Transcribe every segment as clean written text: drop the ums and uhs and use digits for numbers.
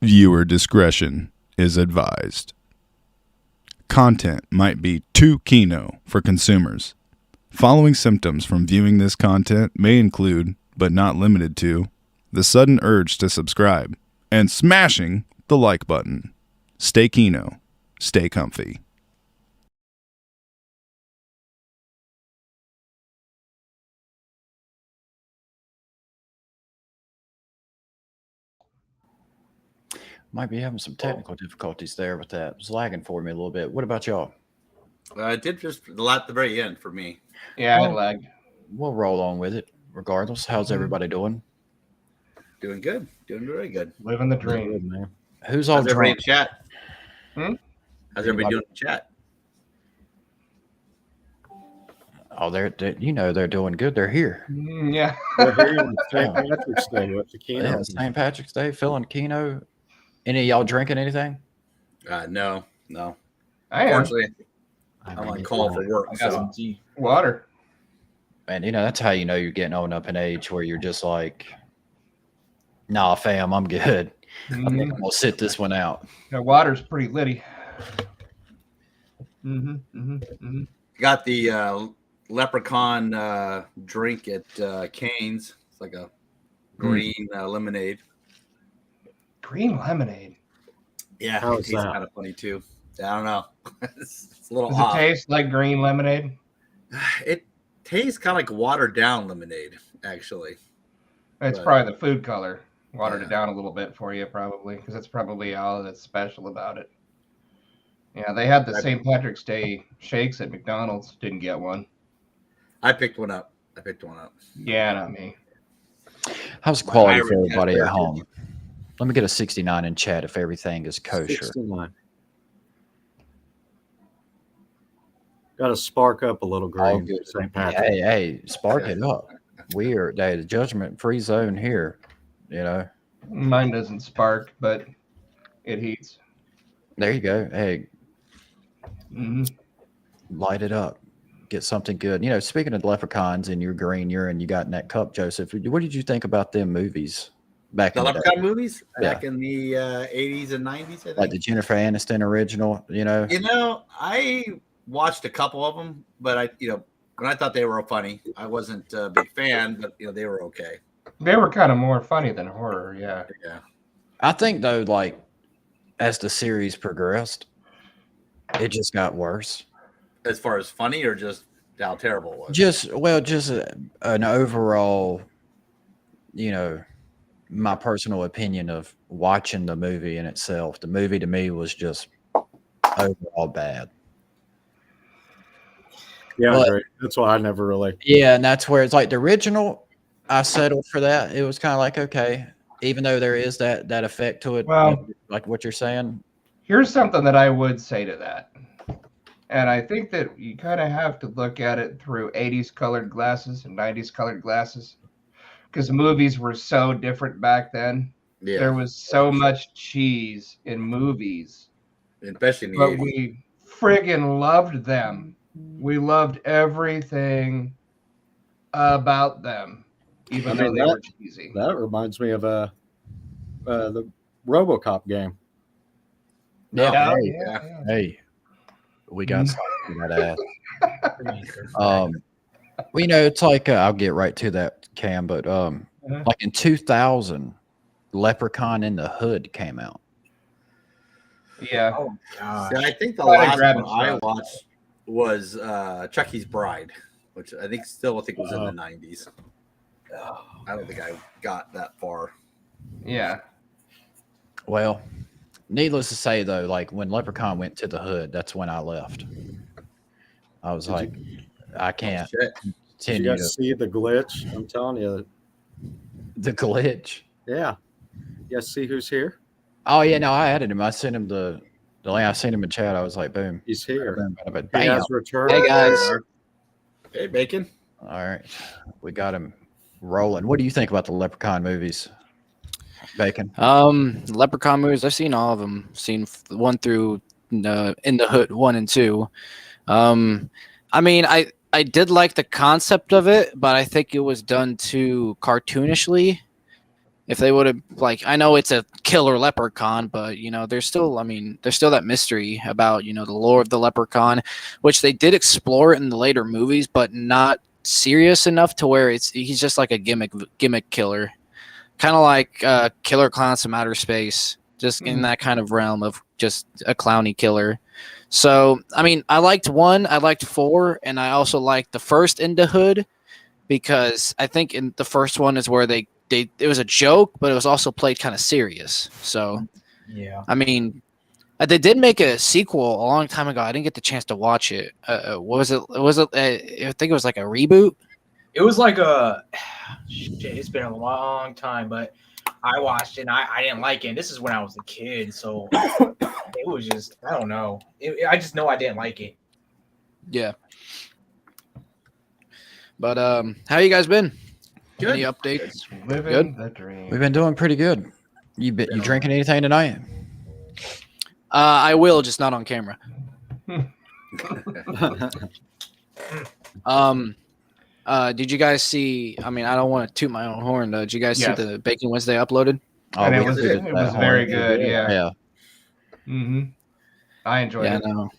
Viewer discretion is advised. Content might be too kino for consumers. Following symptoms from viewing this content may include, but not limited to, the sudden urge to subscribe and smashing the like button. Stay kino, stay comfy. Might be having some technical difficulties there with that. It was lagging for me a little bit. What about y'all? It did just a lot at the very end for me. Yeah, it lagged. We'll roll on with it regardless. How's everybody doing? Doing good. Doing very good. Living the dream. Good, man. Who's all How's everybody in drunk? chat? Hmm? How's everybody doing in chat? Oh, they're they're doing good. They're here. Yeah. We're here on St. Patrick's Day with the Kino. Yeah, St. Patrick's Day, filling Kino. Any of y'all drinking anything? No. I am. Unfortunately, I'm on call for work. I got So. some tea. Water. And that's how you know you're getting on up in age where you're just like, nah, fam, I'm good. I'm gonna sit this one out. The water's pretty litty. Got the leprechaun drink at Cane's. It's like a green lemonade. Green lemonade. Yeah, How it is tastes that? kind of funny too. I don't know. It's a little Does odd. it taste like green lemonade? It tastes kind of like watered down lemonade, actually. It's But- probably the food color. Watered Yeah. it down a little bit for you, probably, because that's probably all that's special about it. Yeah, they had the St. Patrick's Day shakes at McDonald's. Didn't get one. I picked one up. Yeah, not me. How's the quality Irish for everybody at heritage. home? Let me get a 69 in chat if everything is kosher. 69. Got to spark up a little green. good. St. Patrick. Hey, spark it up. We are the judgment-free zone here. Mine doesn't spark, but it heats. There you go. Hey, Mm-hmm. light it up. Get something good. Speaking of leprechauns and you're green urine you got in that cup, Joseph, what did you think about them movies back The in the day? Leprechaun movies Yeah. back in the 80s and 90s, I think. Like the Jennifer Aniston original, I watched a couple of them, but when I thought they were funny, I wasn't a big fan, but they were okay. They were kind of more funny than horror, yeah. Yeah. I think though, like as the series progressed, it just got worse. As far as funny or just how terrible it was? Just an overall, my personal opinion of watching the movie in itself. The movie to me was just overall bad. Yeah, But- great. That's why I never really. Yeah, and that's where it's like the original. I settled for that. It was kind of like okay, even though there is that effect to it. Well- like what you're saying. Here's something that I would say to that. And I think that you kind of have to look at it through 80s colored glasses and 90s colored glasses. Because movies were so different back then. Yeah. There was so much cheese in movies. Especially in the But 80s. we friggin' loved them. We loved everything about them, even I mean, though they were cheesy. That reminds me of the RoboCop game. Yeah. Yeah. Hey, we got something for that ass. Well, it's like I'll get right to that, Cam, but like in 2000, Leprechaun in the Hood came out. Yeah. Oh god. See, I think the Gotta last grab one it, I Sean. watched was Chucky's Bride, which I think was in the 90s. I don't think I got that far. Yeah. Well, needless to say, though, like when Leprechaun went to the Hood, that's when I left. I was like, I can't Shit. Did you continue guys see the glitch? I'm telling you. the glitch. Yeah. You guys see who's here? Oh yeah, no, I added him. I sent him the link. I seen him in chat. I was like, boom, He's here. boom, bada, bada, He bam. has returned. Hey guys. Hey, Bacon. All right, we got him rolling. What do you think about the Leprechaun movies, Bacon? Leprechaun movies. I've seen all of them. Seen 1 through In the Hood 1 and 2. I mean, I did like the concept of it, but I think it was done too cartoonishly. If they would have I know it's a killer leprechaun, but there's still that mystery about the lore of the leprechaun, which they did explore in the later movies, but not serious enough to where he's just like a gimmick killer, kind of like Killer Clowns from Outer Space, just in that kind of realm of just a clowny killer. So I mean, I liked 1, I liked 4, and I also liked the first In the Hood because I think in the first one is where it was a joke, but it was also played kind of serious. So Yeah. I mean, they did make a sequel a long time ago. I didn't get the chance to watch it. What was it? I think it was like a reboot. It was like a shit, it's been a long time, but I watched it and I didn't like it. This is when I was a kid, so it was just I don't know. I just know I didn't like it. Yeah. But how you guys been? Good. Any updates? Living the dream. We've been doing pretty good. You drinking anything tonight? I will, just not on camera. Did you guys see? I mean, I don't want to toot my own horn. Did you guys Yes. see the Baking Wednesday uploaded? And we it was did it that was hard. very good. Yeah. Yeah. Mm-hmm. I enjoyed Yeah, it. no.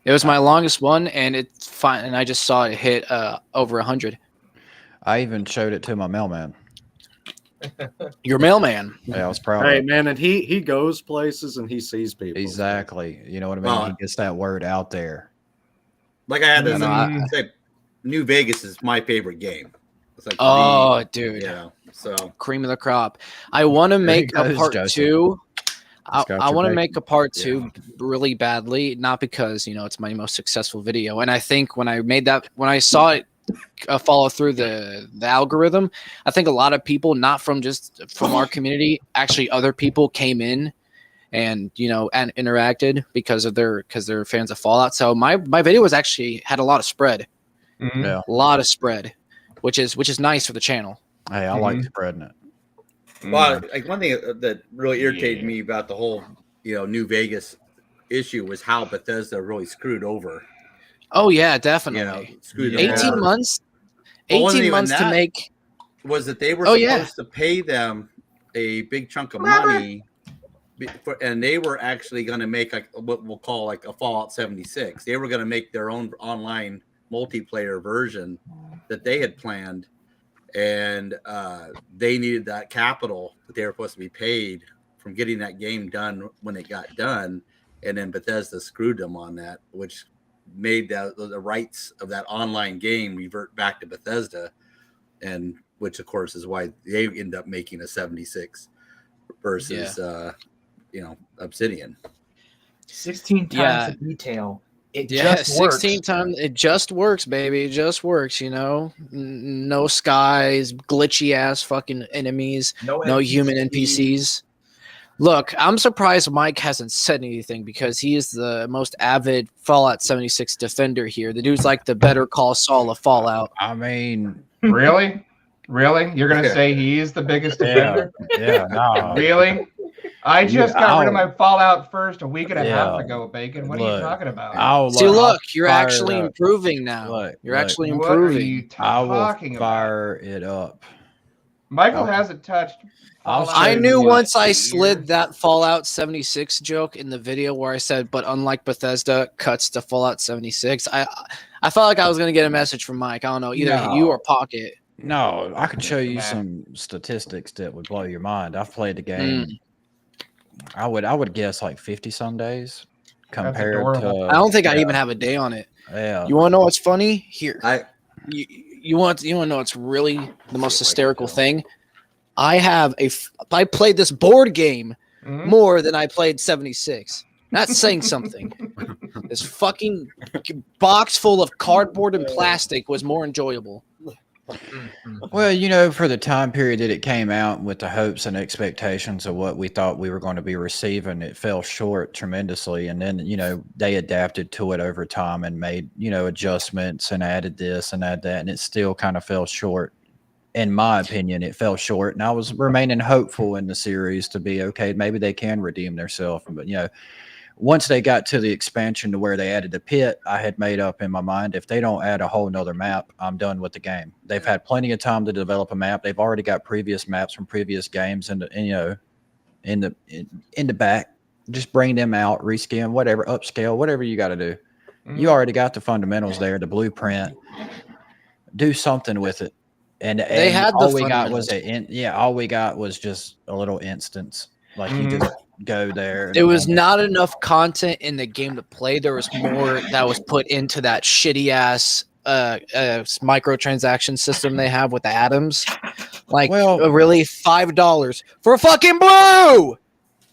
It was my longest one, and it's fine. And I just saw it hit over 100. I even showed it to my mailman. Your mailman. Yeah, I was proud. Hey of it. man, and he goes places and he sees people. Exactly. You know what I mean? Well, He gets that word out there. Like I had to Mhm. say, New Vegas is my favorite game. It's like Oh, dude. So Cream of the crop. I want to make a goes, part Joseph. 2. It's got I your want to bacon. make a part 2 really badly, not because it's my most successful video. And I think when I saw it follow through the algorithm, I think a lot of people, not from our community, actually other people came in and and interacted because they're fans of Fallout. So my video was actually had a lot of spread, Mhm. Yeah. a lot of spread, which is nice for the channel. Hey, I like spreading it. Well, like one thing that really irritated Yeah. me about the whole, New Vegas issue was how Bethesda really screwed over. Oh yeah, definitely. Screwed them 18 over. months. Well, it wasn't 18 even months to that. make. Was that they were Oh, supposed yeah. to pay them a big chunk of money, and they were actually going to make like what we'll call like a Fallout 76. They were going to make their own online multiplayer version that they had planned, and they needed that capital that they were supposed to be paid from getting that game done when it got done, and then Bethesda screwed them on that, which made the rights of that online game revert back to Bethesda, and which of course is why they end up making a 76 versus Obsidian. 16 times Yeah. the detail. It Yeah, just works. 16 times. It just works, baby. It just works, No skies, glitchy ass fucking enemies, no human NPCs. Look, I'm surprised Mike hasn't said anything because he is the most avid Fallout 76 defender here. The dude's like the Better Call Saul of Fallout. I mean, Really? You're gonna say he's the biggest defender? yeah, no. Really? I just got rid of my Fallout first a week and a half Yeah. ago, Bacon. What are Look, you talking about? I'll See, I'll you're fire actually it up. improving now. Look, You're look. actually What are improving. you I will talking about? fire it up. Michael hasn't touched. I'll Fallout I say knew what? once I in slid years. that Fallout 76 joke in the video where I said, but unlike Bethesda, cuts to Fallout 76. I felt like I was going to get a message from Mike. I don't know, either No. you or Pocket. No, I could show you Nah. some statistics that would blow your mind. I've played the game. I would guess like 50 some days compared adorable. to. I don't think I yeah, even have a day on it. Yeah. You want to know what's funny? Here. I You want to know what's really the most hysterical thing? I played this board game Mhm. more than I played 76. That's saying something. This fucking box full of cardboard and plastic was more enjoyable. Well, for the time period that it came out with the hopes and expectations of what we thought we were going to be receiving, it fell short tremendously. And then, they adapted to it over time and made, adjustments and added this and added that. And it still kind of fell short. In my opinion, it fell short. And I was remaining hopeful in the series to be okay. Maybe they can redeem themselves. But, once they got to the expansion to where they added the pit, I had made up in my mind, if they don't add a whole nother map, I'm done with the game. They've had plenty of time to develop a map. They've already got previous maps from previous games in the back. Just bring them out, reskin, whatever, upscale, whatever you got to do. You already got the fundamentals there, the blueprint. Do something with it. And They had the all we got was fundamentals. all we got was just a little instance. Like you just go there. There was not enough content in the game to play. There was more that was put into that shitty ass microtransaction system they have with the atoms. Like, really, $5 for a fucking blue.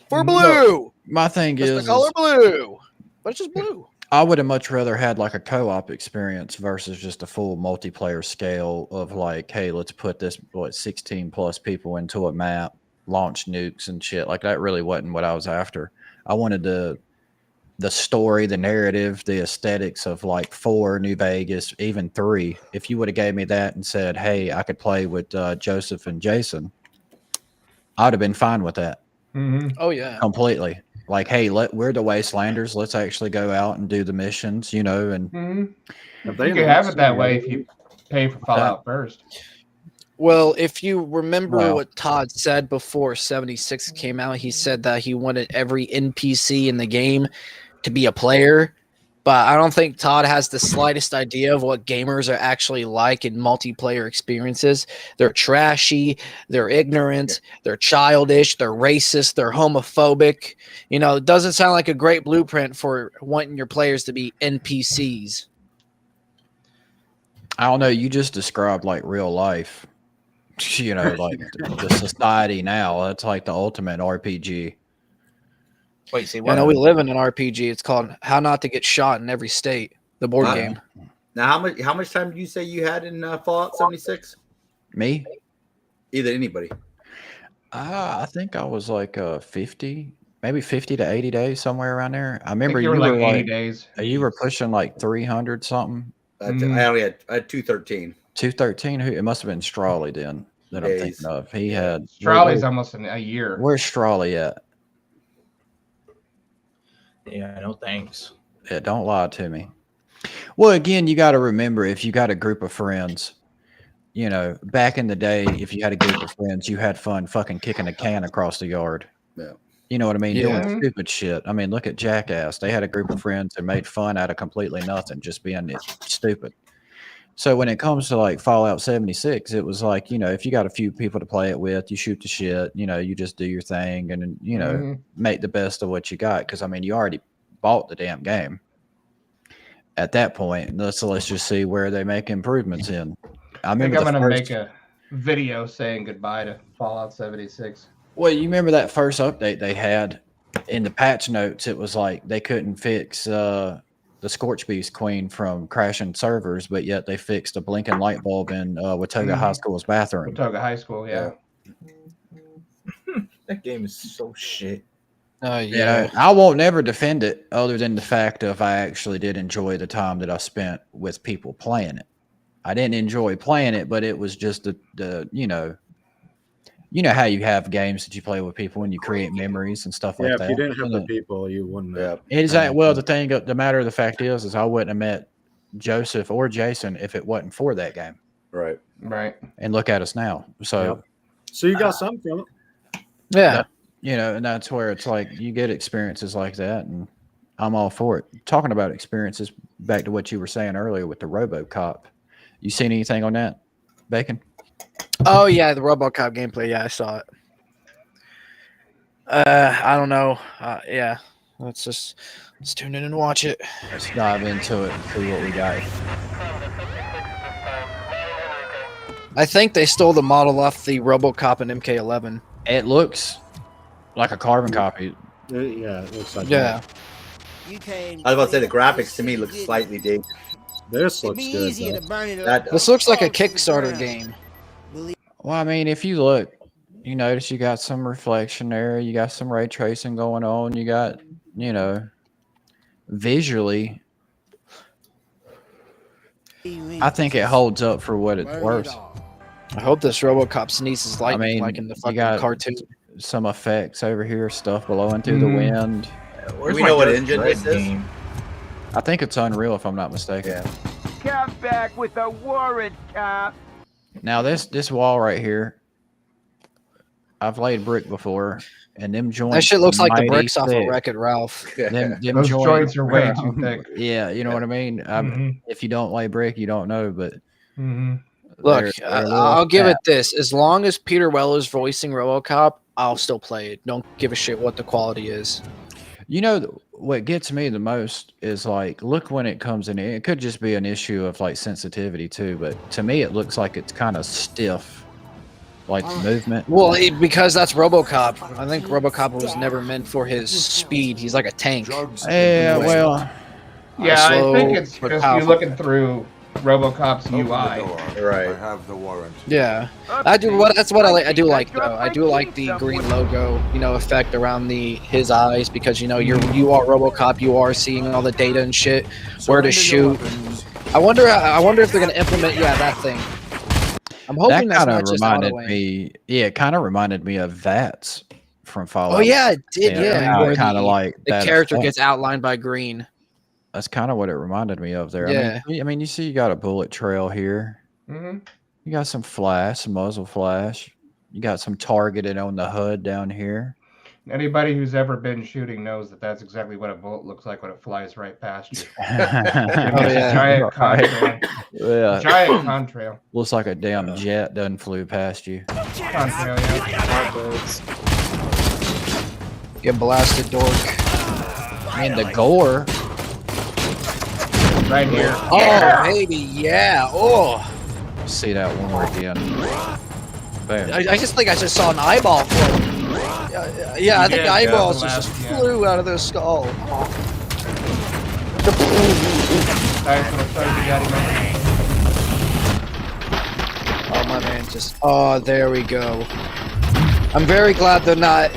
For blue. My thing It's is the color blue, but it's just blue. I would have much rather had like a co-op experience versus just a full multiplayer scale of like, hey, let's put this 16 plus people into a map, launch nukes and shit. Like that really wasn't what I was after. I wanted the story, the narrative, the aesthetics of like 4, New Vegas, even 3. If you would have gave me that and said, hey, I could play with Joseph and Jason, I'd have been fine with that. Oh yeah, completely. Like, hey, we're the Wastelanders. Let's actually go out and do the missions, and you can have it that way if you pay for Fallout first. Well, if you remember Well. what Todd said before 76 came out, he said that he wanted every NPC in the game to be a player. But I don't think Todd has the slightest idea of what gamers are actually like in multiplayer experiences. They're trashy, they're ignorant, they're childish, they're racist, they're homophobic. It doesn't sound like a great blueprint for wanting your players to be NPCs. I don't know. You just described like real life, like the society now. That's like the ultimate RPG. Wait, see I what? know we live in an RPG. It's called How Not to Get Shot in Every State, the board game. Now, how much time did you say you had in Fallout 76? Me? Either anybody. I think I was like 50, maybe 50 to 80 days, somewhere around there. I remember you were like 80 days. You were pushing like 300 something. I only had 213. 213. It must have been Strawley then that I'm thinking of. He had Strawley's almost a year. Where's Strawley at? Yeah, no thanks. Yeah, don't lie to me. Well, again, you got to remember, if you got a group of friends, back in the day, if you had a group of friends, you had fun fucking kicking a can across the yard. Yeah. You know what I mean? Yeah. Doing stupid shit. I mean, look at Jackass. They had a group of friends that made fun out of completely nothing, just being stupid. So when it comes to like Fallout 76, it was like, if you got a few people to play it with, you shoot the shit, you just do your thing and, make the best of what you got. Cause I mean, you already bought the damn game at that point. Let's just see where they make improvements in. I think I'm going to make a video saying goodbye to Fallout 76. Well, you remember that first update they had in the patch notes? It was like they couldn't fix the Scorch Beast Queen from crashing servers, but yet they fixed a blinking light bulb in Watauga High School's bathroom. Watauga High School, yeah. That game is so shit. Yeah. I won't never defend it other than the fact of I actually did enjoy the time that I spent with people playing it. I didn't enjoy playing it, but it was just the how you have games that you play with people and you create memories and stuff like that. Yeah, if you didn't have the people, you wouldn't have. Exactly. Well, the matter of the fact is I wouldn't have met Joseph or Jason if it wasn't for that game. Right. And look at us now. So, So you got some from it. Yeah. And that's where it's like you get experiences like that, and I'm all for it. Talking about experiences, back to what you were saying earlier with the RoboCop. You seen anything on that, Bacon? Oh yeah, the RoboCop gameplay. Yeah, I saw it. I don't know. Yeah, let's tune in and watch it. Let's dive into it and see what we got. I think they stole the model off the RoboCop and MK11. It looks like a carbon copy. Yeah, it looks like Yeah. I was about to say the graphics to me look slightly dated. This looks good. This looks like a Kickstarter game. Well, I mean, if you look, you notice you got some reflection there. You got some ray tracing going on. You got, visually, I think it holds up for what it's worth. I hope this RoboCop sneezes lightning like in the fucking cartoon. Some effects over here, stuff blowing through the wind. Do we know what engine this is? I think it's Unreal, if I'm not mistaken. Come back with a warrant, cop. Now this wall right here, I've laid brick before, and them joints. That shit looks like the mighty bricks off of thick. Wreck-It Ralph. Them Those joints are way too thick. Yeah, you know what I mean. If you don't lay brick, you don't know. But Look, they're a little I'll give it fat. this: as long as Peter Weller's voicing RoboCop, I'll still play it. Don't give a shit what the quality is. What gets me the most is like, look when it comes in. It could just be an issue of like sensitivity too, but to me, it looks like it's kind of stiff, like the movement. Well, because that's RoboCop. I think RoboCop was never meant for his speed. He's like a tank. Yeah, well, Yeah, I slow, think it's but just powerful. you're looking through RoboCop's UI. Right. I have the warrant. Yeah, I do. That's what I like. I do like though. I do like the green logo, effect around his eyes because you are RoboCop. You are seeing all the data and shit, where to shoot. I wonder if they're gonna implement that thing. I'm hoping that that's kind of not just reminded auto-aim. me. Yeah, it kind of reminded me of VATS from Fallout. Oh yeah, it did. Yeah, where kind of like the that character effect. gets outlined by green. That's kind of what it reminded me of there. Yeah. I mean, you see, you got a bullet trail here. You got some flash, some muzzle flash. You got some targeted on the HUD down here. Anybody who's ever been shooting knows that that's exactly what a bullet looks like when it flies right past you. yeah. Giant contrail. Yeah. Giant contrail. Looks like a damn jet done flew past you. Contrail, yeah. Get blasted, dork. And the gore. Right here. Oh, baby, yeah. Oh, See that one more again. Bam. I just think I just saw an eyeball float. Yeah, I think Yeah, eyeballs the just last, yeah. flew out of their skull. Nice little Sergeant Daddy moment. Oh, my man, oh, there we go. I'm very glad they're not,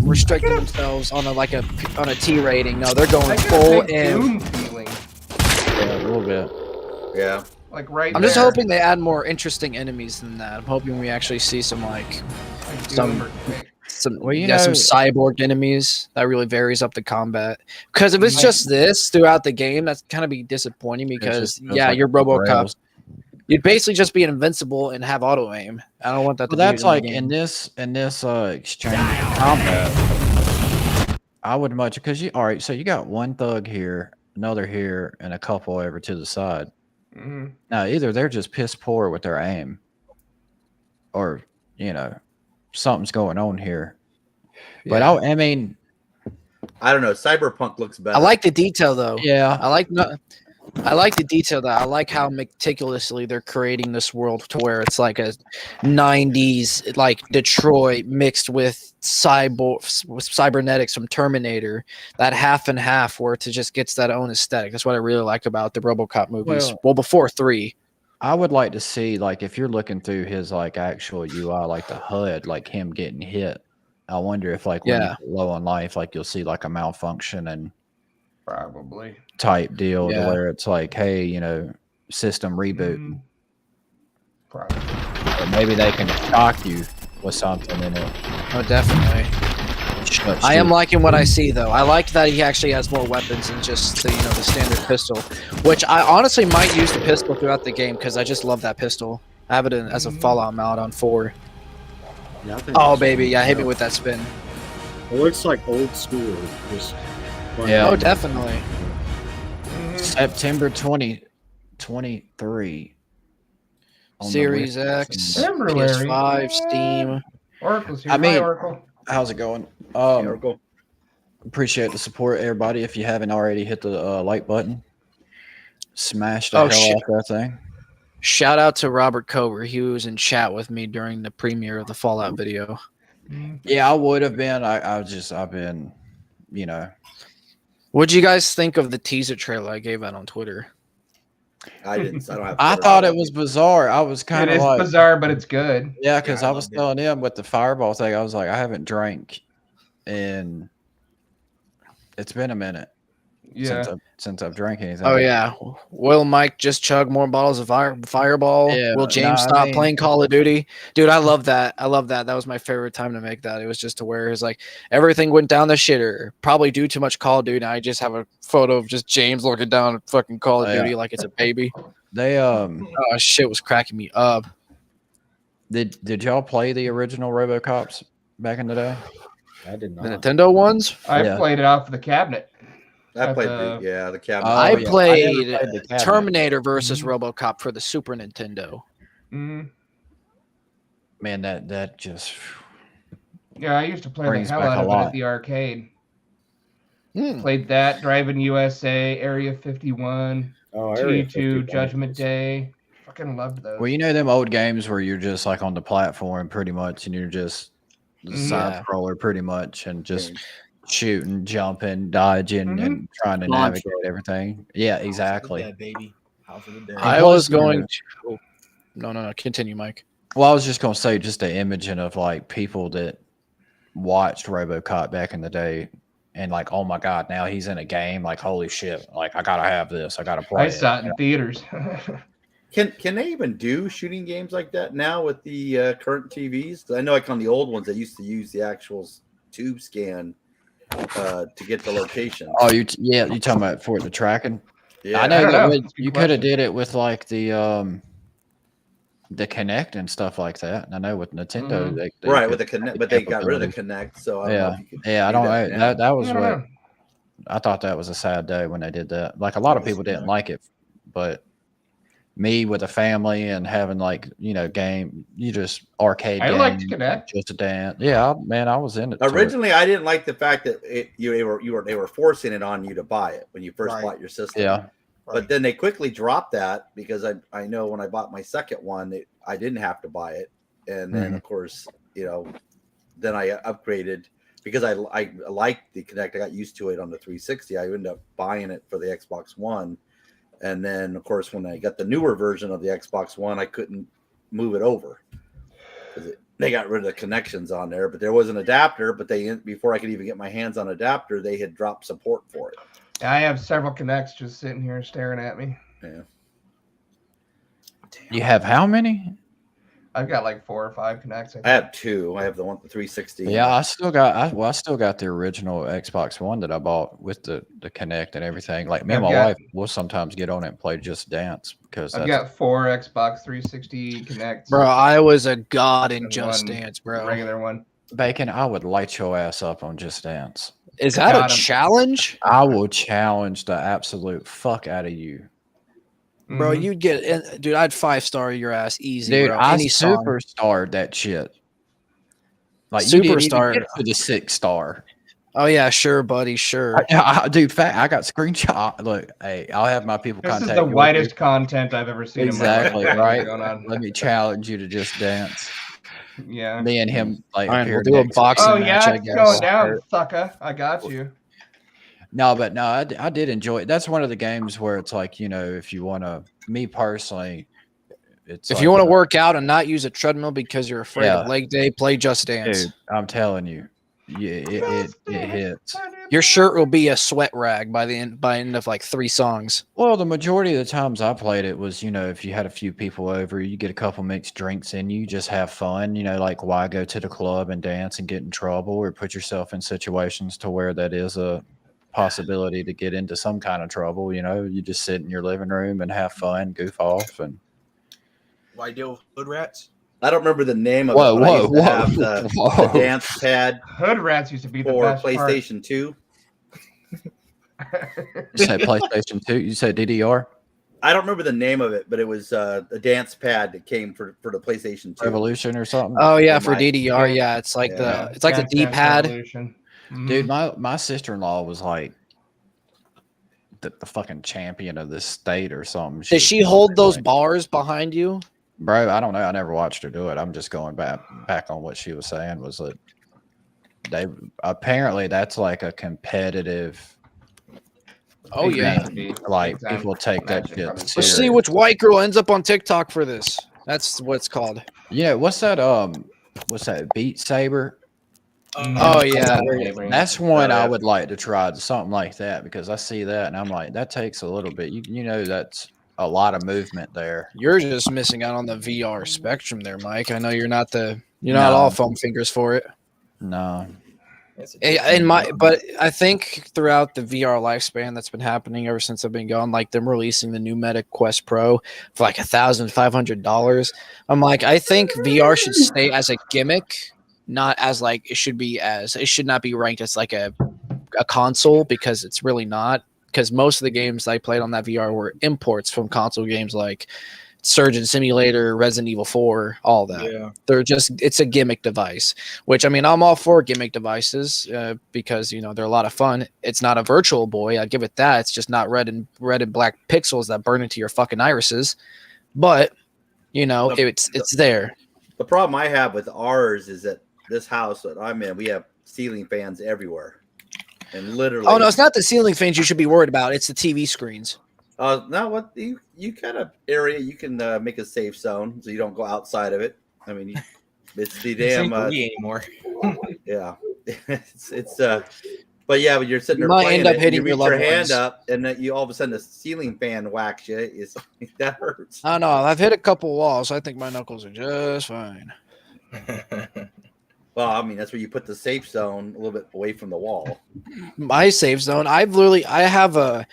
restricting themselves on a T rating. No, they're going I get a full big in. Dune feeling. Yeah, a little bit. Yeah. Like right I'm just there. hoping they add more interesting enemies than that. I'm hoping we actually see some Like some- Dune or- some Well, some cyborg enemies that really varies up the combat. Because if it's just this throughout the game, that's kind of be disappointing because just feels like you're RoboCop. rails. You'd basically just be invincible and have auto aim. I don't want that. Well, to that's be like the in game. this exchange combat. I would much because all right. So you got one thug here, another here, and a couple over to the side. Now, either they're just piss poor with their aim, or something's going on here. But Yeah. I mean, I don't know. Cyberpunk looks better. I like the detail though. yeah, I like the detail that I like how meticulously they're creating this world to where it's like a 90s like Detroit mixed with cybernetics from Terminator, that half and half where it just gets that own aesthetic. That's what I really like about the RoboCop movies. Well, before 3. I would like to see, like, if you're looking through his like actual UI, like the HUD, like him getting hit. I wonder if like when you get low on life, like you'll see like a malfunction and probably type deal to where it's like, hey, system reboot. Probably. Or maybe they can shock you with something in it. Oh, definitely. I am liking what I see though. I like that he actually has more weapons than just the standard pistol, which I honestly might use the pistol throughout the game because I just love that pistol. I have it as a Fallout mount on 4. Yeah, I think Oh baby, yeah, hit me with that spin. it looks like old school. Just Yeah. Oh, definitely. September 2023. Series X, February. PS5, Steam. Oracle's here. I mean, Hi, Oracle. How's it going? Oracle. Appreciate the support, everybody. If you haven't already hit the like button, smash the hell out that thing. Shout out to Robert Cover. He was in chat with me during the premiere of the Fallout video. Yeah, I would have been. I've been, What'd you guys think of the teaser trailer I gave out on Twitter? I didn't. I don't have. I thought it was bizarre. I was kind of like, bizarre, but it's good. Yeah, because I was telling him with the fireball thing, I was like, I haven't drank in. It's been a minute. Yeah. Since I've drank anything. Oh yeah. Will Mike just chug more bottles of Fireball? Yeah, Will James stop playing Call of Duty? Dude, I love that. That was my favorite time to make that. It was just to where it's like everything went down the shitter. Probably due too much Call of Duty. I just have a photo of just James looking down at fucking Call of Duty like it's a baby. They oh shit was cracking me up. Did y'all play the original RoboCops back in the day? I did not. The Nintendo ones? I played it off the cabinet. I played the cabinet. I played Terminator versus RoboCop for the Super Nintendo. Man, that just I used to play the brings hell back out a of it lot. at the arcade. Played that, Driving USA, Area 51, T2, Judgment Day. Fucking loved those. Well, them old games where you're just like on the platform pretty much, and you're just side scroller pretty much, and just shooting, jumping, dodging, and trying to navigate everything. Yeah, exactly. Baby. House of the Dead. I was going to. No. Continue, Mike. Well, I was just going to say just the imaging of like people that watched RoboCop back in the day, and like, oh my god, now he's in a game. Like, holy shit! Like, I gotta have this. I gotta play. I saw it in theaters. Can they even do shooting games like that now with the current TVs? 'Cause I know like on the old ones they used to use the actual tube scan to get the location. Oh, you talking about for the tracking? Yeah, I know that you could have did it with like the Kinect and stuff like that. And I know with Nintendo, they with the Kinect, but they got rid of the Kinect. So I don't know if you could I don't know. That was what I thought. That was a sad day when they did that. Like a lot of people didn't like it, but me with a family and having like game, arcade. I liked Kinect. Just a dance. Yeah, man, I was in it. Originally, I didn't like the fact that they were forcing it on you to buy it when you first bought your system. Yeah. But then they quickly dropped that because I know when I bought my second one, I didn't have to buy it. And then, of course, then I upgraded because I liked the Kinect. I got used to it on the 360. I ended up buying it for the Xbox One. And then, of course, when I got the newer version of the Xbox One, I couldn't move it over. They got rid of the connections on there, but there was an adapter. But before I could even get my hands on an adapter, they had dropped support for it. I have several Kinects just sitting here staring at me. Yeah. You have how many? I've got like 4 or 5 Kinects. I have 2. I have the 360. Yeah, I still got the original Xbox One that I bought with the Kinect and everything. Like me and my wife will sometimes get on it and play Just Dance because I've got 4 Xbox 360 Kinects. Bro, I was a god in Just Dance, bro. Regular one. Bacon, I would light your ass up on Just Dance. Is that a challenge? I will challenge the absolute fuck out of you. Bro, Mhm. you'd get, dude. I'd 5-star your ass easy, Dude, bro. I Any song, superstarred that shit. Like you didn't even superstar. get to the 6-star. Oh yeah, sure, buddy, sure. Dude, fact, I got screenshot. Look, hey, I'll have my people This is contact the you with whitest you. content I've ever seen Exactly, in my life. right? Going on. Let me challenge you to just dance. Yeah. Me and him like Fine, we'll appear do a next. boxing Oh match, yeah, I it's guess. going down, sucker. I got you. No, but no, I did enjoy it. That's one of the games where it's like, if you want to, me personally, it's If like, you want to work out and not use a treadmill because you're afraid Yeah. of leg day, play Just Dance. dude, I'm telling you, yeah, it hits. Your shirt will be a sweat rag by the end of like 3 songs. Well, the majority of the times I played it was, if you had a few people over, you get a couple mixed drinks in you, just have fun, like why go to the club and dance and get in trouble or put yourself in situations to where that is a possibility to get into some kind of trouble. You just sit in your living room and have fun, goof off, and Why deal with hood rats? I don't remember the name of Whoa, it, but I whoa, used to have the whoa. dance pad Hood rats used to be the for best PlayStation 2. You said PlayStation 2, you said DDR I don't remember the name of it, but it was a dance pad that came for the PlayStation 2. Revolution or something. Oh yeah, For for my- DDR, yeah, it's like Yeah. the Dance D-pad. Revolution. Mhm. Dude, my sister-in-law was like the fucking champion of this state or something. Did was she hold those like- bars behind you? Bro, I don't know. I never watched her do it. I'm just going back on what she was saying. Was that they apparently that's like a competitive. Oh Big yeah. time. Like Big time. people take that Imagine shit coming. Let's see serious. which white girl ends up on TikTok for this. That's what it's called. What's that? What's that? Beat Saber. Oh yeah. That's one yeah. I would like to try something like that because I see that and I'm like, that takes a little bit. That's a lot of movement there. You're just missing out on the VR spectrum there, Mike. I know you're not not No. all foam fingers for it. No. But I think throughout the VR lifespan that's been happening ever since I've been going, like them releasing the new Meta Quest Pro for like $1,500. I'm like, I think VR should stay as a gimmick, not as like it should not be ranked as like a console because it's really not. Because most of the games I played on that VR were imports from console games like Surgeon Simulator, Resident Evil 4, all that. Yeah. It's a gimmick device, which I mean, I'm all for gimmick devices because they're a lot of fun. It's not a Virtual Boy, I'd give it that. It's just not red and black pixels that burn into your fucking irises. But it's there. The problem I have with ours is that this house that I'm in, we have ceiling fans everywhere. And literally. Oh no, it's not the ceiling fans you should be worried about. It's the TV screens. No, what you kind of area you can make a safe zone so you don't go outside of it. I mean, it's the damn anymore. yeah. it's but yeah, when you're sitting there You might playing end up it, hitting you your reach your loved hand ones. up, and then you all of a sudden the ceiling fan whacks you. That hurts. I know. I've hit a couple walls. I think my knuckles are just fine. Well, I mean, that's where you put the safe zone a little bit away from the wall. My safe zone. I have a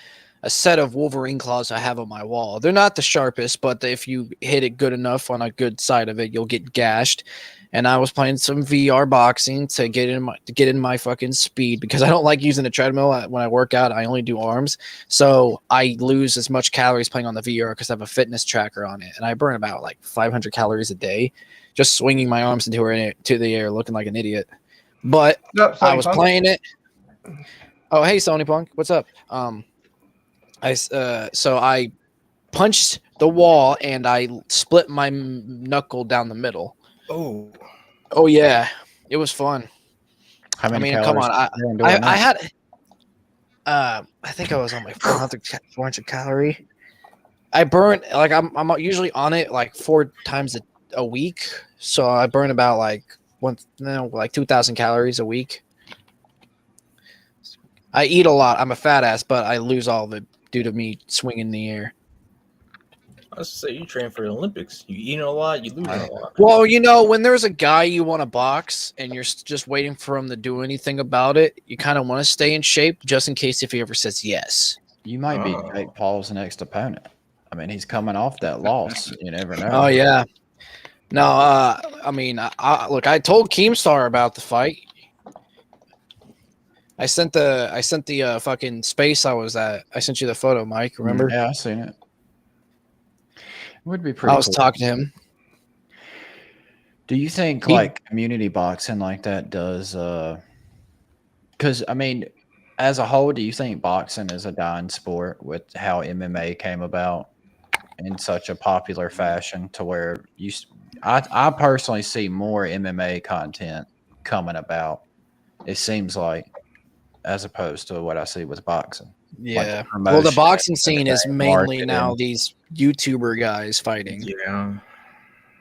set of Wolverine claws I have on my wall. They're not the sharpest, but if you hit it good enough on a good side of it, you'll get gashed. And I was playing some VR boxing to get in my fucking speed because I don't like using a treadmill when I work out. I only do arms, so I lose as much calories playing on the VR because I have a fitness tracker on it, and I burn about like 500 calories a day just swinging my arms into the air, looking like an idiot. But I was playing it. Oh, hey, Sony Punk, what's up? So I punched the wall and I split my knuckle down the middle. Oh yeah, it was fun. How many? I mean, come on. calories I had. I think I was on my 400 calorie. I burn like I'm usually on it like 4 times a week, so I burn about like 2,000 calories a week. I eat a lot. I'm a fat ass, but I lose all of it due to me swinging in the air. I was say you train for the Olympics. You eat a lot, you lose a lot. Well, when there's a guy you want to box and you're just waiting for him to do anything about it, you kind of want to stay in shape just in case if he ever says yes. You might be Jake Paul's next opponent. I mean, he's coming off that loss. You never know. Oh yeah. No, I mean, look, I told Keemstar about the fight. I sent the fucking space I was at. I sent you the photo, Mike. Remember? Yeah, I seen it. Would be pretty. I was cool. talking to him. Do you think He- like community boxing like that does? Because I mean, as a whole, do you think boxing is a dying sport with how MMA came about in such a popular fashion to where I personally see more MMA content coming about. It seems like, as opposed to what I see with boxing. Yeah. the Well, the promotion boxing and scene is everything, mainly now marketing. these YouTuber guys fighting. Yeah.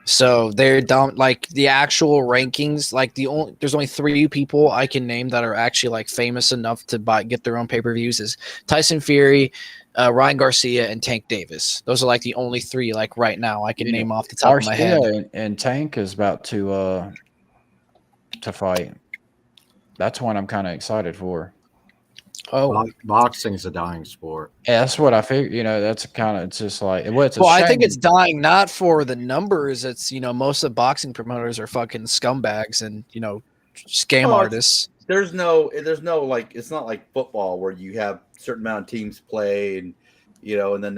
So they're down like the actual rankings. Like there's only 3 people I can name that are actually like famous enough to get their own pay-per-views. Is Tyson Fury, Ryan Garcia, and Tank Davis. Those are like the only 3 like right now I can You know, name off the top of my head. Garcia and Tank is about to fight. That's one I'm kind of excited for. Oh, Boxing's a dying sport. Yeah, that's what I figure. You know, that's kind of, it's just like, well, it's a well, I shame. think it's dying not for the numbers. It's most of the boxing promoters are fucking scumbags and scam Oh, artists. There's no like, it's not like football where you have certain amount of teams play and and then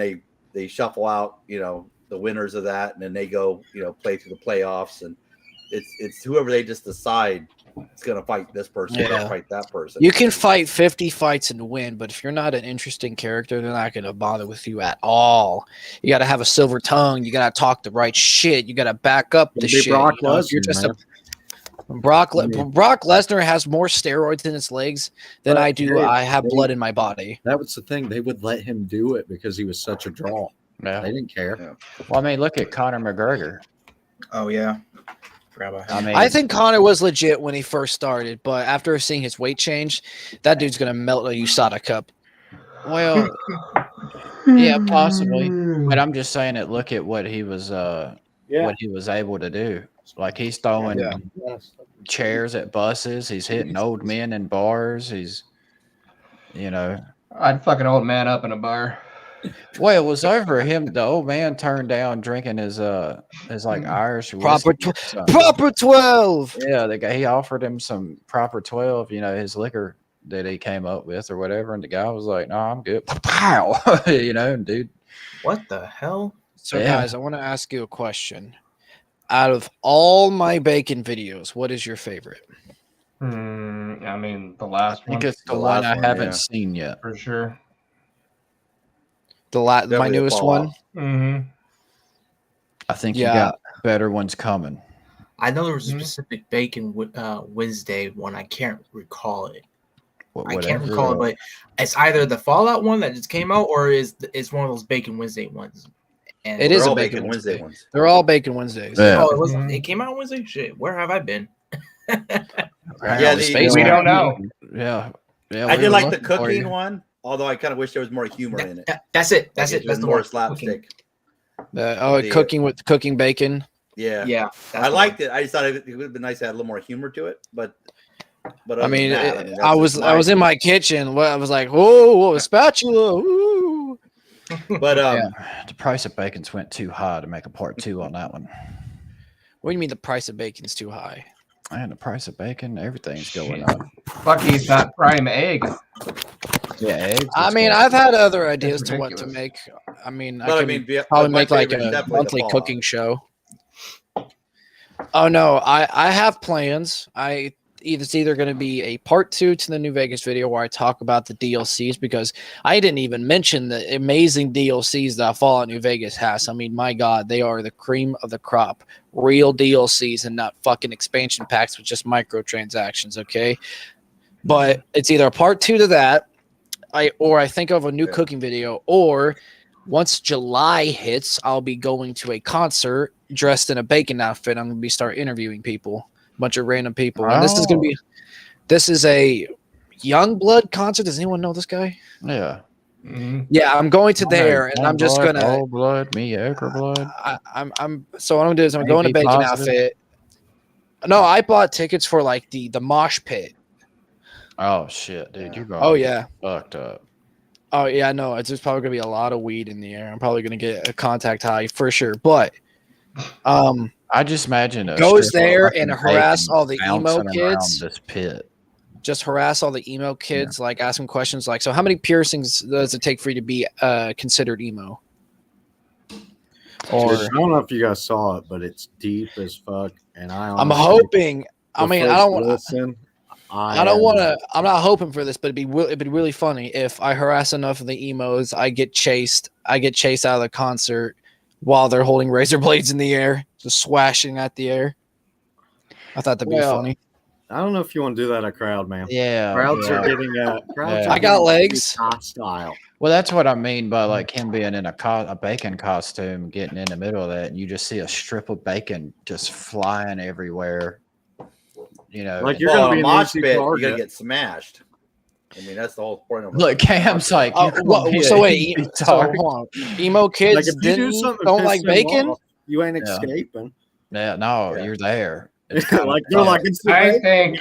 they shuffle out the winners of that and then they go play through the playoffs, and it's whoever they just decide it's going to fight this person, Yeah. fight that person. You can fight 50 fights and win, but if you're not an interesting character, they're not going to bother with you at all. You got to have a silver tongue. You got to talk the right shit. You got to back up the Be shit. Brock If you're Lesnar, just man. Brock Lesnar has more steroids in his legs than I do. I have blood in my body. That was the thing. They would let him do it because he was such a draw. Yeah. They didn't care. Yeah. Well, I mean, look at Conor McGregor. Oh yeah. Forgot about him. I mean, I think Conor was legit when he first started, but after seeing his weight change, that dude's going to melt a USADA cup. well, yeah, possibly. But I'm just saying it. Look at what he was, what he was able to do. Like he's throwing chairs at buses. He's hitting old men in bars. He's, I'd fuck an old man up in a bar. well, it was over him. The old man turned down drinking his like Irish Proper, whiskey or something. proper 12. Yeah, the guy, he offered him some proper 12, his liquor that he came up with or whatever, and the guy was like, "No, I'm good." Pow, and dude. What the hell? So, Yeah. guys, I want to ask you a question. Out of all my bacon videos, what is your favorite? I mean, the last I think one it's the The one last I one, haven't yeah. seen yet. for sure. My Definitely the newest Fallout. one? Mm-hmm. I think Yeah. you got better ones coming. I know there was a Mhm. specific Bacon Wednesday one. I can't recall it. I can't Whatever. recall it, but it's either the Fallout one that just came out, or it's one of those Bacon Wednesday ones. And It They're is a all Bacon Wednesday. ones. They're all Bacon Wednesdays. Yeah. Oh, Mhm. it came out Wednesday. Shit, where have I been? Yeah, Space We Mountain. don't know. Yeah. Yeah. I we did were like the looking for cooking you. one, although I kind of wish there was more humor in it. That's it. Like, That's it's it. That's been the more one. slapstick. The cooking bacon. Yeah, Yeah, that's I the liked it. I just thought it would have been nice to add a little more humor to it, but I mean, that's I was just in my kitchen. I was like, "Whoa, spatula!" Ooh. But The price of bacon's went too high to make a part 2 on that one. What do you mean the price of bacon's too high? And the price of bacon, everything's going Shit. up. Bucky's got prime egg. Yeah, eggs. I it's mean, got- I've had other ideas to what to ridiculous. make. I mean, but I can but probably my make like favorite is a definitely the monthly Fallout. cooking show. Oh no, I have plans. It's either going to be a part 2 to the New Vegas video where I talk about the DLCs, because I didn't even mention the amazing DLCs that Fallout New Vegas has. I mean, my God, they are the cream of the crop. Real DLCs and not fucking expansion packs with just microtransactions, okay? But it's either a part 2 to that, I think of a new cooking video, or once July hits, I'll be going to a concert dressed in a bacon outfit. I'm going to start interviewing people. Bunch of random people, and this is a young blood concert. Does anyone know this guy? Yeah. Mm-hmm. Yeah, I'm going to there, and Young I'm just blood, gonna. old blood, mediocre blood. So what I'm gonna do is I'm going to AB bacon positive? outfit. No, I bought tickets for like the mosh pit. Oh shit, dude, you're going. Oh yeah. Fucked up. Oh yeah, no, it's just probably gonna be a lot of weed in the air. I'm probably gonna get a contact high for sure. But I just imagine a goes stripper there fucking and harass bacon all the emo bouncing around kids. This pit. Just harass all the emo kids, like ask them questions like, so how many piercings does it take for you to be considered emo? Or I don't know if you guys saw it, but it's deep as fuck. And I'm hoping. I mean, I don't want. Listen, I don't want to. I'm not hoping for this, but it'd be really funny if I harass enough of the emos, I get chased. I get chased out of the concert while they're holding razor blades in the air, just swashing at the air. I thought that'd be funny. I don't know if you want to do that at a crowd, man. Yeah, Crowds yeah. are getting crowds. Yeah. Are I got getting legs. hostile. Well, that's what I mean by like him being in a bacon costume, getting in the middle of that, and you just see a strip of bacon just flying everywhere. You know, Like you're Well, gonna be a an mosh easy pit, you're target. gonna get smashed. I mean, that's the whole point of it. look, Cam's like, Oh, you're gonna be so an wait, easy so target. hold on. Emo kids Like if you do something, don't piss like them bacon. off, you ain't Yeah. escaping. Yeah, no, Yeah. you're there. It's Like you're like it's the I bacon.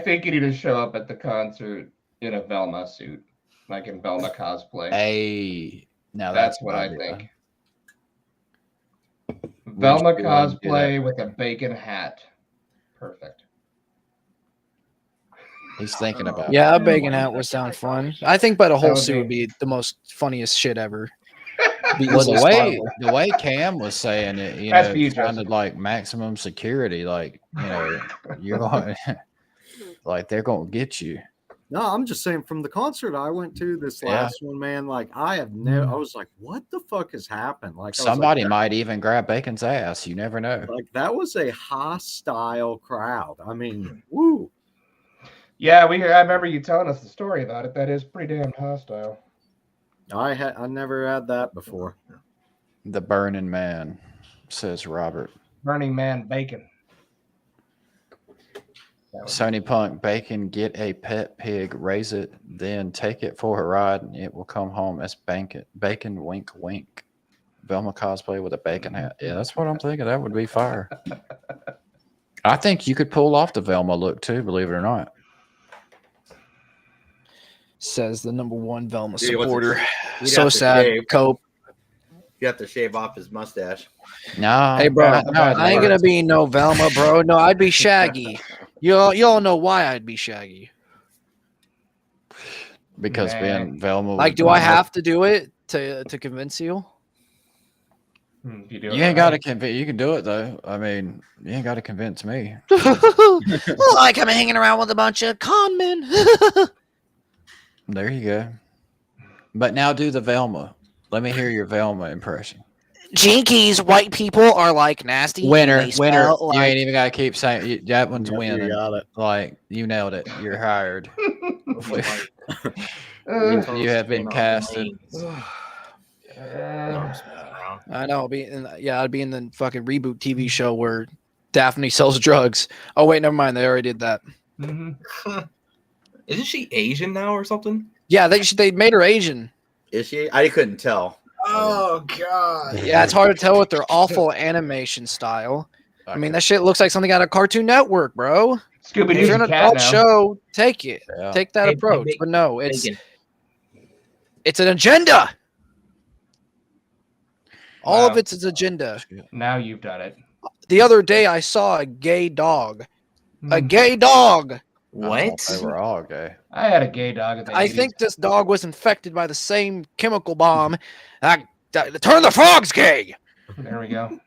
think you need to show up at the concert in a Velma suit, like in Velma cosplay. Hey, now That's that's what an I idea. think. Velma you want to do cosplay with a bacon hat. Perfect. He's thinking about it. Yeah, a bacon hat would sound fun. I think, but a whole would suit be- would be the most funniest shit ever. Be Well, easily spottable. the way Cam was saying it, you That's know, for you, it sounded Joseph. like maximum security. Like, you know, you're going, like they're going to get you. No, I'm just saying from the concert I went to this Yeah. last one, man. Like I have never. I was like, what the fuck has happened? Like I was Somebody like, might even grab Bacon's ass. You never know. like that was a hostile crowd. I mean, woo. Yeah, I remember you telling us the story about it. That is pretty damn hostile. I never had that before. The Burning Man, says Robert. Burning Man bacon. Sony Punk, Bacon, get a pet pig, raise it, then take it for a ride, and it will come home as bacon, wink, wink. Velma cosplay with a bacon hat. Yeah, that's what I'm thinking. That would be fire. I think you could pull off the Velma look too, believe it or not. Says the #1 Velma Dude, he wants to- supporter. he'd So have to sad, shave. Cope. You have to shave off his mustache. No, Hey, bro, no, I ain't gonna be no Velma, bro. No, I'd be Shaggy. You all know why I'd be Shaggy. because Man. being Velma. Like, would do be I more- have to do it to convince you? You do it You ain't got to right. convince. You can do it though. I mean, you ain't got to convince me. Like I'm hanging around with a bunch of con men. There you go. But now do the Velma. Let me hear your Velma impression. Jinkies, white people are like nasty. Winner, and they winner. smell You like- ain't even got to keep saying that one's Yeah, you winning. got it. Like you nailed it. You're hired. Uh, You have been casted. I know. I'd be in the fucking reboot TV show where Daphne sells drugs. Oh wait, never mind. They already did that. mhm. Isn't she Asian now or something? Yeah, they made her Asian. Is she? I couldn't tell. Oh god. Yeah, it's hard to tell with their awful animation style. I mean, that shit looks like something out of Cartoon Network, bro. Scooby If Doo's you're an a cat adult now. show, take it. Yeah. Take that Hey, approach. bacon, But no, it's Bacon. it's an agenda. All of Wow. it's an agenda. Now you've done it. The other day, I saw a gay dog. A Mhm. gay dog. I What? thought they were all gay. I had a gay dog at the I 80s. think this dog was infected by the same chemical bomb. Turn the frogs gay. There we go.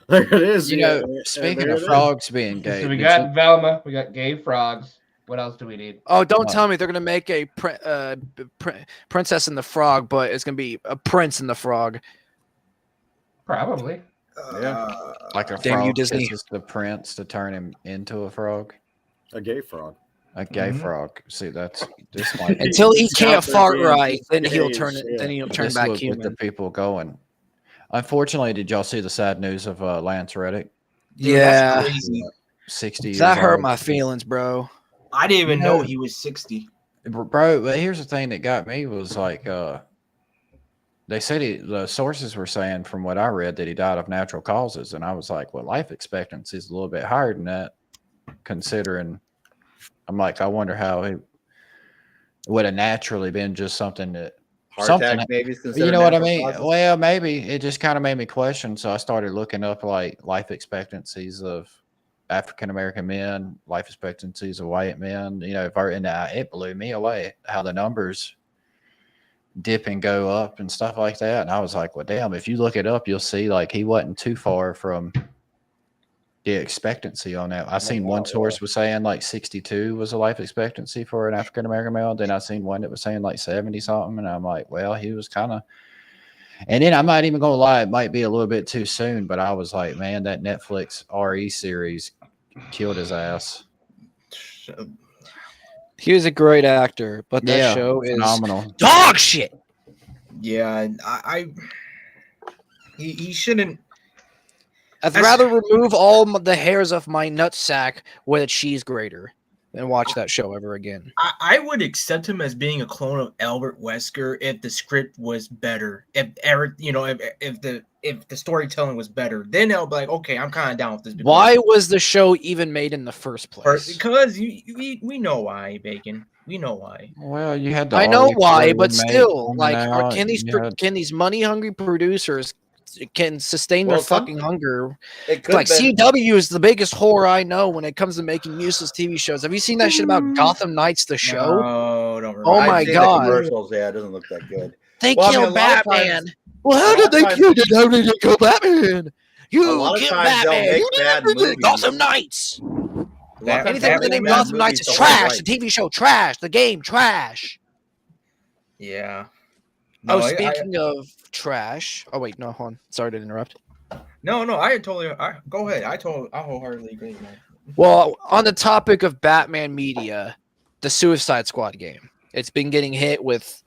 There it is. You yeah. know, Yeah, speaking there of it is. frogs being gay, So we did got Velma. We got gay frogs. What else do we need? Oh, don't What? tell me they're gonna make a princess and the frog, but it's gonna be a prince and the frog. Probably. Yeah. like a Damn you, frog Disney. kisses the prince to turn him into a frog, A gay frog. a gay Mhm. frog. See, this might Until he He's can't out there fart being right, then gay he'll as turn it. shit. Then he'll turn this back would get the human. people going. Unfortunately, did y'all see the sad news of Lance Reddick? Dude, Yeah. that's crazy. 60 years That hurt old. my feelings, bro. I didn't even You know know- he was 60. Bro, but here's the thing that got me was like they said the sources were saying from what I read that he died of natural causes, and I was like, well, life expectancy is a little bit higher than that, considering. I'm like, I wonder how it would have naturally been just something that Heart something. attack, maybe. is You considered know what I natural mean? causes? Well, maybe it just kind of made me question. So I started looking up like life expectancies of African American men, life expectancies of white men. You know, and it blew me away how the numbers dip and go up and stuff like that. And I was like, well, damn, if you look it up, you'll see like he wasn't too far from the expectancy on that. I seen one source was saying like 62 was a life expectancy for an African American male. Then I seen one that was saying like 70 something. And I'm like, well, he was kind of, and then I'm not even going to lie, it might be a little bit too soon, but I was like, man, that Netflix RE series killed his ass. He was a great actor, but that Yeah, show is phenomenal. dog shit. Yeah, he shouldn't. I'd rather remove all the hairs off my nutsack with a cheese grater than watch that show ever again. I would accept him as being a clone of Albert Wesker if the script was better. If Eric, if the storytelling was better, then I'll be like, okay, I'm kind of down with this. Why was the show even made in the first place? Because we know why, Bacon. We know why. Well, you had. I know why, but remake still, coming out, can these money hungry producers can sustain their fucking hunger? Like CW is the biggest whore I know when it comes to making useless TV shows. Have you seen that shit about Gotham Knights, the show? No, don't remember. Oh my god! Commercials, yeah, it doesn't look that good. They killed Batman. Well, how did they kill it? How did they kill Batman? You killed Batman. You did Gotham Knights. Anything with the name Gotham Knights is trash. The TV show trash. The game trash. Yeah. No, speaking of trash. Oh wait, no, hold on. Sorry to interrupt. No, go ahead. I wholeheartedly agree, man. Well, on the topic of Batman media, the Suicide Squad game, it's been getting hit with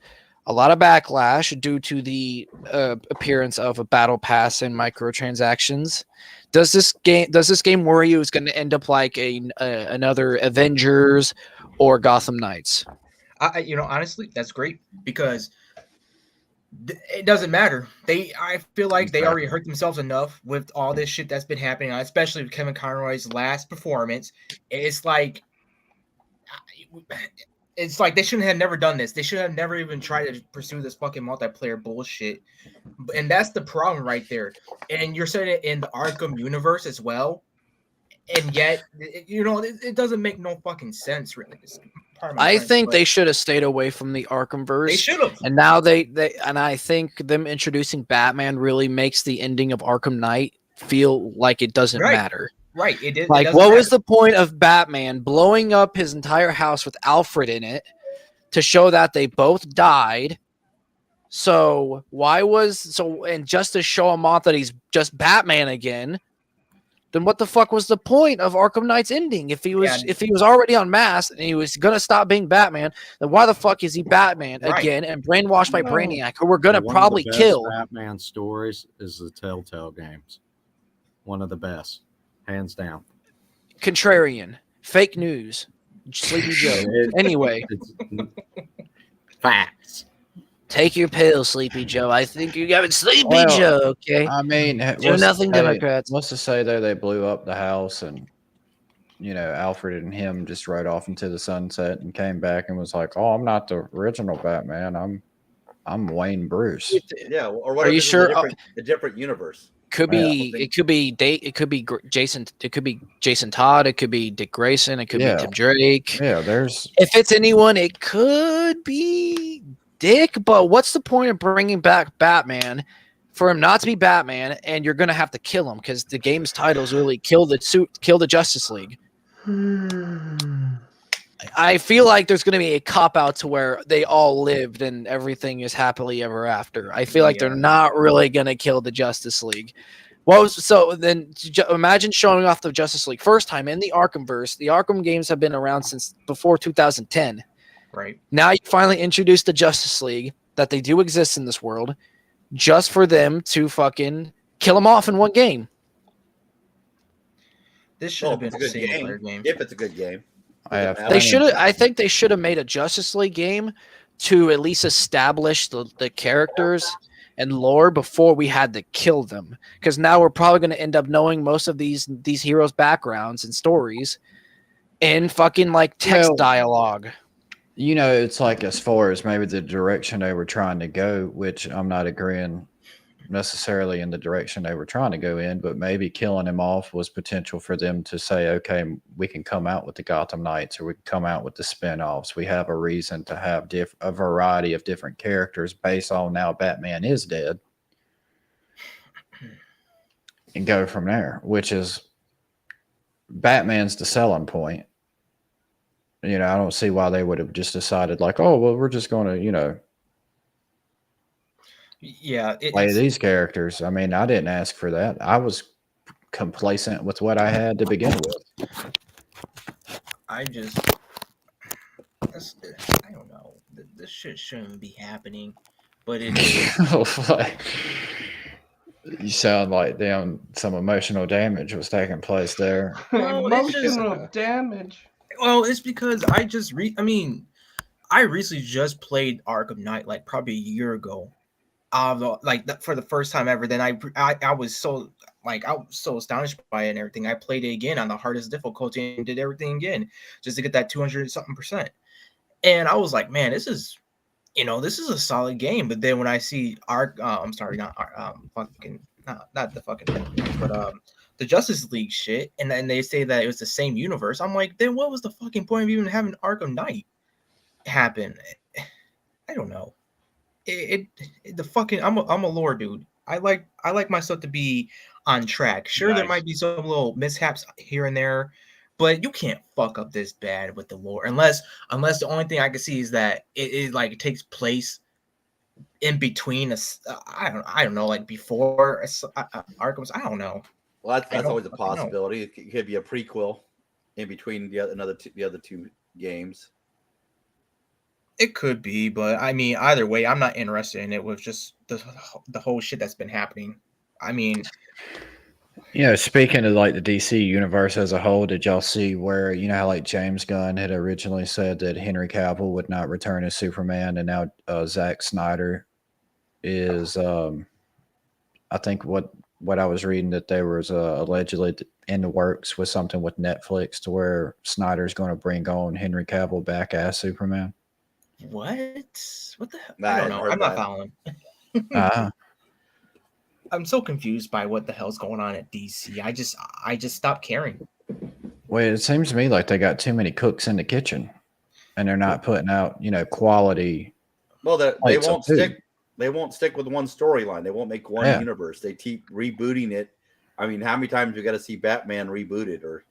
a lot of backlash due to the appearance of a battle pass and microtransactions. Does this game worry you it's going to end up like another Avengers or Gotham Knights? Honestly, that's great because it doesn't matter. I feel like they already hurt themselves enough with all this shit that's been happening, especially with Kevin Conroy's last performance. It's like they shouldn't have never done this. They should have never even tried to pursue this fucking multiplayer bullshit. And that's the problem right there. And you're saying it in the Arkham universe as well. And yet, it doesn't make no fucking sense, really. I think they should have stayed away from the Arkhamverse. They should have. And now and I think them introducing Batman really makes the ending of Arkham Knight feel like it doesn't matter. Right. It did. Like, what was the point of Batman blowing up his entire house with Alfred in it to show that they both died? So and just to show him off that he's just Batman again, then what the fuck was the point of Arkham Knight's ending? If he was already unmasked and he was gonna stop being Batman, then why the fuck is he Batman again and brainwashed by Brainiac, who we're gonna probably kill? Batman stories is the Telltale games. One of the best, hands down. Contrarian, fake news, Sleepy Joe. Anyway, facts. Take your pill, Sleepy Joe. I think you're having Sleepy Joe, okay? I mean, do nothing, Democrats. What's to say, though, they blew up the house and, Alfred and him just rode off into the sunset and came back and was like, oh, I'm not the original Batman. I'm Wayne Bruce. Yeah, or what? Are you sure? A different universe. It could be Jason. It could be Jason Todd. It could be Dick Grayson. It could be Tim Drake. Yeah, if it's anyone, it could be Dick. But what's the point of bringing back Batman for him not to be Batman, and you're gonna have to kill him because the game's title is really kill the Justice League. I feel like there's going to be a cop-out to where they all lived and everything is happily ever after. I feel like they're not really going to kill the Justice League. Imagine showing off the Justice League first time in the Arkhamverse. The Arkham games have been around since before 2010. Right. Now you finally introduce the Justice League, that they do exist in this world, just for them to fucking kill them off in one game. This should have been a single-player game. If it's a good game. I think they should have made a Justice League game to at least establish the characters and lore before we had to kill them. Because now we're probably going to end up knowing most of these heroes' backgrounds and stories in fucking like text dialogue. It's like as far as maybe the direction they were trying to go, which I'm not agreeing necessarily in the direction they were trying to go in, but maybe killing him off was potential for them to say, okay, we can come out with the Gotham Knights, or we can come out with the spinoffs. We have a reason to have a variety of different characters based on now Batman is dead, and go from there, which is Batman's the selling point. I don't see why they would have just decided like, oh, well, we're just going to, Yeah, play these characters. I mean, I didn't ask for that. I was complacent with what I had to begin with. I don't know. This shit shouldn't be happening, but it is. You sound like some emotional damage was taking place there. Well, Emotional damage. Well, it's because I recently just played Arkham Knight like probably a year ago. For the first time ever. Then I was so astonished by it and everything. I played it again on the hardest difficulty and did everything again just to get that 200-something%. And I was like, man, this is a solid game. But then when I see not the fucking, but the Justice League shit, and then they say that it was the same universe. I'm like, then what was the fucking point of even having Arkham Knight happen? I don't know. I'm a lore dude. I like my stuff to be on track. Sure, nice. There might be some little mishaps here and there, but you can't fuck up this bad with the lore unless the only thing I can see is that it takes place in between I don't know, like before Arkham's. I don't know. Well, that's always a possibility. It could be a prequel in between the other two games. It could be, but I mean, either way, I'm not interested in it with just the whole shit that's been happening. I mean, speaking of like the DC universe as a whole, did y'all see where, how like James Gunn had originally said that Henry Cavill would not return as Superman, and now Zack Snyder is, I think what I was reading, that there was allegedly in the works with something with Netflix to where Snyder's going to bring on Henry Cavill back as Superman. What the hell? I don't know. I'm not following. I'm so confused by what the hell's going on at DC. I just stopped caring. Well, it seems to me like they got too many cooks in the kitchen, and they're not putting out, quality. Well, they won't stick. They won't stick with one storyline. They won't make one universe. They keep rebooting it. I mean, how many times we got to see Batman rebooted, or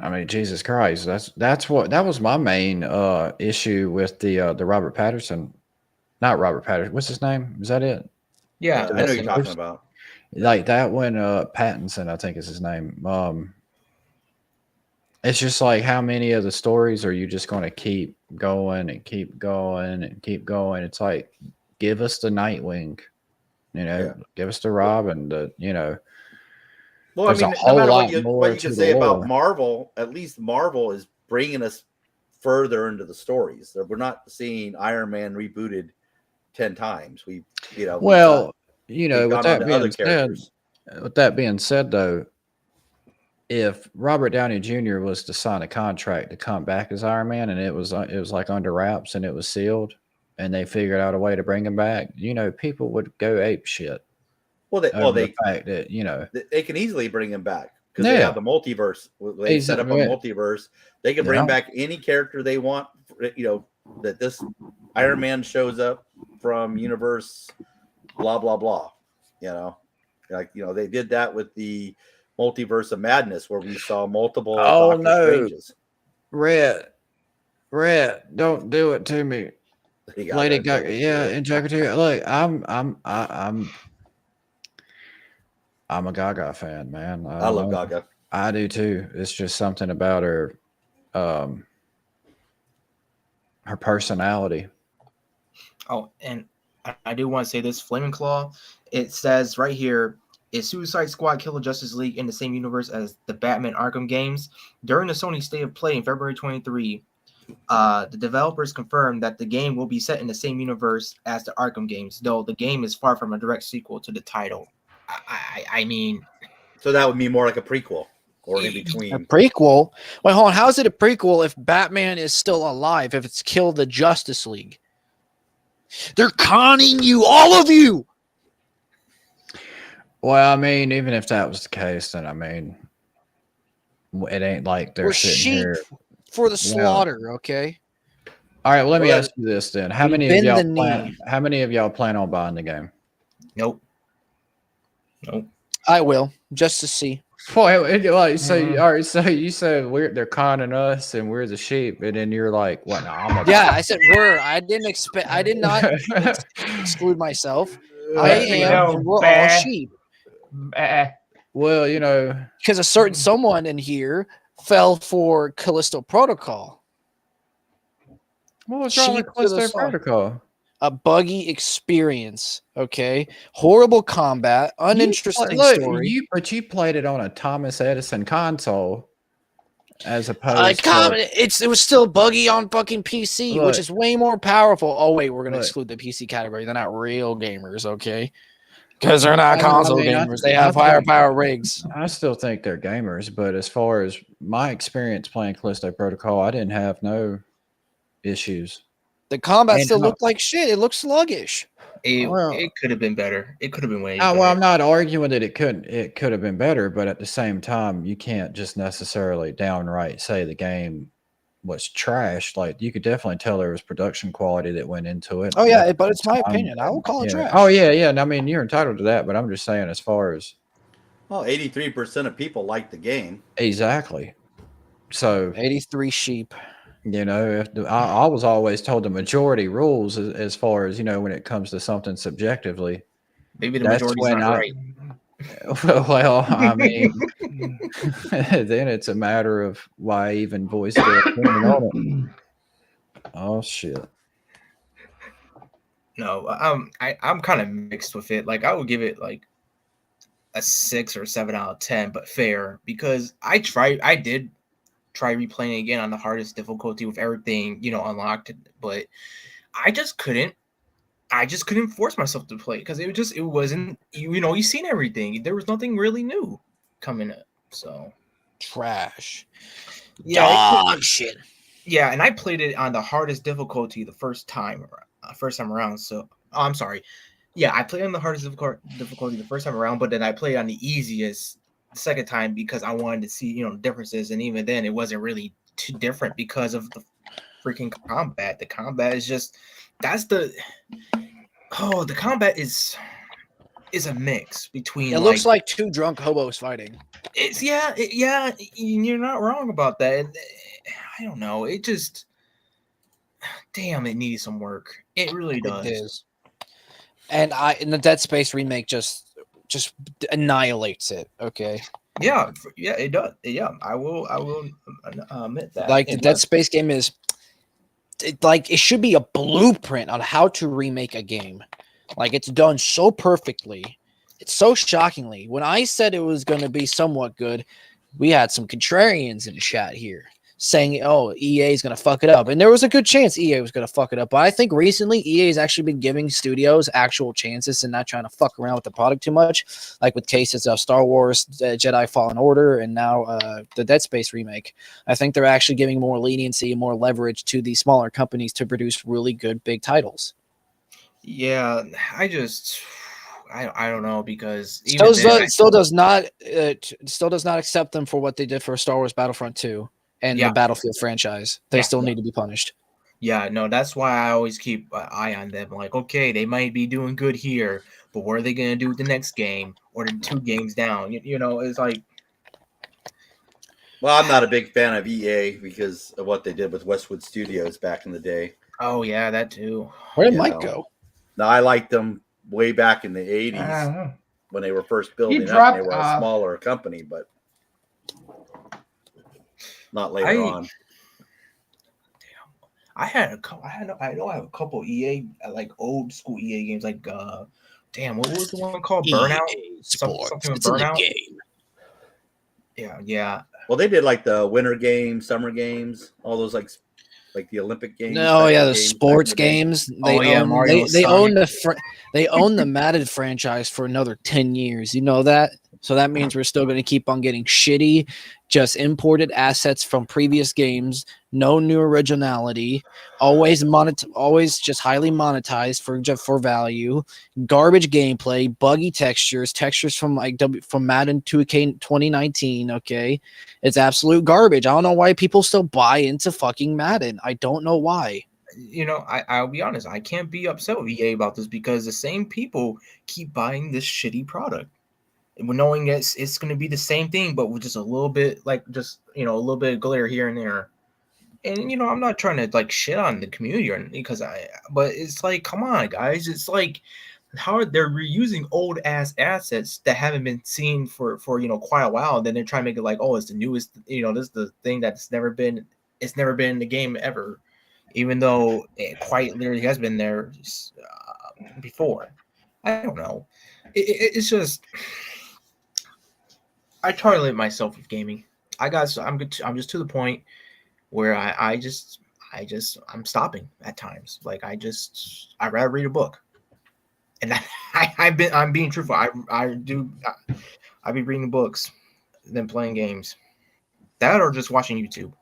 I mean, Jesus Christ, that was my main issue with the Robert Pattinson, not Robert Pattinson. What's his name? Is that it? Yeah, I know you're talking about. Like that one, Pattinson, I think is his name. It's just like, how many of the stories are you just going to keep going and keep going and keep going? It's like, give us the Nightwing, give us the Robin, Well, I mean, no matter what you can say about Marvel, at least Marvel is bringing us further into the stories. We're not seeing Iron Man rebooted 10 times. With that being said, though, if Robert Downey Jr. was to sign a contract to come back as Iron Man, and it was like under wraps and it was sealed, and they figured out a way to bring him back, people would go ape shit. The fact that they can easily bring him back because they have the multiverse. They set up a multiverse. They can bring back any character they want. That this Iron Man shows up from universe, blah blah blah. They did that with the Multiverse of Madness, where we saw multiple. Oh no, Red, don't do it to me. Lady Gaga, and Jacketeer. Look, I'm a Gaga fan, man. I love Gaga. I do too. It's just something about her, her personality. Oh, and I do want to say this, Flaming Claw. It says right here, is Suicide Squad Kill the Justice League in the same universe as the Batman Arkham games? During the Sony State of Play in February 23, the developers confirmed that the game will be set in the same universe as the Arkham games, though the game is far from a direct sequel to the title. I mean, so that would be more like a prequel or in between. A prequel? Wait, hold on. How is it a prequel if Batman is still alive? If it's Kill the Justice League, they're conning you, all of you. Well, I mean, even if that was the case, then I mean, it ain't like they're We're sitting sheep here. for the Well, slaughter, okay? all right, well, let me Well, ask you this then: We bend the knee. How many of y'all plan on buying the game? Nope. I will, just to see. Boy, like so, all right. So you said they're conning us, and we're the sheep, and then you're like, "What? No, I'm a Yeah, I said we're. I did not exclude myself. I am, and we're all sheep. Well, you know, Because a certain someone in here fell for Callisto Protocol. what was wrong with Sheep to the Callisto slaughter. Protocol? A buggy experience, okay? Horrible combat, uninteresting story. But you played it on a Thomas Edison console, as opposed to It was still buggy on fucking PC, which Look. is way more powerful. Oh wait, we're gonna Look. exclude the PC category. They're not real gamers, okay? Because they're not I console mean, gamers. They have higher power rigs. I still think they're gamers, but as far as my experience playing Callisto Protocol, I didn't have no issues. The combat And still how- looked like shit. It looked sluggish. It could have been better. It could have been way well, better. I'm not arguing that it could have been better, but at the same time, you can't just necessarily downright say the game was trash. Like you could definitely tell there was production quality that went into it. Oh yeah, but it's my opinion. I will call it trash. Oh yeah. And I mean, you're entitled to that, but I'm just saying, as far as 83% of people like the game. exactly. So 83 sheep. you know, I was always told the majority rules as far as when it comes to something subjectively. Maybe the That's majority's when not right. Well, I mean, then it's a matter of why even voice their opinion on it. Oh shit! No, I'm kind of mixed with it. Like I would give it like a 6 or 7 out of 10, but fair, because I did try replaying again on the hardest difficulty with everything unlocked, but I just couldn't force myself to play because it wasn't you seen everything. There was nothing really new coming up, so Trash. yeah, Dog shit. yeah. And I played it on the hardest difficulty the first time around. So I'm sorry. Yeah, I played on the hardest difficulty the first time around, but then I played on the easiest the second time because I wanted to see differences, and even then it wasn't really too different because of the freaking combat. The combat is just the combat is a mix between. It looks like two drunk hobos fighting. It's yeah. You're not wrong about that. I don't know. It just damn. It needs some work. It really does. It is. And the Dead Space remake just annihilates it. Okay. Yeah, it does. Yeah, I will admit that. Like the Dead Space game is, it should be a blueprint on how to remake a game. Like it's done so perfectly. It's so shockingly. When I said it was going to be somewhat good, we had some contrarians in the chat here saying, "Oh, EA is going to fuck it up," and there was a good chance EA was going to fuck it up. But I think recently EA has actually been giving studios actual chances and not trying to fuck around with the product too much, like with cases of Star Wars, Jedi Fallen Order, and now the Dead Space remake. I think they're actually giving more leniency and more leverage to these smaller companies to produce really good big titles. Yeah, I don't know, because still does not accept them for what they did for Star Wars Battlefront 2 and the Battlefield franchise. They still need to be punished. Yeah, no, that's why I always keep an eye on them. Like, okay, they might be doing good here, but what are they going to do with the next game or the 2 games down? It's like. Well, I'm not a big fan of EA because of what they did with Westwood Studios back in the day. Oh yeah, that too. Where did Mike go? No, I liked them way back in the 80s when they were first building up. They were a smaller company, but not later on. Damn, I know I have a couple EA like old school EA games like damn, what was the one called? Burnout? Sports. Something with It's Burnout? in the game. Yeah. Well, they did like the winter games, summer games, all those like the Olympic games. No, yeah, the sports games. They own the Madden franchise for another 10 years. You know that? So that means we're still going to keep on getting shitty, just imported assets from previous games, no new originality, always just highly monetized for value, garbage gameplay, buggy textures from from Madden 2K 2019. Okay, it's absolute garbage. I don't know why people still buy into fucking Madden. I don't know why. You know, I'll be honest. I can't be upset with EA about this because the same people keep buying this shitty product, knowing that it's going to be the same thing, but with just a little bit, like just a little bit of glare here and there. And I'm not trying to like shit on the community or anything but it's like, come on, guys. It's like how they're reusing old ass assets that haven't been seen for quite a while. And then they're trying to make it like, oh, it's the newest. This is the thing that's never been. It's never been in the game ever, even though it quite literally has been there before. I don't know. It's just. I try to limit myself with gaming. I'm just to the point where I'm stopping at times. Like I'd rather read a book, and I'm being truthful. I'd be reading books than playing games. That or just watching YouTube.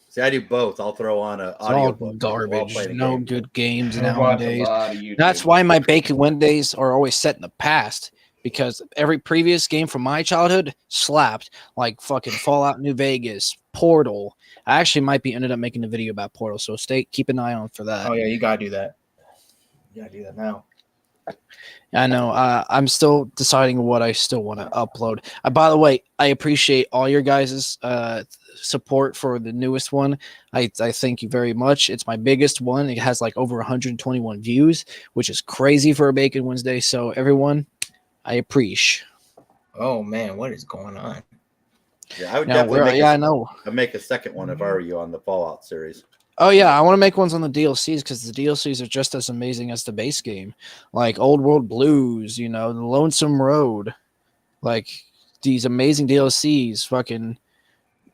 See, I do both. I'll throw on an audio book. Garbage. No good games I watch a nowadays. lot of YouTube. That's why my Bacon Wednesdays are always set in the past. Because every previous game from my childhood slapped, like fucking Fallout New Vegas, Portal. I actually might be ended up making a video about Portal, so keep an eye on for that. Oh yeah, you gotta do that. You gotta do that now. I know. I'm still deciding what I still want to upload. By the way, I appreciate all your guys' support for the newest one. I thank you very much. It's my biggest one. It has like over 121 views, which is crazy for a Bacon Wednesday. So everyone, I appreciate. Oh man, what is going on? Yeah, I would definitely I know. I'd make a second one if I were you on the Fallout series. Oh yeah, I want to make ones on the DLCs because the DLCs are just as amazing as the base game. Like Old World Blues, the Lonesome Road, like these amazing DLCs. Fucking,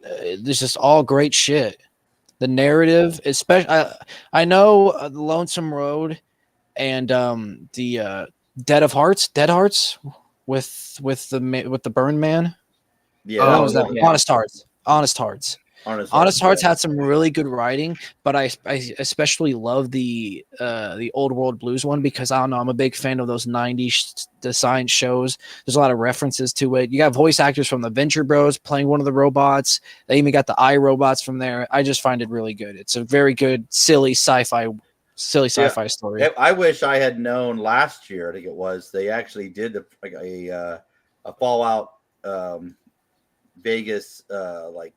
there's just all great shit. The narrative, especially, I know the Lonesome Road and the Dead Hearts with the Burn Man. Yeah, What was that? Yeah. Honest Hearts. Honest Hearts had some really good writing, but I especially love the Old World Blues one because I don't know, I'm a big fan of those 90s design shows. There's a lot of references to it. You got voice actors from the Venture Bros playing one of the robots. They even got the iRobots from there. I just find it really good. It's a very good, silly sci-fi story. I wish I had known last year. I think it was they actually did a Fallout Vegas like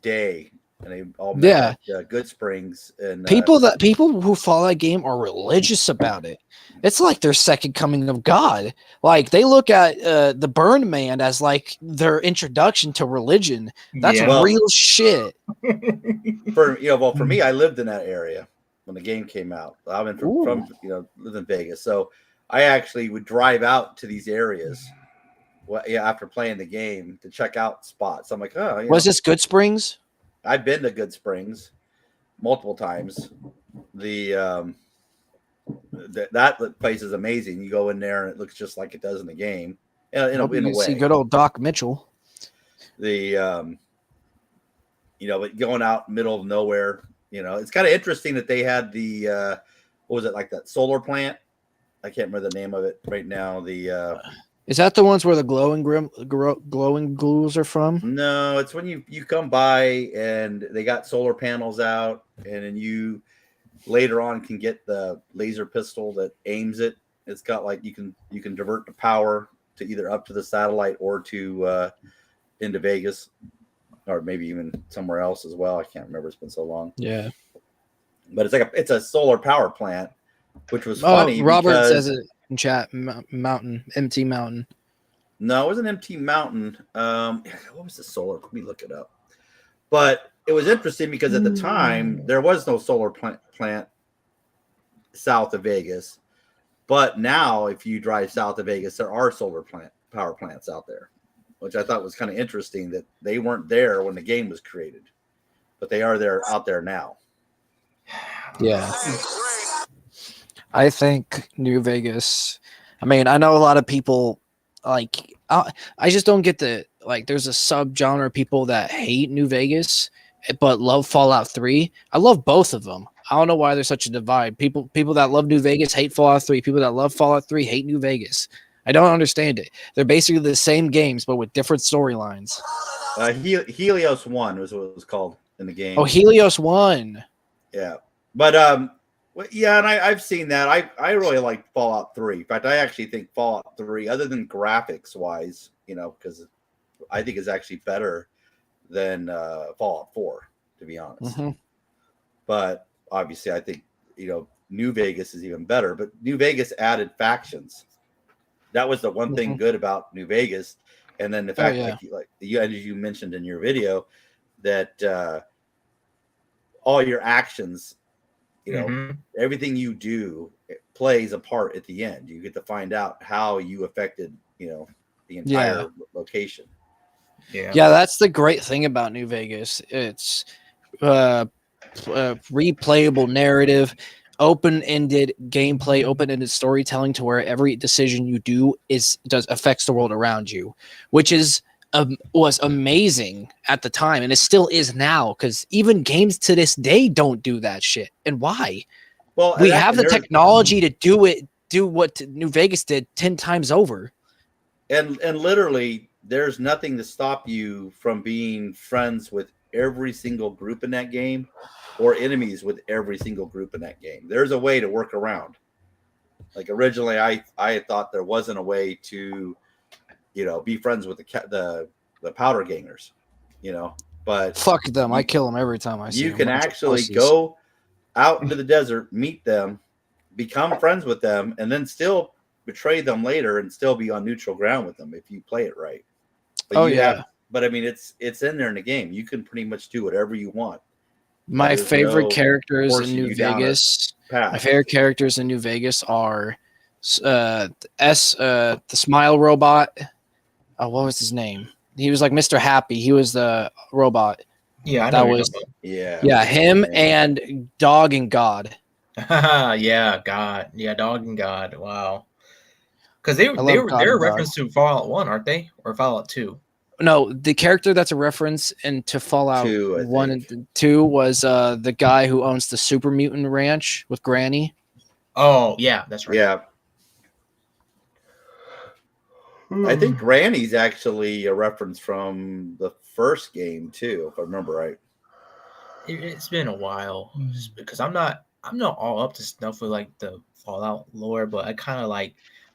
day, and they all met at Good Springs. And people who follow that game are religious about it. It's like their second coming of God. Like they look at the Burn Man as like their introduction to religion. That's real shit. For me, I lived in that area when the game came out. I'm from live in Vegas, so I actually would drive out to these areas. After playing the game to check out spots. I'm like, was this Good Springs? I've been to Good Springs multiple times. That place is amazing. You go in there and it looks just like it does in the game. In a way. See good old Doc Mitchell. But going out middle of nowhere, it's kind of interesting that they had the what was it, like that solar plant? I can't remember the name of it right now. Is that the ones where the glowing glues are from? No, it's when you come by and they got solar panels out, and then you later on can get the laser pistol that aims it. It's got like you can divert the power to either up to the satellite or to into Vegas, or maybe even somewhere else as well. I can't remember. It's been so long. Yeah, but it's a solar power plant, which was funny. Robert says it in chat. Mountain, MT Mountain. No, it wasn't MT Mountain. What was the solar? Let me look it up. But it was interesting because at the time there was no solar plant south of Vegas. But now, if you drive south of Vegas, there are solar power plants out there, which I thought was kind of interesting that they weren't there when the game was created, but they are out there now. Yeah. I think New Vegas, I mean, I know a lot of people, like, I just don't get the like. There's a subgenre of people that hate New Vegas, but love Fallout 3. I love both of them. I don't know why there's such a divide. People that love New Vegas hate Fallout 3. People that love Fallout 3 hate New Vegas. I don't understand it. They're basically the same games, but with different storylines. Helios 1 was what it was called in the game. Oh, Helios 1. Yeah. But yeah, and I've seen that. I really like Fallout 3. In fact, I actually think Fallout 3, other than graphics wise, because I think it's actually better than Fallout 4, to be honest. Mm-hmm. But obviously, I think New Vegas is even better. But New Vegas added factions. That was the one thing good about New Vegas, and then the fact, like you mentioned in your video, that all your actions, everything you do plays a part at the end. You get to find out how you affected, the entire location. Yeah, that's the great thing about New Vegas. It's replayable narrative, open-ended gameplay, open-ended storytelling, to where every decision you do affects the world around you, which was amazing at the time, and it still is now, because even games to this day don't do that shit. And why? Well, we have the technology to do what New Vegas did 10 times over. And literally, there's nothing to stop you from being friends with every single group in that game, or enemies with every single group in that game. There's a way to work around. Like originally, I thought there wasn't a way to, be friends with the powder gangers, but fuck them. I kill them every time I see them. You can actually go out into the desert, meet them, become friends with them, and then still betray them later and still be on neutral ground with them if you play it right. But but I mean, it's in there in the game. You can pretty much do whatever you want. My favorite characters in New Vegas. My favorite characters in New Vegas are the Smile Robot. What was his name? He was like Mr. Happy. He was the robot. Yeah, I know. That was him and Dog and God. Yeah, God. Yeah, Dog and God. Wow. Because they're a reference to Fallout 1, aren't they? Or Fallout 2? No, the character that's a reference into Fallout 1 and 2 was the guy who owns the Super Mutant Ranch with Granny. Oh, yeah, that's right. Yeah. I think Granny's actually a reference from the first game too, if I remember right. It's been a while because I'm not all up to stuff with like the Fallout lore, but I kind of like,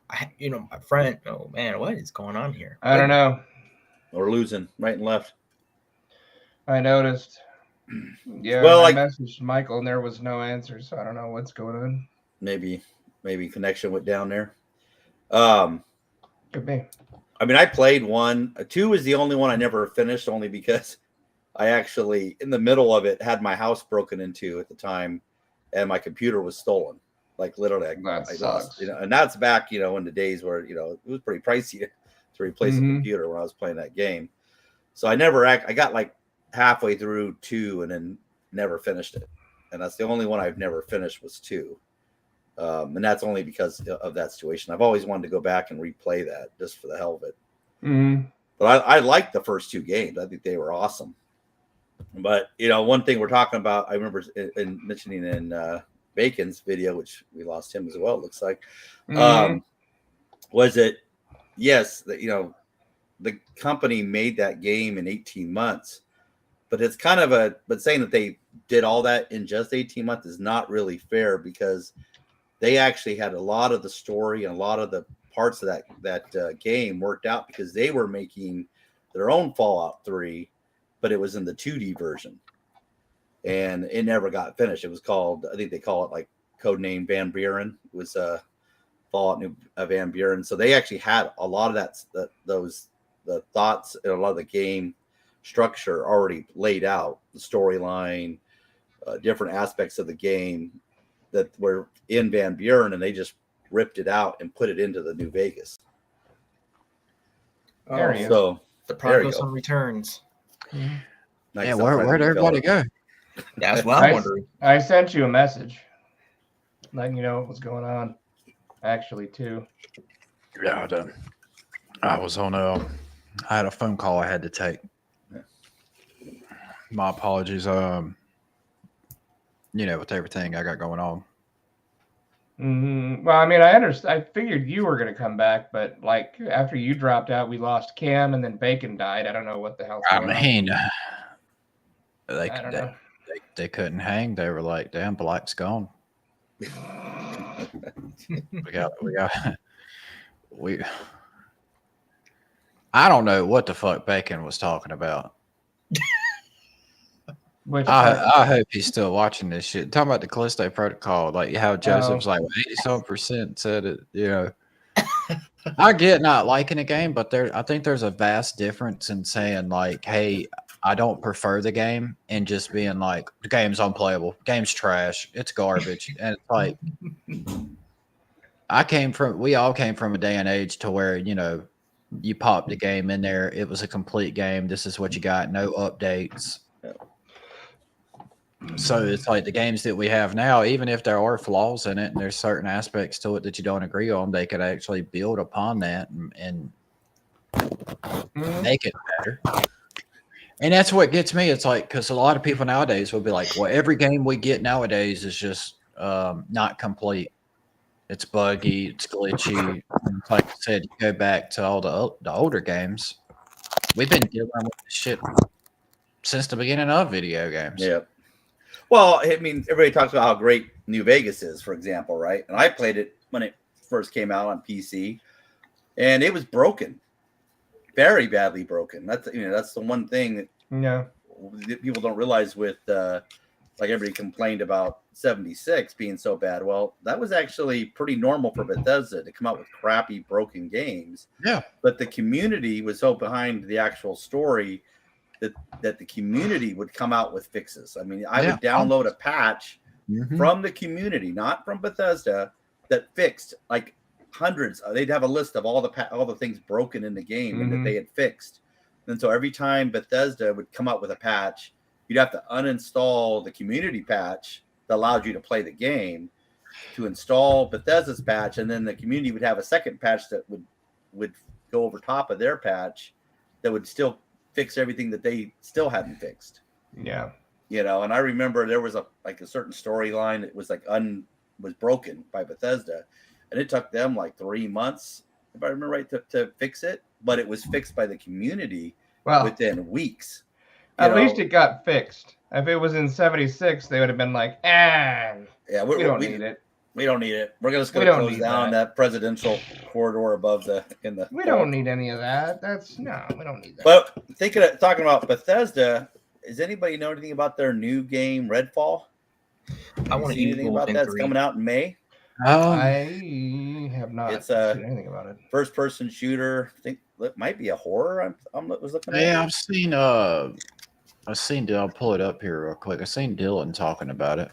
my friend. Oh man, what is going on here? I don't know. We're losing right and left. I noticed. Yeah, well, I messaged Michael and there was no answer, so I don't know what's going on. Maybe connection went down there. Could be. I mean, I played 1. 2 is the only one I never finished, only because I actually, in the middle of it, had my house broken into at the time, and my computer was stolen. Like literally, I lost. And that's back, in the days where it was pretty pricey to replace a computer when I was playing that game. So I got like halfway through 2 and then never finished it. And that's the only one I've never finished was 2. And that's only because of that situation. I've always wanted to go back and replay that just for the hell of it. Mm-hmm. But I liked the first 2 games. I think they were awesome. But, one thing we're talking about, I remember in mentioning in Bacon's video, which we lost him as well, it looks like, was it, yes, the company made that game in 18 months. But it's kind of but saying that they did all that in just 18 months is not really fair, because they actually had a lot of the story and a lot of the parts of that game worked out, because they were making their own Fallout 3, but it was in the 2D version, and it never got finished. It was called, I think they call it like codename Van Buren. It was Fallout New Van Buren. So they actually had a lot of the thoughts and a lot of the game structure already laid out, the storyline, different aspects of the game that were in Van Buren, and they just ripped it out and put it into the New Vegas. So the progress on returns. Nice. Yeah, where'd everybody go? That's what I'm wondering. I sent you a message letting you know what was going on, actually, too. Yeah, done. I was on I had a phone call I had to take. My apologies. With everything I got going on. Well, I mean, I understand. I figured you were going to come back, but like after you dropped out, we lost Cam, and then Bacon died. I don't know what the hell's going on. I don't know. They couldn't hang. They were like, "Damn, Black's gone." we I don't know what the fuck Bacon was talking about. I hope he's still watching this shit. Talking about the Callisto Protocol, like how Joseph's like 87% said it. I get not liking a game, but I think there's a vast difference in saying like, "Hey, I don't prefer the game," and just being like, "The game's unplayable, game's trash, it's garbage," and it's like, we all came from a day and age to where you popped the game in there, it was a complete game. This is what you got, no updates. So it's like the games that we have now, even if there are flaws in it and there's certain aspects to it that you don't agree on, they could actually build upon that and make it better. And that's what gets me. It's like, because a lot of people nowadays will be like, well, every game we get nowadays is just not complete. It's buggy, it's glitchy. And like I said, you go back to all the older games. We've been dealing with this shit since the beginning of video games. Yeah. Well, I mean, everybody talks about how great New Vegas is, for example, right? And I played it when it first came out on PC, and it was broken, very badly broken. That's the one thing that people don't realize with like everybody complained about 76 being so bad. Well, that was actually pretty normal for Bethesda to come out with crappy broken games. Yeah, but the community was so behind the actual story that the community would come out with fixes. I mean, I would download a patch from the community, not from Bethesda, that fixed like hundreds. They'd have a list of all the things broken in the game and that they had fixed. And so every time Bethesda would come out with a patch, you'd have to uninstall the community patch that allowed you to play the game to install Bethesda's patch, and then the community would have a second patch that would go over top of their patch that would still fix everything that they still hadn't fixed. Yeah. And I remember there was a certain storyline that was was broken by Bethesda, and it took them like 3 months, if I remember right, to fix it, but it was fixed by the community within weeks. At least it got fixed. If it was in 76, they would have been like, we don't need it. We don't need it. We're just going to close down that presidential corridor above We don't need any of that. We don't need that. But talking about Bethesda, does anybody know anything about their new game, Redfall? I want to see anything about that. It's coming out in May. I have not seen anything about it. First-person shooter. I think it might be a horror. I was looking at. Yeah, I've seen I'll pull it up here real quick. I've seen Dylan talking about it.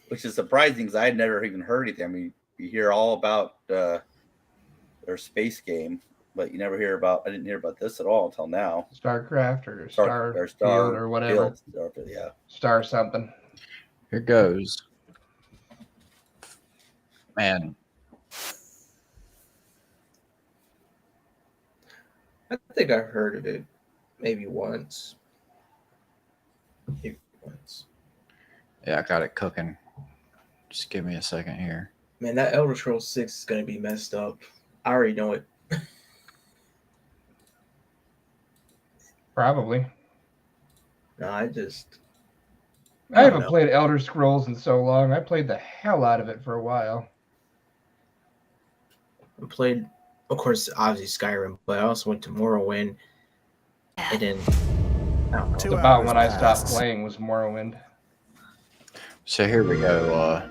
Which is surprising because I had never even heard anything. I mean, you hear all about their space game, but you never hear about. I didn't hear about this at all until now. StarCraft or Starfield or whatever. Star something. Here goes. Man. I think I heard of it maybe once. Yeah, I got it cooking. Just give me a second here. Man, that Elder Scrolls 6 is going to be messed up. I already know it. Probably. No, I haven't played Elder Scrolls in so long. I played the hell out of it for a while. I played, of course, obviously Skyrim, but I also went to Morrowind. And then It's about when I stopped playing was Morrowind. So here we go.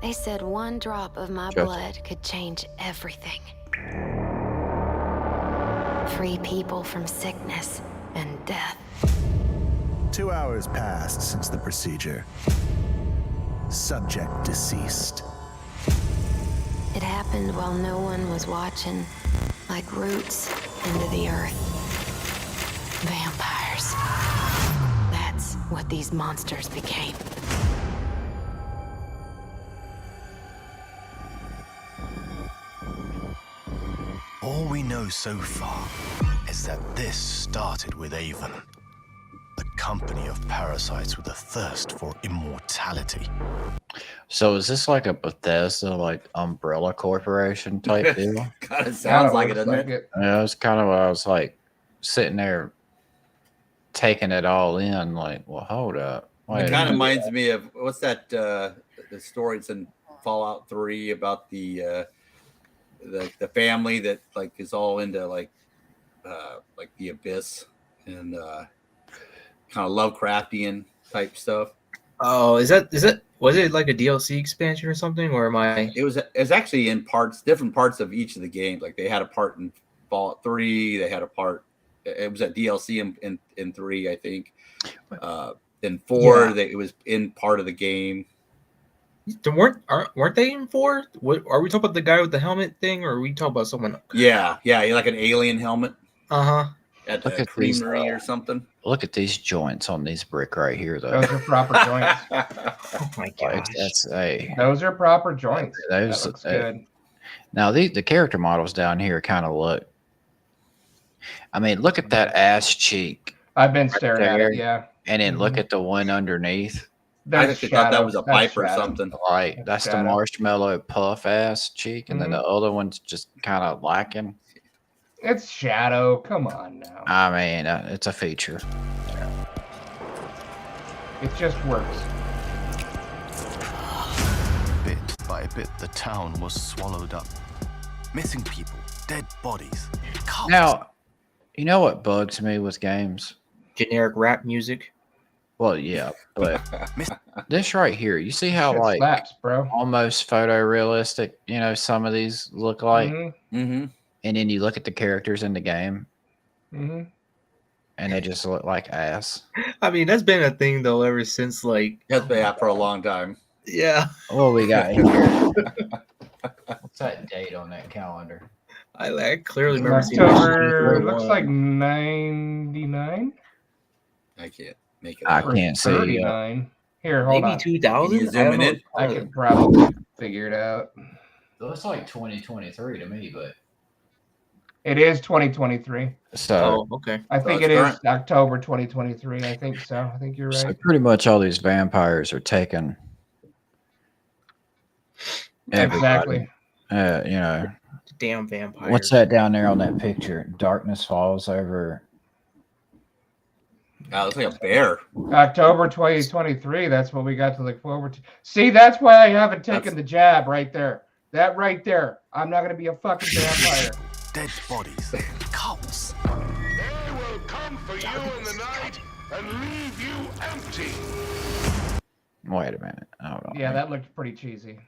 They said one drop of my blood could change everything. Free people from sickness and death. 2 hours passed since the procedure. Subject deceased. It happened while no one was watching, like roots into the earth. Vampires. That's what these monsters became. we know so far is that this started with Avon, a company of parasites with a thirst for immortality. So is this like a Bethesda, like Umbrella Corporation type deal? Kind of sounds like it, looks doesn't it? Yeah, it's kind of what I was like sitting there taking it all in, like, well, hold up. Wait It a kind of minute. reminds me of what's that the story it's in Fallout 3 about the family that like is all into like the abyss and kind of Lovecraftian type stuff. Oh, is that was it like a DLC expansion or something, or am I? It's actually in different parts of each of the games. Like they had a part in Fallout 3, they had a part. It was a DLC in 3, I think. In 4, it was in part of the game. Weren't they in 4? What are we talking about? The guy with the helmet thing, or are we talking about someone? Yeah, like an alien helmet. Uh-huh. At Look the at these, creamery or something. Look at these joints on these brick right here, though. Those are proper joints. Oh my Like, gosh. Those are proper joints. Those that looks good. Now the character models down here kind of look. I mean, look at that ass cheek. I've been staring at it, yeah. And then look at the one underneath. I actually thought that was a pipe or something. Right, that's the marshmallow puff ass cheek, and then the other one's just kind of lacking. It's Shadow. Come on now. I mean, it's a feature. It just works. Bit by bit, the town was swallowed up. Missing people, dead bodies. Cults. Now, you know what bugs me with games? Generic rap music. Well, yeah, but this right here, you see how Shit like slaps, bro. almost photorealistic, some of these look like, Mm-hmm. and then you look at the characters in the game, Mm-hmm. and they just look like ass. I mean, that's been a thing though ever since like That's been out for a long time. yeah. What we got here? What's that date on that calendar? I clearly remember seeing that October. shit. It looks like 99. I can't make it. I out. can't see. 39. Here, hold Maybe on. 2000. Zooming in. I could probably figure it out. It looks like 2023 to me, but It is 2023. so Oh, okay. I think it's it is current. October 2023. I think so. I think you're so right. pretty much all these vampires are taking everybody. Exactly. Damn vampires. What's that down there on that picture? Darkness falls over. It looks like a bear. October 2023. That's what we got to look forward to. See, that's why I haven't taken the jab right there. That right there. I'm not going to be a fucking vampire. Dead bodies. Cults. They will come for you in the night and leave you empty. Wait a minute. Hold on. Yeah, that looked pretty cheesy.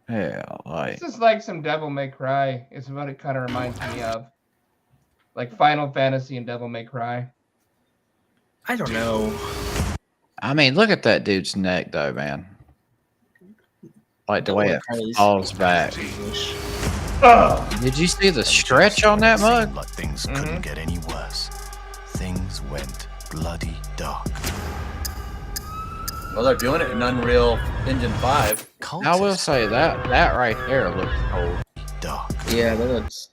Yeah, like This is like some Devil May Cry. Is what it kind of reminds me of. Like Final Fantasy and Devil May Cry. I don't know. I mean, look at that dude's neck, though, man. Like the way it falls back. Did you see the stretch on that mug? Seemed like things couldn't get any worse. Things went bloody dark. Well, they're doing it in Unreal Engine 5. I will say that right there looks cool. Dark. Yeah, that looks.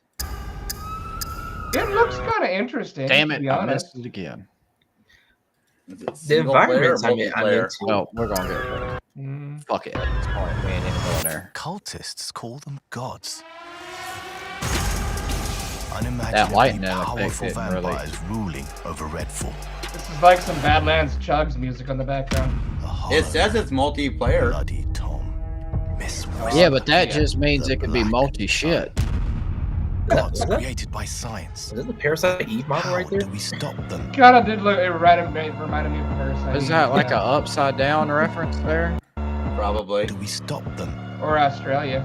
It looks kind of interesting. Damn to it! be I honest. missed it again. Is it The single player or environments I'm multiplayer? into. Well, we're gonna get it. Mm. Fuck it. At this point, we ain't even going there. Cultists call them gods. That Unimaginably lightning powerful effect didn't really- vampires ruling over Redfall. This is like some Badlands Chugs music on the background. It says it's multiplayer. Bloody Tom. Miss Yeah, but that just means it could be multi-shit. gods Is that- created by science. Is that the Parasite Eve model How right there? do we stop them? Kind of did look. It reminded me of Parasite. Is that like Yeah. a upside down reference there? Probably. Do we stop them? Or Australia?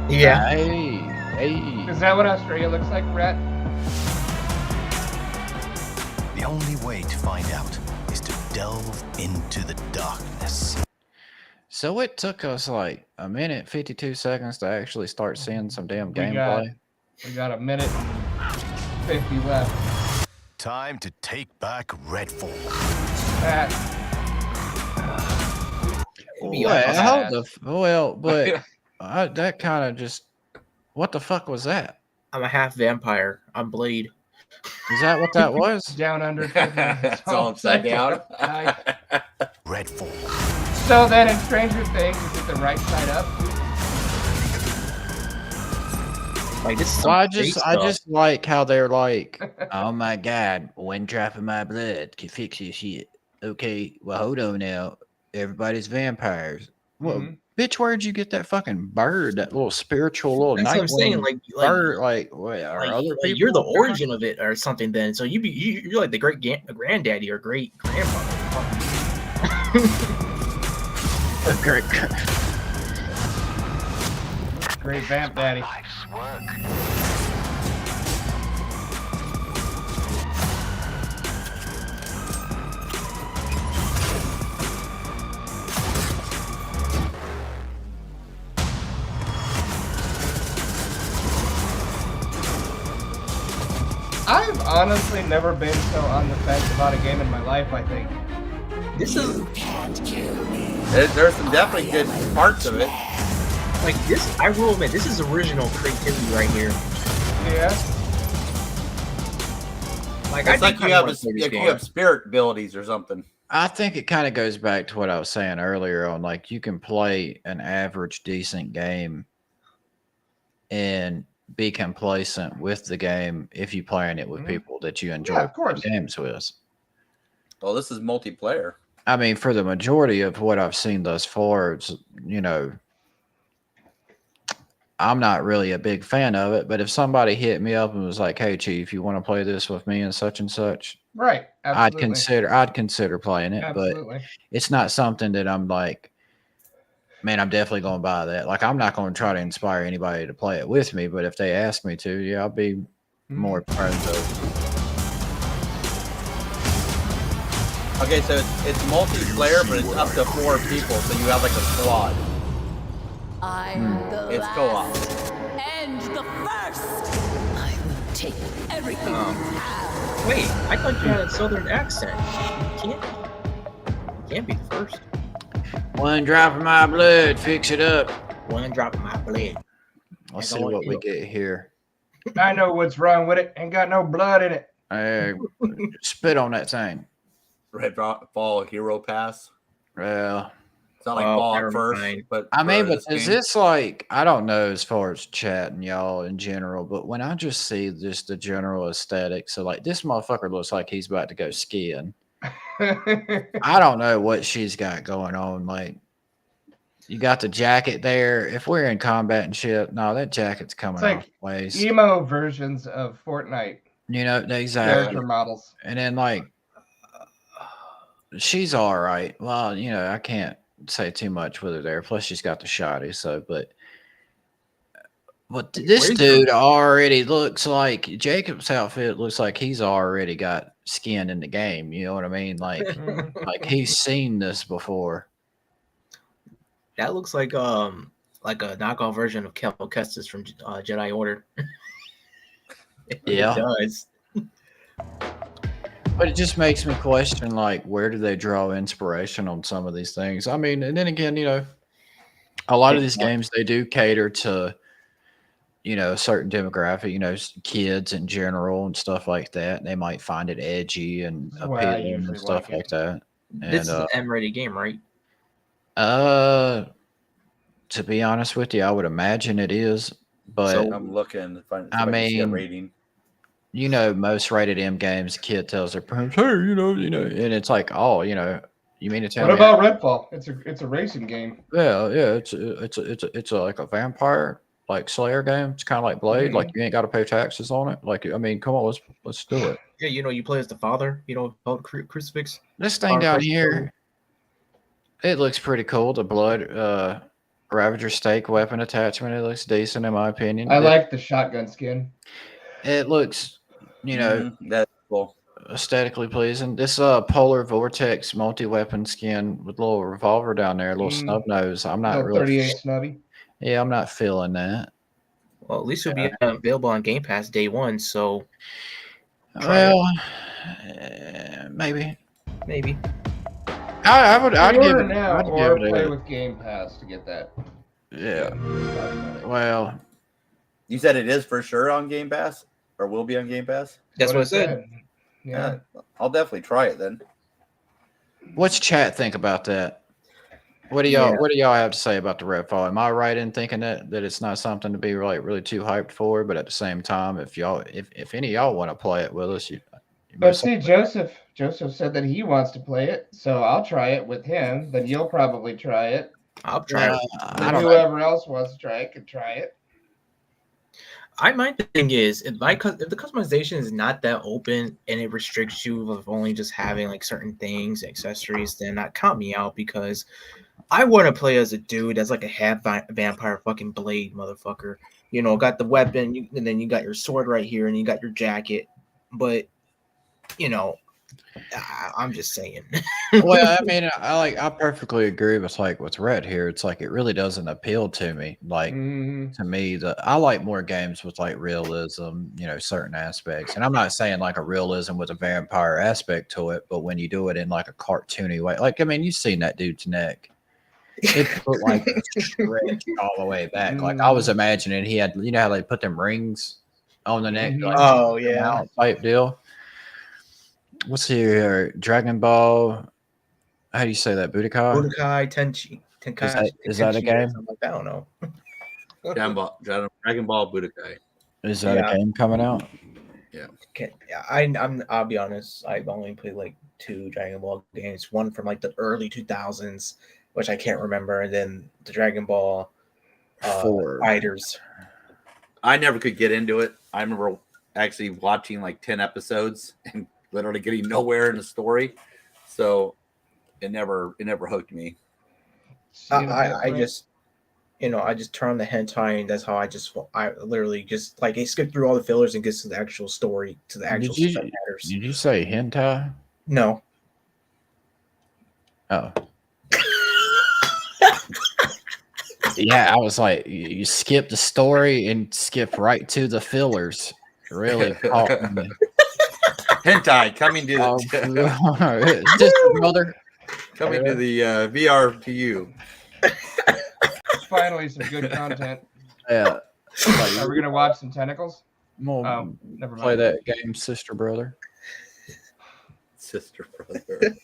Yeah. Hey. Is that what Australia looks like, Brett? The only way to find out is to delve into the darkness. So it took us like a minute 52 seconds to actually start seeing some damn gameplay. We got a minute and 50 left. Time to take back Redfall. That. Well, but that kind of just. What the fuck was that? I'm a half vampire. I'm Blade. Is that what that was? Down under. That's all upside down. Nice. Redfall. So then in Stranger Things, is it the right side up? Like this is Well, I some great just like how they're like, oh my god, one drop of my blood can fix this shit. Okay, well hold on now, everybody's vampires. Well, bitch, where'd you get that fucking bird? That little spiritual little That's what I'm saying. Nightwing bird? Like, what, are other people? You're the origin of it or something. Then, so you're like the great granddaddy or great grandfather. Great vamp daddy. I've honestly never been so on the fence about a game in my life, I think. This is There's some definitely good parts of it. like this. I will admit, this is original creativity right here. Yeah. Like it's like you have spirit abilities or something. I think it kind of goes back to what I was saying earlier on, like you can play an average decent game and be complacent with the game if you're playing it with people that you enjoy games with. Well, this is multiplayer. I mean, for the majority of what I've seen thus far, it's, you know, I'm not really a big fan of it, but if somebody hit me up and was like, hey, Chief, you want to play this with me and such, right, absolutely. I'd consider playing it, Absolutely. but it's not something that I'm like, man, I'm definitely going to buy that. Like, I'm not going to try to inspire anybody to play it with me, but if they ask me to, yeah, I'll be more prone to. Okay, so it's multiplayer, but it's up to 4 people, so you have like a squad. It's co-op. And the first, I will take everything. Wait, I thought you had a southern accent. You can't be the first. One drop of my blood, fix it up. One drop of my blood. Let's see what we get here. I know what's wrong with it. Ain't got no blood in it. Spit on that thing. Redfall Hero Pass. Well, it's not like Fallout first, but I mean, but is this like, I don't know as far as chatting y'all in general, but when I just see just the general aesthetic, so like this motherfucker looks like he's about to go skiing. I don't know what she's got going on. Like, you got the jacket there. If we're in combat and shit, no, that jacket's coming off ways. Emo versions of Fortnite. You know, exactly. Character models. And then like, she's all right. Well, you know, I can't say too much with her there. Plus, she's got the shotty. So, but this dude already looks like Jacob's outfit looks like he's already got skin in the game. You know what I mean? Like, like he's seen this before. That looks like a knockoff version of Cal Kestis from Jedi Order. Yeah, it does. But it just makes me question, like, where do they draw inspiration on some of these things? I mean, and then again, you know, a lot of these games, they do cater to, you know, a certain demographic, you know, kids in general and stuff like that. They might find it edgy and appealing and stuff like that. And, this is an M-rated game, right? To be honest with you, I would imagine it is. But so I'm looking to find a rating. You know, most rated M games, kid tells their parents, "Hey, you know," and it's like, "Oh, you know, you mean to tell me?" What about Redfall? It's a racing game. Yeah, it's like a vampire like Slayer game. It's kind of like Blade. Like you ain't got to pay taxes on it. Like, I mean, come on, let's do it. Yeah, you know, you play as the father. You know, about crucifix. This thing down here, it looks pretty cool. The blood Ravager stake weapon attachment. It looks decent in my opinion. I like the shotgun skin. It looks, you know, that's cool. Aesthetically pleasing. This Polar Vortex multi-weapon skin with a little revolver down there, a little snub nose. I'm not really 38 snubby. Yeah, I'm not feeling that. Well, at least it'll be available on Game Pass day one. So, well, maybe. I'd give it now or play with Game Pass to get that. Yeah. Well, You said it is for sure on Game Pass, or will be on Game Pass. That's what I said. Yeah. I'll definitely try it then. What's chat think about that? What do y'all have to say about the Redfall? Am I right in thinking that it's not something to be like really too hyped for? But at the same time, if any of y'all want to play it with us, But see, Joseph said that he wants to play it, so I'll try it with him. Then you'll probably try it. I'll try it. And whoever else wants to try it can try it. My thing is, if the customization is not that open and it restricts you of only just having like certain things, accessories, then not count me out, because I want to play as a dude that's like a half vampire fucking blade motherfucker. You know, got the weapon, and then you got your sword right here, and you got your jacket. But you know, I'm just saying. Well, I mean, I perfectly agree with like what's read here. It's like it really doesn't appeal to me. Like to me, I like more games with like realism, you know, certain aspects. And I'm not saying like a realism with a vampire aspect to it, but when you do it in like a cartoony way, like I mean, you've seen that dude's neck. It looked like stretched all the way back. Like I was imagining he had, you know how they put them rings on the neck, like, oh yeah, type deal. What's here? Dragon Ball. How do you say that? Budokai? Budokai Tenkaichi. Is that a game? I don't know. Dragon Ball Budokai. Is that a game coming out? Yeah. I'll be honest. I've only played like 2 Dragon Ball games. One from like the early 2000s, which I can't remember, and then the Dragon Ball 4 Fighters. I never could get into it. I remember actually watching like 10 episodes and literally getting nowhere in the story. So it never hooked me. I just, you know, I just turn the hentai, and that's how I literally just like I skip through all the fillers and get to the actual story, to the actual stuff that matters. Did you say hentai? No. Oh. Yeah, I was like, you skip the story and skip right to the fillers. Really caught me. Hentai coming to brother. Coming to the VR to you. Finally, some good content. Yeah. Are we gonna watch some tentacles? Well, never mind. Play that game, sister brother. Sister brother.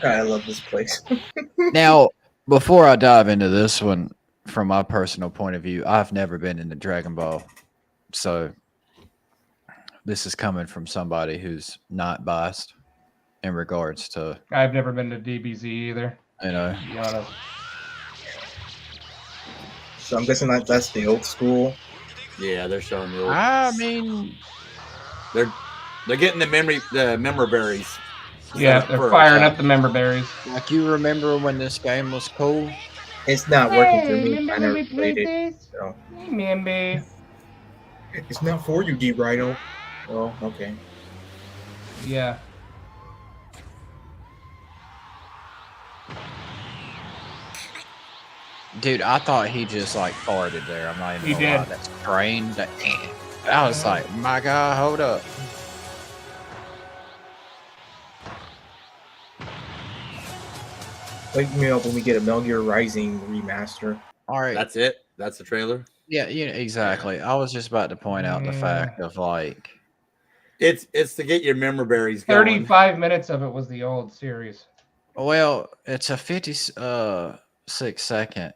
I love this place. Now, before I dive into this one, from my personal point of view, I've never been into Dragon Ball, so this is coming from somebody who's not biased in regards to. I've never been to DBZ either. You know. To be honest. So I'm guessing that's the old school. Yeah, they're showing the old. I mean, they're getting the member berries. Yeah, they're firing up the member berries. Like, you remember when this game was cool? It's not working for me. I never played it. So. Remember. It's not for you, D Rhino. Oh, okay. Yeah. Dude, I thought he just like farted there. I'm not even gonna lie. That's trained. I was like, my God, hold up. Wake me up when we get a Metal Gear Rising remaster. All right. That's it? That's the trailer? Yeah, exactly. I was just about to point out the fact of like it's to get your member berries going. 35 minutes of it was the old series. Well, it's a 56-second,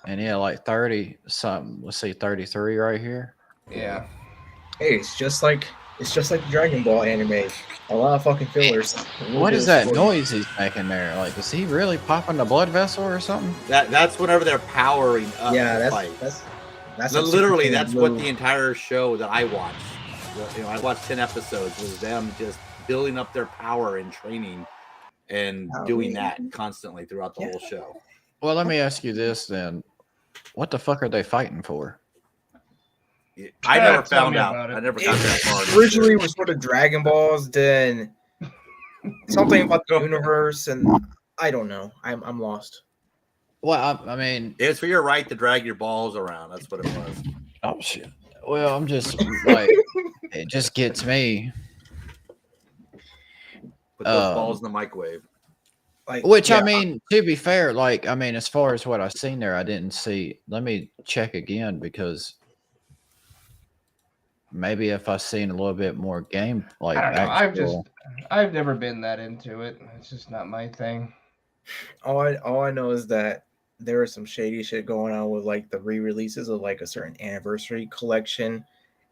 and yeah, like 30 something. Let's see, 33 right here. Yeah. Hey, it's just like the Dragon Ball anime. A lot of fucking fillers. What is that noise he's making there? Like, is he really popping a blood vessel or something? That's whenever they're powering up. Yeah, the fight. That's literally that's what the entire show that I watched. You know, I watched 10 episodes. Was them just building up their power and training and doing that constantly throughout the whole show. Well, let me ask you this then: what the fuck are they fighting for? I never found out. I never got that far. Originally, it was for the Dragon Balls, then something about the universe, and I don't know. I'm lost. Well, I mean, it's for your right to drag your balls around. That's what it was. Oh shit! Well, I'm just like, it just gets me. Put those balls in the microwave. Like, which I mean, to be fair, like I mean, as far as what I've seen there, I didn't see. Let me check again because maybe if I seen a little bit more game, like I don't know. actual, I've never been that into it. It's just not my thing. All I know is that there was some shady shit going on with like the re-releases of like a certain anniversary collection,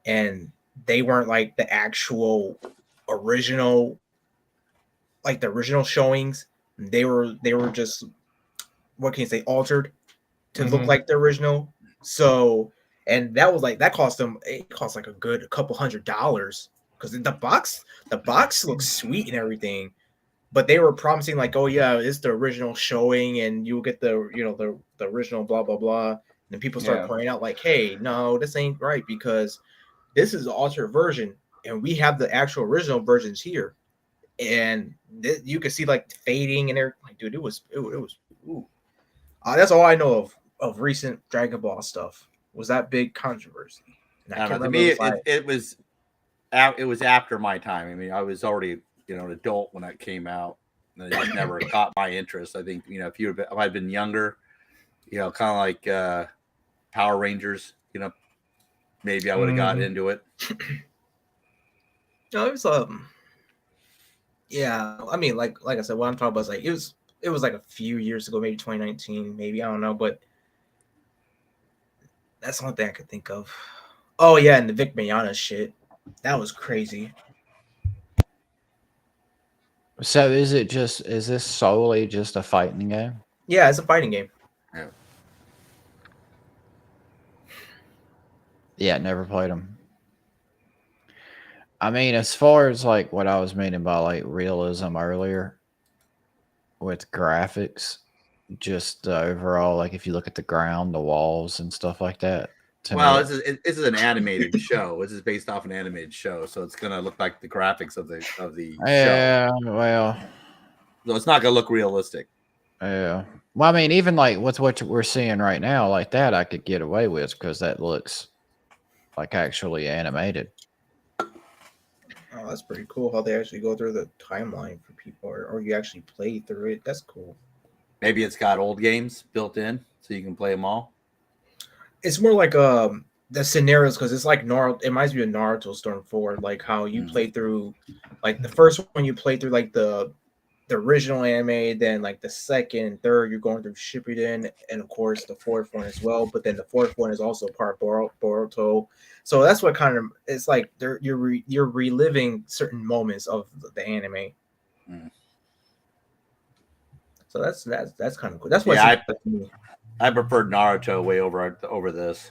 and they weren't like the actual original, like the original showings. They were just, what can you say, altered to look like the original. So, and that was like, that cost them, it cost like a couple $100 because the box looks sweet and everything. But they were promising like, oh yeah, it's the original showing, and you'll get the, you know, the original blah blah blah. And then people start pointing out like, hey, no, this ain't right because this is the altered version, and we have the actual original versions here, and you can see like fading and everything. Like, dude, it was. Ooh. That's all I know of recent Dragon Ball stuff. Was that big controversy? And I don't know. To me, it was after my time. I mean, I was already, you know, an adult when that came out, and it just never caught my interest. I think, you know, if I'd been younger, you know, kind of like Power Rangers, you know, maybe I would have got into it. No, it was yeah. I mean, like I said, what I'm talking about is like it was like a few years ago, maybe 2019, maybe, I don't know, but that's the only thing I could think of. Oh yeah, and the Vic Mignogna shit, that was crazy. So is this solely just a fighting game? Yeah, it's a fighting game. Yeah. Yeah, never played them. I mean, as far as like what I was meaning by like realism earlier with graphics, just overall, like if you look at the ground, the walls and stuff like that. Well, this is an animated show. This is based off an animated show, so it's gonna look like the graphics of the yeah, show. Well, so it's not gonna look realistic. Yeah. Well, I mean, even like with what we're seeing right now, like that, I could get away with because that looks like actually animated. Oh, that's pretty cool how they actually go through the timeline for people, or you actually play through it. That's cool. Maybe it's got old games built in, so you can play them all. It's more like the scenarios, because it's like Naruto. It reminds me of Naruto Storm Forward, like how you play through, like the first one you play through like the original anime, then like the second and third you're going through Shippuden, and of course the fourth one as well. But then the fourth one is also part Boruto. So that's what kind of, it's like you're reliving certain moments of the anime. So that's kind of cool. That's what I preferred Naruto way over this.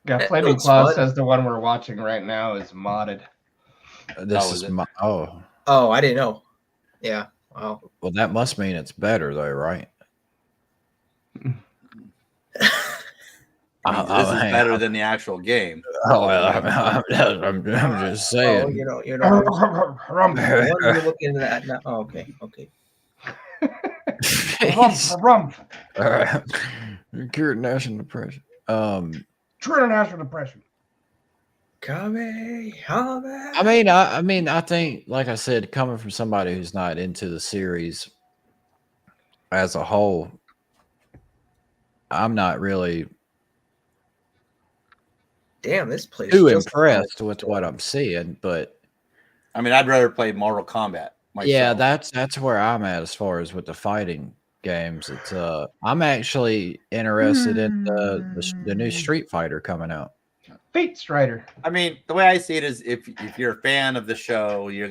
Yeah, Flaming Claw says the one we're watching right now is modded. I didn't know. Yeah. Wow. Well, that must mean it's better though, right? This is better than the actual game. Oh, well, I'm just saying. Oh, you know, you're looking at that now. Oh, okay. Cured national depression. True national depression. I mean, I think, like I said, coming from somebody who's not into the series as a whole, I'm not really this place too impressed with what I'm seeing. But I mean, I'd rather play Mortal Kombat myself. Yeah, that's where I'm at as far as with the fighting games. It's I'm actually interested in the new Street Fighter coming out. Fate Strider. I mean, the way I see it is, if you're a fan of the show, you're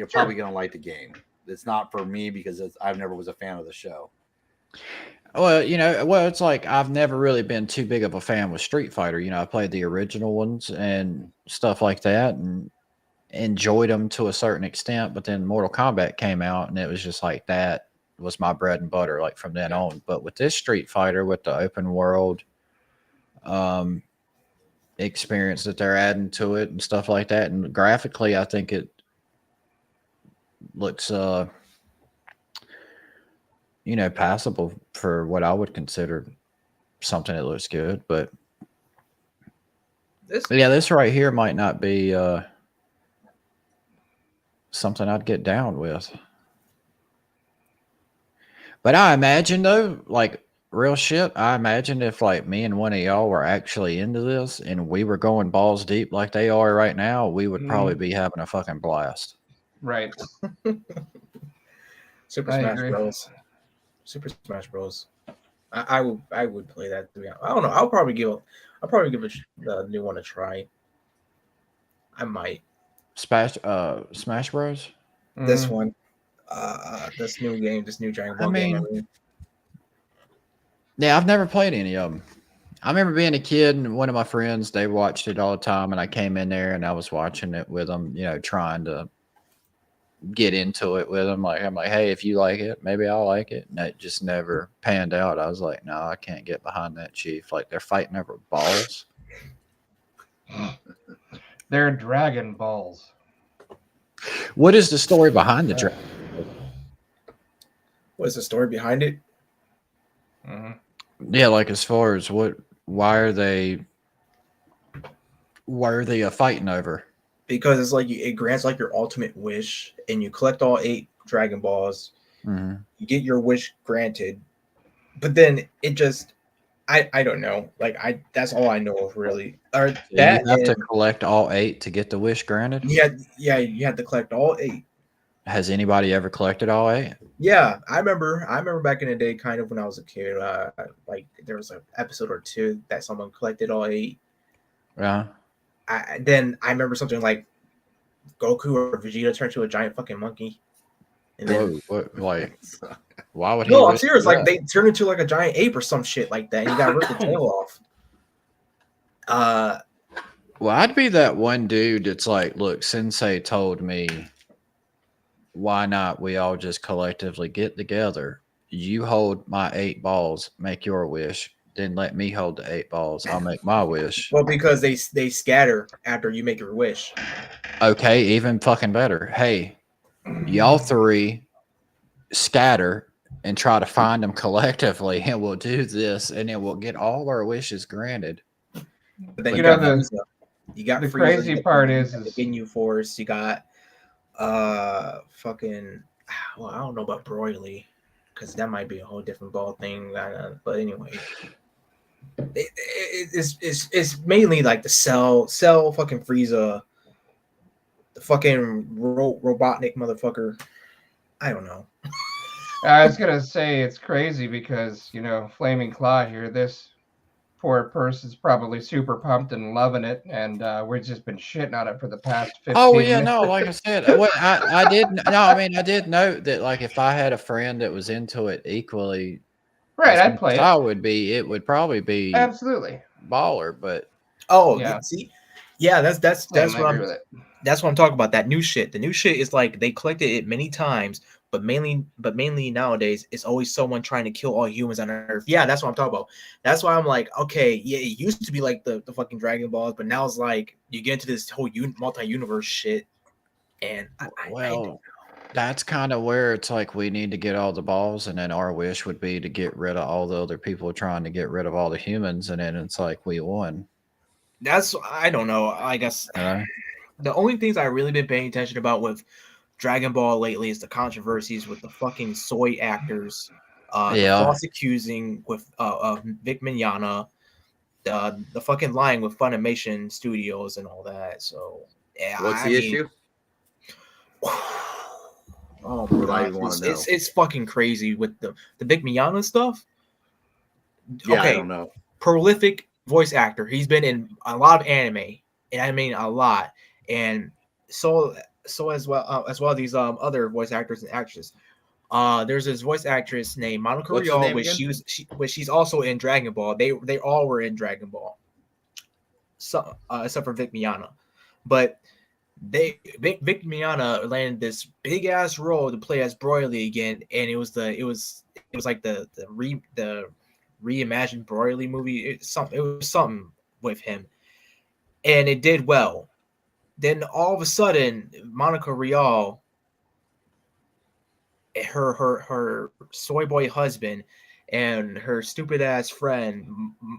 probably gonna like the game. It's not for me because I've never was a fan of the show. Well, it's like I've never really been too big of a fan with Street Fighter. I played the original ones and stuff like that, and enjoyed them to a certain extent. But then Mortal Kombat came out, and it was just like that was my bread and butter, like from then on. But with this Street Fighter, with the open world experience that they're adding to it and stuff like that, and graphically, I think it looks passable for what I would consider something that looks good. But this right here might not be something I'd get down with. But I imagine though, like real shit. I imagine if like me and one of y'all were actually into this and we were going balls deep like they are right now, we would probably be having a fucking blast. Right. Super I Smash agree. Bros. Super Smash Bros. I would play that. To be honest. I don't know. I'll probably give the new one a try. I might. Smash Bros. This one, this new game, this new Dragon Ball game. Yeah, I've never played any of them. I remember being a kid and one of my friends, they watched it all the time, and I came in there and I was watching it with them, you know, trying to get into it with them. Like, I'm like, hey, if you like it, maybe I'll like it. And it just never panned out. I was like, no, I can't get behind that, Chief. Like, they're fighting over balls. They're Dragon Balls. What is the story behind the Dragon? What's the story behind it? Yeah, like as far as why are they fighting over? Because it's like it grants like your ultimate wish, and you collect all 8 Dragon Balls. Mm-hmm. You get your wish granted, but then it just I don't know. Like that's all I know of really. Or So that you have to collect all 8 to get the wish granted? Yeah, you have to collect all 8. Has anybody ever collected all 8? Yeah, I remember back in the day, kind of when I was a kid. Like there was an episode or 2 that someone collected all 8. Yeah. Then I remember something like Goku or Vegeta turned to a giant fucking monkey. And then, like, why would he? No, I'm serious. Like they turned into like a giant ape or some shit like that, and you got to rip the tail off. Well, I'd be that one dude that's like, look, Sensei told me, why not we all just collectively get together? You hold my 8 balls, make your wish. Then let me hold the 8 balls. I'll make my wish. Well, because they scatter after you make your wish. Okay, even fucking better. Hey, y'all 3 scatter and try to find them collectively, and we'll do this, and then we'll get all our wishes granted. But then you got the crazy part is the Ginyu Force. You got fucking. Well, I don't know about Broly, because that might be a whole different ball thing. But anyway. It's mainly like the Cell fucking Frieza, the fucking Robotnik motherfucker. I don't know. I was gonna say it's crazy because Flaming Claw here. This poor person's probably super pumped and loving it, and we've just been shitting on it for the past 15 Oh yeah, minutes. no, like I said, I did. No, I mean I did note that like if I had a friend that was into it equally. Right, I'd play it. It would probably be absolutely baller, but yeah, see, yeah, that's what I'm talking about. That new shit. The new shit is like they collected it many times, but mainly nowadays it's always someone trying to kill all humans on Earth. Yeah, that's what I'm talking about. That's why I'm like, okay, yeah, it used to be like the fucking Dragon Balls, but now it's like you get into this whole multi-universe shit, and that's kind of where it's like we need to get all the balls, and then our wish would be to get rid of all the other people trying to get rid of all the humans, and then it's like we won. I don't know. I guess the only things I've really been paying attention about with Dragon Ball lately is the controversies with the fucking soy actors, the false accusing with Vic Mignogna, the fucking lying with Funimation Studios and all that. So yeah, what's the issue? Oh my god, it's fucking crazy with the Vic Mignogna stuff. Yeah, I don't know. Prolific voice actor. He's been in a lot of anime, and I mean a lot. And so as well these other voice actors and actresses. There's this voice actress named Monica Rial, which she's also in Dragon Ball. They all were in Dragon Ball, so except for Vic Mignogna, but. Vic Mignogna landed this big ass role to play as Broly again, and it was like the reimagined Broly movie. It was something with him, and it did well. Then all of a sudden, Monica Rial, her soy boy husband, and her stupid ass friend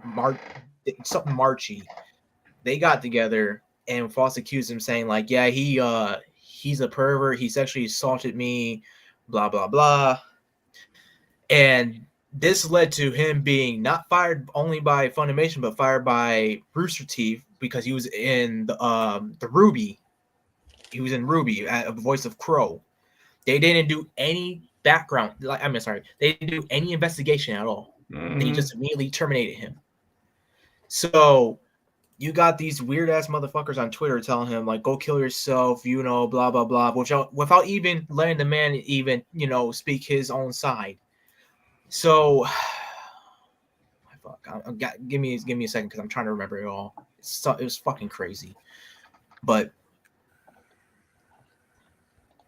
Marchie, they got together. And false accused him, saying like, yeah, he's a pervert. He sexually assaulted me, blah blah blah. And this led to him being not fired only by Funimation, but fired by Rooster Teeth because he was in the Ruby. He was in Ruby at the voice of Crow. They didn't do any background. They didn't do any investigation at all. They just immediately terminated him. So you got these weird ass motherfuckers on Twitter telling him like, "Go kill yourself," blah blah blah, without even letting the man even speak his own side. So, give me a second because I'm trying to remember it all. It was fucking crazy, but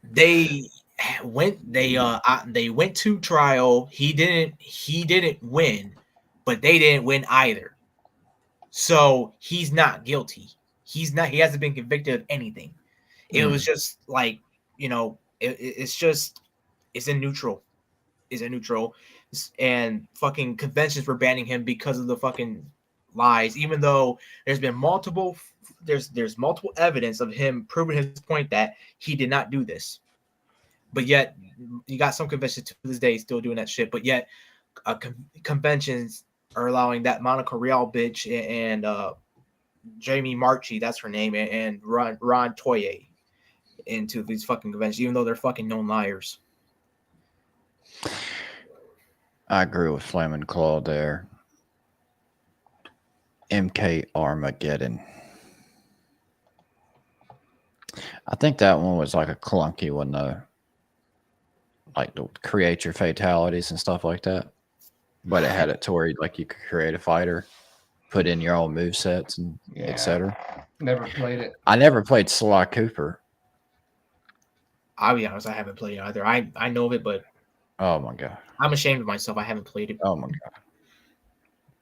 they went to trial. He didn't win, but they didn't win either. So he's not guilty. He hasn't been convicted of anything. It was just like, it's in neutral. Is in neutral, and fucking conventions were banning him because of the fucking lies. Even though there's multiple evidence of him proving his point that he did not do this, but yet you got some conventions to this day still doing that shit. But yet, conventions are allowing that Monica Real bitch and Jamie Marchi, that's her name, and Ron Toye into these fucking conventions, even though they're fucking known liars. I agree with Flaming Claw there. MK Armageddon. I think that one was like a clunky one though. Like to create your fatalities and stuff like that. But it had it to where like you could create a fighter, put in your own movesets and etc. Never played it. I never played Sly Cooper. I'll be honest, I haven't played it either. I know of it, but oh my god, I'm ashamed of myself. I haven't played it. Oh my god,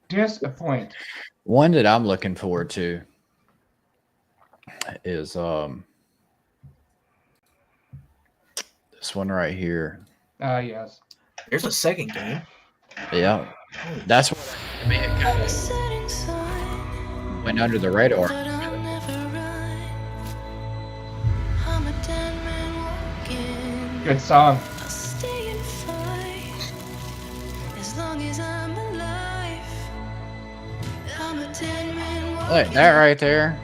disappoint. One that I'm looking forward to is this one right here. Yes. There's a second game. Yeah, that's what I mean. It kind of went under the radar. Good song. Look, that right there.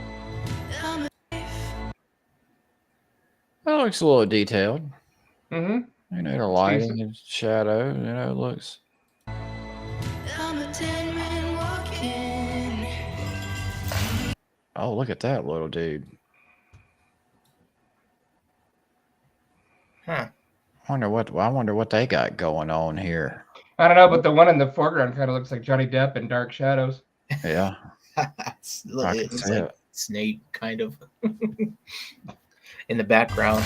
That looks a little detailed. Mm-hmm. The lighting and shadow, it looks. Oh, look at that little dude. Huh. I wonder what they got going on here. I don't know, but the one in the foreground kind of looks like Johnny Depp in Dark Shadows. Yeah. It's like Snape, kind of, in the background.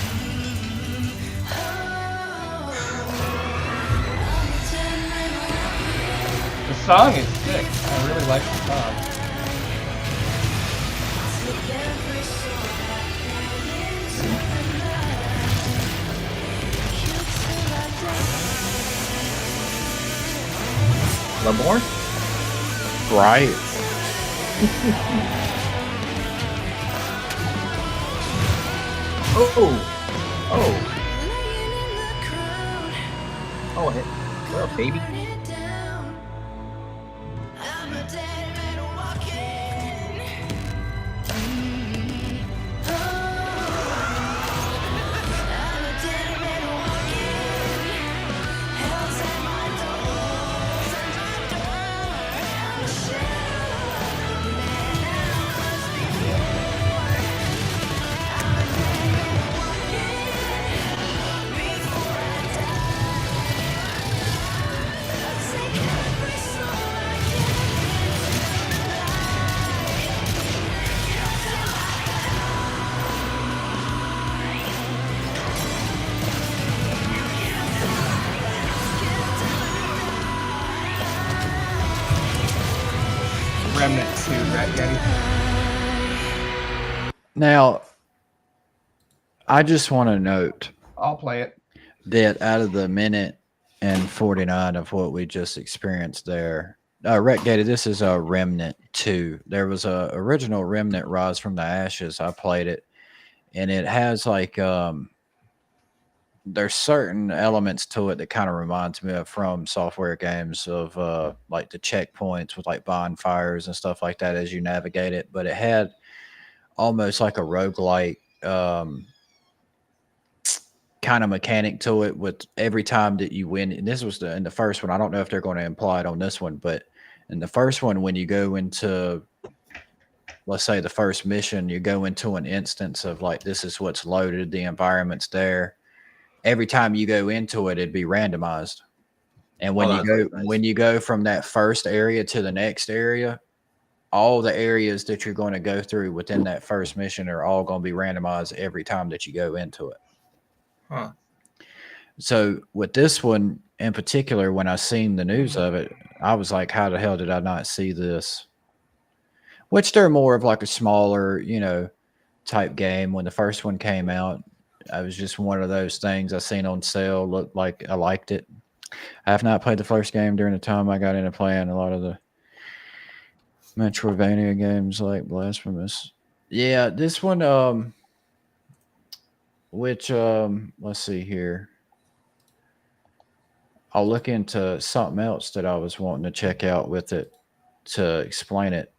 The song is sick. I really like the song. Lamore? Right. What up, baby? Remnant 2, right, Daddy? Now, I just want to note. I'll play it. That out of the minute and 49 of what we just experienced there, Gator, this is a Remnant 2. There was a original Remnant Rise from the Ashes. I played it, and it has like there's certain elements to it that kind of reminds me of from software games of like the checkpoints with like bonfires and stuff like that as you navigate it. But it had almost like a roguelike kind of mechanic to it with every time that you win. And this was in the first one. I don't know if they're going to imply it on this one, but in the first one, when you go into, let's say, the first mission, you go into an instance of like, this is what's loaded, the environment's there. Every time you go into it, it'd be randomized. And when you go from that first area to the next area, all the areas that you're going to go through within that first mission are all going to be randomized every time that you go into it. Huh. So with this one in particular, when I seen the news of it, I was like, how the hell did I not see this? Which they're more of like a smaller, type game. When the first one came out, I was just one of those things I seen on sale. Looked like I liked it. I have not played the first game during the time I got into playing a lot of the Metroidvania games like Blasphemous. Yeah, this one, let's see here. I'll look into something else that I was wanting to check out with it to explain it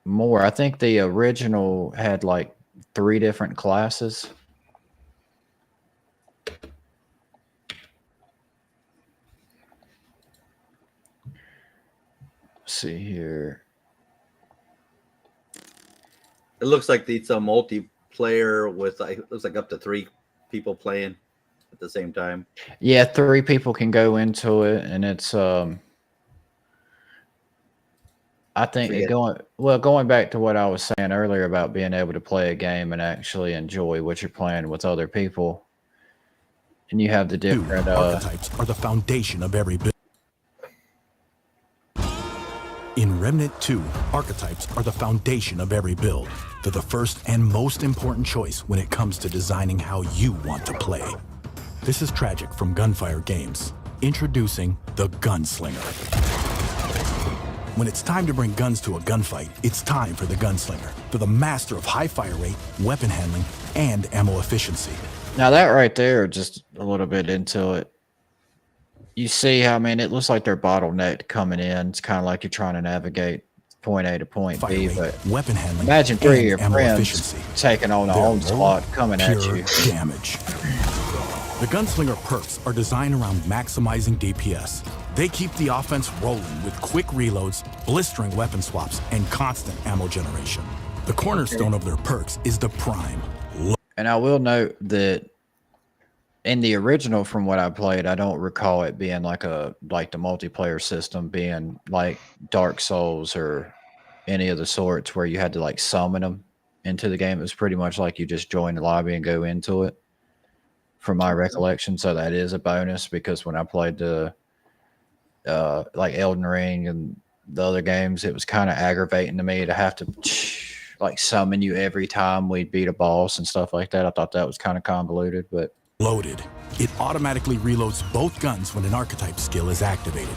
more. I think the original had like 3 different classes. Let's see here. It looks like it's a multiplayer with looks like up to 3 people playing at the same time. Yeah, 3 people can go into it, and it's I think going back to what I was saying earlier about being able to play a game and actually enjoy what you're playing with other people, and you have the different archetypes are the foundation of every build. In Remnant 2, archetypes are the foundation of every build. They're the first and most important choice when it comes to designing how you want to play. This is Tragic from Gunfire Games, introducing the Gunslinger. When it's time to bring guns to a gunfight, it's time for the Gunslinger. They're the master of high fire rate, weapon handling, and ammo efficiency. Now that right there, just a little bit into it, you see how, it looks like they're bottlenecked coming in. It's kind of like you're trying to navigate point A to point B, but weapon handling, imagine 3 of your friends taking on an onslaught coming at you. Damage. The Gunslinger perks are designed around maximizing DPS. They keep the offense rolling with quick reloads, blistering weapon swaps, and constant ammo generation. The cornerstone of their perks is the Prime. And I will note that in the original, from what I played, I don't recall it being like the multiplayer system being like Dark Souls or any of the sorts where you had to like summon them into the game. It was pretty much like you just join the lobby and go into it, from my recollection. So that is a bonus, because when I played the like Elden Ring and the other games, it was kind of aggravating to me to have to like summon you every time we'd beat a boss and stuff like that. I thought that was kind of convoluted, but loaded. It automatically reloads both guns when an archetype skill is activated.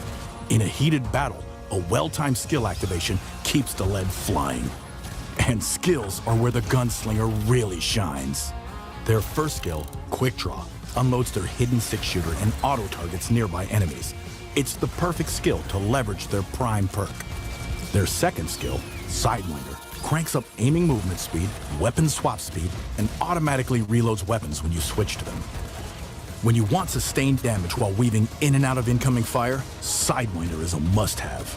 In a heated battle, a well-timed skill activation keeps the lead flying. And skills are where the Gunslinger really shines. Their first skill, Quick Draw, unloads their hidden 6-shooter and auto-targets nearby enemies. It's the perfect skill to leverage their prime perk. Their second skill, Sidewinder, cranks up aiming movement speed, weapon swap speed, and automatically reloads weapons when you switch to them. When you want sustained damage while weaving in and out of incoming fire, Sidewinder is a must-have.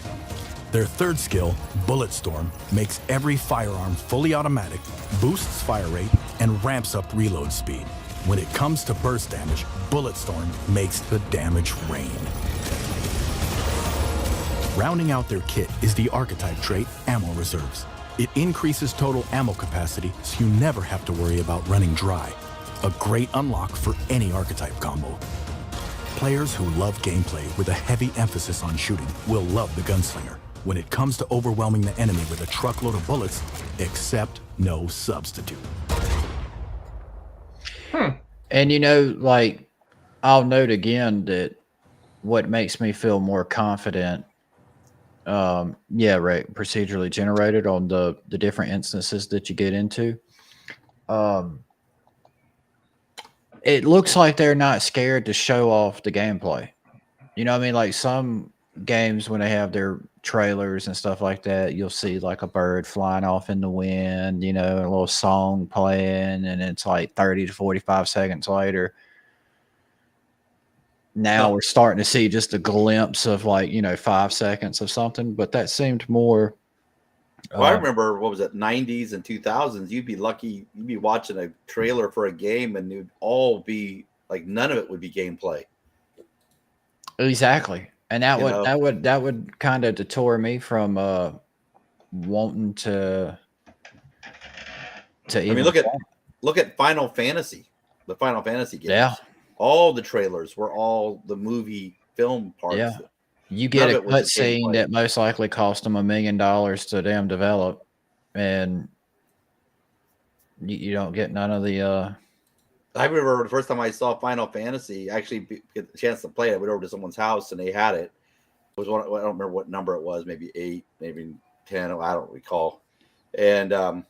Their third skill, Bullet Storm, makes every firearm fully automatic, boosts fire rate, and ramps up reload speed. When it comes to burst damage, Bullet Storm makes the damage rain. Rounding out their kit is the archetype trait, Ammo Reserves. It increases total ammo capacity, so you never have to worry about running dry. A great unlock for any archetype combo. Players who love gameplay with a heavy emphasis on shooting will love the Gunslinger. When it comes to overwhelming the enemy with a truckload of bullets, accept no substitute. And like, I'll note again that what makes me feel more confident, right, procedurally generated on the different instances that you get into, it looks like they're not scared to show off the gameplay. You know what I mean? Like some games when they have their trailers and stuff like that, you'll see like a bird flying off in the wind, you know, a little song playing, and it's like 30 to 45 seconds later. Now we're starting to see just a glimpse of like, you know, 5 seconds of something, but that seemed more. Well, I remember, what was it, 90s and 2000s? You'd be lucky, you'd be watching a trailer for a game and it'd all be like, none of it would be gameplay. Exactly. And that would kind of deter me from wanting to even. I mean, look at Final Fantasy, the Final Fantasy games. Yeah. All the trailers were all the movie film parts. Yeah. You get a cutscene that most likely cost them $1 million to damn develop, and you don't get none of the. I remember the first time I saw Final Fantasy, actually get the chance to play it. I went over to someone's house and they had it. It was one, I don't remember what number it was, maybe 8, maybe 10. I don't recall. And I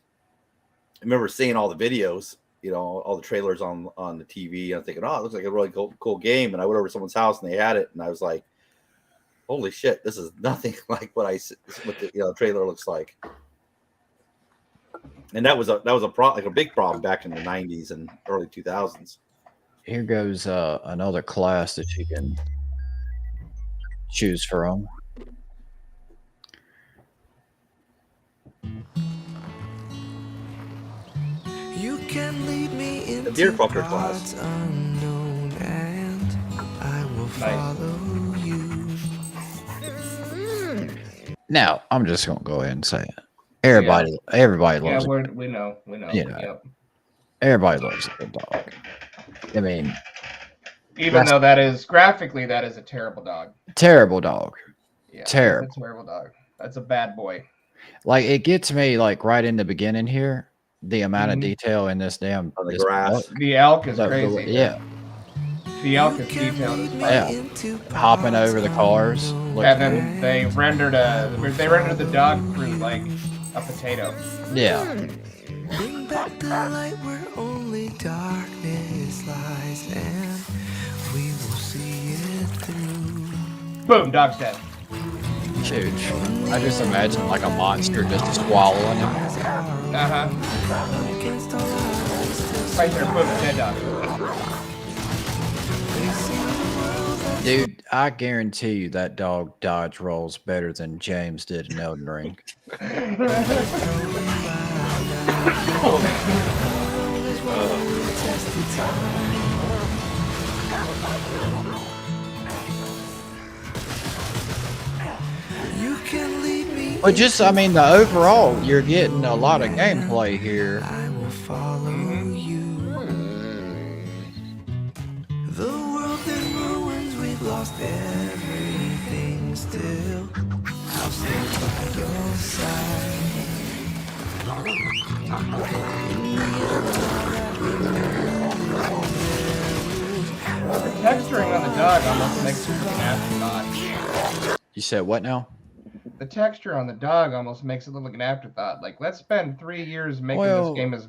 remember seeing all the videos, you know, all the trailers on the TV. And I'm thinking, oh, it looks like a really cool game. And I went over to someone's house and they had it, and I was like, holy shit, this is nothing like what the trailer looks like. And that was a big problem back in the 90s and early 2000s. Here goes another class that you can choose from. You can lead me into the Deer Fucker class. Unknown, and I will follow you. Now, I'm just gonna go ahead and say it. Everybody loves it. Yeah, we know. You know, yep. Everybody loves a good dog. I mean, even though that is graphically, that is a terrible dog. Terrible dog. Yeah, terrible. That's a terrible dog. That's a bad boy. Like, it gets me like right in the beginning here. The amount of detail in this damn this grass. The elk is crazy. Yeah. The elk is detailed as well. Yeah. Hopping over the cars. And then they rendered the dog through like a potato. Yeah. Bring back the light where only darkness lies, and we will see it through. Boom, dog's dead. Huge. I just imagine like a monster just swallowing him. Right there, boom, dead dog. Dude, I guarantee you that dog dodge rolls better than James did in Elden Ring. But just, I mean, the overall, you're getting a lot of gameplay here. I will follow you. The world in ruins, we've lost everything still. I'll stand by your side. The texturing on the dog almost makes it look an afterthought. You said what now? The texture on the dog almost makes it look like an afterthought. Like, let's spend 3 years making this game as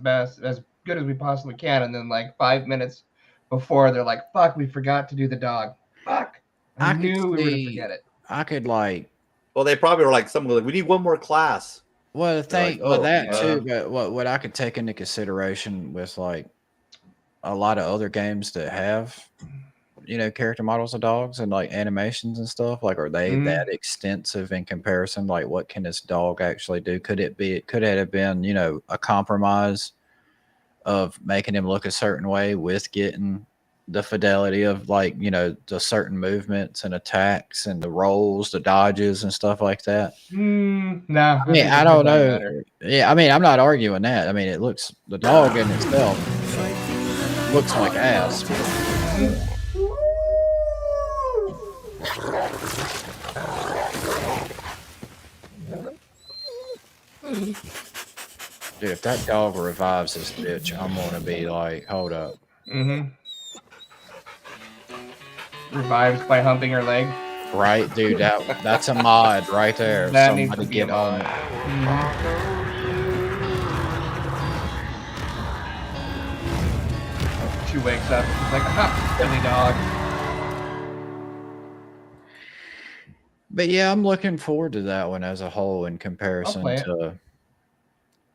good as we possibly can, and then like 5 minutes before they're like, "Fuck, we forgot to do the dog." Fuck, I knew we were gonna forget it. I could like. Well, they probably were like, something like, we need one more class. Well, the thing, like, too, but what I could take into consideration with like a lot of other games that have, you know, character models of dogs and like animations and stuff, like, are they that extensive in comparison? Like, what can this dog actually do? Could it have been, you know, a compromise of making him look a certain way with getting the fidelity of, like, you know, the certain movements and attacks and the rolls, the dodges and stuff like that? No. I mean, I don't know. Yeah, I mean, I'm not arguing that. I mean, it looks, the dog in itself looks like ass. Dude, if that dog revives this bitch, I'm gonna be like, hold up. Revives by humping her leg. Right, dude. That's a mod right there. That Somebody needs to be get a on mod. it. she wakes up and she's like, "Ha, silly dog." But yeah, I'm looking forward to that one as a whole in comparison play it.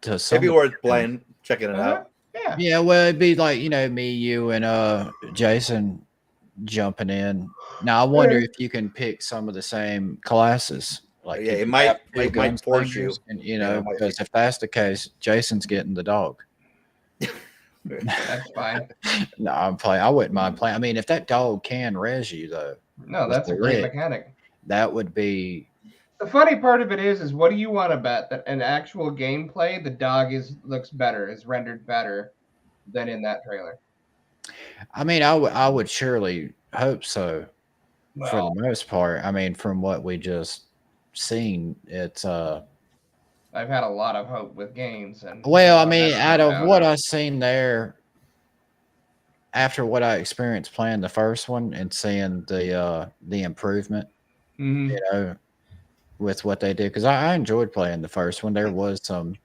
to some. It'd be worth playing, checking it out. Yeah. Yeah, well, it'd be like, me, you, and Jason jumping in. Now, I wonder if you can pick some of the same classes. Like, Yeah, if it you might have two it might force you. gunslingers and, it might because if that's the case, Jason's getting the dog. That's fine. No, I wouldn't mind playing. I mean, if that dog can res you, though. No, with that's the a great lick, mechanic. That would be. The funny part of it is what do you want to bet? That in actual gameplay, the dog looks better, is rendered better than in that trailer. I mean, I would surely hope so. For Well, the most part, I mean, from what we just seen, it's I've had a lot of hope with games, and well, I that mean, out turned of out. what I've seen there, after what I experienced playing the first one and seeing the improvement, Mhm. With what they did, because I enjoyed playing the first one. There was some,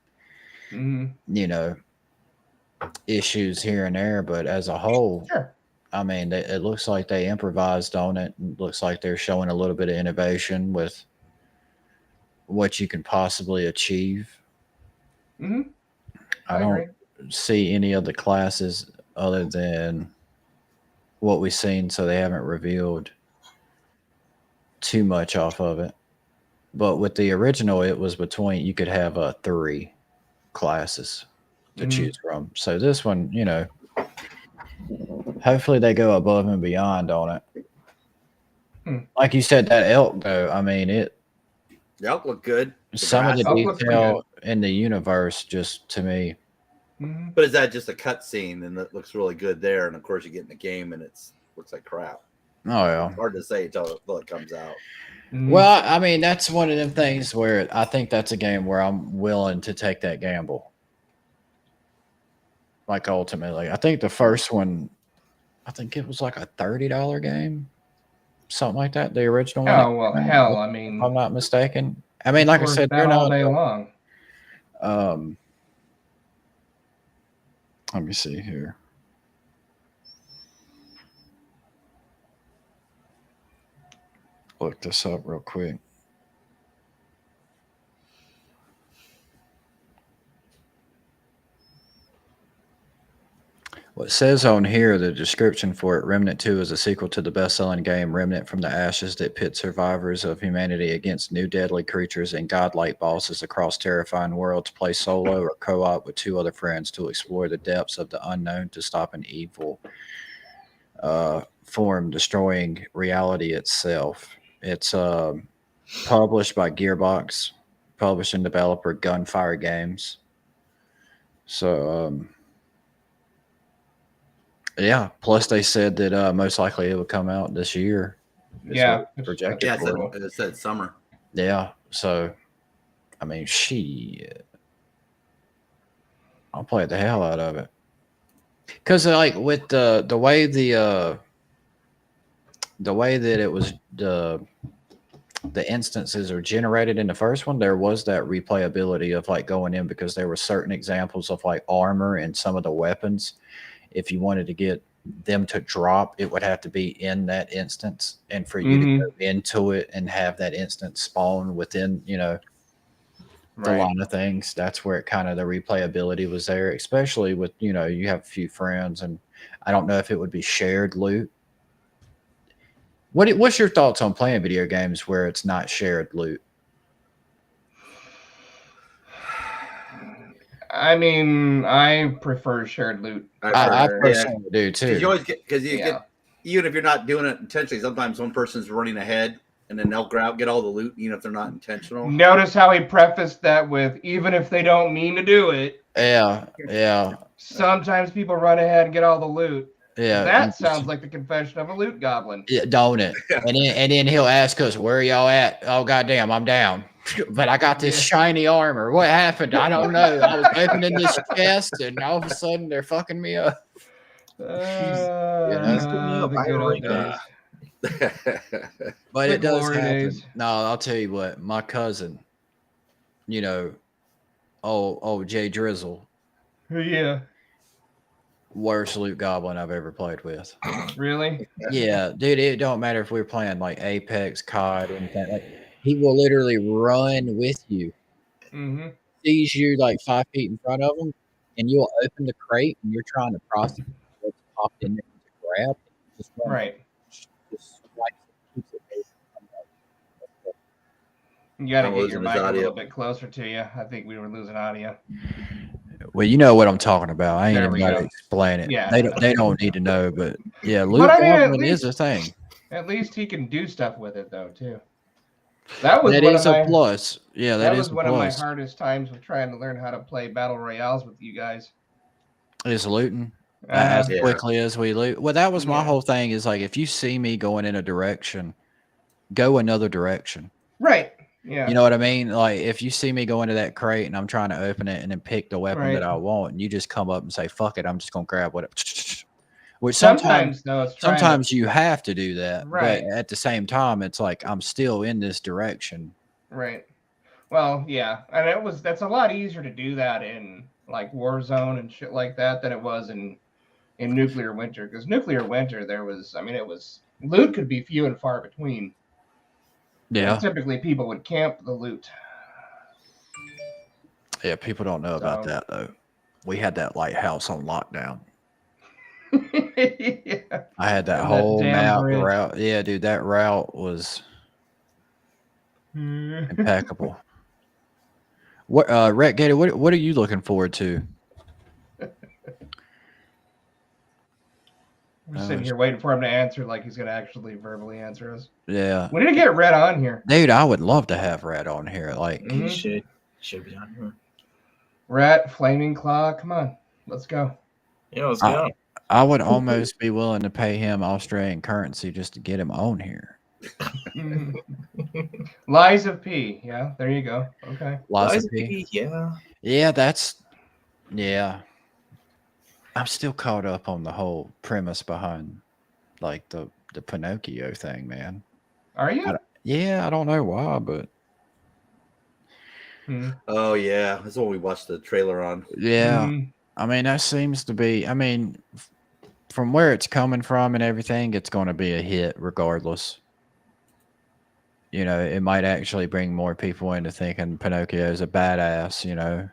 issues here and there, but as a whole, Sure. I mean, it looks like they improvised on it. It looks like they're showing a little bit of innovation with what you can possibly achieve. Mhm. I don't see any of the classes other than what we've seen, so they haven't revealed too much off of it. But with the original, it was between, you could have 3 classes to choose from. So this one, hopefully they go above and beyond on it. Like you said, that elk, though, I mean, The elk looked good. some of the Elk looks pretty detail in the universe, just to me. But is that just a cut scene and it looks really good there? And of course, you get in the game and it looks like crap. Oh, yeah. It's hard to say until it comes out. Well, I mean, that's one of them things where I think that's a game where I'm willing to take that gamble. Like, ultimately, I think the first one, I think it was like a $30 game, something like that. The original one. Oh, well, hell, I mean, if I'm not mistaken. I mean, like I said, they're all not day long. Let me see here. Look this up real quick. Well, it says on here, the description for it, Remnant 2 is a sequel to the best-selling game Remnant from the Ashes that pits survivors of humanity against new deadly creatures and godlike bosses across terrifying worlds. Play solo or co-op with 2 other friends to explore the depths of the unknown to stop an evil form destroying reality itself. It's published by Gearbox, publishing developer Gunfire Games. So, yeah. Plus, they said that most likely it would come out this year. Yeah, projected. Yeah, it said summer. Yeah. So, I mean, I'll play the hell out of it. Because, like, with the way that it was the instances are generated in the first one, there was that replayability of like going in, because there were certain examples of like armor and some of the weapons. If you wanted to get them to drop, it would have to be in that instance, and for you to go into it and have that instance spawn within, the line of things. That's where it kind of the replayability was there, especially with, you have a few friends, and I don't know if it would be shared loot. What's your thoughts on playing video games where it's not shared loot? I mean, I prefer shared loot. I personally do too. Because you always get, even if you're not doing it intentionally, sometimes one person's running ahead and then they'll get all the loot, even if they're not intentional. Notice how he prefaced that with, even if they don't mean to do it. Yeah. Sometimes people run ahead and get all the loot. Yeah. That sounds like the confession of a loot goblin. Yeah, don't it? And then he'll ask us, where are y'all at? Oh, goddamn, I'm down. But I got this shiny armor. What happened? I don't know. I was opening this chest, and all of a sudden they're fucking me up. The good old days. But it does happen. No, I'll tell you what. My cousin, old Jay Drizzle. Yeah. worst loot goblin I've ever played with. Really? Yeah, dude, it don't matter if we're playing like Apex, COD, anything. Like, he will literally run with you, Mm-hmm. sees you like 5 feet in front of him, and you'll open the crate and you're trying to process what's popped in there to grab. Just run, Right. just swipes it, keeps it moving. You got to I'm get your losing his mic a audio. little bit closer to you. I think we were losing audio. Well, you know what I'm talking about. I ain't There even we got to go. explain it. Yeah. They don't need to know, but yeah, But loot I mean, goblin is a thing. At least he can do stuff with it, though, too. That was That one is of a my plus. Yeah, that is was a one of my plus. hardest times with trying to learn how to play battle royales with you guys. Is looting as Yeah. quickly as we loot. Well, that was my whole thing. Is like if you see me going in a direction, go another direction. Right. Yeah. You know what I mean? Like if you see me go into that crate and I'm trying to open it and then pick the weapon that I want, and you just come up and say, "Fuck it, I'm just gonna grab what." Which sometimes though, it's trying sometimes you have to do that, Right. but at the same time, it's like I'm still in this direction. Right. Well, yeah, and that's a lot easier to do that in like Warzone and shit like that than it was in Nuclear Winter, because Nuclear Winter it was loot could be few and far between. Yeah. And typically people would camp the loot. Yeah, people don't know about that though. We had that lighthouse on lockdown. Yeah. I had that And whole damn map bridge. route. Yeah, dude, that route was impeccable. What Rat Gator, what are you looking forward to? We're sitting here waiting for him to answer like he's gonna actually verbally answer us. Yeah. We need to get Red on here. Dude, I would love to have Rat on here. Like He should be on here. Rat, Flaming Claw, come on, let's go. Yeah, let's go. I would almost be willing to pay him Australian currency just to get him on here. Lies of P, yeah, there you go. Okay. Lies of P? Yeah. Yeah. I'm still caught up on the whole premise behind like the Pinocchio thing, man. Are you? I don't know why, but Oh yeah, that's what we watched the trailer on. yeah. I mean, that seems to be. I mean, from where it's coming from and everything, it's going to be a hit regardless. You know, it might actually bring more people into thinking Pinocchio's a badass. You know,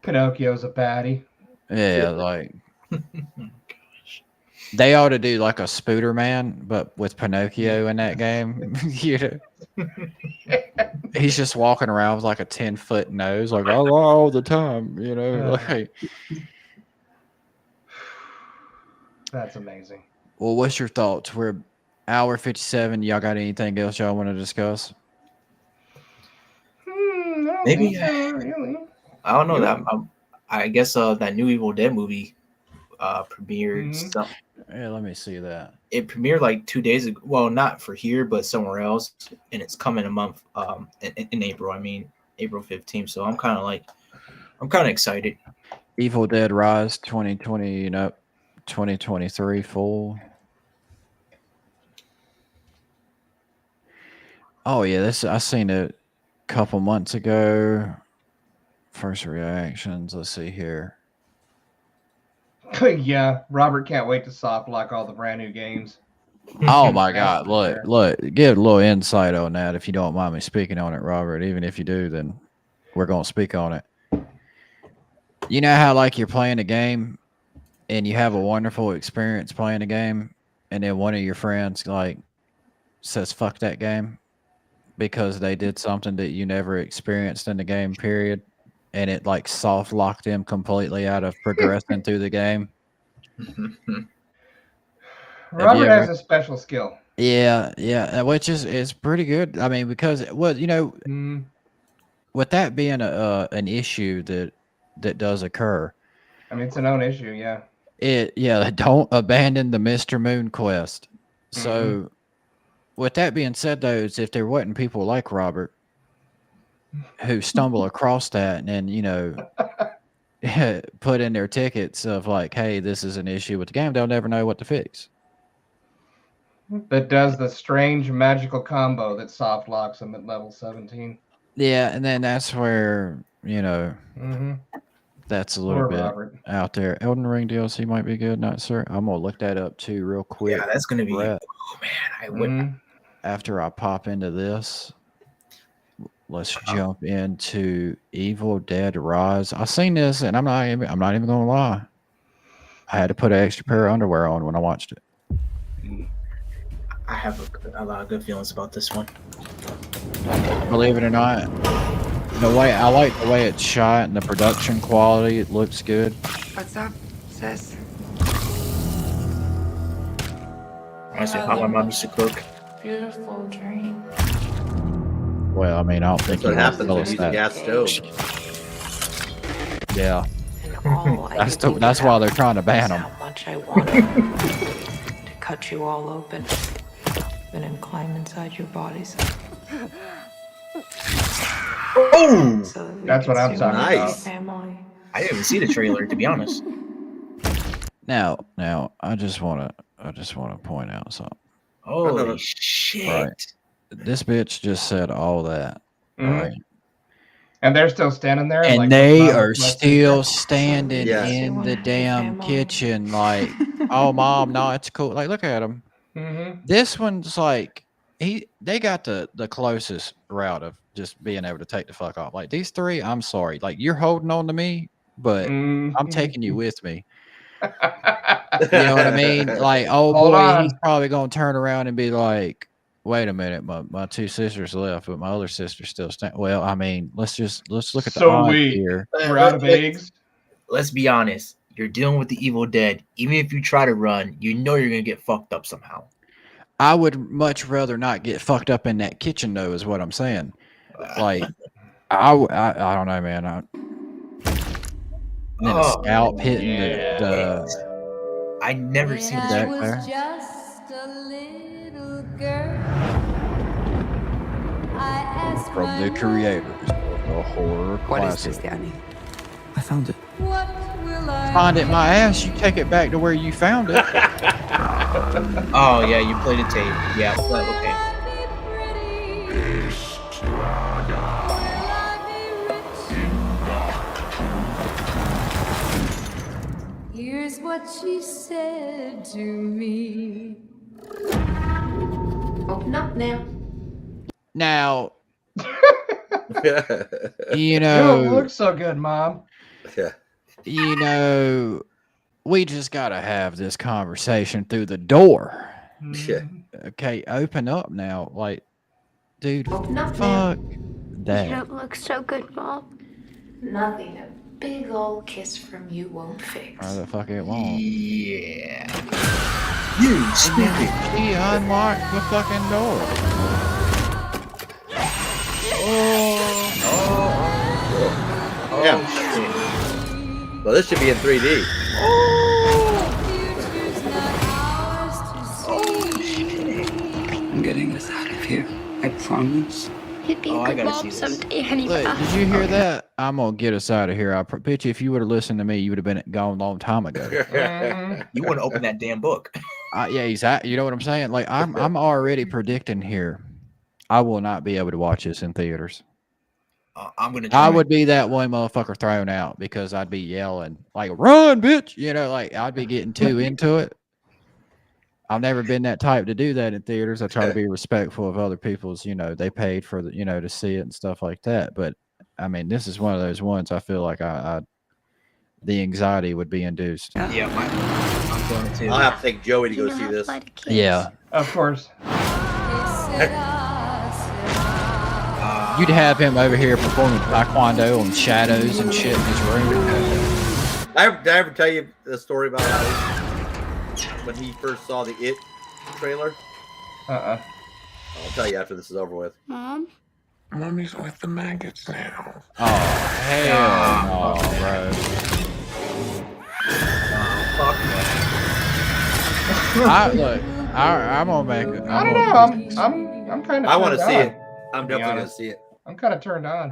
Pinocchio's a baddie. yeah, like they ought to do like a Spooder Man, but with Pinocchio in that game. You know, he's just walking around with like a 10-foot nose, like all the time. You know, like. That's amazing. Well, what's your thoughts? We're hour 57. Y'all got anything else y'all want to discuss? Maybe. Really. I don't know that. I guess that new Evil Dead movie premiered. Yeah, let me see that. It premiered like 2 days ago. Well, not for here, but somewhere else, and it's coming a month. In April. I mean, April 15th. So I'm kind of excited. Evil Dead Rise 2020. 2023 full. Oh yeah, I seen it a couple months ago. First reactions. Let's see here. Yeah, Robert can't wait to soft lock all the brand new games. Oh my God! Look, give a little insight on that if you don't mind me speaking on it, Robert. Even if you do, then we're gonna speak on it. You know how like you're playing a game and you have a wonderful experience playing a game, and then one of your friends like says "fuck that game" because they did something that you never experienced in the game, period, and it like soft locked them completely out of progressing through the game. Robert has a special skill. Yeah, which is pretty good. I mean, because with that being an issue that does occur. I mean, it's a known issue, yeah. Don't abandon the Mr. Moon quest. So, with that being said, though, is if there wasn't people like Robert who stumble across that and put in their tickets of like, hey, this is an issue with the game, they'll never know what to fix. That does the strange magical combo that soft locks them at level 17. Yeah, and then that's where that's a little Poor bit Robert. out there. Elden Ring DLC might be good, not sir. I'm gonna look that up too real quick. Yeah, that's gonna be. Brett, Oh man, I would. after I pop into this, let's jump into Evil Dead Rise. I seen this, and I'm not even gonna lie. I had to put an extra pair of underwear on when I watched it. I have a lot of good feelings about this one. Believe it or not, the way I like the way it's shot and the production quality, it looks good. What's up, sis? Honestly, how my mom used to cook. Beautiful dream. Well, I mean, I don't think That's what you happens tell when us using that. gas stove. Yeah, All I that's could think that's why about they're trying to ban is them. How much I wanted to cut you all open, then climb inside your bodies. Oh, So that we That's could what I'm soon talking be about. family. I didn't even see the trailer, to be honest. Now, I just want to point out something. Holy shit! Right. This bitch just said all that, Mhm. right? And they're still standing there. And like, they what's wrong are with my still sister? standing Yes. in the damn kitchen, like, "Oh, mom, no, it's cool." Like, look at them. Mhm. This one's like they got the closest route of just being able to take the fuck off. Like these three, I'm sorry, like you're holding on to me, but I'm taking you with me. You know what I mean? Like, oh Hold boy, on. he's probably gonna turn around and be like, "Wait a minute, my two sisters left, but my other sister's still standing." Well, I mean, let's look at the So odds weak. here. We're out of eggs. Let's be honest. You're dealing with the Evil Dead. Even if you try to run, you know you're gonna get fucked up somehow. I would much rather not get fucked up in that kitchen, though, is what I'm saying. Like, I don't know, man. And then a scalp hitting the I never seen this. deck was there. just a little girl. I asked From my the creators of the horror What is classic. this, Danny? I found it. what will I Find it, my ass. You take it back to where you found it. Oh yeah, you played a tape. Yeah, well, okay. Here's what she said to me. Open up now. Now, you You know, don't look so good, Mom. Yeah. We just got to have this conversation through the door. Yeah. Okay, open up now. Like, dude, Open up fuck You that. don't look so good, Mom. Nothing a big old kiss from you won't fix. Why the fuck it won't? Yeah. You stupid. She unlocked the fucking door. Yeah. Well, this should be in 3D. I'm getting us out of here. I promise. You'd be Oh, a I good gotta mom see this. someday, honey. Look, did you hear that? I'm gonna get us out of here. I bet you if you would have listened to me, you would have been gone a long time ago. You want to open that damn book? Yeah, exactly. You know what I'm saying? Like, I'm already predicting here. I will not be able to watch this in theaters. I'm gonna. I would be that one motherfucker thrown out because I'd be yelling like "Run, bitch!" You know, like I'd be getting too into it. I've never been that type to do that in theaters. I try to be respectful of other people's. You know, they paid for the, to see it and stuff like that. But I mean, this is one of those ones I feel like the anxiety would be induced. Yeah, I'm going to. I'll have to take Joey to go see this. Yeah, Of course. you'd have him over here performing taekwondo and shadows and shit in his room. Did I ever tell you the story about how when he first saw the It trailer? I'll tell you after this is over with. Mom? Mommy's with the maggots now. Oh, hell no, bro. I'm gonna make it. I don't know. I'm kind of. I want to see it. I'm definitely gonna see it. I'm kind of turned on.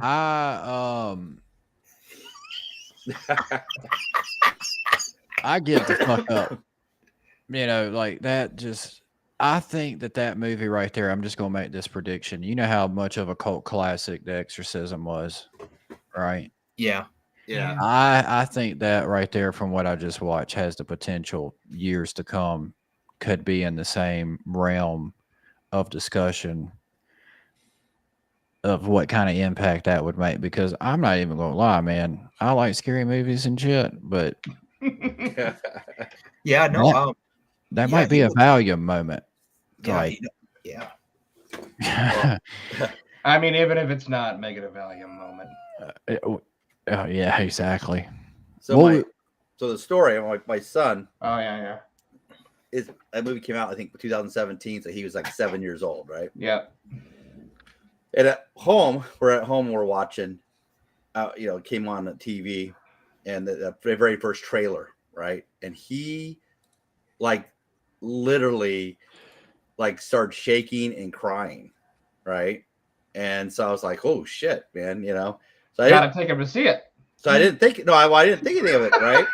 I give the fuck up. Like that just I think that movie right there, I'm just gonna make this prediction. You know how much of a cult classic The Exorcism was, right? Yeah. Yeah. I think that right there, from what I just watched, has the potential years to come could be in the same realm of discussion of what kind of impact that would make. Because I'm not even gonna lie, man, I like scary movies and shit, but Yeah, no, that yeah, might be a Valium moment. Yeah, Like, yeah. I mean, even if it's not, make it a Valium moment. Yeah, exactly. So so the story, my son. Oh yeah. That movie came out, I think, 2017, so he was like 7 years old, right? Yeah. And at home, we're watching, it came on the TV, and the very first trailer, right? And he, like, literally, like, started shaking and crying, right? And so I was like, "Oh shit, man!" So I gotta take him to see it. So I didn't think. No, I didn't think anything of it, right?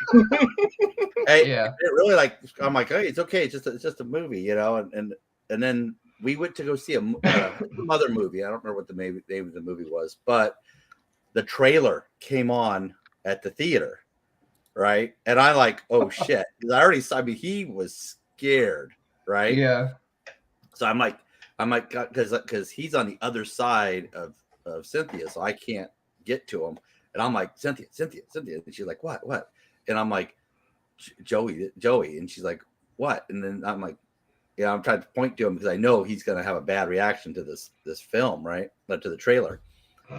Yeah. It really, like, I'm like, "Hey, it's okay. It's just a movie, And then we went to go see some other movie. I don't remember what the name of the movie was, but the trailer came on at the theater, right? And I like, oh shit, because I already saw. I mean, he was scared, right? Yeah. So I'm like, because he's on the other side of Cynthia, so I can't get to him. And I'm like, Cynthia. And she's like, what? And I'm like, Joey. And she's like, what? And then I'm like, yeah, I'm trying to point to him because I know he's going to have a bad reaction to this film, right? But to the trailer.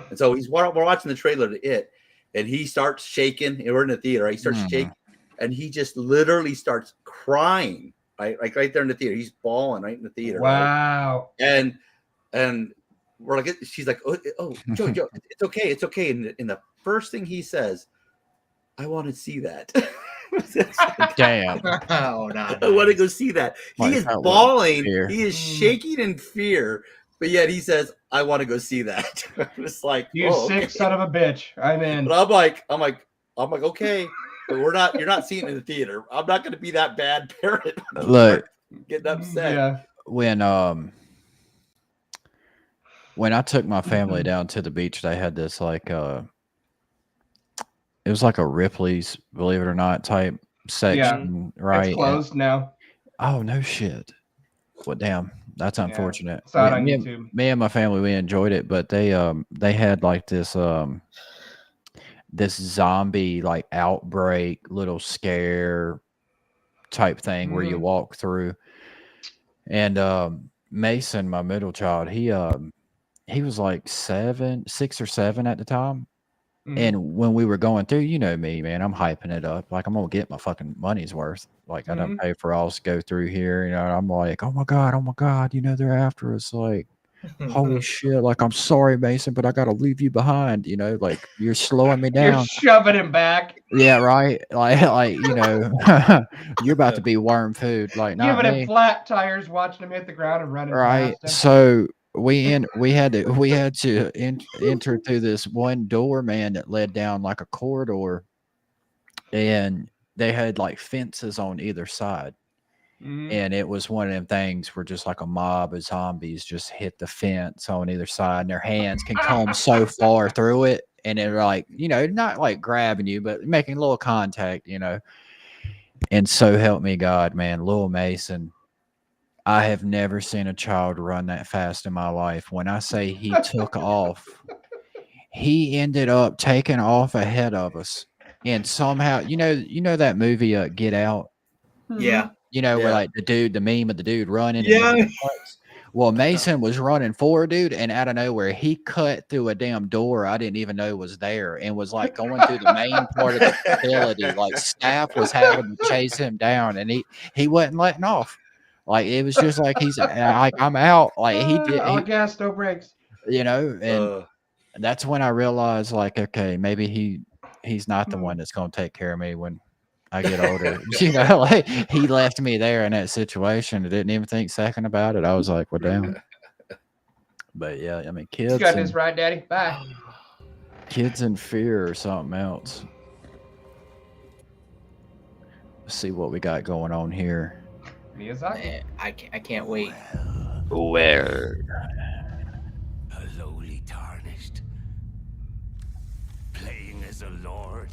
And so we're watching the trailer to it, and he starts shaking. And we're in the theater. Right? He starts shaking, and he just literally starts crying, right? Like right there in the theater. He's bawling right in the theater. Wow. Right? And we're like, she's like, oh, Joe, it's okay. And the first thing he says, I want to see that. Damn. Oh, no. I want to go see that. He is bawling. He is shaking in fear, but yet he says, I want to go see that. It's like, You sick son of a bitch. I'm in. But I'm like, okay, but you're not seeing it in the theater. I'm not going to be that bad parent. Look, getting upset. Yeah. When I took my family down to the beach, they had this like it was like a Ripley's, believe it or not, type section, right? It's closed now. Oh no shit. Well, damn, that's unfortunate. It's out on YouTube. Me and my family, we enjoyed it, but they had like this zombie like outbreak little scare type thing where you walk through. And Mason, my middle child, he was like 6 or 7 at the time. And when we were going through, you know me, man, I'm hyping it up. Like, I'm going to get my fucking money's worth. Like, I don't pay for all to go through here. I'm like, oh my God, they're after us. Like, holy shit. Like, I'm sorry, Mason, but I got to leave you behind. Like, you're slowing me down. You're shoving him back. Yeah, right. Like you're about to be worm food. Like, not giving me. him flat tires, watching him hit the ground and running Right. past him. So we had to enter through this one door, man, that led down like a corridor, and they had like fences on either side. And it was one of them things where just like a mob of zombies just hit the fence on either side, and their hands can comb so far through it, and they're like, not like grabbing you, but making a little contact, And so help me God, man, Lil Mason, I have never seen a child run that fast in my life. When I say he took off, he ended up taking off ahead of us. And somehow, that movie, Get Out? Yeah. Where like the meme of the dude running. Yeah. Well, Mason was running forward, dude, and out of nowhere, he cut through a damn door I didn't even know was there, and was like going through the main part of the facility. Like, staff was having to chase him down, and he wasn't letting off. Like, it was just like he's like, I'm out. Like, he did. All gas, no brakes. And that's when I realized, like, okay, maybe he's not the one that's going to take care of me when I get older. Like, he left me there in that situation. I didn't even think second about it. I was like, well, damn. But yeah, I mean, kids. You got this right, Daddy. Bye. Kids in fear or something else. Let's see what we got going on here. Man, I can't wait. Where? A lowly tarnished, playing a as a lord.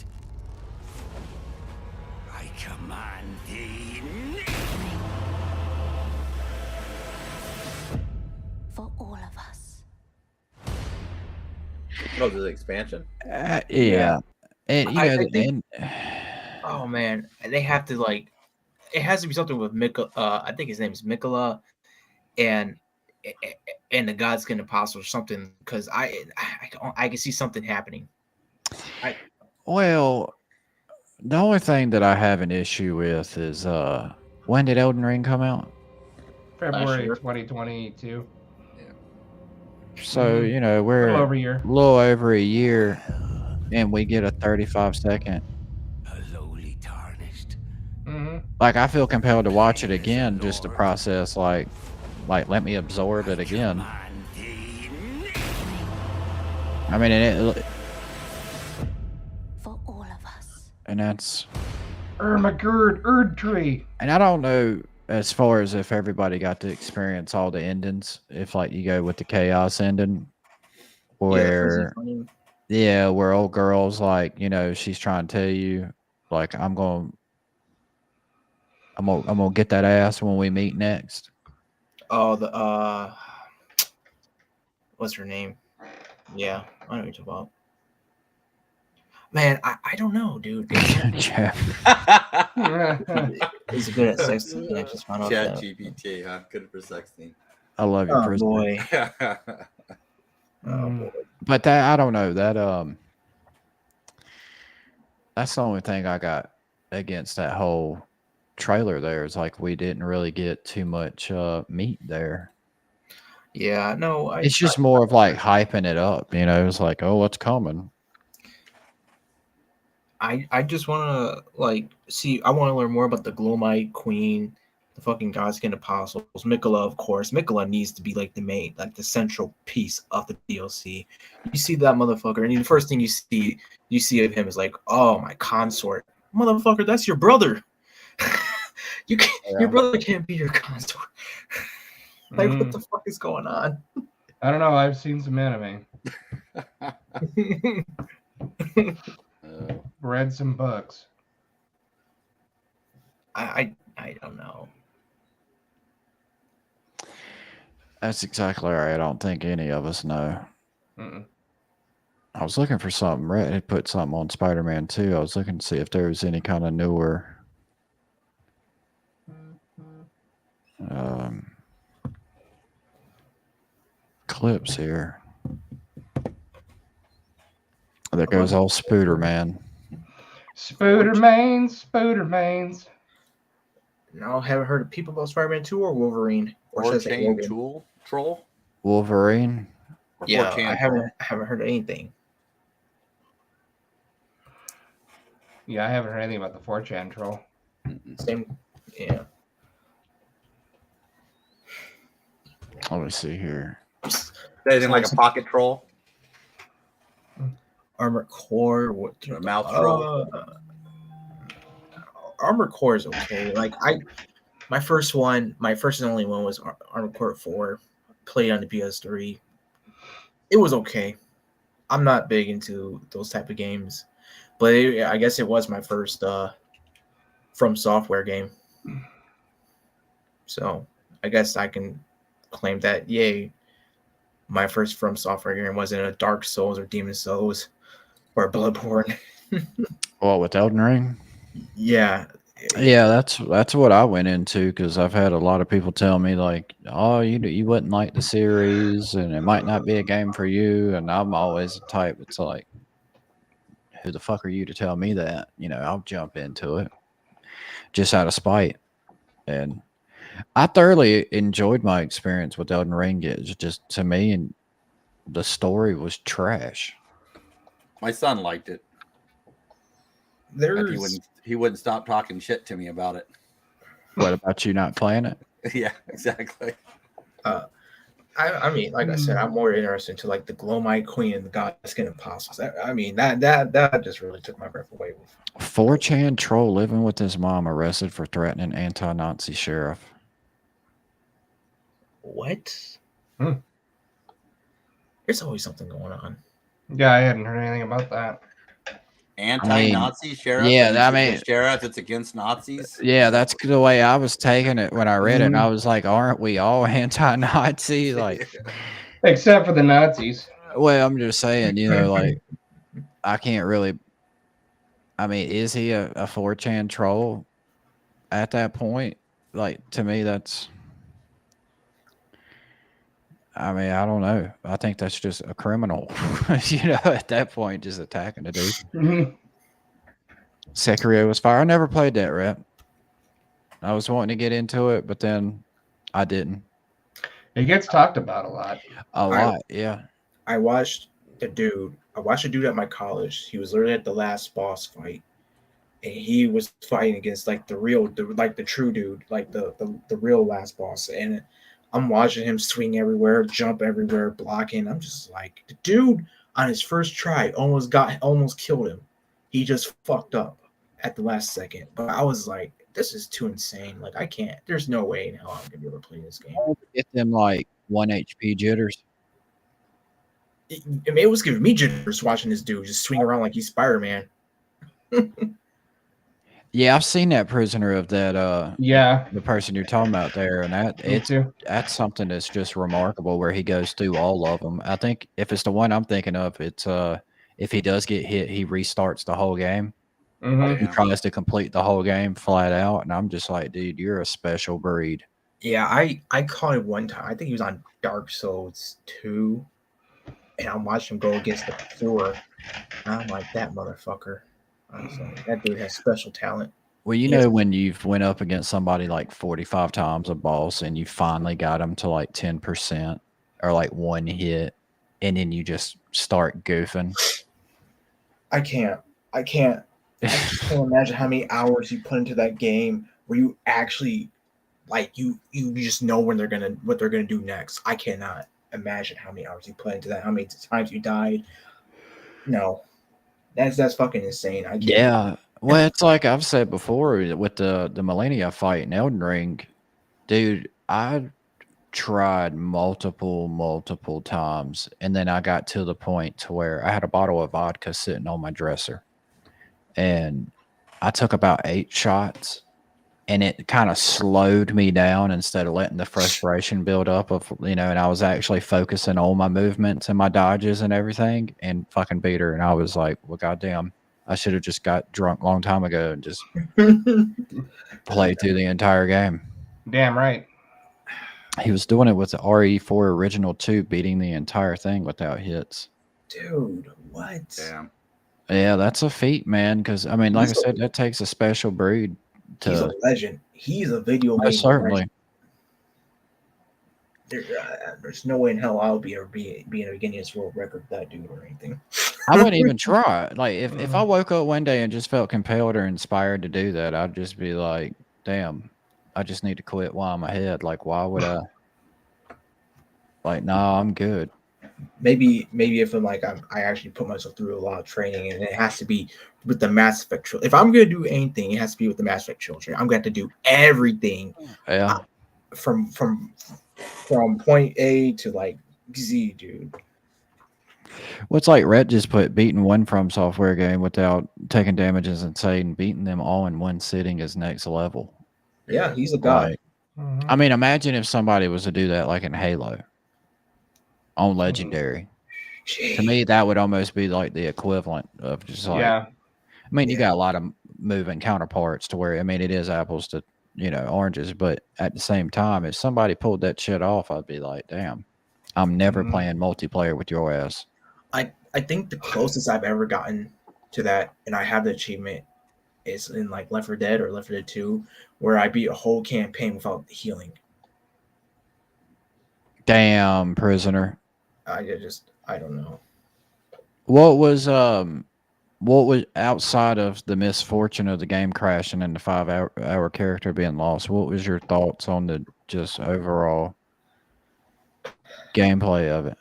I command thee. For all of us. Oh, the expansion? Yeah. And you know, I think. Oh man, they have to like. It has to be something with Mikola. I think his name is Mikola, and the Godskin Apostle or something. Because I can see something happening. well, the only thing that I have an issue with is when did Elden Ring come out? February year. 2022. So, you know, we're Little over a year. a little over a year and we get a 35-second. Lowly tarnished. Like, I feel compelled to watch it again just to process, like let me absorb it again. I mean, For all of us. and that's, Erd tree. and I don't know as far as if everybody got to experience all the endings, if like you go with the chaos ending, where where old girl's like, you know, she's trying to tell you, like, I'm gonna get that ass when we meet next. Oh, the what's her name? Yeah, I know what you're talking about. Man, I don't know, dude. Jeff. He's good at sexting. I just found out Chat that. GPT, huh? Good for sexting. I love you, Oh prisoner. boy. Oh boy. But that, I don't know, that that's the only thing I got against that whole trailer there. Is like we didn't really get too much meat there. Yeah, no, It's just more of like hyping it up, you know. It's like, oh, what's coming? I just want to like see. I want to learn more about the Glowmite Queen, the fucking Godskin Apostles, Mikola, of course. Mikola needs to be like the main, like the central piece of the DLC. You see that motherfucker, and the first thing you see of him is like, oh, my consort, motherfucker, that's your brother. Your brother can't be your consort. Like, what the fuck is going on? I don't know. I've seen some anime. Read some books. I don't know. That's exactly right. I don't think any of us know. I was looking for something. Red had put something on Spider-Man 2. I was looking to see if there was any kind of newer clips here. There goes old Spooder Man. Spoodermains. No, haven't heard of people about Spider-Man 2 or Wolverine. Or should I say Chain Logan? Troll? Wolverine. Yeah, I haven't heard of anything. Yeah, I haven't heard anything about the 4chan troll. Same, yeah. Let me see here. Anything like a pocket troll? Armored Core, what? A mouth troll? Armored Core is okay. Like my first and only one was Armored Core 4. Played on the PS3. It was okay. I'm not big into those type of games, but I guess it was my first From Software game. So I guess I can claim that. Yay! My first From Software game wasn't a Dark Souls or Demon Souls or Bloodborne. What, with Elden Ring? Yeah. Yeah, that's what I went into, because I've had a lot of people tell me like, oh, you wouldn't like the series and it might not be a game for you, and I'm always the type that's like, who the fuck are you to tell me that? You know, I'll jump into it just out of spite. And I thoroughly enjoyed my experience with Elden Ring. It's just, to me, and the story was trash. My son liked it. He wouldn't stop talking shit to me about it. What about you not playing it? Yeah, exactly. I mean, like I said, I'm more interested into like the Glowmite Queen and the Godskin Apostles. I mean, that just really took my breath away. 4chan troll living with his mom arrested for threatening anti-Nazi sheriff. What? There's always something going on. Yeah, I hadn't heard anything about that. Anti-Nazi sheriff. yeah, sheriff that's against Nazis. yeah, that's the way I was taking it when I read it, and I Mhm. was like, aren't we all anti-Nazi? Like, Except for the Nazis. well, I'm just saying, like, I can't really. I mean, is he a 4chan troll at that point? Like, to me, that's. I mean, I don't know. I think that's just a criminal, at that point, just attacking a dude. Mhm. Sekiro was fire. I never played that, rep. I was wanting to get into it, but then I didn't. It gets talked about a lot. A lot, yeah. I watched a dude at my college. He was literally at the last boss fight, and he was fighting against like the true dude, like the real last boss. And I'm watching him swing everywhere, jump everywhere, blocking. I'm just like, the dude on his first try almost killed him. He just fucked up at the last second. But I was like, this is too insane. Like, I can't. There's no way in hell I'm gonna be able to play this game. Get them like 1 HP jitters. It was giving me jitters watching this dude just swing around like he's Spider-Man. Yeah, I've seen that prisoner of that. Yeah, the person you're talking about there, and that's something that's just remarkable where he goes through all of them. I think if it's the one I'm thinking of, it's if he does get hit, he restarts the whole game. Mm-hmm. He tries to complete the whole game flat out, and I'm just like, dude, you're a special breed. Yeah, I caught it one time. I think he was on Dark Souls 2, and I'm watching him go against the sewer. And I'm like, that motherfucker. I was like, that dude has special talent. Well, when you've went up against somebody like 45 times a boss, and you finally got them to like 10% or like one hit, and then you just start goofing. I can't imagine how many hours you put into that game where you actually like you just know what they're gonna do next. I cannot imagine how many hours you put into that, how many times you died. No, that's fucking insane. I can't. Yeah, well, it's like I've said before with the Millennia fight in Elden Ring, dude. I tried multiple times, and then I got to the point to where I had a bottle of vodka sitting on my dresser, and I took about 8 shots, and it kind of slowed me down instead of letting the frustration build up and I was actually focusing on my movements and my dodges and everything, and fucking beat her. And I was like, well, goddamn, I should have just got drunk a long time ago and just played through the entire game. Damn right. He was doing it with the RE4 Original 2, beating the entire thing without hits. Dude, what? Damn. Yeah, that's a feat, man. Because I mean, like I said, that takes a special breed. He's a legend. He's a video game. Certainly. There's no way in hell I'll be a Guinness World Record with that dude or anything. I wouldn't even try. Like if I woke up one day and just felt compelled or inspired to do that, I'd just be like, damn, I just need to quit while I'm ahead. Like, why would I? Like, nah, I'm good. Maybe if I'm like I actually put myself through a lot of training, and it has to be with the Mass Effect trilogy. If I'm gonna do anything, it has to be with the Mass Effect trilogy. I'm gonna have to do everything. Yeah. From point A to like Z, dude. What's like Rhett just put beating one From Software game without taking damage is insane. Beating them all in one sitting is next level. Yeah, he's a god. Like, I mean, imagine if somebody was to do that like in Halo on Legendary. To me, that would almost be like the equivalent of just like, I mean, you got a lot of moving counterparts to where, I mean, it is apples to, oranges, but at the same time, if somebody pulled that shit off, I'd be like, damn, I'm never playing multiplayer with your ass. I think the closest I've ever gotten to that, and I have the achievement, is in like Left 4 Dead or Left 4 Dead 2, where I beat a whole campaign without healing. Damn, prisoner. I don't know. What was outside of the misfortune of the game crashing and the 5-hour character being lost? What was your thoughts on the just overall gameplay of it?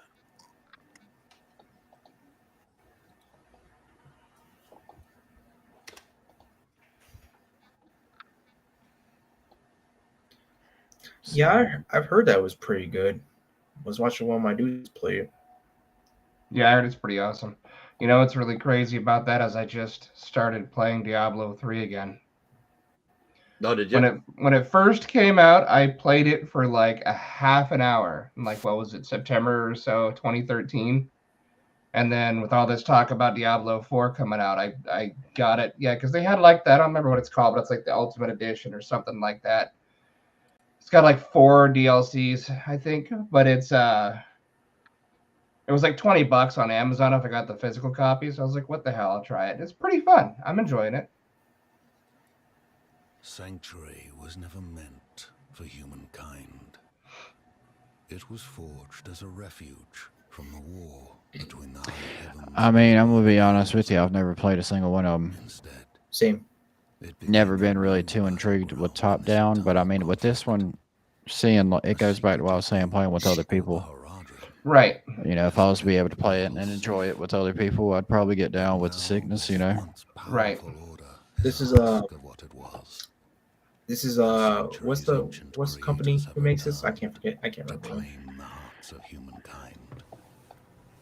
Yeah, I've heard that was pretty good. I was watching one of my dudes play it. Yeah, I heard it's pretty awesome. You know what's really crazy about that is I just started playing Diablo 3 again. No, did you? When it first came out, I played it for like a half an hour. Like, what was it, September or so, 2013? And then with all this talk about Diablo 4 coming out, I got it. Yeah, because they had like that. I don't remember what it's called, but it's like the Ultimate Edition or something like that. It's got like 4 DLCs, I think, but it was like $20 on Amazon if I got the physical copy. So I was like, what the hell? I'll try it. It's pretty fun. I'm enjoying it. Sanctuary was never meant for humankind. It was forged as a refuge from the war between the high heavens. I mean, I'm gonna be honest with you. I've never played a single one of them. Same. Never been really too intrigued with top down, but I mean, with this one, seeing it goes back to what I was saying, playing with other people. Right. You know, if I was to be able to play it and enjoy it with other people, I'd probably get down with the sickness. You know. Right. This is what's the company who makes this? I can't remember.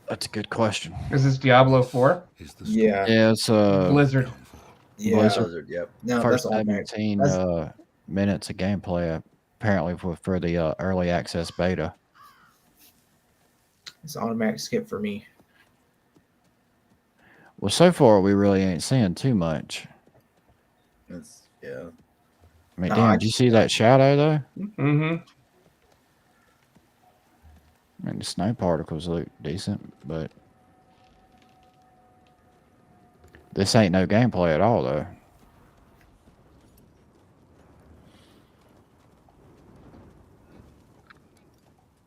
That's a good question. Is this Diablo 4? Yeah. Yeah, it's Blizzard. Yeah. Blizzard, yep. No, First that's 17 minutes of gameplay, apparently for the early access beta. It's an automatic skip for me. Well, so far we really ain't seeing too much. Yeah. I mean, damn, did you see that shadow though? Mm-hmm. I mean, the snow particles look decent, but this ain't no gameplay at all, though.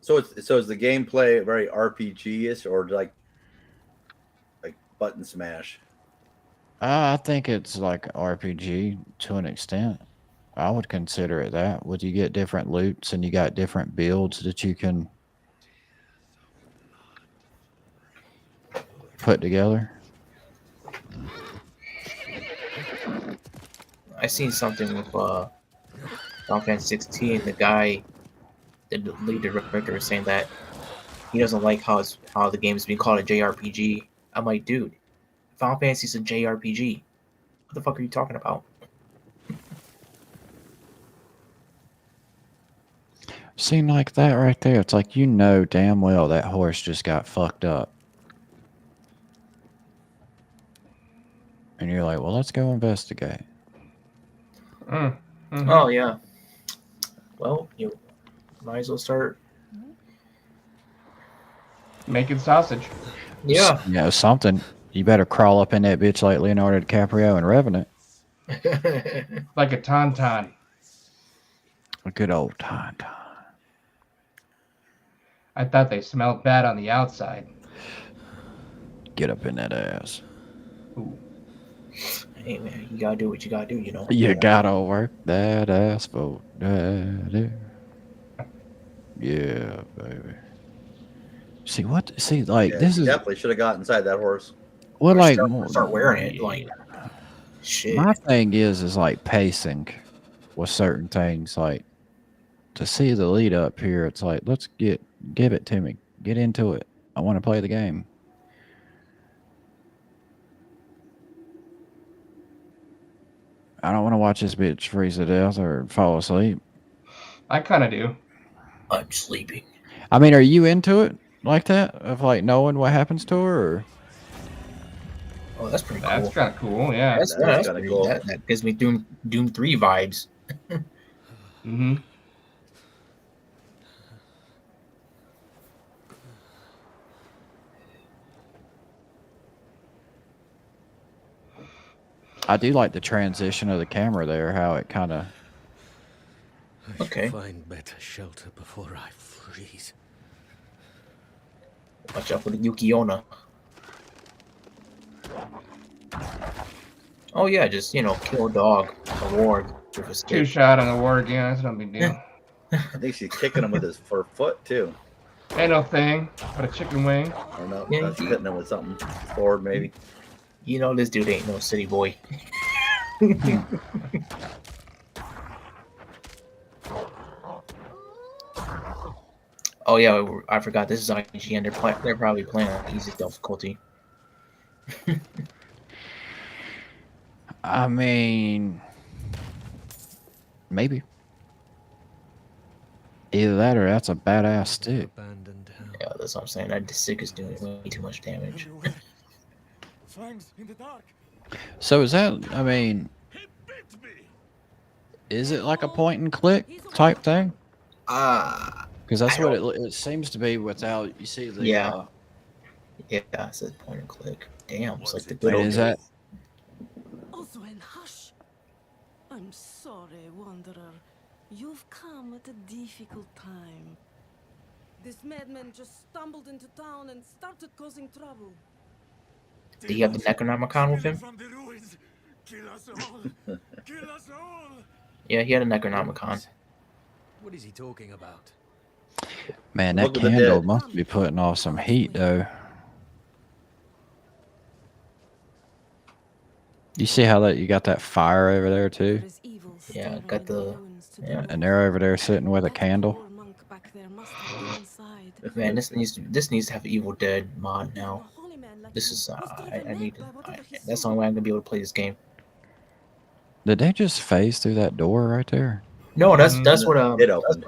So is the gameplay very RPG-ish or like button smash? I think it's like RPG to an extent. I would consider it that. Would you get different loots and you got different builds that you can put together? I seen something with Final Fantasy 16. The guy, the lead director, was saying that he doesn't like how the game is being called a JRPG. I'm like, dude, Final Fantasy is a JRPG. What the fuck are you talking about? Seem like that right there. It's like, you know damn well that horse just got fucked up. And you're like, well, let's go investigate. Mm-hmm. Oh, yeah. Well, you might as well start making sausage. Yeah. You know, something. You better crawl up in that bitch like Leonardo DiCaprio and Revenant. Like a tauntaun. A good old tauntaun. I thought they smelled bad on the outside. Get up in that ass. Ooh. Hey, man, you gotta do what you gotta do, you know. You gotta work that asphalt. Yeah, baby. See what? See, like, this is definitely should have got inside that horse. what, like, start wearing it, like shit. my thing is like pacing with certain things. Like, to see the lead up here, it's like, let's give it to me. Get into it. I want to play the game. I don't want to watch this bitch freeze to death or fall asleep. I kind of do. I'm sleeping. I mean, are you into it like that? Of like knowing what happens to her? Or? Oh, that's pretty cool. That's kind of cool, yeah. That's kind of cool. That gives me Doom 3 vibes. Mm-hmm. I do like the transition of the camera there, how it kind of... Okay. Find better shelter before I freeze. Watch out for the Yuki-onna. Oh yeah, just, you know, kill a dog, a warg with a stick. 2-shot on the warg, yeah, that's no big deal. I think she's kicking him with his foot too. Ain't no thing but a chicken wing. I don't know. Yeah, That's hitting him with something forward, maybe. You know this dude ain't no city boy. Oh yeah, I forgot this is IGN. They're probably playing on easy difficulty. I mean, maybe. Either that or that's a badass stick. Yeah, that's what I'm saying. That stick is doing way too much damage. So is that, I mean, is it like a point and click type thing? Because that's what it seems to be without, you see the... Yeah. Yeah, it says point and click. Damn, it's like the good Wait, old is that... Oswin, hush. I'm sorry, Wanderer. You've come at a difficult time. This madman just stumbled into town and started causing trouble. Did he have the Necronomicon with him? Yeah, he had a Necronomicon. What is he talking about? Man, that candle must be putting off some heat, though. You see how that you got that fire over there, too? Yeah, got the... Yeah. And they're over there sitting with a candle. Man, this needs to have Evil Dead mod now. This is I need to. That's the only way I'm gonna be able to play this game. Did they just phase through that door right there? No, that's what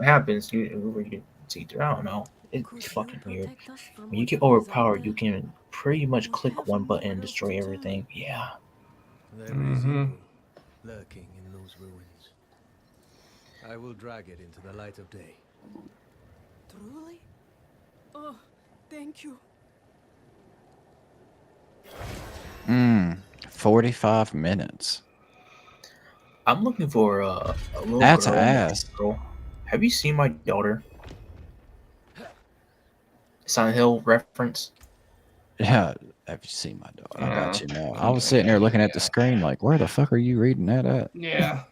happens. You see through. I don't know. It's fucking weird. When you get overpowered, you can pretty much click one button and destroy everything. Yeah. There is evil lurking in those ruins. I will drag it into the light of day. Truly? Oh, thank you. 45 minutes. I'm looking for a little That's girl. ass. Have you seen my daughter? Silent Hill reference. Yeah, have you seen my daughter? I got you now. I was sitting there looking at the screen like, where the fuck are you reading that at? Yeah.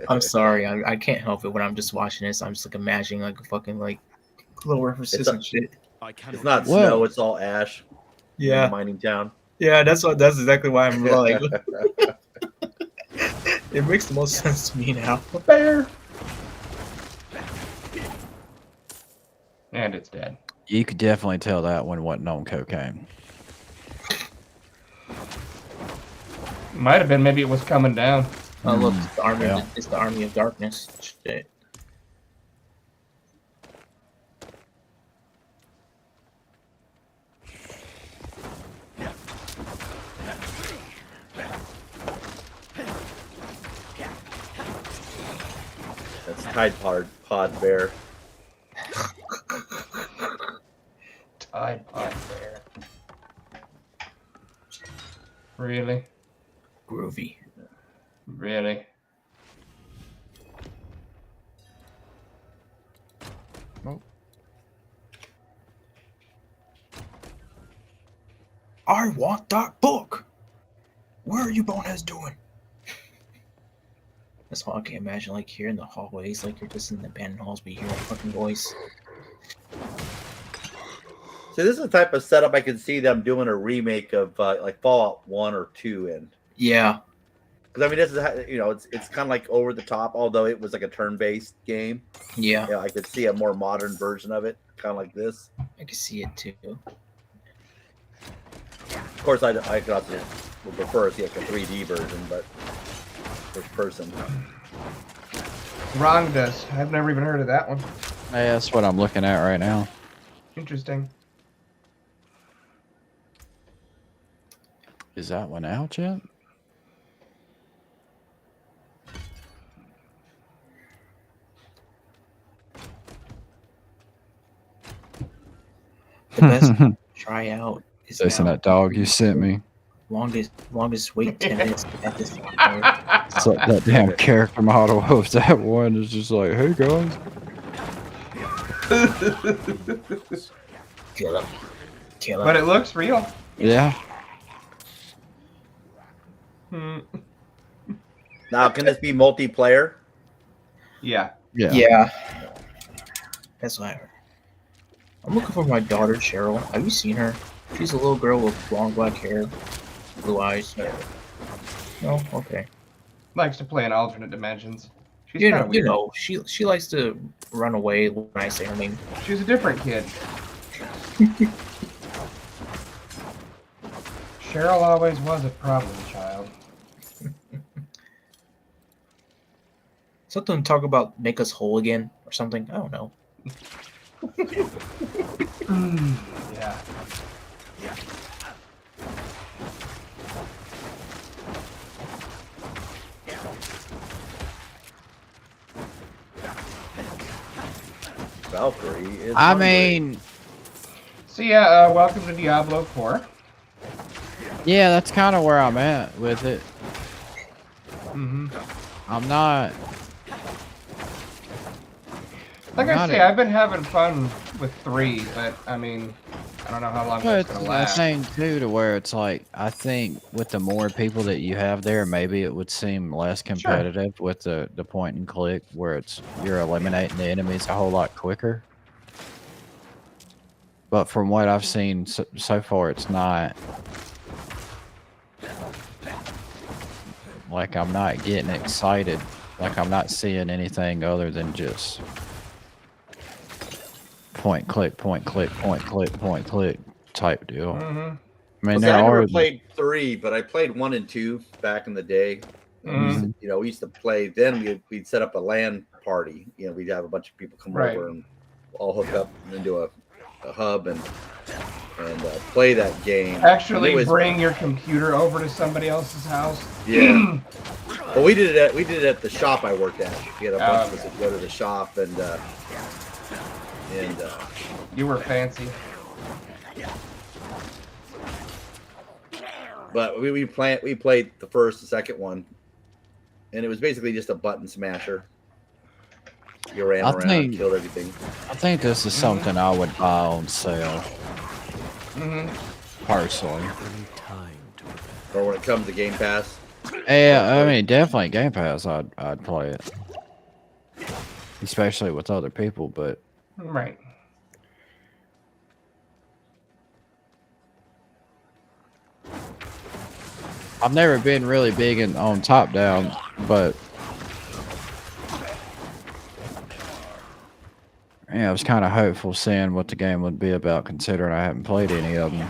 I'm sorry, I can't help it when I'm just watching this. I'm just like imagining like a fucking like little references and shit. It's not snow; it's all ash. Yeah, mining town. Yeah, that's exactly why I'm like. It makes the most sense to me now. A bear. And it's dead. You could definitely tell that one wasn't on cocaine. Might have been. Maybe it was coming down. Oh look, it's the army. It's the army of darkness. Shit. That's Tide Pod Bear. Tide Pod Bear. Really? Groovy. Really? Nope. I want that book. Where are you boneheads doing? That's why I can imagine like here in the hallways, like you're just in the abandoned halls, but you hear a fucking voice. So this is the type of setup I can see them doing a remake of like Fallout 1 or 2 in. Yeah. Because I mean, this is it's kind of like over the top, although it was like a turn-based game. Yeah. I could see a more modern version of it, kind of like this. I can see it too. Of course, I got would prefer to see like a 3D version, but first person. Ron does. I've never even heard of that one. Hey, that's what I'm looking at right now. Interesting. Is that one out yet? The best try out is Listen, that dog you sent me. longest wait 10 minutes at this point. It's like that damn character model of that one is just like, hey guys. Kill him. Kill him. But it looks real. Yeah. Now, can this be multiplayer? Yeah. Yeah. That's what I heard. I'm looking for my daughter, Cheryl. Have you seen her? She's a little girl with long black hair, blue eyes. No? Okay. Likes to play in alternate dimensions. She's You kinda know, weird. she likes to run away when I say her name. She's a different kid. Cheryl always was a problem child. Something to talk about, make us whole again or something. I don't know. Yeah. Valkyrie is. I hungry. mean, So yeah, welcome to Diablo 4. yeah, that's kind of where I'm at with it. Mm-hmm. I'm not. Like I say, I've been having fun with 3, but I mean, I don't know how long But that's it's gonna the last. thing too, to where it's like, I think with the more people that you have there, maybe it would seem less competitive with the point and click, where it's you're eliminating the enemies a whole lot quicker. But from what I've seen so far, it's not. Like, I'm not getting excited. Like, I'm not seeing anything other than just point click, point click, point click, point click type deal. Mm-hmm. I mean, Well, see, there I are. never played 3, but I played 1 and 2 back in the day. Mhm. You know, we used to play. Then we'd set up a LAN party. You know, we'd have a bunch of people come Right. over and all hook up into a hub and play that game. Actually, And it was, bring your computer over to somebody else's house. yeah. Well, we did it at the shop I worked at. We had a bunch of us Okay. that go to the shop and You were fancy. but we played the first, the second one, and it was basically just a button smasher. You ran around and killed everything. I think this is something I would buy on sale. Personally. Or when it comes to Game Pass. Yeah, I mean, definitely Game Pass, I'd play it. Especially with other people, but Right. I've never been really big on top down, but yeah, I was kind of hopeful seeing what the game would be about, considering I haven't played any of them.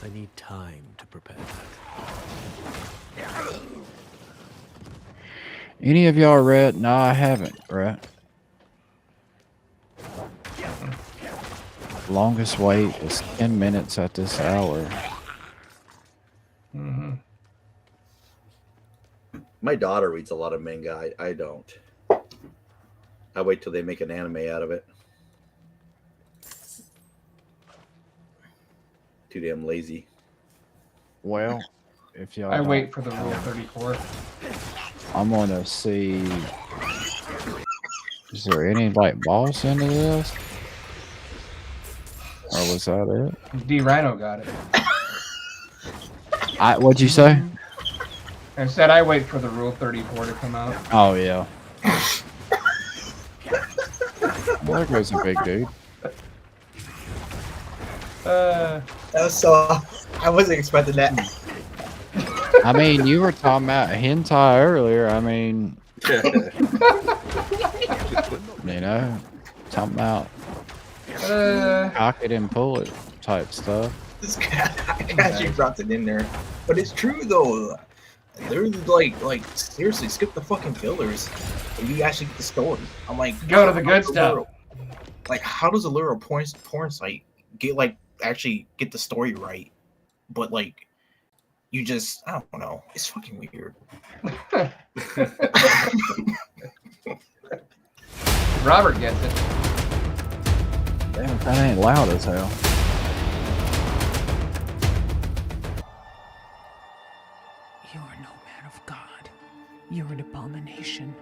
I need time to prepare that. Any of y'all read? No, I haven't, right? Longest wait is 10 minutes at this hour. Mm-hmm. My daughter reads a lot of manga. I don't. I wait till they make an anime out of it. Too damn lazy. Well, if y'all I don't- wait for the Rule 34. I'm gonna see. Is there any like boss into this? Or was that it? D Rhino got it. What'd you say? I said I wait for the Rule 34 to come out. Oh yeah. Well, there goes a big dude. That was so. I wasn't expecting that. I mean, you were talking about hentai earlier. I mean, you know, talking about cock it and pull it type stuff. This guy actually dropped it in there, but it's true though. They're like seriously, skip the fucking fillers, and you actually get the story. I'm like, Go to the good how does stuff. Like, how does a literal porn site actually get the story right? But like, you just, I don't know. It's fucking weird. Robert gets it. Damn, that ain't loud as hell. You are no man of God. You're an abomination,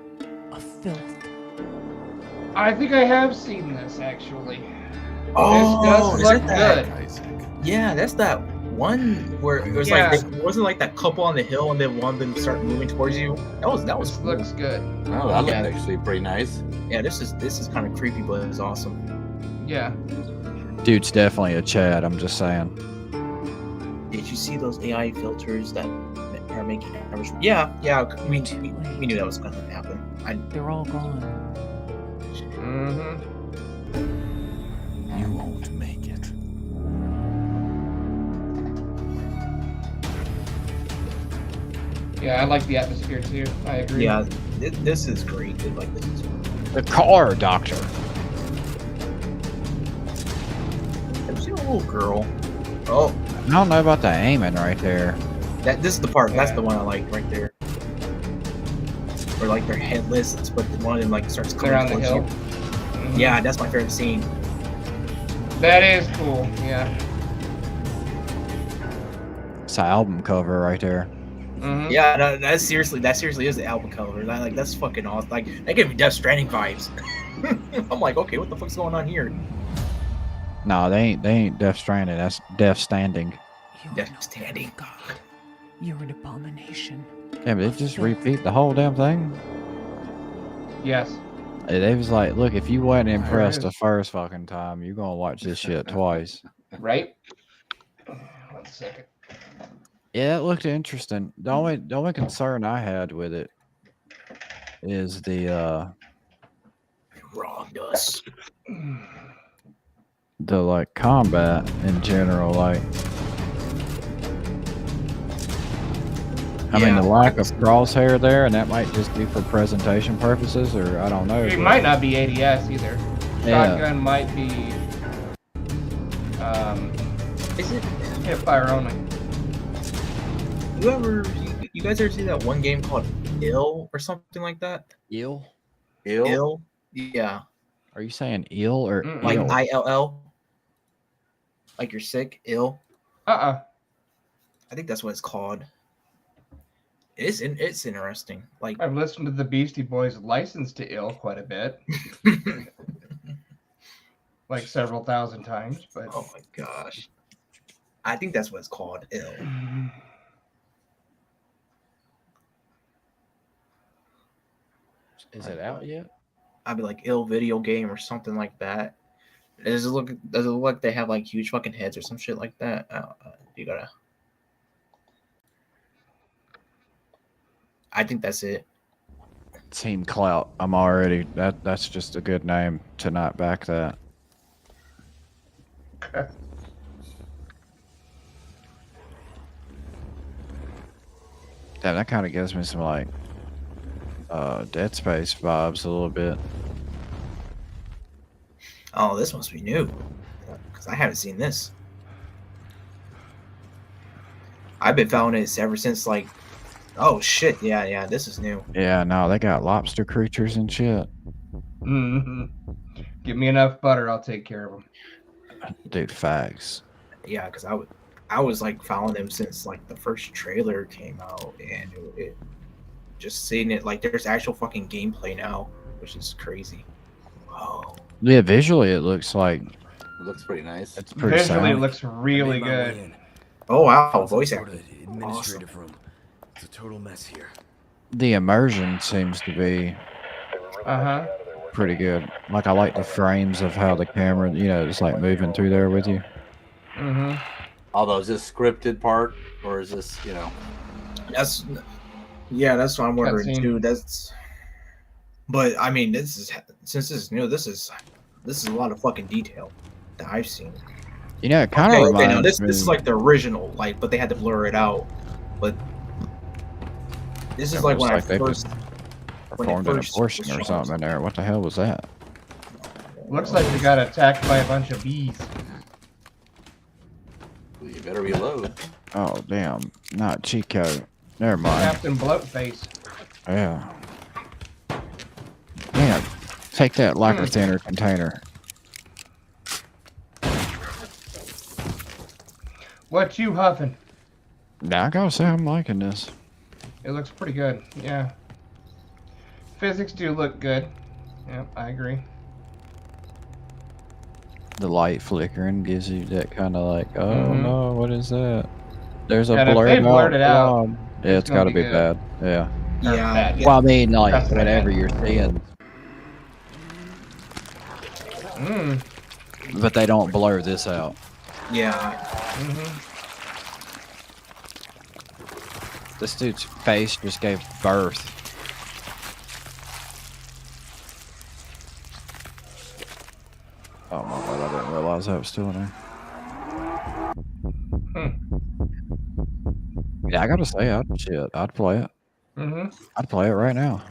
a filth. I think I have seen this actually. Oh, this does is look it that? good. Yeah, that's that one where it was Yeah. like it wasn't like that couple on the hill and then one of them start moving towards you. That was cool. Looks good. Oh, that looked actually pretty nice. Yeah, this is kind of creepy, but it's awesome. Yeah. Dude's definitely a Chad. I'm just saying. Did you see those AI filters that are making average? Yeah, we knew that was gonna happen. They're all gone. You won't make it. Yeah, I like the atmosphere too. I agree. Yeah, this is great. Dude. Like this is. The car doctor. Have you seen a little girl? Oh, I don't know about the aiming right there. this is the part. That's the one I like right there. Where like they're headless, but one of them like starts They're coming on the towards hill. you. Yeah, that's my favorite scene. That is cool. Yeah. It's an album cover right there. Yeah, no, that seriously is the album cover. That's fucking awesome. Like that gave me Death Stranding vibes. I'm like, okay, what the fuck's going on here? No, they ain't Death Stranding. That's Death Standing. Death Standing. God, you're an abomination. Yeah, but they just repeat the whole damn thing. Yes. They was like, look, if you wasn't impressed is. the first fucking time, you're gonna watch this shit twice. Right. 1 second. Yeah, it looked interesting. The only concern I had with it is the wronged us. The like combat in general, like I mean the lack of crosshair there, and that might just be for presentation purposes, or I don't know. It might not be ADS either. Yeah. Shotgun might be Is it hip fire only. You guys ever see that one game called Ill or something like that? Ill? Ill? Yeah. Are you saying ill or Like ill? ILL? Like you're sick, ill? I think that's what it's called. It's interesting. Like I've listened to the Beastie Boys' "License to Ill" quite a bit, like several thousand times. But oh my gosh, I think that's what it's called, Ill. Is it out yet? I'd be like Ill video game or something like that. Does it look like they have like huge fucking heads or some shit like that? You gotta. I think that's it. Team Clout. I'm already that's just a good name to not back that. Damn, that kind of gives me some like Dead Space vibes a little bit. Oh, this must be new because I haven't seen this. I've been following this ever since like. Oh shit! Yeah, this is new. Yeah, no, they got lobster creatures and shit. Give me enough butter, I'll take care of them. Dude, facts. Yeah, because I was like following them since like the first trailer came out, and it just seeing it like there's actual fucking gameplay now, which is crazy. Oh. Yeah, visually it looks like It looks pretty nice. it's pretty Visually, sound. it looks really good. Oh wow, voice Sort acting. of administrative room. It's a total mess here. The immersion seems to be pretty good. Like I like the frames of how the camera, just like moving through there with you. Although, is this scripted part or is this, That's what I'm wondering too. But I mean, since this is new, this is a lot of fucking detail that I've seen. It kind of reminds now me. this is like the original, like, but they had to blur it out. But this is like when I first performed an abortion or something in there. What the hell was that? Looks like they got attacked by a bunch of bees. You better reload. Oh damn! Not Chico. Never mind. Captain Bloatface. Yeah. Yeah. Take that lacquer thinner container. What you huffing? Now I gotta say I'm liking this. It looks pretty good. Yeah. Physics do look good. Yeah, I agree. The light flickering gives you that kind of like, oh no, what is that? There's a And if blurred they blurred it out, blob. Yeah, it's gonna gotta be good. bad. Yeah. Yeah. Well, I mean, like That's whatever bad. you're seeing, but they don't blur this out. Yeah. This dude's face just gave birth. is that still in there? Yeah, I gotta say, I'd play it. I'd play it right now.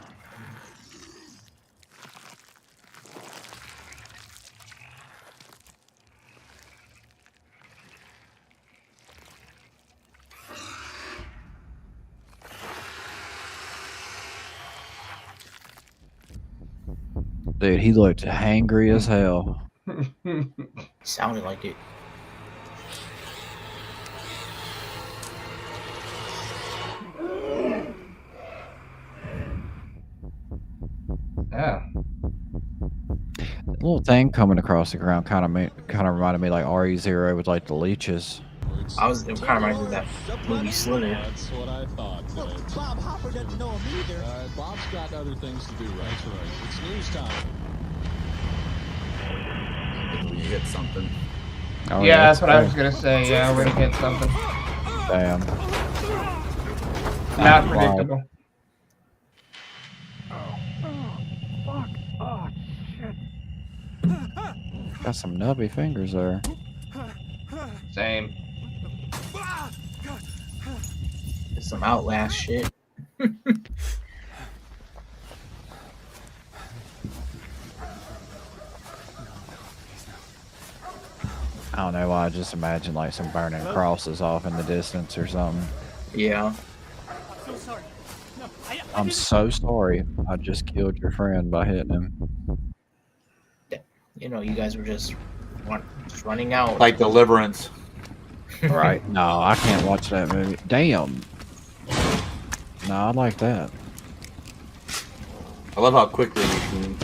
Dude, he looked hangry as hell. Sounded like it. Yeah. The little thing coming across the ground kind of reminded me like RE0 with like the leeches. It kind of reminds me of that movie Slither. That's what I thought. Bob Hopper doesn't know him either. Bob's got other things to do. That's right. It's news time. You hit something. Oh, yeah, that's what I was gonna say. Yeah, we're gonna hit something. Damn. Not predictable. Fuck. Oh, shit. Got some nubby fingers there. Same. It's some Outlast shit. I don't know why. I just imagine like some burning crosses off in the distance or something. Yeah. So sorry. No, I'm so sorry. I just killed your friend by hitting him. You know, you guys were just running out. Like Deliverance. Right? No, I can't watch that movie. Damn. No, I like that. I love how quickly you can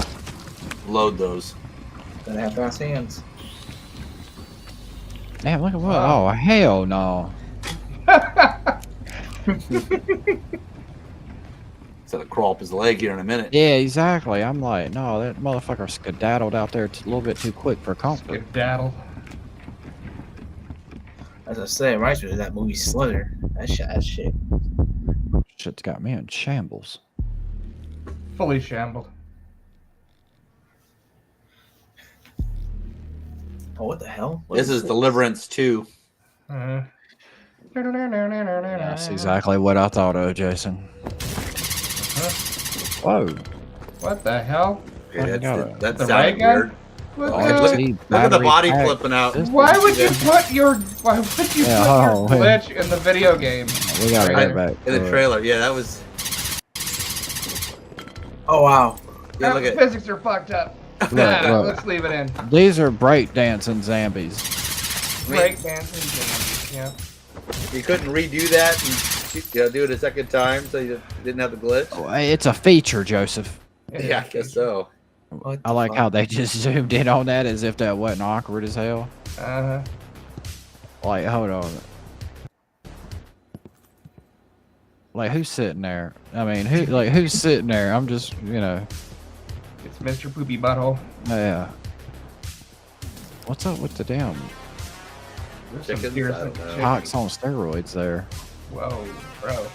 load those. Gotta have fast hands. Damn, look at what? Oh, hell no. So to crawl up his leg here in a minute. Yeah, exactly. I'm like, no, that motherfucker skedaddled out there a little bit too quick for comfort. Skedaddle. As I said, it reminds me of that movie Slither. That shit. Shit's got me in shambles. Fully shambled. Oh, what the hell? This is Deliverance 2. That's exactly what I thought of, Jason. Whoa. What the hell? Yeah, that The sounded ray gun? weird. What Oh, the- look at the body flipping out. Why would you put your Yeah, glitch in the video game? We gotta I- get back in the to it. trailer. Yeah, that was. Oh wow. Yeah, look the at. physics are fucked up. Look. Let's leave it in. These are breakdancing zombies. Break dancing, yeah. You couldn't redo that and do it a second time, so you didn't have the glitch. Oh, it's a feature, Joseph. Yeah, I guess so. I like how they just zoomed in on that as if that wasn't awkward as hell. Like, hold on. Like, who's sitting there? I mean, who's sitting there? I'm just, you know. It's Mr. Poopy Butthole. Yeah. What's up with the damn Chickens? I don't know. Hawks on steroids there? Whoa, bro.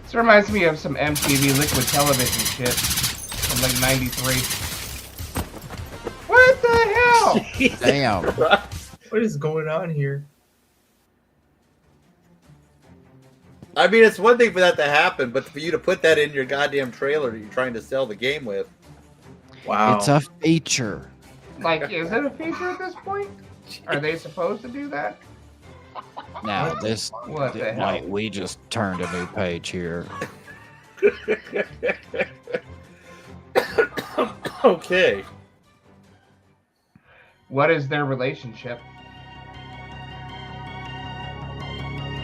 This reminds me of some MTV Liquid Television shit from like '93. What the hell? Damn. What is going on here? I mean, it's one thing for that to happen, but for you to put that in your goddamn trailer that you're trying to sell the game with. Wow. It's a feature. Like, is it a feature at this point? Are they supposed to do that? Now this, What the hell? like, we just turned a new page here. Okay. What is their relationship?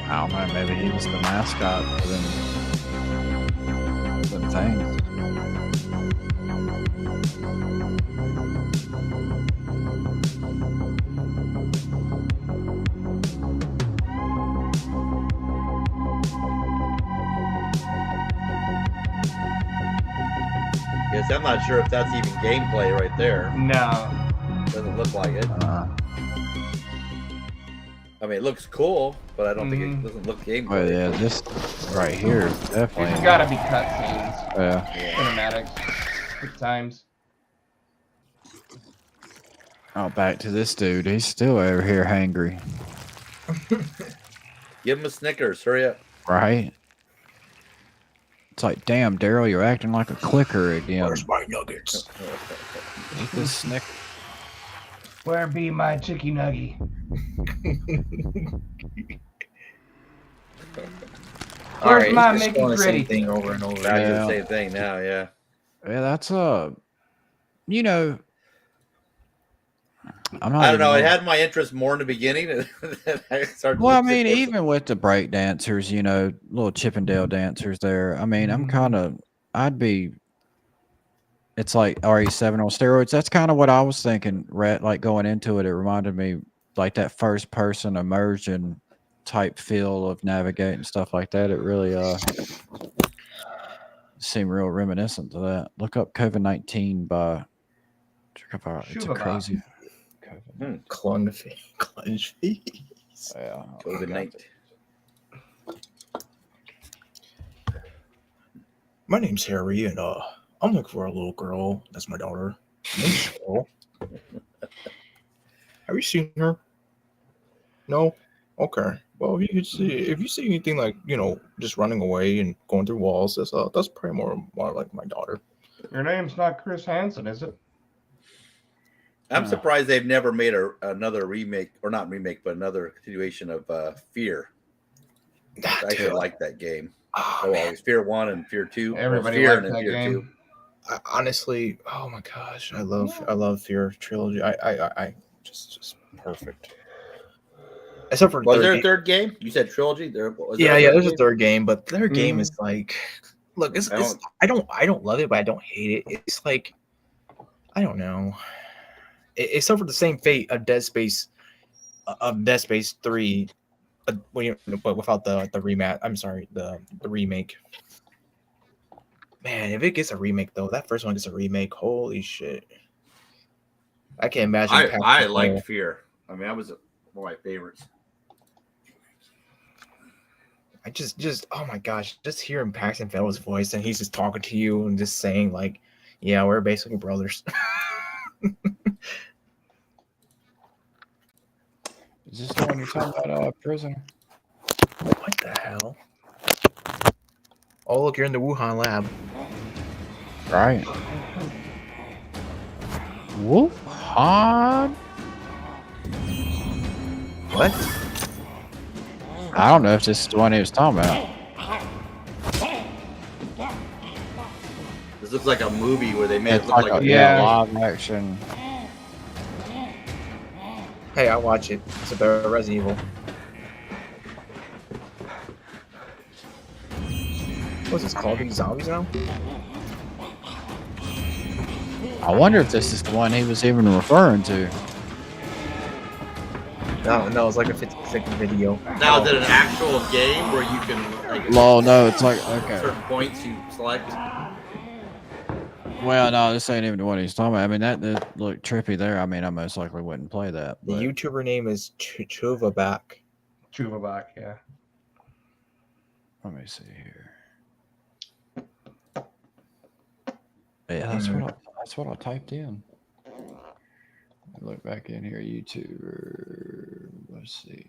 I don't know. Maybe he was the mascot for them things. Yes, I'm not sure if that's even gameplay right there. No. Doesn't look like it. I mean, it looks cool, but I don't think it doesn't look gameplay. Oh yeah, this right here definitely. There's gotta be cutscenes. Yeah. Cinematics. Quick times. Oh, back to this dude. He's still over here hangry. Give him a Snickers. Hurry up. Right? It's like, damn, Daryl, you're acting like a clicker again. Where's my nuggets? Eat this Snicker. Where be my chicky nuggy? Where's my Mickey the same Gritty? thing over and over. Back to Yeah. the same thing now, yeah. Yeah, that's you know, I'm not I don't even know. It gonna- had my interest more in the beginning. And then I started Well, I looking mean, at it. even with the break dancers, you know, little Chippendale dancers there. I mean, I'm kind of, it's like RE7 on steroids. That's kind of what I was thinking, Rhett, like going into it. It reminded me like that first person immersion type feel of navigating stuff like that. It really seemed real reminiscent to that. Look up COVID-19 by, it's a Shubaba. crazy. Clunge fees. Yeah. COVID-19. My name's Harry, and I'm looking for a little girl. That's my daughter. Name's Cheryl. Have you seen her? No. Okay. Well, if you see anything like just running away and going through walls, that's probably more like my daughter. Your name's not Chris Hansen, is it? I'm surprised they've never made another remake, or not remake, but another continuation of Fear. I actually like that game. Oh, it was Fear 1 and Fear 2. Everybody Fear liked and then that Fear game. 2. Honestly, oh my gosh, I love Fear trilogy. I just perfect. Except for Was there a third game? You said trilogy. There's a third game, but the third game is like, look, I don't love it, but I don't hate it. It's like, I don't know. It suffered the same fate of Dead Space 3, but without the rematch. I'm sorry, the remake. Man, if it gets a remake though, that first one gets a remake. Holy shit! I can't imagine. I liked Fear. I mean, that was one of my favorites. I just oh my gosh, just hearing Paxton Fellow's voice and he's just talking to you and just saying like, yeah, we're basically brothers. Is this the one you're talking about, Prisoner? What the hell? Oh, look, you're in the Wuhan lab. Right. Wuhan? What? I don't know if this is the one he was talking about. This looks like a movie where they made It's it look like a a live action. Hey, I watch it. It's a better Resident Evil. What's this called? These zombies now? I wonder if this is the one he was even referring to. No, it's like a 50-second video. Now, is it an actual game where you can like Lol, no, it's like, okay. certain points you select? Well, no, this ain't even the one he's talking about. I mean, that looked trippy there. I mean, I most likely wouldn't play that. The But YouTuber name is Chuvabak. Chuvabak, yeah. let me see here. Yeah, that's what I typed in. Look back in here, YouTuber. Let's see.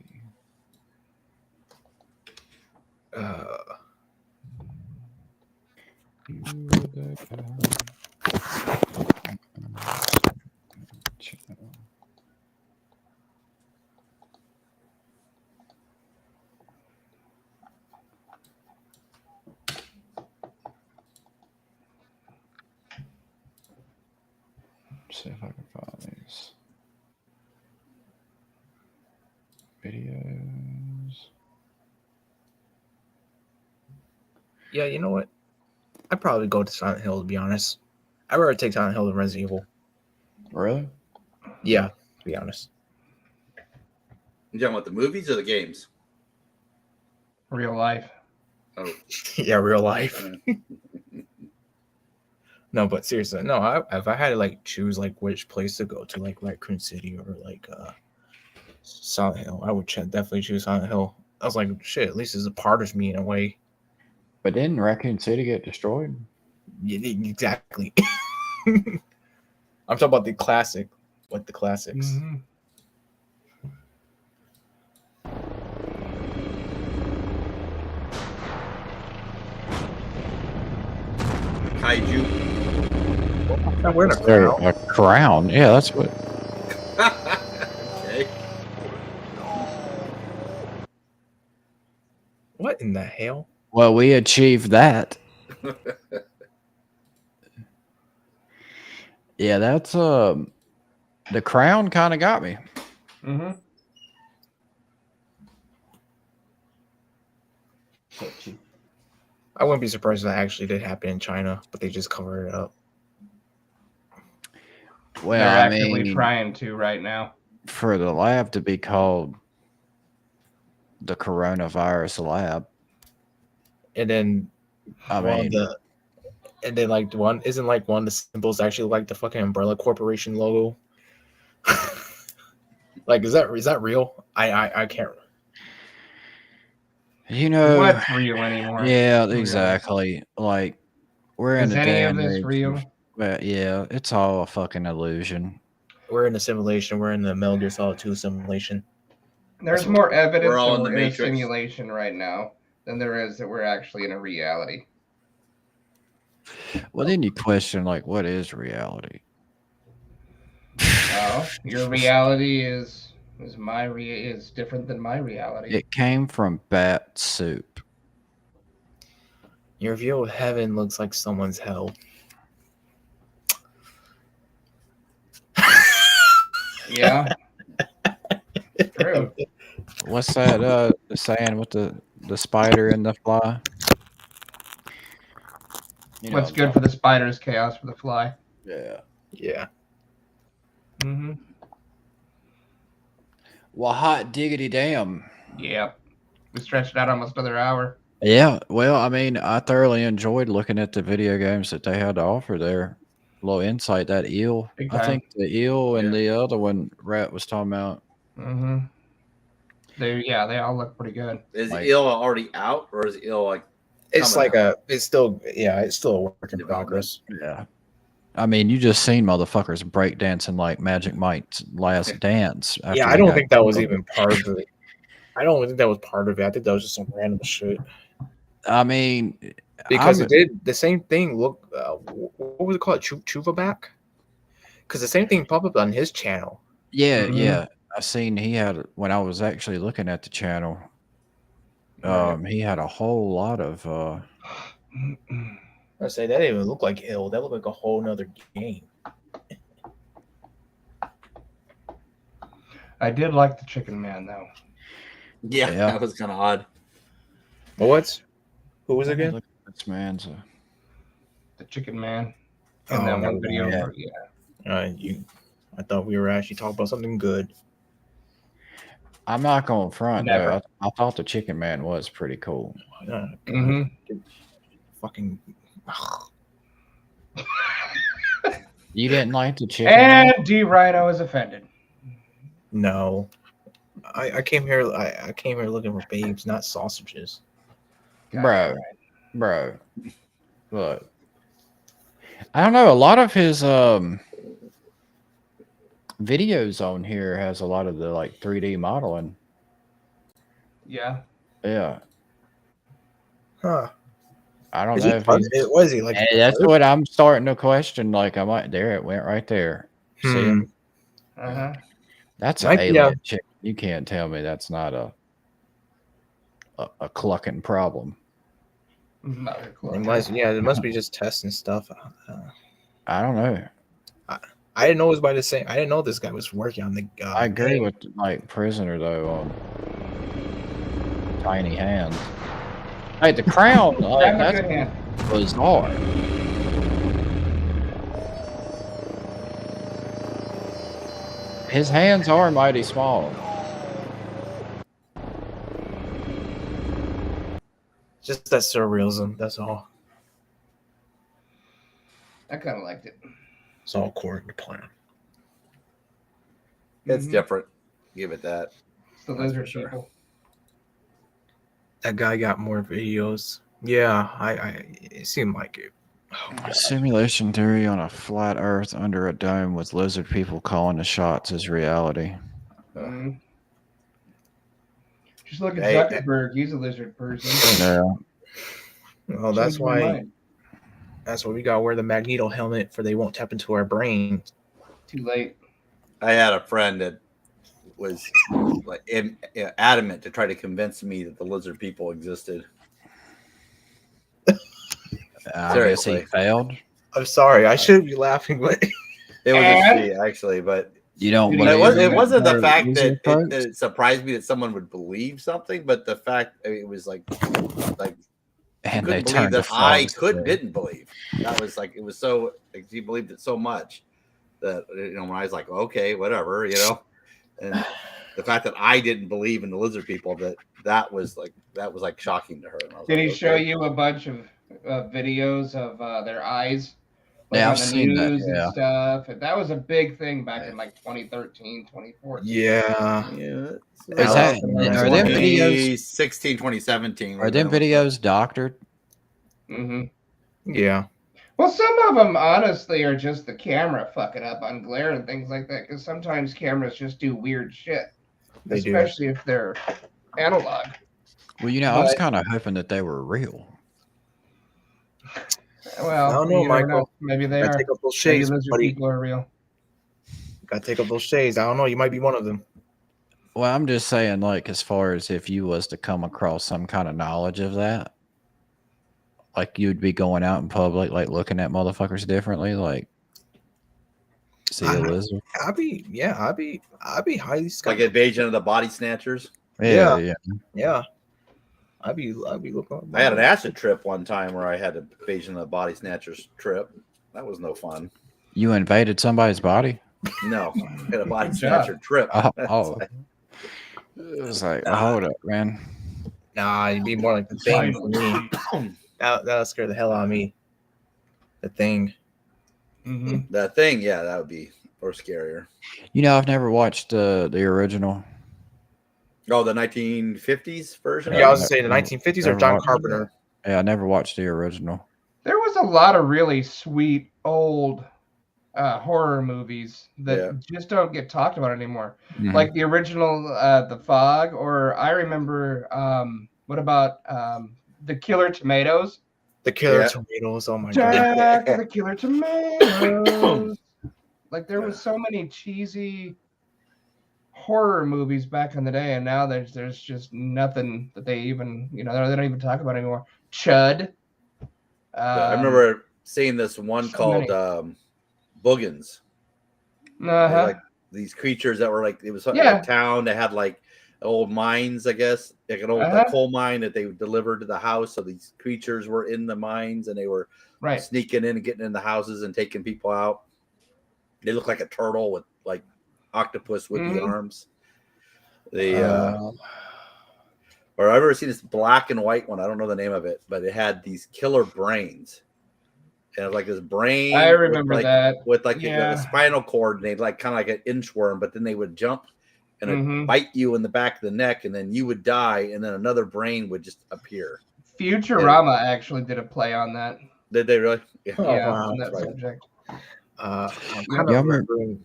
See if I can find these videos. Yeah, you know what? I'd probably go to Silent Hill, to be honest. I'd rather take Silent Hill than Resident Evil. Really? Yeah, to be honest. You talking about the movies or the games? Real life. Oh, Yeah, real life. No, but seriously, no. If I had to like choose like which place to go to, like Raccoon City or like Silent Hill, I would definitely choose Silent Hill. I was like, shit, at least it's a part of me in a way. But didn't Raccoon City get destroyed? Yeah, exactly. I'm talking about the classic. Like the classics. Mm-hmm. Kaiju. I'm wearing a There, crown. a crown. Yeah, that's what. Okay. What in the hell? Well, we achieved that. Yeah, that's the crown kind of got me. Mm-hmm. I wouldn't be surprised if that actually did happen in China, but they just covered it up. Well, They're I actively mean, trying to right now. for the lab to be called the coronavirus lab, And then I one mean, of the and then like one isn't like one of the symbols actually like the fucking Umbrella Corporation logo. Like is that real? I can't. you know, What's real anymore? yeah, To be honest. exactly. Like we're in Is a any day of and this age. real? But yeah, it's all a fucking illusion. We're in a simulation. We're in the Metal Gear Solid 2 simulation. There's more evidence We're all that in the we're in a Matrix. simulation right now than there is that we're actually in a reality. Well, then you question like, what is reality? Well, your reality is different than my reality. It came from bat soup. Your view of heaven looks like someone's hell. Yeah. True. What's that? The saying with the spider and the fly. You know What's what good I'm for the spider is chaos for the fly. Yeah. Yeah. Mm-hmm. Well, hot diggity damn. Yeah. We stretched it out almost another hour. Yeah. Well, I mean, I thoroughly enjoyed looking at the video games that they had to offer there. A little insight, that eel. Big I think time. the eel and the other one Rat was talking about. Mm-hmm. They all look pretty good. Is Like- ill already out, or is ill like? It's coming like out? it's still a work in progress. Yeah. I mean, you just seen motherfuckers breakdancing like Magic Mike's last dance. Yeah, after I he don't got think that was killed. even part of it. I don't think that was part of it. I think that was just some random shit. I mean, Because it did the same thing. Look, what was it called? Chuva back? Because the same thing popped up on his channel. Yeah, Mhm. yeah. I seen he had when I was actually looking at the channel. He had a whole lot of I say that didn't even look like ill. That looked like a whole nother game. I did like the Chicken Man though. Yeah, Yeah. that was kind of odd. What? Who was it Let me again? look at this man's The Chicken Man. Oh, And that never one video. mind. Yeah. I thought we were actually talking about something good. I'm not going front Never. though. I thought the Chicken Man was pretty cool. Mm-hmm. Fucking. You didn't like the Chicken Man? And D Rhino is offended. No, I came here. I came here looking for babes, not sausages. Bro. Look. I don't know. A lot of his videos on here has a lot of the like 3D modeling. Yeah. Yeah. Huh? I don't Is know he if part- he's. was he like? Hey, that's what I'm starting to question. Like, I might. There it went right there. See him? Uh-huh. That's an Like, alien yeah. chick. You can't tell me that's not a clucking problem. Mother It must, it must be just testing stuff. I don't know. I didn't know it was by the same. I didn't know this guy was working on the. I agree game. with like Prisoner though on tiny hands. Hey, the crown. Like, Have a that's good hand. bizarre. His hands are mighty small. Just that surrealism. That's all. I kind of liked it. It's all according to plan. It's different. Give it that. It's the That's lizard for sure. people. That guy got more videos. Yeah, I it seemed like it. Simulation theory on a flat Earth under a dome with lizard people calling the shots is reality. Mhm. Just look at Hey, Zuckerberg. He's a lizard person. Yeah. Well, that's Changed my why. mind. That's why we gotta wear the Magneto helmet, for they won't tap into our brains. Too late. I had a friend that was like adamant to try to convince me that the lizard people existed. I guess he failed. I'm sorry. I shouldn't be laughing, but It was a she, actually, but You don't it, believe it wasn't the in fact lizard that folks? it surprised me that someone would believe something, but the fact it was like And couldn't they believe turned that to I frogs. didn't believe. That was like, it was so like, he believed it so much that, you know, when I was like, okay, whatever, you know, and the fact that I didn't believe in the lizard people, that was like shocking to her. And I was Did like, he show okay. you a bunch of videos of their eyes? Like Yeah, on I've the seen that, news and yeah. stuff. And that was a big thing back in like 2013, 2014. Yeah. Is that, are them videos 2016, 2017? are them videos doctored? Mm-hmm. Yeah. Well, some of them honestly are just the camera fucking up on glare and things like that. Because sometimes cameras just do weird shit, They do. especially if they're analog. Well, you know, I was But- kind of hoping that they were real. Well, I don't know, you never Michael. Maybe they Gotta are. take up those Maybe shades, lizard buddy. people are real. Gotta take up those shades. I don't know. You might be one of them. Well, I'm just saying, like, as far as if you was to come across some kind of knowledge of that, like you'd be going out in public, like looking at motherfuckers differently, like see a lizard. I'd be highly Like skeptical. Invasion of the Body Snatchers. Yeah. I'd be looking. I had an acid trip one time where I had an Invasion of the Body Snatchers trip. That was no fun. You invaded somebody's body? No, I had a body Good snatcher job. trip. Oh. It was like, hold up, man. Nah, you'd be more like the thing for me. That would scare the hell out of me. The thing. Mm-hmm. That thing, yeah, that would be or scarier. You know, I've never watched the original. Oh, the 1950s version? Yeah, I was saying the 1950s or Never John watched- Carpenter. Yeah, I never watched the original. There was a lot of really sweet old horror movies that just don't get talked about anymore. Mhm. Like the original The Fog, or I remember what about The Killer Tomatoes? The Killer Tomatoes. Oh my Jack, god. the Killer Tomatoes. Like there was so many cheesy horror movies back in the day, and now there's just nothing that they even they don't even talk about anymore. Chud. I remember seeing this one so called many. Boogans. Uh-huh. Like these creatures that were like, it was Yeah. a town that had like old mines, I guess, like an old coal mine that they would deliver to the house. So these creatures were in the mines and they were sneaking in and getting in the houses and taking people out. They look like a turtle with like octopus with the arms. Or I've ever seen this black and white one. I don't know the name of it, but it had these killer brains. And it was like this brain. I remember that. With like a spinal cord, and they'd like kind of like an inchworm, but then they would jump and it'd bite you in the back of the neck, and then you would die, and then another brain would just appear. Futurama actually did a play on that. Did they really? Yeah, wow. on that subject. I'm kind of remembering.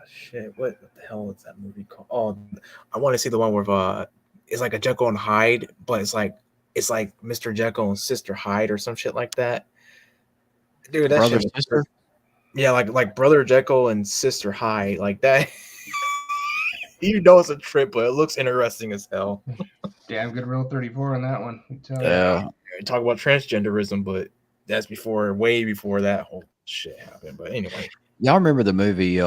Shit, what the hell is that movie called? Oh, I want to see the one where it's like a Jekyll and Hyde, but it's like Mr. Jekyll and Sister Hyde or some shit like that. Dude, that Brother, shit. sister? Yeah, like Brother Jekyll and Sister Hyde, like that. You know it's a trip, but it looks interesting as hell. Damn good Rule 34 on that one. Yeah, talk about transgenderism, but that's way before that whole shit happened. But anyway, y'all remember the movie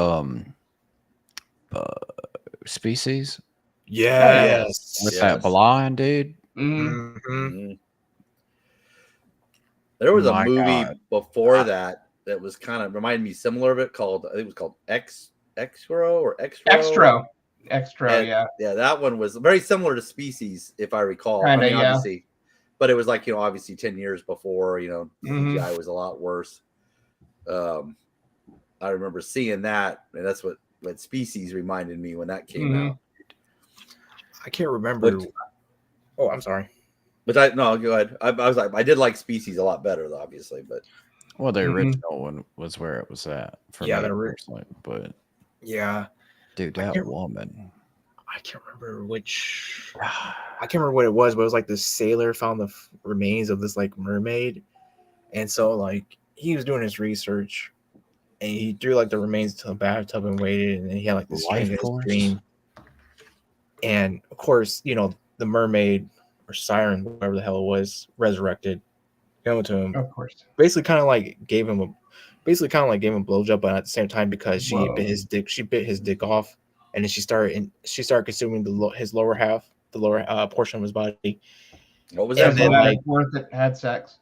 Species? Yes. With that blind dude. Mm-hmm. There was a My movie God. before that was kind of reminded me similar of it called, I think it was called Extro. Extra, yeah. Yeah, that one was very similar to Species, if I recall. Kinda, yeah. Obviously, but it was like, obviously 10 years before, Mhm. CGI was a lot worse. I remember seeing that, and that's what Species reminded me when that came out. I can't remember. Oh, I'm sorry. But no, go ahead. I was like, I did like Species a lot better, though, obviously. But Well, the original one was where it was at for Yeah, me the personally. But yeah, dude, that woman. I can't remember which. I can't remember what it was, but it was like this sailor found the remains of this like mermaid, and so like he was doing his research, and he threw like the remains into the bathtub and waited, and then he had like this Life strange force? dream. And of course, you know, the mermaid or siren, whatever the hell it was, resurrected, came to him. Of course. Basically, kind of like gave him a blowjob, but at the same time because she bit his dick. She bit his dick off, and then she started consuming his lower half, the lower portion of his body. What was And that? then like worth it. Had sex.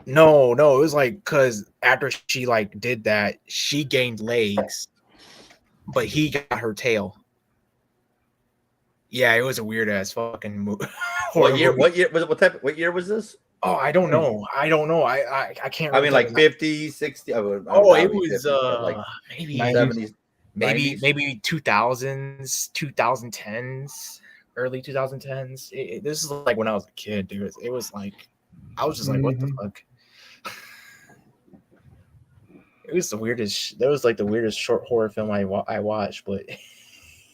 no, it was like because after she like did that, she gained legs, but he got her tail. Yeah, it was a weird ass fucking movie. What year was it? What year was this? Oh, I don't know. I can't. I mean, like 50, 60. It was like maybe 70s, maybe 90s. maybe 2000s, 2010s, early 2010s. This is like when I was a kid, dude. It was like I was just like, what the fuck? It was the weirdest. That was like the weirdest short horror film I watched, but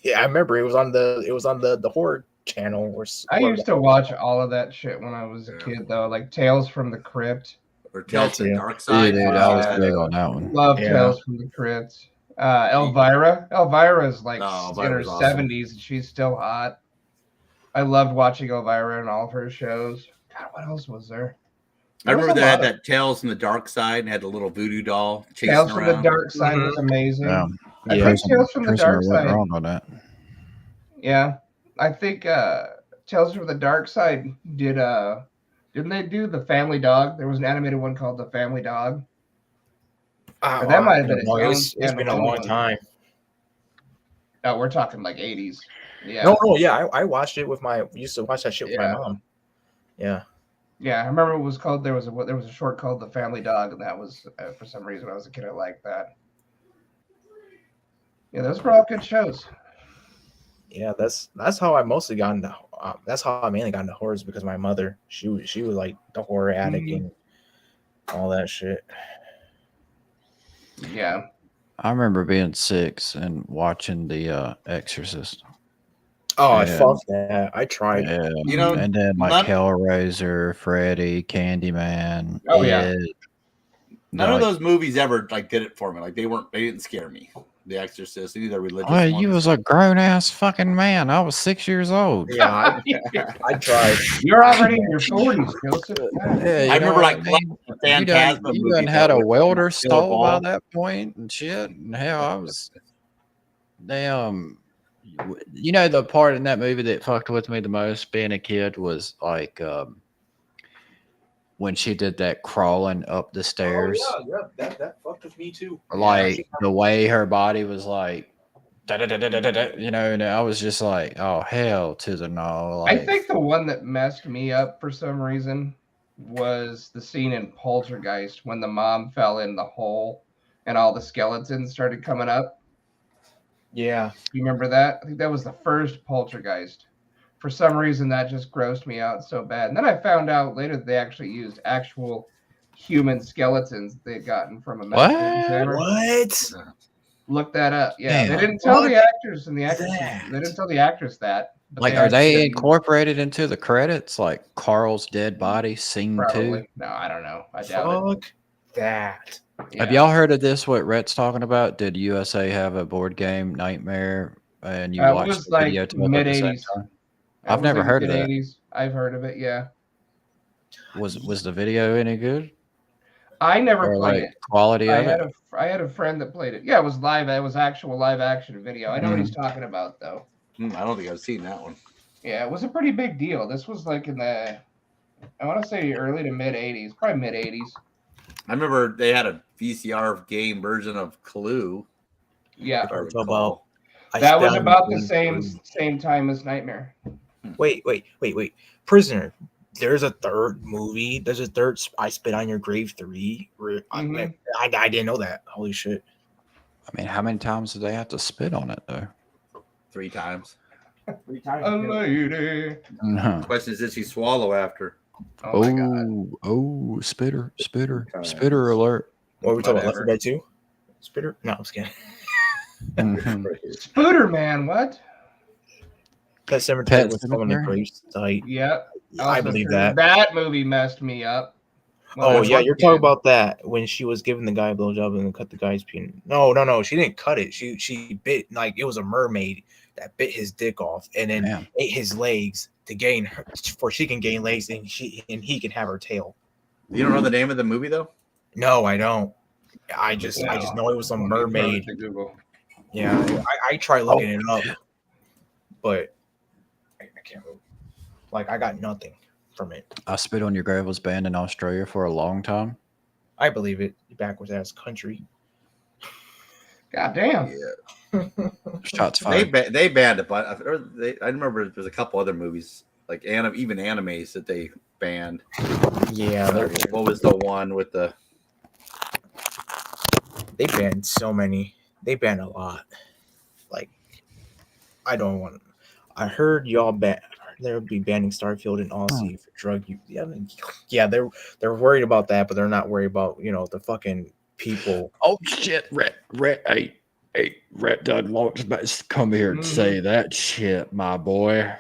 yeah, I remember it was on the horror channel. I used to watch all of that shit when I was a kid, though, like Tales from the Crypt. Or Tales from the Dark Side. Dude, I was big on that one. Love Tales from the Crypt. Elvira. Elvira's like Oh, in her Elvira's awesome. 70s, and she's still hot. I loved watching Elvira and all of her shows. God, what else was there? I remember they they had that Tales from the Dark Side and had the little voodoo doll chasing Tales from around. the Dark Side was amazing. Yeah. I think Tales from the Dark went Side. wrong on that. Yeah, I think Tales from the Dark Side didn't they do the Family Dog? There was an animated one called The Family Dog. Or that might have been it's been a long time. No, we're talking like 80s. Yeah. No, yeah, I watched it with used to watch that shit with my mom. Yeah. Yeah, I remember it was called. There was a short called The Family Dog, and that was for some reason when I was a kid I liked that. Yeah, those were all good shows. Yeah, that's how I mostly got into. That's how I mainly got into horrors because my mother, she was like the horror addict and all that shit. Yeah, I remember being 6 and watching The Exorcist. Oh, fuck that! I tried. Yeah. You know, and then like Hellraiser, Freddy, Candyman. Oh, yeah. It. None of those movies ever like did it for me. Like they didn't scare me. The Exorcist, either religious. Well, ones. you was a grown ass fucking man. I was 6 years old. Yeah, I tried. You're already in your 40s, Joseph. Yeah, I remember like Phantasma. You done had a welder stall by that point and shit. And hell, I was damn. You know, the part in that movie that fucked with me the most being a kid was like when she did that crawling up the stairs. Oh, yeah, that fucked with me too. Like the way her body was like, you know, and I was just like, oh, hell to the no. Like, I think the one that messed me up for some reason was the scene in Poltergeist when the mom fell in the hole and all the skeletons started coming up. Yeah. You remember that? I think that was the first Poltergeist. For some reason, that just grossed me out so bad. And then I found out later that they actually used actual human skeletons they had gotten from a What? What? Look that up. Yeah, Damn. they didn't tell the actors and the actresses. They didn't tell the actors that. but like, are they actually- incorporated into the credits? Like Carl's dead body, scene 2? Probably. No, I don't know. I doubt it. Fuck that. Have y'all heard of this? What Rhett's talking about? Did USA have a board game Nightmare? And you It watched was the like video to mid at the same 80s. time? I've never heard of that. Mid-80s. I've heard of it. Yeah. Was the video any good? I never Or, played like, it. quality of it? I had a friend that played it. Yeah, it was live. It was actual live action video. I know what he's Mm-hmm. talking about though. I don't think I've seen that one. Yeah, it was a pretty big deal. This was like in the, I want to say early to mid 80s, probably mid 80s. I remember they had a VCR game version of Clue. Yeah. if I recall. That was about the same time as Nightmare. Wait. Prisoner. There's a third movie. There's a third I Spit on Your Grave 3. I didn't know that. Holy shit. I mean, how many times do they have to spit on it though? 3 times. 3 times. A lady. No. Question is, did she swallow after? Oh my god. Oh, spitter alert. What are we talking about? Left Whatever. 4 Dead 2? Spitter? No, I'm just kidding. Spooter Man, what? Pet Cemetery was on the Cemetery? grave site. Yep. I Also believe true. that. That movie messed me up. when I Oh was yeah, a you're kid. talking about that when she was giving the guy a blowjob and then cut the guy's penis. No, she didn't cut it. She bit, like it was a mermaid that bit his dick off and then Damn. ate his legs to gain her, for she can gain legs and he can have her tail. You don't know the name of the movie though? No, I don't. I just know it was some mermaid. To Google. Yeah, I tried looking it up, but I can't move. Like I got nothing from it. I Spit on Your Grave was banned in Australia for a long time. I believe it. Backwards ass country. God damn. Yeah. Shots fired. They banned it, but I remember there's a couple other movies like even animes that they banned. Yeah. What was the one with the? They banned so many. They banned a lot. Like, I don't want. I heard y'all ban. They'll be banning Starfield and Aussie for drug use. Yeah, they're worried about that, but they're not worried about the fucking people. Oh shit, Rhett doesn't want to come here and say that shit, my boy.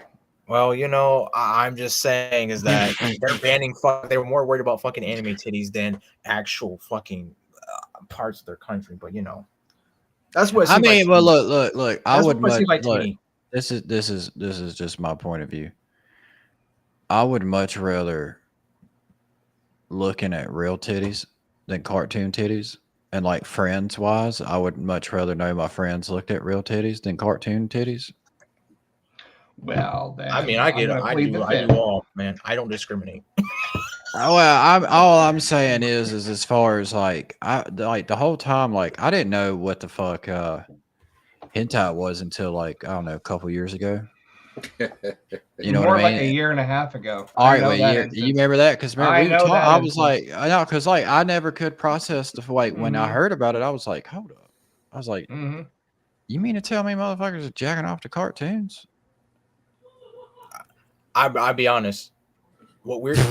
Well, I'm just saying is that they're banning. They were more worried about fucking anime titties than actual fucking parts of their country. But that's what. I mean, well, look. That's I would what it much seems like to look. me. This is just my point of view. I would much rather looking at real titties than cartoon titties. And like friends wise, I would much rather know my friends looked at real titties than cartoon titties. Well, then I mean, I get it. I do all, man. I don't discriminate. Well, all I'm saying is as far as like the whole time, like I didn't know what the fuck hentai was until like I don't know a couple years ago. You know More what I mean? like a year and a half ago. All right, well, you remember that? Because I was like, I know, because like I never could process the like when I heard about it, I was like, hold up, I was like, you mean to tell me motherfuckers are jacking off to cartoons? I'll be honest. What really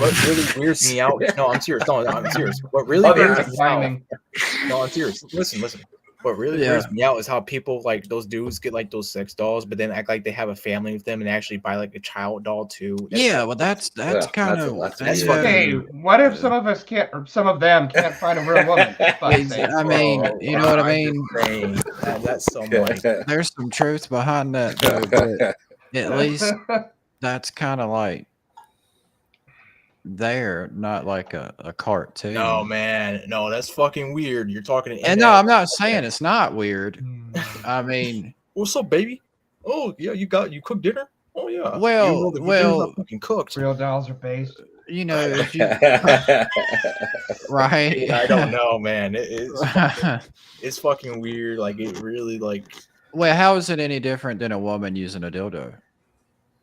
weirds me out? No, I'm serious. No, I'm serious. What really weirds me out? No, I'm serious. Listen. What really weirds me out is how people like those dudes get like those sex dolls, but then act like they have a family with them and actually buy like a child doll too. That's kind of that's hey, what if some of us can't, or some of them can't find a real woman? I mean, you know what I mean? That's so much. There's some truth behind that, though, but at least that's kind of like there, not like a cartoon. No, man, no, that's fucking weird. You're talking to and no, I'm not saying it's not weird. I mean, what's up, baby? Oh yeah, you cooked dinner? Oh yeah. Well, not fucking cooked. Real dolls are based. If you right. I don't know, man. It's fucking weird. Like it really like. Well, how is it any different than a woman using a dildo?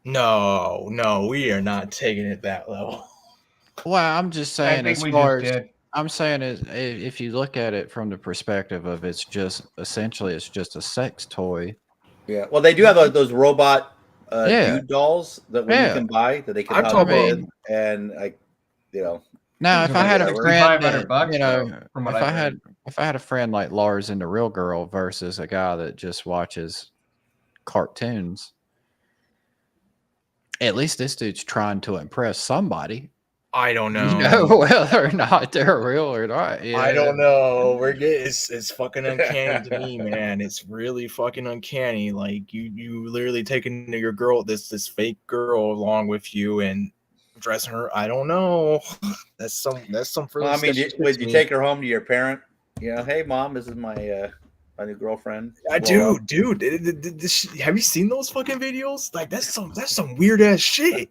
No, we are not taking it that level. Well, I'm just saying, I'm saying is if you look at it from the perspective of it's just a sex toy. Yeah. Well, they do have those robot dude dolls that you can buy that they can hug with, and Now, if I had a friend, $500, if I had a friend like Lars in The Real Girl versus a guy that just watches cartoons, at least this dude's trying to impress somebody. I don't know. You know whether or not they're real or not. I don't know. It's fucking uncanny to me, man. It's really fucking uncanny. Like you literally taking your girl, this fake girl along with you and dressing her. I don't know. That's some. Well, I mean, would you take her home to your parent? Hey, mom, this is my new girlfriend. Dude, have you seen those fucking videos? Like that's some weird ass shit.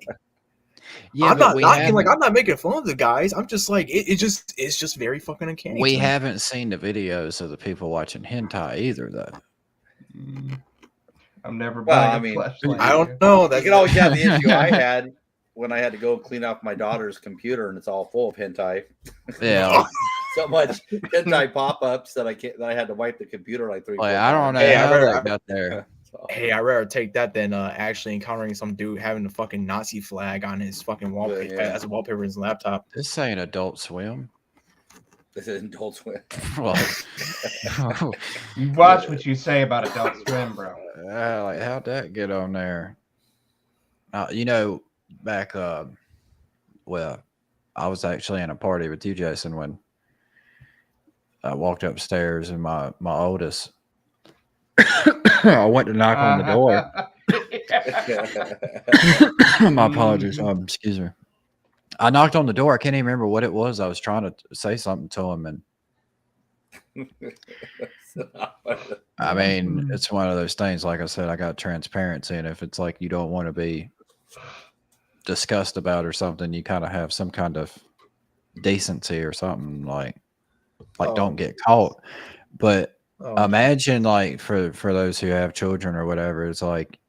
Yeah, I'm not knocking, like I'm not making fun of the guys. I'm just like it's just very fucking uncanny. We haven't seen the videos of the people watching hentai either, though. I'm never. Well, I mean, I don't know. You can always have the issue I had when I had to go clean off my daughter's computer and it's all full of hentai. Yeah. So much hentai pop-ups that I had to wipe the computer like 3 I don't know how that got there. Hey, I'd rather take that than actually encountering some dude having a fucking Nazi flag on his fucking wallpaper as a wallpaper in his laptop. This ain't Adult Swim. This is Adult Swim. You watch what you say about Adult Swim, bro. Like, how'd that get on there? Back well, I was actually in a party with you, Jason, when I walked upstairs and my oldest I went to knock on the door. My apologies. Excuse me. I knocked on the door. I can't even remember what it was. I was trying to say something to him, and I mean, it's one of those things. Like I said, I got transparency, and if it's like you don't want to be discussed about or something, you kind of have some kind of decency or something. Like don't get caught. But imagine, like, for those who have children or whatever, it's like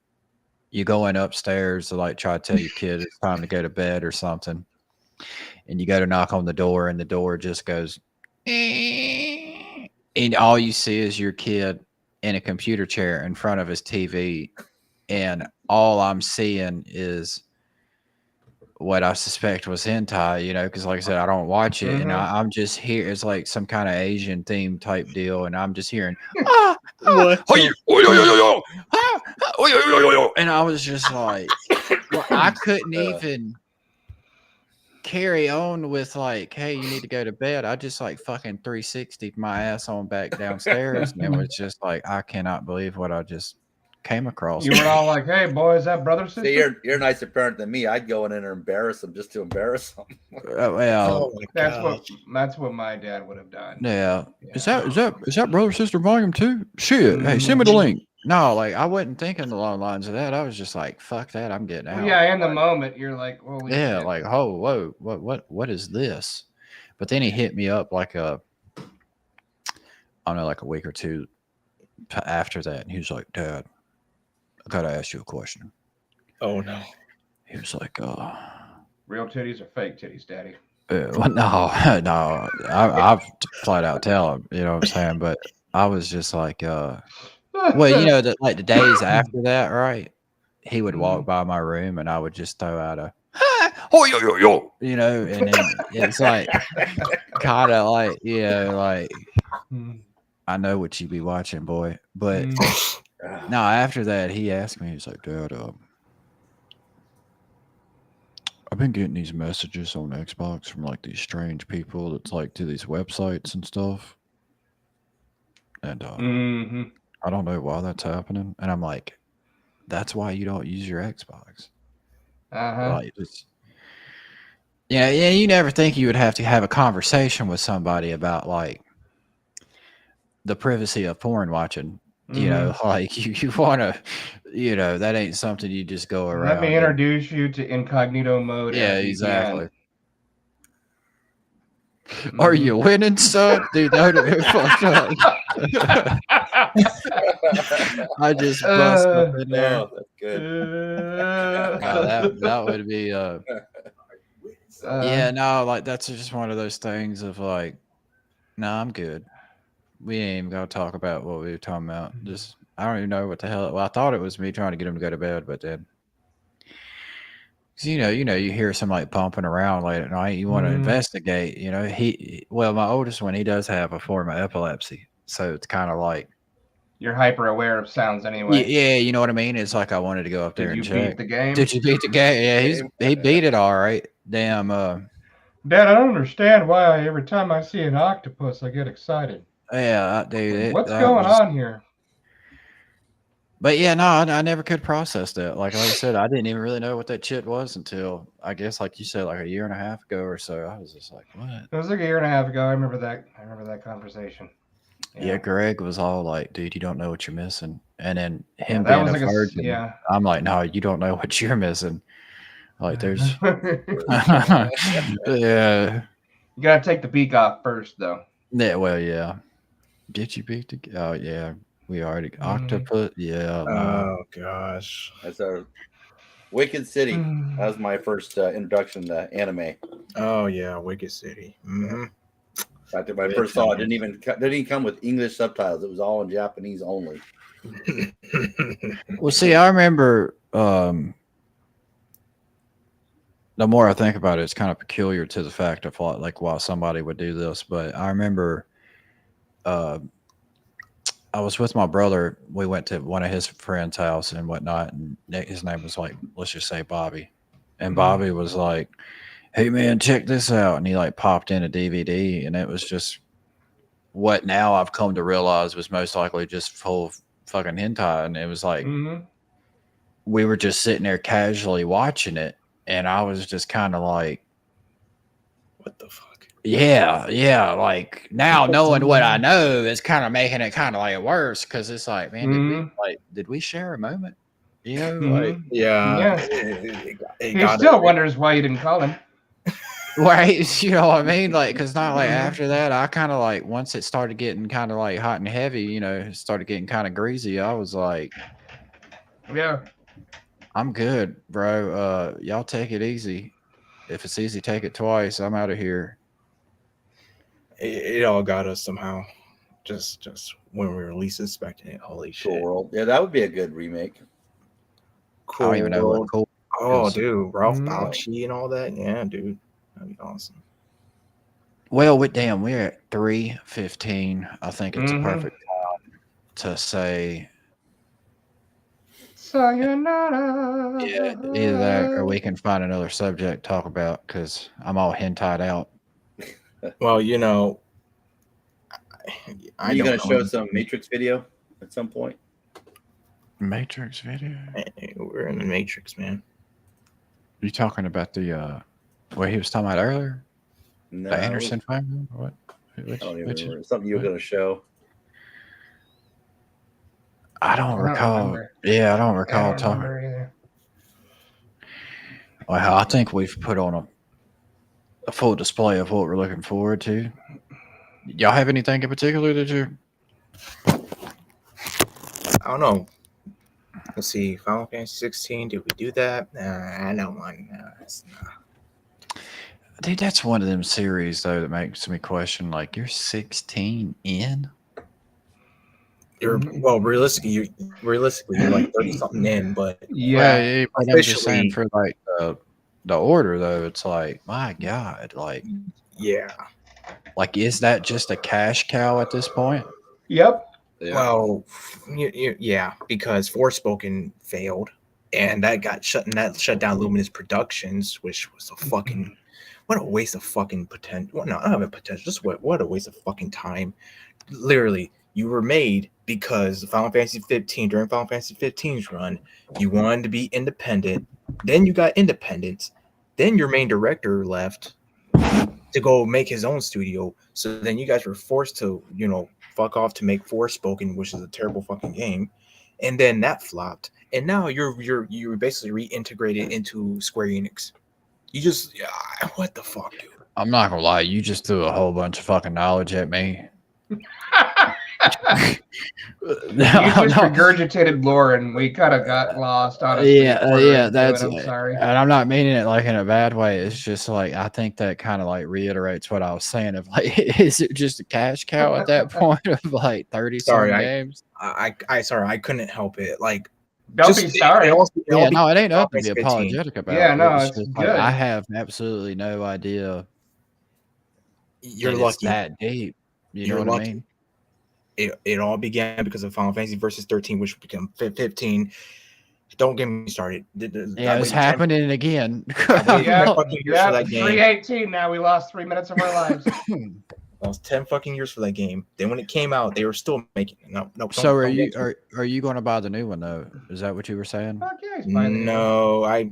you going upstairs to like try to tell your kid it's time to go to bed or something, and you go to knock on the door, and the door just goes, and all you see is your kid in a computer chair in front of his TV, and all I'm seeing is what I suspect was hentai, because like I said, I don't watch it, and I'm just here. It's like some kind of Asian theme type deal, and I'm just hearing, and I was just like, I couldn't even carry on with like, hey, you need to go to bed. I just like fucking 360'd my ass on back downstairs, and it was just like, I cannot believe what I just came across. You were all like, "Hey, boy, is that brother sister?" See, you're a nicer parent than me. I'd go in there and embarrass them just to embarrass them. That's what my dad would have done. Yeah. Is that brother sister volume 2? Shit. Hey, send me the link. No, like I wasn't thinking along the lines of that. I was just like, fuck that, I'm getting out. Well, yeah, in the moment you're like, holy shit. Like, oh, whoa, what is this? But then he hit me up like I don't know, like a week or two after that, and he was like, Dad, I gotta ask you a question. Oh no. He was like, real titties or fake titties, Daddy? Well, no. I've flat out tell him, you know what I'm saying? But I was just like, well, like the days after that, right? He would walk by my room, and I would just throw out a, and then it's like kind of like, like, I know what you be watching, boy. But no, after that, he asked me, he's like, Dad, I've been getting these messages on Xbox from like these strange people that's like to these websites and stuff. And I don't know why that's happening. And I'm like, that's why you don't use your Xbox. Like, you never think you would have to have a conversation with somebody about like the privacy of porn watching. Like you want to, that ain't something you just go around. Let me introduce you to incognito mode. Yeah, exactly. Are you winning, son? Dude, that would have been fucked up. I just bust up in there. Oh, that's good. That would be like that's just one of those things of like, nah, I'm good. We ain't even gonna talk about what we were talking about. Just I don't even know what the hell. Well, I thought it was me trying to get him to go to bed, but then, you hear some like bumping around late at night. You want to investigate. My oldest one, he does have a form of epilepsy, so it's kind of like you're hyper aware of sounds anyway. Yeah, you know what I mean. It's like I wanted to go up there and check. Did you beat the game? Did you beat the game? Yeah, he beat it all right. Damn. Dad, I don't understand why every time I see an octopus, I get excited. Yeah, dude. What's going on here? But yeah, no, I never could process that. Like I said, I didn't even really know what that shit was until I guess, like you said, like a year and a half ago or so. I was just like, what? It was like a year and a half ago. I remember that conversation. Yeah, Greg was all like, dude, you don't know what you're missing. And then him being a virgin, I'm like, no, you don't know what you're missing. Like there's yeah. You gotta take the beak off first though. Yeah, well, yeah. Get you beak to we already octopus. Yeah. Oh gosh. That's our Wicked City. That was my first introduction to anime. Oh yeah, Wicked City. After when I first saw it, didn't even come with English subtitles. It was all in Japanese only. Well, see, I remember. The more I think about it, it's kind of peculiar to the fact of like why somebody would do this. But I remember I was with my brother. We went to one of his friend's house and whatnot, and his name was like, let's just say Bobby. And Bobby was like, hey man, check this out. And he like popped in a DVD, and it was just what now I've come to realize was most likely just full of fucking hentai. And it was like we were just sitting there casually watching it. And I was just kind of like, what the fuck? Yeah. Like now knowing what I know is kind of making it kind of like worse because it's like, man, did we share a moment? You know, like He still wonders why you didn't call him. Right, you know what I mean? Like, because not like after that, I kind of like once it started getting kind of like hot and heavy, you know, it started getting kind of greasy. I was like, yeah. I'm good, bro. Y'all take it easy. If it's easy, take it twice. I'm out of here. It all got us somehow. Just when we were least expecting it. Holy shit! Cool World. Yeah, that would be a good remake. Cool I don't even know what Cool. Oh, dude, Ralph Bakshi and all that. Yeah, dude, that'd be awesome. Well, damn, we're at 3:15. I think it's a perfect time to say. Sayonara. Yeah, either that or we can find another subject to talk about because I'm all hentied out. Well, you know, Are you going to show some Matrix video at some point? Matrix video? We're in the Matrix, man. You talking about the what he was talking about earlier? No. The Anderson family? What? I don't even remember. Something you were going to show. I don't recall. Remember. Yeah, I don't recall I don't talking. remember Well, I think we've put on a full display of what we're looking forward to. Y'all have anything in particular that you're? I don't know. Let's see. Final Fantasy 16. Did we do that? I don't want. Dude, that's one of them series though that makes me question. Like, you're 16 in. You're well, realistically, you're like 30 something in, but yeah, but I'm just saying for like the order though, it's like my God, like yeah, like is that just a cash cow at this point? Yep. Well, yeah, because Forspoken failed, and that shut down Luminous Productions, which was a fucking what a waste of fucking potential. Well, no, I don't have a potential. Just what a waste of fucking time. Literally, you were made because Final Fantasy 15 during Final Fantasy 15's run, you wanted to be independent. Then you got independence. Then your main director left to go make his own studio. So then you guys were forced to, fuck off to make Forspoken, which is a terrible fucking game. And then that flopped. And now you're basically reintegrated into Square Enix. You just what the fuck, dude? I'm not gonna lie, you just threw a whole bunch of fucking knowledge at me. You just regurgitated lore, and we kind of got lost. Honestly, that's. I'm sorry, and I'm not meaning it like in a bad way. It's just like I think that kind of like reiterates what I was saying. Of like, is it just a cash cow at that point of like 30 games? Sorry, I couldn't help it. Like, don't be sorry. No, it ain't nothing to be apologetic about. Yeah, no, it's just good. Like, I have absolutely no idea. You're lucky. It's that deep. You're know what lucky. I mean? It all began because of Final Fantasy Versus 13, which became 15. Don't get me started. Yeah, it's happening again. Yeah, 3:18 now. We lost 3 minutes of our lives. Lost 10 fucking years for that game. Then when it came out, they were still making it. No. So are you going to buy the new one though? Is that what you were saying? Fuck yeah, he's buying no, I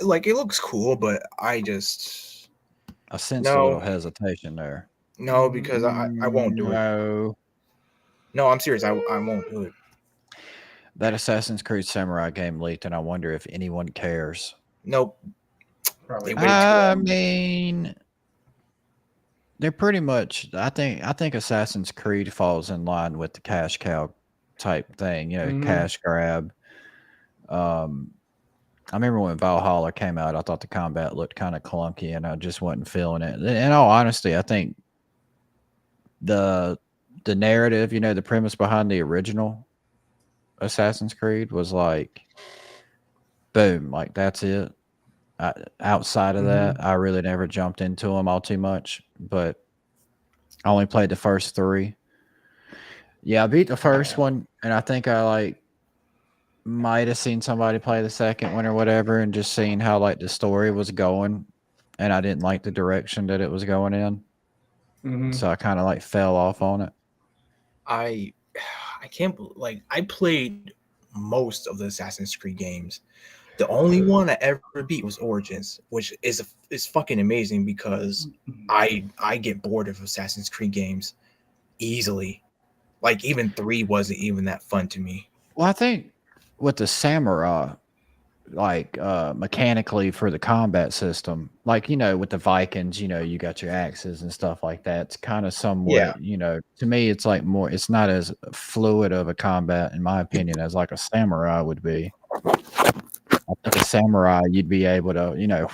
like it looks cool, but I sense a little hesitation there. No, because I won't do it. No, I'm serious. I won't do it. That Assassin's Creed Samurai game leaked, and I wonder if anyone cares. Nope. Probably. I mean, they're pretty much. I think Assassin's Creed falls in line with the cash cow type thing. Cash grab. I remember when Valhalla came out, I thought the combat looked kind of clunky, and I just wasn't feeling it. In all honesty, I think the narrative, you know, the premise behind the original Assassin's Creed was like, boom, like that's it. Outside of that, I really never jumped into them all too much, but I only played the first 3. Yeah, I beat the first one, and I think I like might have seen somebody play the second one or whatever, and just seeing how like the story was going, and I didn't like the direction that it was going in, so I kind of like fell off on it. I can't like I played most of the Assassin's Creed games. The only one I ever beat was Origins, which is fucking amazing because I get bored of Assassin's Creed games easily. Like even 3 wasn't even that fun to me. Well, I think with the samurai, like mechanically for the combat system, like, you know, with the Vikings, you know, you got your axes and stuff like that. It's kind of somewhat, you know, to me, it's like more, it's not as fluid of a combat, in my opinion, as like a samurai would be. I think a samurai, you'd be able to, you know,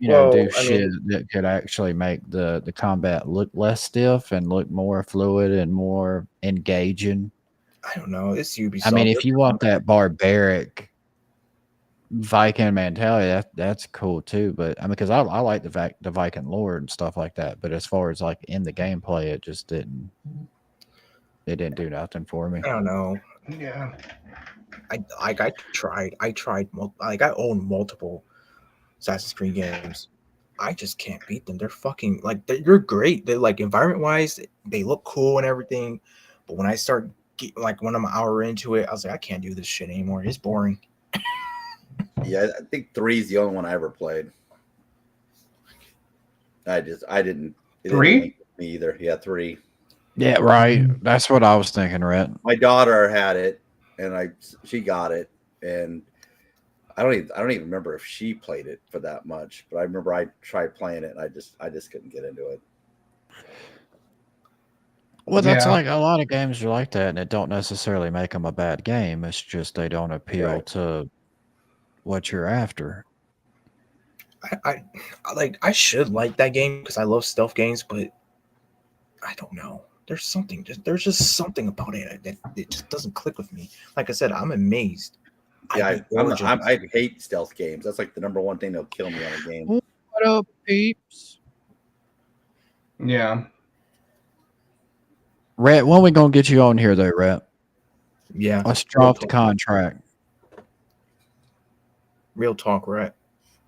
do shit that could actually make the combat look less stiff and look more fluid and more engaging. I don't know. It's Ubisoft. I mean, if you want that barbaric Viking mentality, that's cool too. But I mean, because I like the Viking lore and stuff like that. But as far as like in the gameplay, it just didn't do nothing for me. I don't know. Yeah. I tried. Like I own multiple Assassin's Creed games. I just can't beat them. They're fucking like they're great. They're like environment wise, they look cool and everything. But when I start like when I'm an hour into it, I was like, I can't do this shit anymore. It's boring. Yeah, I think 3 is the only one I ever played. I didn't. 3? Me either. Yeah, 3. Yeah, right. That's what I was thinking, Rhett. My daughter had it, and she got it, and I don't even remember if she played it for that much. But I remember I tried playing it, and I just couldn't get into it. Well, that's like a lot of games are like that, and it don't necessarily make them a bad game. It's just they don't appeal to what you're after. I should like that game because I love stealth games, but I don't know. There's just something about it that it just doesn't click with me. Like I said, I'm amazed. Yeah, I hate stealth games. That's like the number one thing that'll kill me on a game. What up, peeps? Yeah. Rhett, when we gonna get you on here though, Rhett? Yeah. Let's drop the contract. Real talk, Rhett.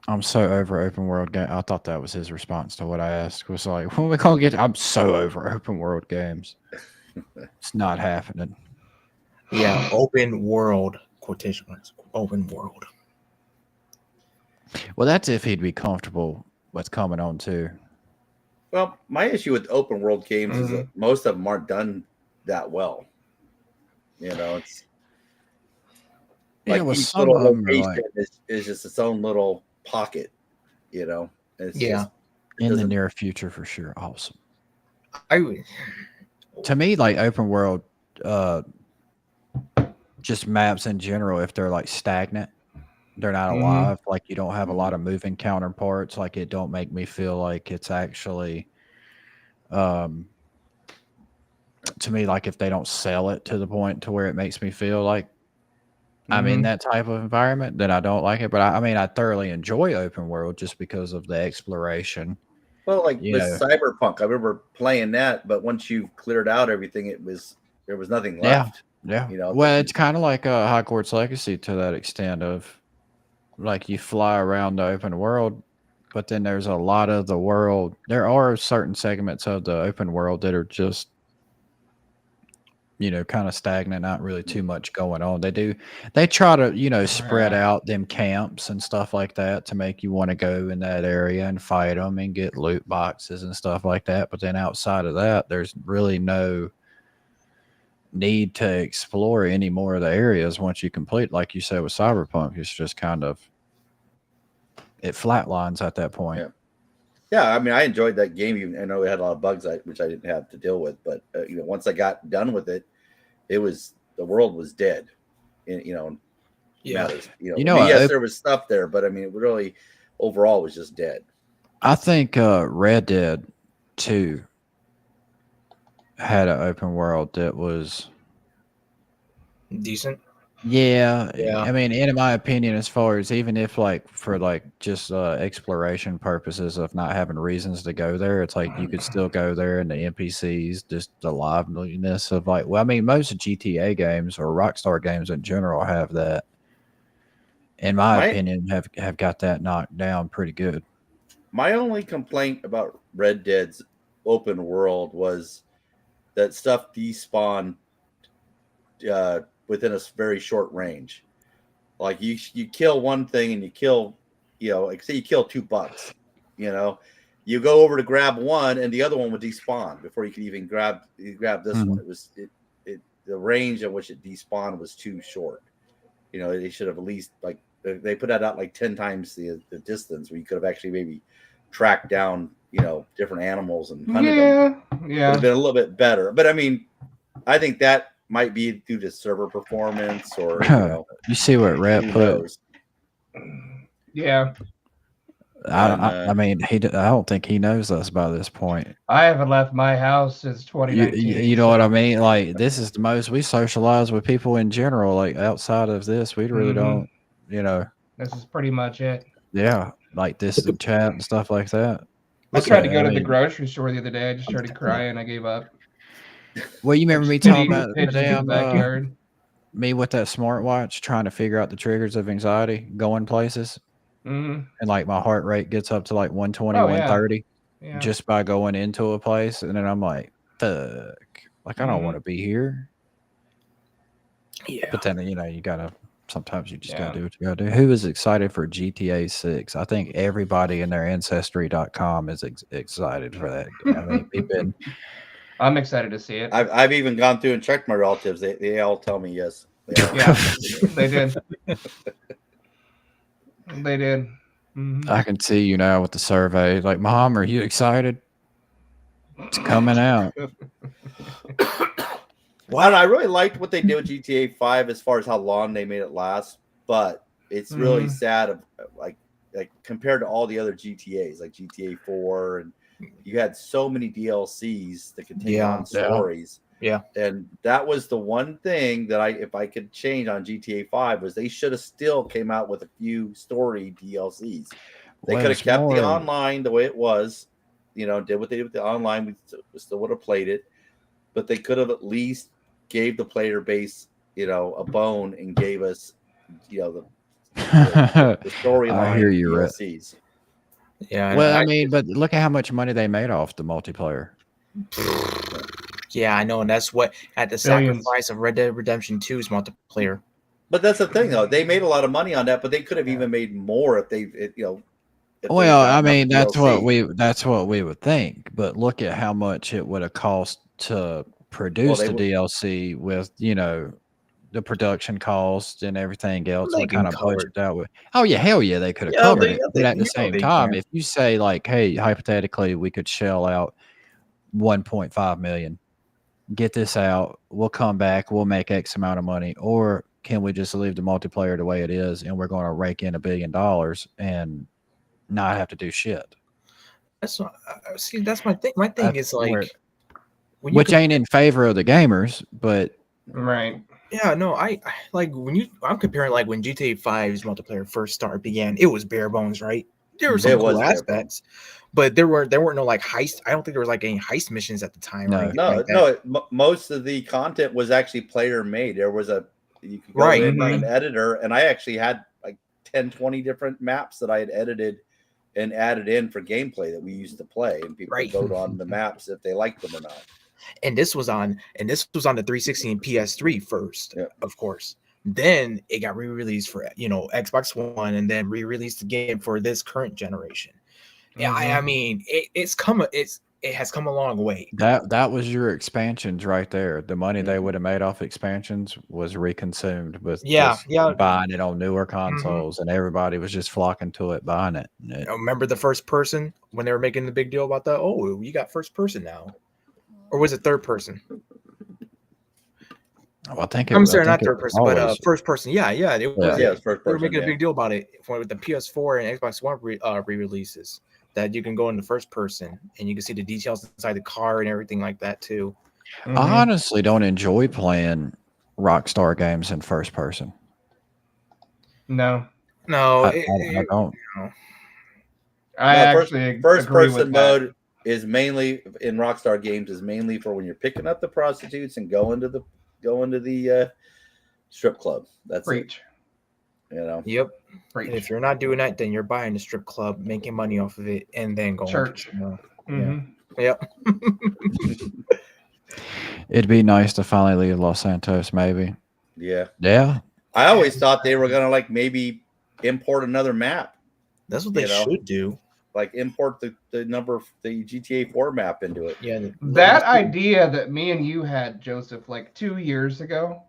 I'm so over open world game. I thought that was his response to what I asked. Was like, when we gonna get? I'm so over open world games. It's not happening. Yeah, open world quotation marks. Open world. Well, that's if he'd be comfortable with coming on too. Well, my issue with open world games is that most of them aren't done that well. You know, it's like each little location is just its own little pocket. You know, it's just, in the near future for sure. Awesome. I would. To me, like open world, just maps in general, if they're like stagnant, they're not alive. Like you don't have a lot of moving counterparts. Like it don't make me feel like it's actually, to me, like if they don't sell it to the point to where it makes me feel like I'm in that type of environment, then I don't like it. But I mean, I thoroughly enjoy open world just because of the exploration. Well, like with Cyberpunk, I remember playing that, but once you cleared out everything, there was nothing left. Yeah. You know, well, it's kind of like Hogwarts Legacy to that extent of like you fly around the open world, but then there's a lot of the world. There are certain segments of the open world that are just, you know, kind of stagnant, not really too much going on. They try to, you know, spread out them camps and stuff like that to make you want to go in that area and fight them and get loot boxes and stuff like that. But then outside of that, there's really no need to explore any more of the areas once you complete, like you said with Cyberpunk. It's just kind of, it flatlines at that point. Yeah, I mean, I enjoyed that game. Even I know it had a lot of bugs, which I didn't have to deal with. But you know, once I got done with it, the world was dead. You know, matters. Yes, there was stuff there, but I mean, it really overall was just dead. I think Red Dead 2 had an open world that was decent. Yeah, Yeah. I mean, in my opinion, as far as even if like for like just exploration purposes of not having reasons to go there, it's like you could still go there and the NPCs, just the liveliness of like, well, I mean, most GTA games or Rockstar games in general have that. In my opinion, have got that knocked down pretty good. My only complaint about Red Dead's open world was that stuff despawned within a very short range. Like you kill one thing and you kill, like say you kill $2, you go over to grab one and the other one would despawn before you could even grab this one. The range at which it despawned was too short. They should have at least like they put that out like 10 times the distance where you could have actually maybe tracked down different animals and hunted them. Yeah. Would have been a little bit better. But I mean, I think that might be due to server performance or you see what Rat put. Yeah. I mean, I don't think he knows us by this point. I haven't left my house since 2019. You know what I mean? Like, this is the most we socialize with people in general. Like, outside of this, we really don't, This is pretty much it. Yeah, like this and chat and stuff like that. I tried to go to the grocery store the other day. I just started crying. I gave up. Well, you remember me talking about the pigeons in damn the backyard. me with that smartwatch trying to figure out the triggers of anxiety going places. Mhm. And like my heart rate gets up to like 120, Oh, yeah. 130 Yeah. just by going into a place. And then I'm like, fuck, like I don't want to be here. Yeah. But then, you gotta, sometimes you just gotta do what you gotta do. Who is excited for GTA 6? I think everybody in their ancestry.com is excited for that. I mean, I'm excited to see it. I've even gone through and checked my relatives. They all tell me yes. Yeah, they did. They did. Mhm. I can see you now with the survey. Like, Mom, are you excited? It's coming out. Well, I really liked what they did with GTA 5 as far as how long they made it last, but it's really sad like compared to all the other GTAs, like GTA 4, and you had so many DLCs that could take on stories. Yeah. And that was the one thing that if I could change on GTA 5 was they should have still came out with a few story DLCs. They could have kept the online the way it was, did what they did with the online. We still would have played it, but they could have at least gave the player base, a bone and gave us, the storyline. I hear you, DLCs. Yeah. Well, I mean, but look at how much money they made off the multiplayer. Yeah, I know, and that's what at the sacrifice of Red Dead Redemption 2's multiplayer. But that's the thing, though. They made a lot of money on that, but they could have even made more if they, Well, I mean, that's what we would think. But look at how much it would have cost to produce the DLC with, the production cost and everything else. What kind of budget that would? Oh yeah, hell yeah, they could have covered it. But at the same time, if you say like, hey, hypothetically, we could shell out 1.5 million. Get this out, we'll come back, we'll make X amount of money, or can we just leave the multiplayer the way it is and we're going to rake in $1 billion and not have to do shit? That's my thing. My thing is like, which ain't in favor of the gamers, but right. Yeah, no, I like I'm comparing like when GTA 5's multiplayer first began, it was bare bones, right? There were some cool aspects, but there weren't no like heist. I don't think there was like any heist missions at the time. Most of the content was actually player made. There was you could go in an editor, and I actually had like 10, 20 different maps that I had edited and added in for gameplay that we used to play, and people could vote on the maps if they liked them or not. And this was on the 360 and PS3 first, of course. Then it got re-released for Xbox One, and then re-released again for this current generation. Yeah, I mean it has come a long way. That was your expansions right there. The money they would have made off expansions was reconsumed with buying it on newer consoles, and everybody was just flocking to it, buying it. Remember the first person when they were making the big deal about that? Oh, you got first person now, or was it third person? Well, I think I'm sorry, not third person, but first person. Yeah, it was. Yeah, it was first person. They were making a big deal about it with the PS4 and Xbox One re-releases, that you can go into first person and you can see the details inside the car and everything like that too. I honestly don't enjoy playing Rockstar games in first person. No. No, I don't. I actually first agree person with that. mode is mainly in Rockstar games is mainly for when you're picking up the prostitutes and going to the strip club. That's Preach. it. You know. Yep. Preach. And if you're not doing that, then you're buying the strip club, making money off of it, and then going Church. to Mhm. Yeah. It'd be nice to finally leave Los Santos, maybe. Yeah. Yeah. I always thought they were gonna like maybe import another map. That's what they should do. Like import the GTA 4 map into it. Yeah. That idea that me and you had, Joseph, like 2 years ago,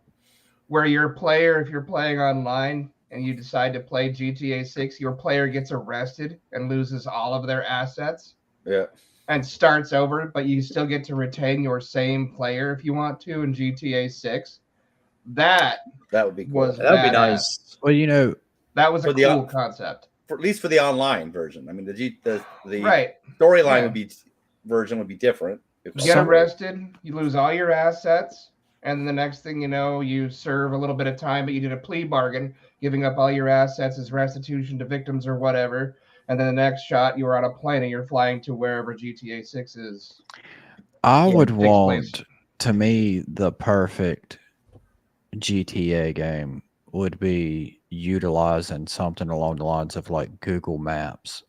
where your player, if you're playing online and you decide to play GTA 6, your player gets arrested and loses all of their assets. Yeah. And starts over, but you still get to retain your same player if you want to in GTA 6. That would be cool. was That would be badass. nice. Well, you know, that was a For the- cool concept. For, at least for the online version. I mean, the Right. storyline Yeah. would be different. You get arrested, you lose all your assets, and the next thing you know, you serve a little bit of time, but you did a plea bargain, giving up all your assets as restitution to victims or whatever. And then the next shot, you were on a plane and you're flying to wherever GTA 6 is. I would takes want, place. to me, the perfect GTA game would be utilizing something along the lines of like Google Maps,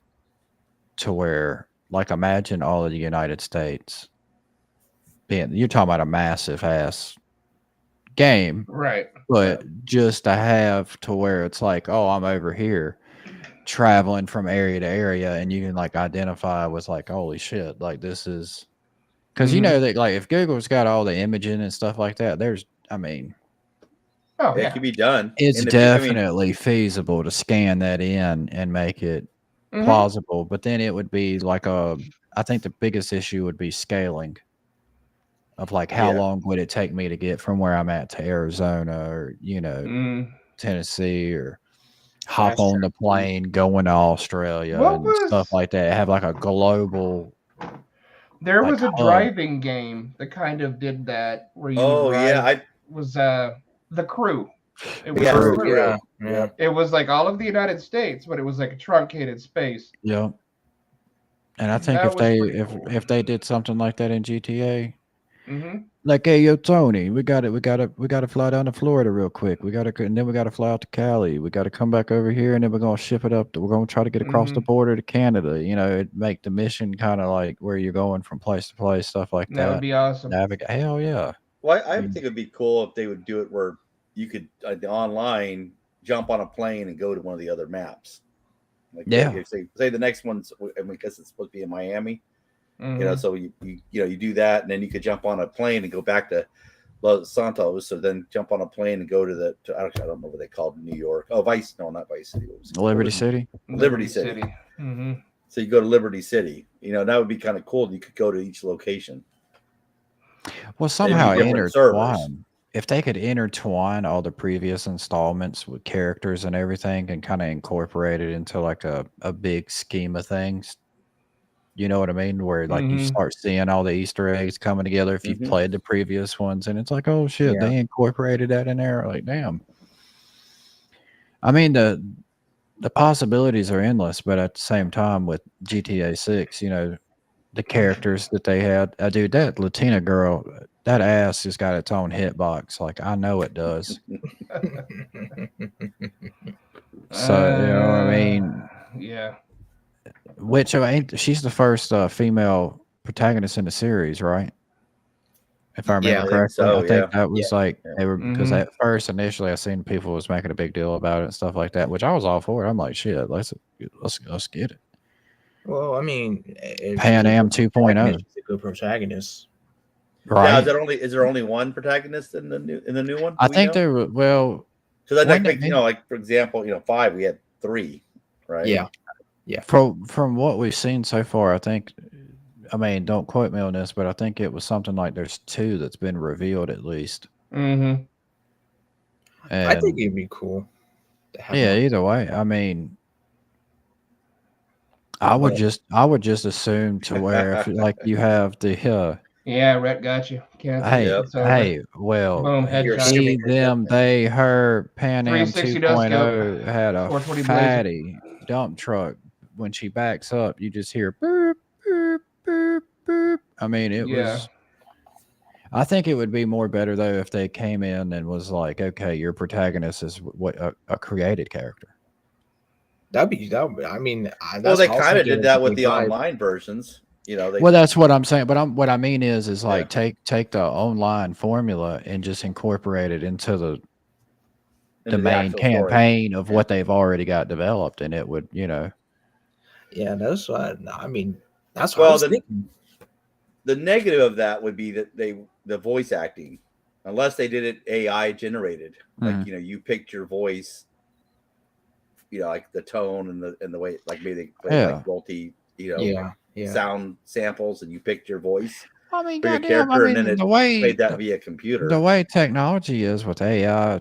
to where, like, imagine all of the United States being, you're talking about a massive ass game, Right. but just to have to where it's like, oh, I'm over here traveling from area to area, and you can like identify with like, holy shit, like this is, because you know that like if Google's got all the imaging and stuff like that, there's, I mean, oh it can be done. it's And definitely feasible to scan that in and make it plausible, but then it would be like I think the biggest issue would be scaling of like how long would it take me to get from where I'm at to Arizona or, you know, Tennessee, or hop on the plane going to Australia and stuff like that. Have like a global. There like, was a hub. driving game that kind of did that, where you Oh, would yeah, drive, was The Crew. It was Yeah, The The Crew. Crew. Yeah. It was like all of the United States, but it was like a truncated space. Yeah. And I think That if was they pretty cool. if they did something like that in GTA, Mhm. like, hey, yo, Tony, we got to fly down to Florida real quick. And then we got to fly out to Cali. We got to come back over here, and then we're gonna ship it up. We're gonna try to get across the border to Canada. You know, it make the mission kind of like where you're going from place to place, stuff like that. That would be awesome. Navigate. Hell yeah. Well, I think it'd be cool if they would do it where you could online jump on a plane and go to one of the other maps. Like, Yeah. if say the next one's, I mean, because it's supposed to be in Miami. You know, so you do that, and then you could jump on a plane and go back to Los Santos, or then jump on a plane and go to I don't remember what they called New York. Oh, not Vice City. What was it? Liberty City. Liberty City. Mhm. So you go to Liberty City. You know, that would be kind of cool. You could go to each location. Well, somehow Maybe different servers. intertwine. If they could intertwine all the previous installments with characters and everything, and kind of incorporate it into like a big scheme of things. You know what I mean? Where like you start seeing all the Easter eggs coming together if you've played the previous ones, and it's like, oh shit, they incorporated that in there. Like, damn. I mean, the possibilities are endless, but at the same time, with GTA 6, you know, the characters that they had, dude, that Latina girl, that ass has got its own hitbox. Like, I know it does. So, you know what I mean? Yeah. Which she's the first female protagonist in the series, right? If I remember correctly, I think that was like they were, because at first initially I seen people was making a big deal about it and stuff like that, which I was all for it. I'm like, shit, let's get it. Well, I mean, Pan Am 2.0. She's a good protagonist, right? Now, is there only one protagonist in the new one? I think there were, well, so that makes, you know, like for example, 5, we had 3, right? Yeah. From what we've seen so far, I think, I mean, don't quote me on this, but I think it was something like there's 2 that's been revealed at least. I think it'd be cool. Yeah, either way. I mean, I would just assume to where if like you have the Yeah, Rhett got you. Cancel. Hey, It's over. hey, well, Boom, headshot. he, them, they, her, Pan Am 360 no scope. 2.0 had a 420 blazing. fatty dump truck. When she backs up, you just hear boop, boop, boop, boop. I mean, it was. I think it would be more better though if they came in and was like, okay, your protagonist is what a created character. I mean, well, they kind of did that with the online versions. You know, Well, that's what I'm saying. But what I mean is like take the online formula and just incorporate it into the main campaign of what they've already got developed, and it would, you know. Yeah, that's what I mean. That's what I was thinking. The negative of that would be that the voice acting, unless they did it AI generated, like you know, you picked your voice, you know, like the tone and the way, like maybe they play like multi, you know, sound samples, and you picked your voice. I mean, for your goddamn, character, and then it played that via computer. The way technology is with AI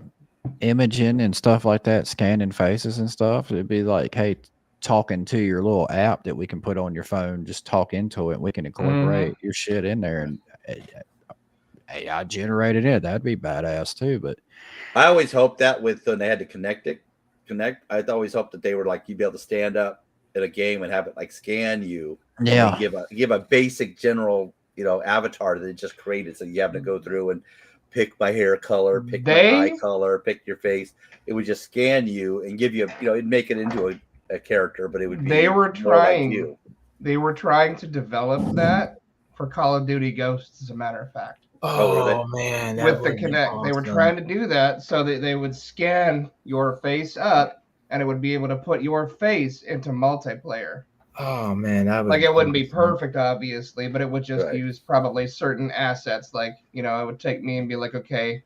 imaging and stuff like that, scanning faces and stuff, it'd be like, hey, talking to your little app that we can put on your phone, just talk into it. We can incorporate your shit in there, and AI generated it. That'd be badass too. But I always hoped that when they had to connect, I always hoped that they were like, you'd be able to stand up in a game and have it like scan you. Yeah. And give a basic general, you know, avatar that it just created. So you have to go through and pick my hair color, pick my eye color, pick your face. It would just scan you and give you, you know, it'd make it into a character, but it would be they were trying like you. They were trying to develop that for Call of Duty Ghosts, as a matter of fact. Oh man, with the Kinect, they were trying to do that so that they would scan your face up, and it would be able to put your face into multiplayer. Oh man, that would like it wouldn't be perfect, obviously, but it would just use probably certain assets. Like, you know, it would take me and be like, okay,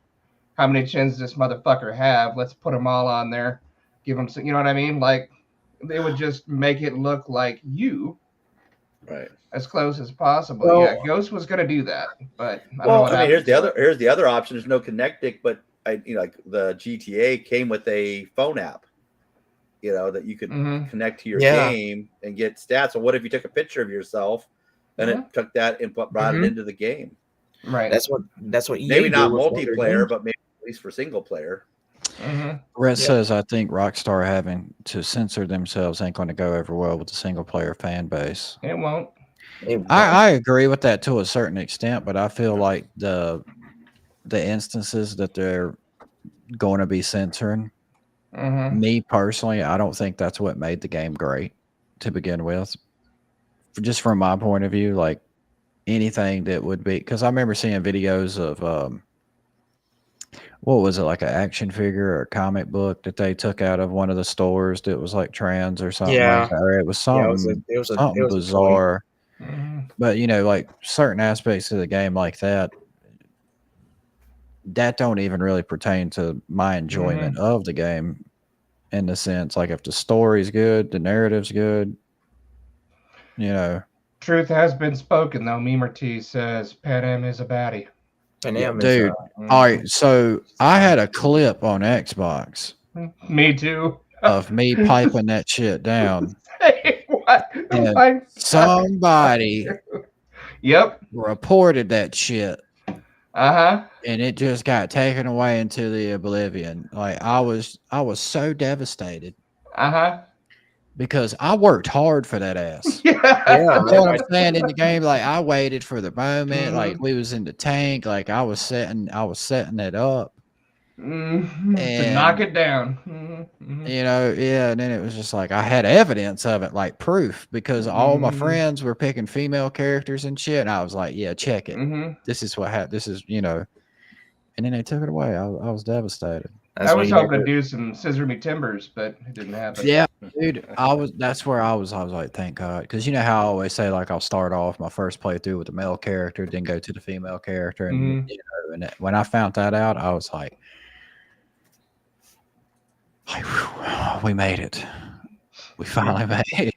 how many chins does this motherfucker have? Let's put them all on there. Give him some, you know what I mean? Like, they would just make it look like you, right, as close as possible. Well, yeah, Ghost was going to do that, but here's the other option. There's no Connectic, but you know, like the GTA came with a phone app, you know, that you could connect to your game and get stats. So what if you took a picture of yourself and it took that and brought it into the game? Right. That's what EA maybe not do with multiplayer, but maybe at least for single player. Rhett says, I think Rockstar having to censor themselves ain't going to go over well with the single player fan base. It won't. I agree with that to a certain extent, but I feel like the instances that they're going to be censoring, me personally, I don't think that's what made the game great to begin with. Just from my point of view, like anything that would be, because I remember seeing videos of what was it, like an action figure or a comic book that they took out of one of the stores that was like trans or something like that. Or it was something, something bizarre. But you know, like certain aspects of the game like that, that don't even really pertain to my enjoyment of the game, in the sense like if the story's good, the narrative's good, you know. Truth has been spoken though. Memer T says Pan Am is a baddie. Dude, all right, so I had a clip on Xbox. Me too. Of me piping that shit down. Hey, what? And somebody reported that shit. And it just got taken away into the oblivion. Like I was so devastated. Because I worked hard for that ass. You know what I'm saying? In the game, like I waited for the moment, like we was in the tank, like I was setting it up. To knock it down. You know, and then it was just like I had evidence of it, like proof, because all my friends were picking female characters and shit, and I was like, yeah, check it. This is what happened. This is, you know. And then they took it away. I was devastated. I was hoping to do some scissor me timbers, but it didn't happen. Yeah, dude, that's where I was like, thank God. Because you know how I always say, like, I'll start off my first playthrough with the male character, then go to the female character. And, you know, and when I found that out, I was like, we made it. We finally made it.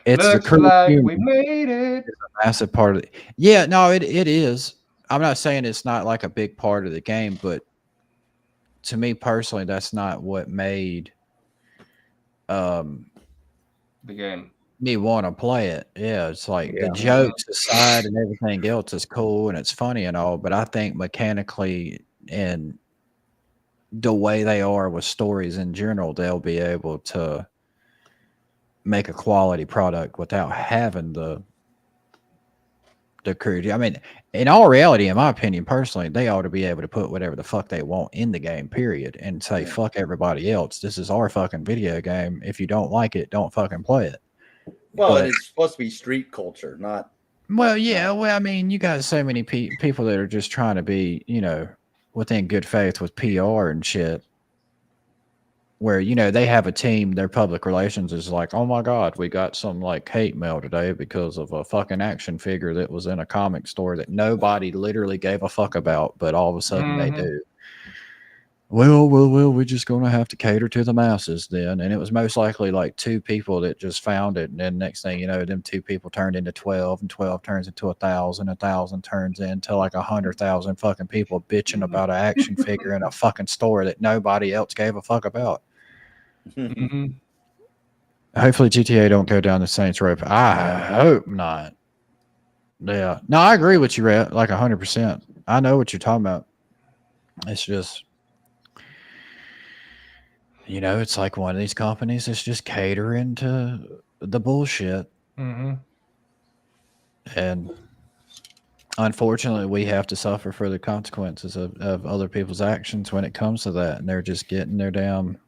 It's Looks the crew like we made it. It's a massive part of it. Yeah, no, it is. I'm not saying it's not like a big part of the game, but to me personally, that's not what made the game. me want to play it. Yeah, it's like the Yeah. jokes aside and everything else is cool and it's funny and all, but I think mechanically and the way they are with stories in general, they'll be able to make a quality product without having the crude. I mean, in all reality, in my opinion, personally, they ought to be able to put whatever the fuck they want in the game, period, and say, fuck everybody else. This is our fucking video game. If you don't like it, don't fucking play it. Well, But, and it's supposed to be street culture, not. well, yeah, well, I mean, you got so many people that are just trying to be, within good faith with PR and shit. Where, they have a team, their public relations is like, oh my God, we got some like hate mail today because of a fucking action figure that was in a comic store that nobody literally gave a fuck about, but all of a sudden they do. Well, we're just going to have to cater to the masses then. And it was most likely like 2 people that just found it. And then next thing you know, them 2 people turned into 12 and 12 turns into 1,000. 1,000 turns into like 100,000 fucking people bitching about an action figure in a fucking store that nobody else gave a fuck about. Hopefully GTA don't go down the Saints road. I hope not. Yeah. No, I agree with you, Rhett, like 100%. I know what you're talking about. It's just, it's like one of these companies that's just catering to the bullshit. And unfortunately, we have to suffer for the consequences of other people's actions when it comes to that. And they're just getting their damn,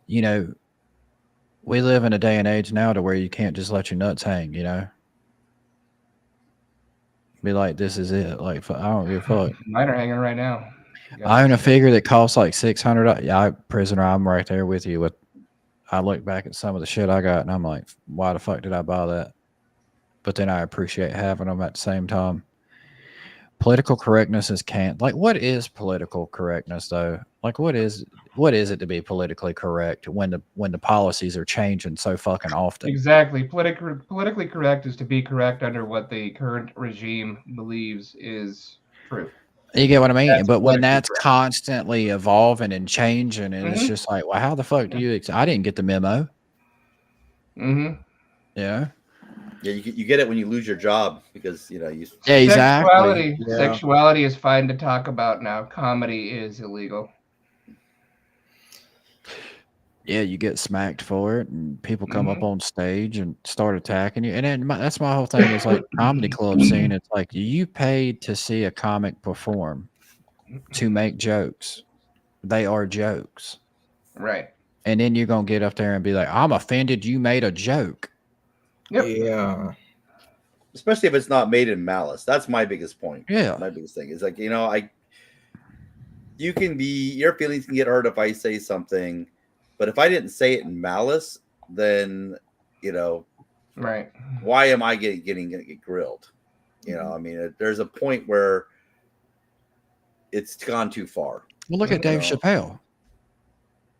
we live in a day and age now to where you can't just let your nuts hang, Be like, this is it. Like, I don't give a fuck. Mine are hanging right now. I own a figure that costs like $600. Yeah, prisoner, I'm right there with you. I look back at some of the shit I got and I'm like, why the fuck did I buy that? But then I appreciate having them at the same time. Political correctness is like, what is political correctness though? Like, what is it to be politically correct when the policies are changing so fucking often? Exactly. Politically correct is to be correct under what the current regime believes is true. You get what I mean? That's but when that's correct. constantly evolving and changing, and it's just like, well, how the fuck do you? I didn't get the memo. Yeah. Yeah, you get it when you lose your job because you. Yeah, exactly. Sexuality is fine to talk about now. Comedy is illegal. Yeah, you get smacked for it, and people come up on stage and start attacking you. And then that's my whole thing. Is like comedy club scene. It's like you paid to see a comic perform to make jokes. They are jokes, right? And then you're gonna get up there and be like, "I'm offended. You made a joke." Yep. Yeah. Especially if it's not made in malice. That's my biggest point. Yeah. My biggest thing is like, your feelings can get hurt if I say something, but if I didn't say it in malice, then, right. Why am I getting grilled? I mean, there's a point where it's gone too far. Well, look at Dave Chappelle.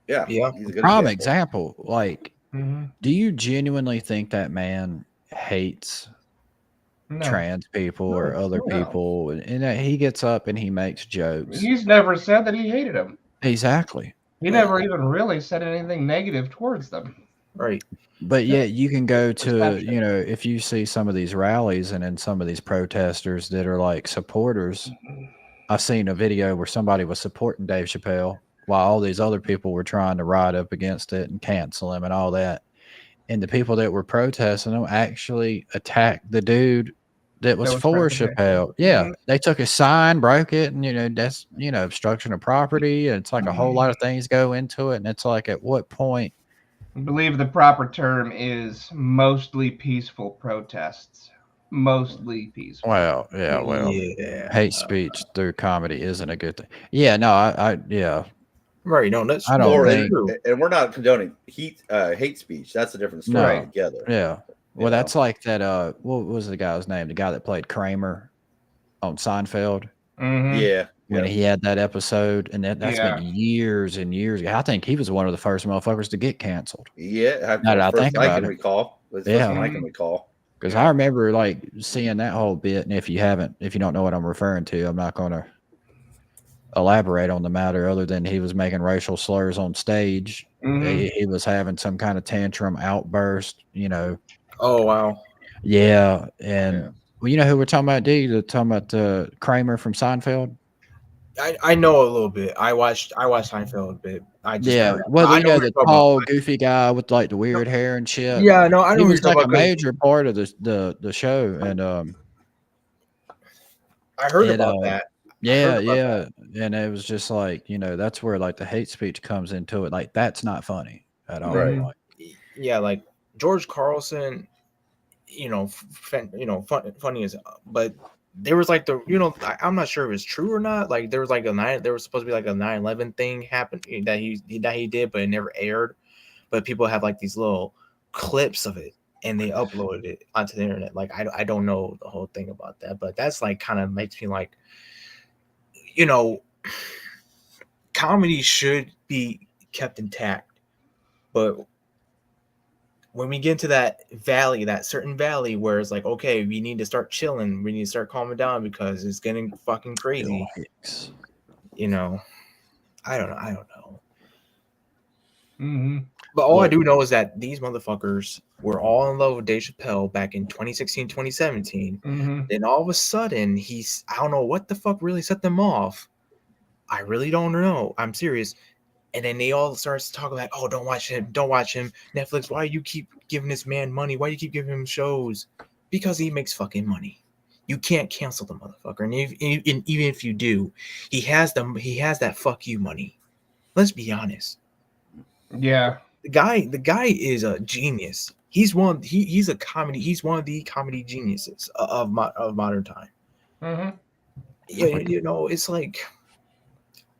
Yeah. He's a good prime example. Like, do you genuinely think that man hates trans people or other people? And that he gets up and he makes jokes. He's never said that he hated them. Exactly. He never even really said anything negative towards them. Right. But yet you can go to, if you see some of these rallies and then some of these protesters that are like supporters. I seen a video where somebody was supporting Dave Chappelle while all these other people were trying to ride up against it and cancel him and all that. And the people that were protesting him actually attacked the dude that was for Chappelle. Yeah. They took a sign, broke it, and, that's, obstruction of property. And it's like a whole lot of things go into it. And it's like, at what point? I believe the proper term is mostly peaceful protests. Mostly peaceful. Well, yeah. Hate speech through comedy isn't a good thing. Yeah, no, yeah. Right, no, that's I don't think, and we're not condoning hate speech. That's a different story altogether. Yeah. Well, that's like that. What was the guy's name? The guy that played Kramer on Seinfeld. Yeah. When he had that episode, and that's been years and years ago. I think he was one of the first motherfuckers to get canceled. Yeah. Now that I think about it. Recall. Yeah. I can recall. Because I remember like seeing that whole bit, and if you don't know what I'm referring to, I'm not gonna. elaborate on the matter other than he was making racial slurs on stage. He was having some kind of tantrum outburst, you know. Oh wow. Yeah, and well, you know who we're talking about, D? They're talking about Kramer from Seinfeld. I know a little bit. I watched Seinfeld a bit. I just Yeah, never, well, I you know know who the you're talking tall, about. goofy guy with like the weird hair and shit. Yeah, no, I know He who you're was talking like a about 'cause major part of the show, and I heard about that. Yeah, yeah, and it was just like, you know, that's where like the hate speech comes into it. Like that's not funny at all. Right. Like, Yeah, like George Carlson, funny as, but there was like I'm not sure if it's true or not. Like there was like there was supposed to be like a 9/11 thing happened that he did, but it never aired. But people have like these little clips of it, and they uploaded it onto the internet. Like I don't know the whole thing about that, but that's like kind of makes me like, comedy should be kept intact, but when we get into that certain valley where it's like, okay, we need to start chilling, we need to start calming down because it's getting fucking crazy. I don't know. Mm-hmm. But all I do know is that these motherfuckers were all in love with Dave Chappelle back in 2016, 2017. Mm-hmm. Then all of a sudden, I don't know what the fuck really set them off. I really don't know. I'm serious. And then they all starts to talk like, oh, don't watch him. Netflix, why you keep giving this man money? Why you keep giving him shows? Because he makes fucking money. You can't cancel the motherfucker. And even if you do, he has that fuck you money. Let's be honest. Yeah. The guy is a genius. He's one of the comedy geniuses of modern time. Mm-hmm.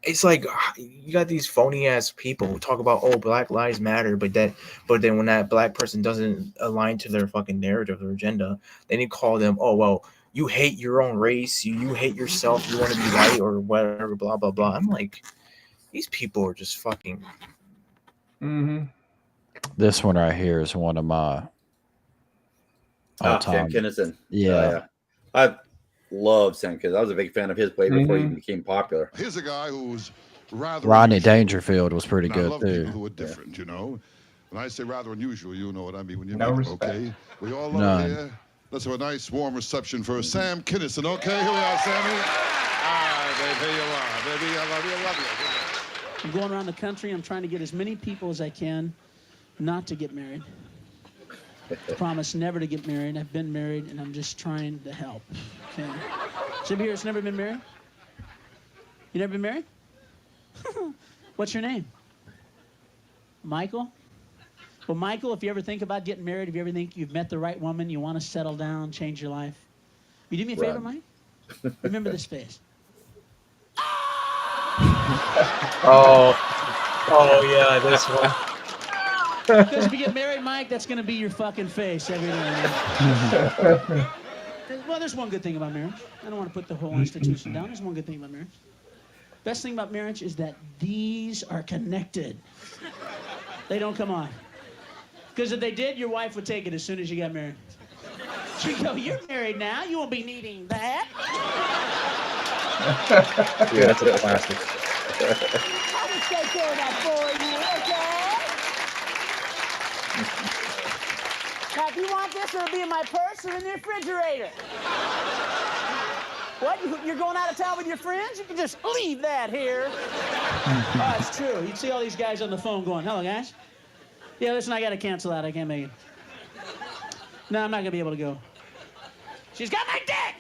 It's like you got these phony ass people who talk about, oh, Black Lives Matter, but then when that black person doesn't align to their fucking narrative or agenda, then you call them, oh well, you hate your own race, you hate yourself, you want to be white or whatever, blah blah blah. I'm like, these people are just fucking. Mm-hmm. this one right here is one of my Sam Kinison. Yeah. I love Sam Kinison. I was a big fan of his play before he became popular. Here's a guy who's rather Rodney unusual. Dangerfield was pretty And I good love too. people who are different, you know. When I say rather unusual, you know what I mean. When you No mean, respect. okay, we all love None. it here. Let's have a nice warm reception for Sam Kinison. Okay, here we are, Sammy. Ah, baby, here you are, baby. I love you. I love you. I'm going around the country. I'm trying to get as many people as I can not to get married. I promise never to get married. I've been married, and I'm just trying to help. Okay. Somebody here has never been married? You never been married? What's your name? Michael? Well, Michael, if you ever think about getting married, if you ever think you've met the right woman, you want to settle down, change your life, you do me a favor, Mike? Remember this face. Oh yeah, this one. Because if you get married, Mike, that's going to be your fucking face every day. Well, there's one good thing about marriage. I don't want to put the whole institution down. There's one good thing about marriage. Best thing about marriage is that these are connected. They don't come off. Because if they did, your wife would take it as soon as you got married. She'd go, you're married now. You won't be needing that. Yeah, that's a classic. I'll just take care of that for you, okay? Now, if you want this, it'll be in my purse or in the refrigerator. What? You're going out of town with your friends? You can just leave that here. Oh, it's true. You'd see all these guys on the phone going, hello, guys. Yeah, listen, I got to cancel out. I can't make it. No, I'm not going to be able to go. She's got my dick!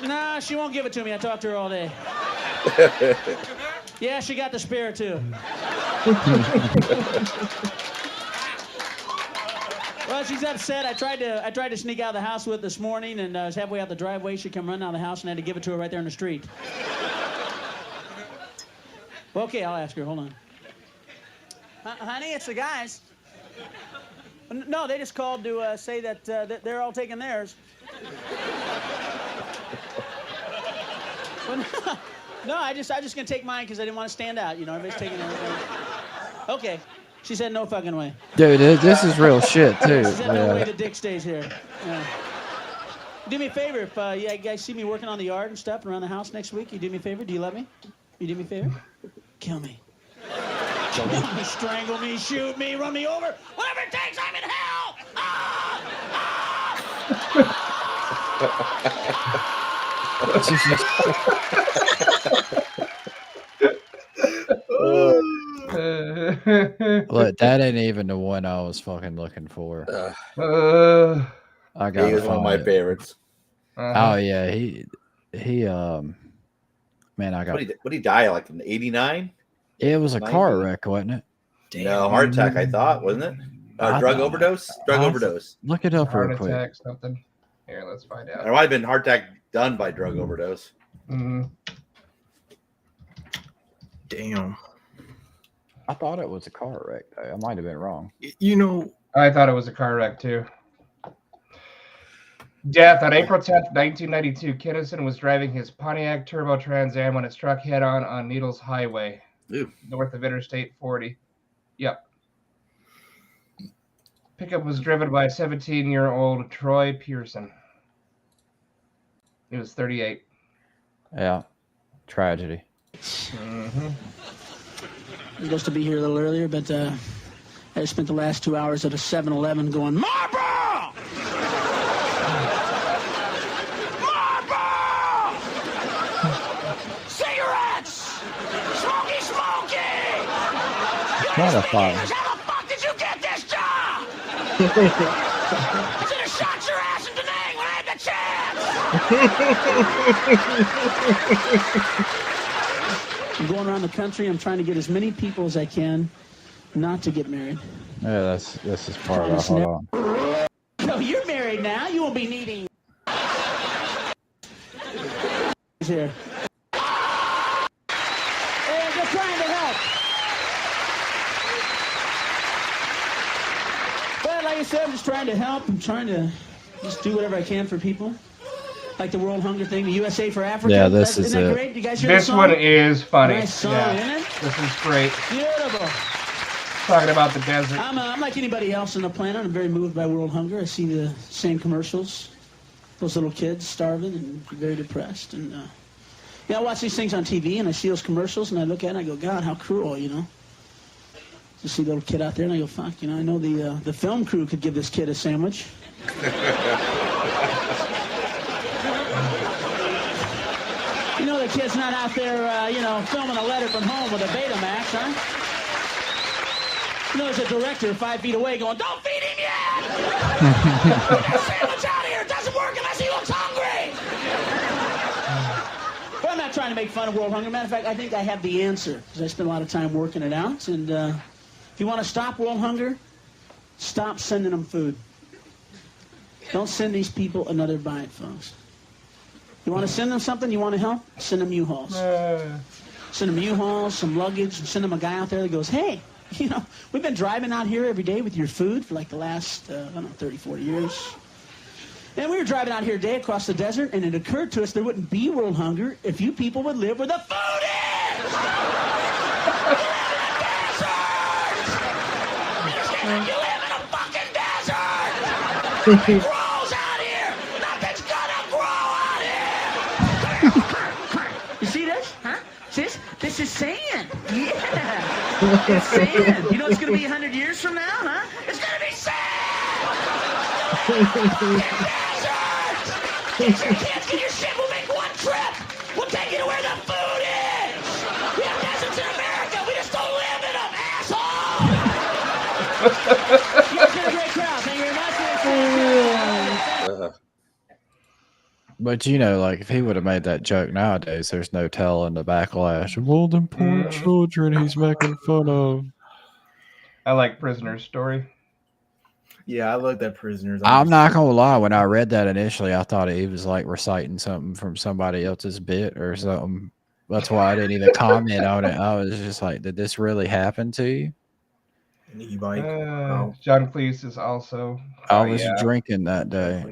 No, she won't give it to me. I talked to her all day. Yeah, she got the spare, too. Well, she's upset. I tried to sneak out of the house with this morning, and I was halfway out the driveway. She come running out of the house, and I had to give it to her right there in the street. Well, okay, I'll ask her. Hold on. Honey, it's the guys. No, they just called to say that they're all taking theirs. Well, no, I just gonna take mine because I didn't want to stand out. You know, everybody's taking everything. Okay. She said no fucking way. Dude, this is real shit too. She said no way the dick stays here. Yeah. Do me a favor. If you guys see me working on the yard and stuff around the house next week, you do me a favor. Do you love me? You do me a favor? Kill me. Kill me, strangle me, shoot me, run me over. Whatever it takes, I'm in hell. Look, that ain't even the one I was fucking looking for. I got. He was one of my favorites. Oh yeah, he man, I got. What did he die like in '89? It was a car wreck, wasn't it? No, heart attack. I thought, wasn't it? Drug overdose. Drug overdose. Look it up real Heart quick. attack, something. Here, let's find out. It might have been heart attack done by drug overdose. Damn. I thought it was a car wreck. I might have been wrong. You know, I thought it was a car wreck too. Death on April 10th, 1992. Kinnison was driving his Pontiac Turbo Trans Am when it struck head-on on Needles Highway, north of Interstate 40. Yep. Pickup was driven by 17-year-old Troy Pearson. He was 38. Yeah, tragedy. I'm supposed to be here a little earlier, but I spent the last 2 hours at a 7-Eleven going, Marlboro! Marlboro! Cigarettes! Smoky, smoky! What a fire. How the fuck did you get this job? Should have shot your ass in Da Nang when I had the chance! I'm going around the country. I'm trying to get as many people as I can not to get married. Yeah, this is part of it. Hold on. No, you're married now. You won't be needing. Here. Hey, I'm just trying to help. But like I said, I'm just trying to help. I'm trying to just do whatever I can for people. Like the World Hunger thing, the USA for Africa. Yeah, this is Isn't that it. great? You guys hear This the song? one is funny. Nice song, Yeah. isn't it? This is great. Beautiful. Talking about the desert. I'm like anybody else on the planet. I'm very moved by world hunger. I see the same commercials. Those little kids starving and very depressed. And I watch these things on TV and I see those commercials and I look at it and I go, God, how cruel, you know. Just see a little kid out there and I go, fuck, you know, I know the film crew could give this kid a sandwich. You know the kid's not out there, filming a letter from home with a Betamax, huh? You know, there's a director 5 feet away going, don't feed him yet! Get that sandwich out of here! It doesn't work unless he looks hungry! But I'm not trying to make fun of world hunger. Matter of fact, I think I have the answer, because I spend a lot of time working it out. And if you want to stop world hunger, stop sending them food. Don't send these people another bite, folks. You want to send them something? You want to help? Send them U-Hauls. Send them U-Hauls, some luggage, and send them a guy out there that goes, hey, you know, we've been driving out here every day with your food for like the last, 30, 40 years. And we were driving out here today across the desert, and it occurred to us there wouldn't be world hunger if you people would live where the food is! You live in a fucking desert! It grows out here! Nothing's gonna grow out here! You see this? Huh? See this? This is sand. Yeah. It's sand. You know it's going to be 100 years from now, huh? It's going to be sand. Desert. Get your kids, get your shit. We'll make one trip. We'll take you to where the food is. We have deserts in America. We just don't live in them, asshole. You guys did a great crowd. Thank you very much. But you know, like if he would have made that joke nowadays, there's no telling the backlash. Well, them poor children he's making fun of. I like Prisoner's story. Yeah, I looked at Prisoners. I'm not gonna lie. When I read that initially, I thought he was like reciting something from somebody else's bit or something. That's why I didn't even comment on it. I was just like, "Did this really happen to you?" An e-bike. John Cleese is also. I was drinking that day.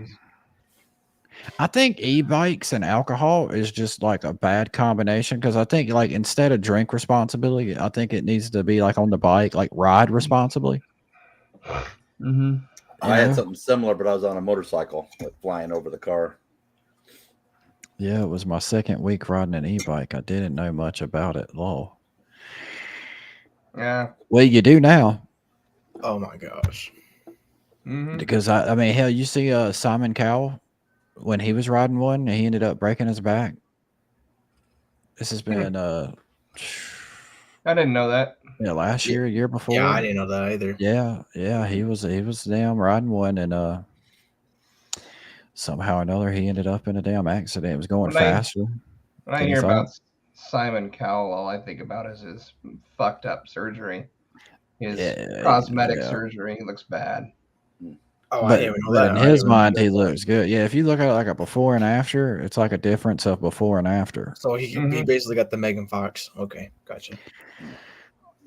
I think e-bikes and alcohol is just like a bad combination because I think like instead of drink responsibly, I think it needs to be like on the bike, like ride responsibly. I had something similar, but I was on a motorcycle, like flying over the car. Yeah, it was my second week riding an e-bike. I didn't know much about it at all. Yeah. Well, you do now. Oh my gosh. Because I mean, hell, you see Simon Cowell when he was riding one, he ended up breaking his back. This has been I didn't know that. yeah, last year, year before. Yeah, I didn't know that either. Yeah, he was damn riding one, and somehow or another he ended up in a damn accident. It was going faster. When I than he hear thought. about Simon Cowell, all I think about is his fucked up surgery. His cosmetic surgery. He looks bad. Oh, I But, didn't even know but that. in I didn't his even know mind, that. he looks good. Yeah, if you look at it like a before and after, it's like a difference of before and after. So he basically got the Megan Fox. Okay, gotcha.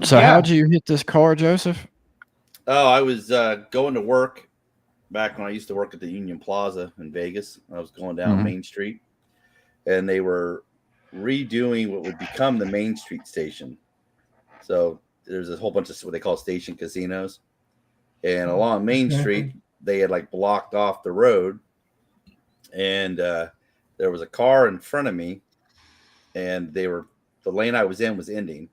So how'd you hit this car, Joseph? Oh, I was going to work back when I used to work at the Union Plaza in Vegas. I was going down Mhm. Main Street, and they were redoing what would become the Main Street station. So there's a whole bunch of what they call station casinos, and along Main Street they had like blocked off the road, and there was a car in front of me, and the lane I was in was ending.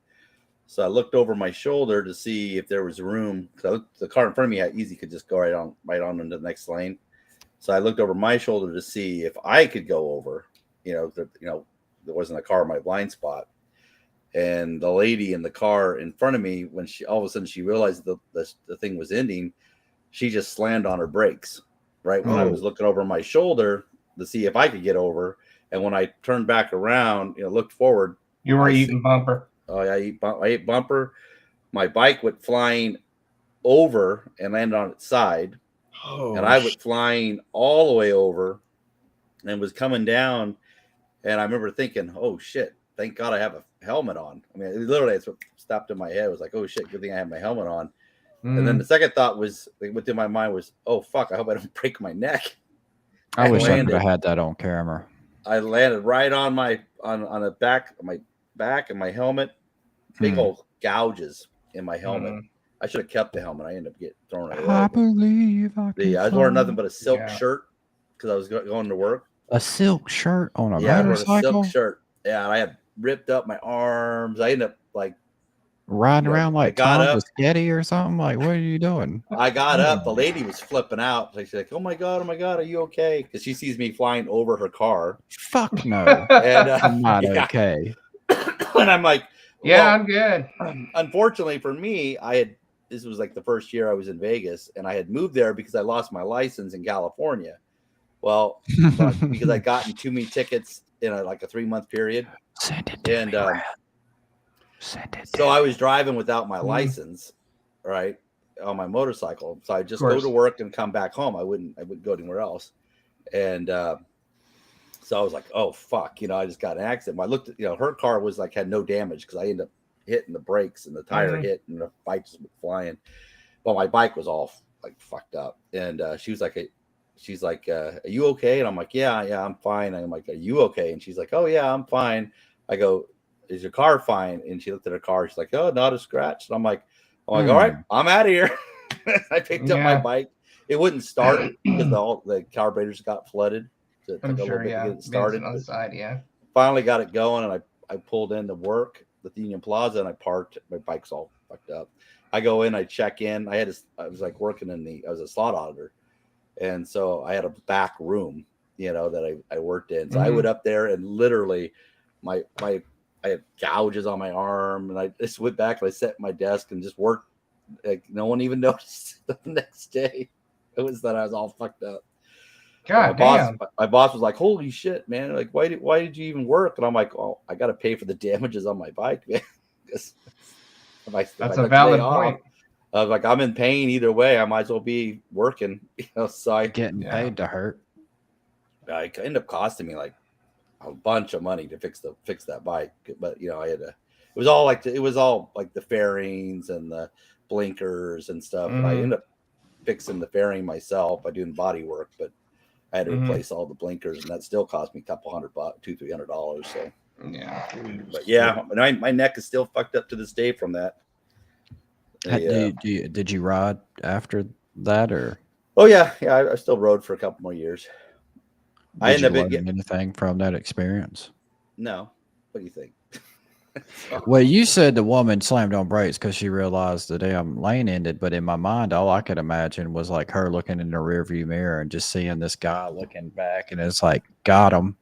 So I looked over my shoulder to see if there was room. The car in front of me had easy could just go right on into the next lane. So I looked over my shoulder to see if I could go over. There wasn't a car in my blind spot. And the lady in the car in front of me, when she all of a sudden she realized the thing was ending, she just slammed on her brakes right when I was looking over my shoulder to see if I could get over. And when I turned back around, looked forward, you were eating bumper. Oh, I ate bumper. My bike went flying over and landed on its side. And I went flying all the way over and was coming down. And I remember thinking, oh, shit, thank God I have a helmet on. I mean, literally, it's what stopped in my head. It was like, oh, shit, good thing I have my helmet on. And then the second thought was, within my mind was, oh, fuck, I hope I don't break my neck. I wish I could have had that on camera. I landed right on on the back of my back and my helmet. Big old gouges in my helmet. I should have kept the helmet. I ended up getting thrown away. I believe I can I was wearing nothing fly. but a silk shirt because I was going to work. A silk shirt on a I was wearing a motorcycle? silk shirt. Yeah, and I had ripped up my arms. I ended up like Riding around like got Tom up. Biscotti or something? Like, what are you doing? I got up. The lady was flipping out. She's like, oh my God, are you okay? Because she sees me flying over her car. Fuck no. And, I'm not okay. And I'm like, yeah, I'm good. Unfortunately for me, this was like the first year I was in Vegas, and I had moved there because I lost my license in California. Well, because I gotten too many tickets in a 3-month period. Send it to me, So I was driving without my license, right, on my motorcycle. So I just go to work and come back home. I wouldn't go anywhere else. And so I was like, oh fuck, I just got in an accident. I looked at, her car was had no damage because I ended up hitting the brakes and the tire hit and the bike just went flying. But my bike was all fucked up. And she's like, are you okay? And I'm like, yeah, I'm fine. I'm like, are you okay? And she's like, oh yeah, I'm fine. I go, is your car fine? And she looked at her car. She's like, oh, not a scratch. And I'm like, all right, I'm out of here. I picked up my bike. It wouldn't start because the carburetors got flooded. So it took a little bit to get it started. On the side, Finally got it going, and I pulled in to work at the Union Plaza, and I parked. My bike's all fucked up. I go in, I check in. I was working I was a slot auditor, and so I had a back room, that I worked in. So I went up there, and literally, I had gouges on my arm, and I just went back and I sat at my desk and just worked. No one even noticed the next day. It was that I was all fucked up. God my boss was like, "Holy shit, man! Like, why did you even work?" And I'm like, "Oh, I got to pay for the damages on my bike, man." That's a valid point. I was like, I'm in pain either way. I might as well be working. So I getting paid to hurt. It ended up costing me like a bunch of money to fix that bike, but I had to. It was all like the fairings and the blinkers and stuff. And I ended up fixing the fairing myself by doing body work, but I had to replace all the blinkers, and that still cost me a couple $100, $200-300. So yeah, but yeah, my neck is still fucked up to this day from that. Did you ride after that or? Oh yeah, I still rode for a couple more years. I Did you ended up learn anything from that experience? No. What do you think? Well, you said the woman slammed on brakes because she realized the damn lane ended, but in my mind, all I could imagine was like her looking in the rearview mirror and just seeing this guy looking back, and it's like, got him.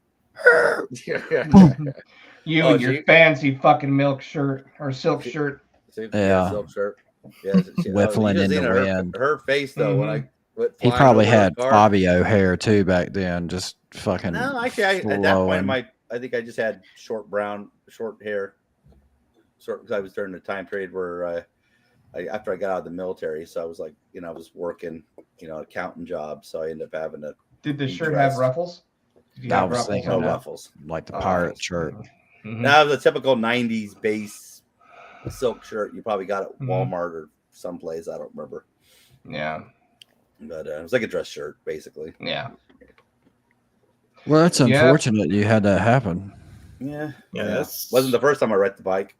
You and your fancy fucking milk shirt or silk shirt. Yeah. Silk shirt. Yeah, Whiffling in the wind. Her face though when I went He flying probably over her had car. Fabio hair too back then, just fucking. No, actually, at that point, I think I just had short hair. Because I was during the time period where after I got out of the military, so I was like, I was working, accountant job, so I ended up having to. Did the shirt have ruffles? Did you I have was ruffles thinking on that, that? ruffles, like the pirate shirt. Now the typical '90s base silk shirt you probably got at Walmart or someplace. I don't remember. Yeah, but it was like a dress shirt, basically. Yeah. Well, that's unfortunate you had that happen. Yeah. Wasn't the first time I wrecked the bike.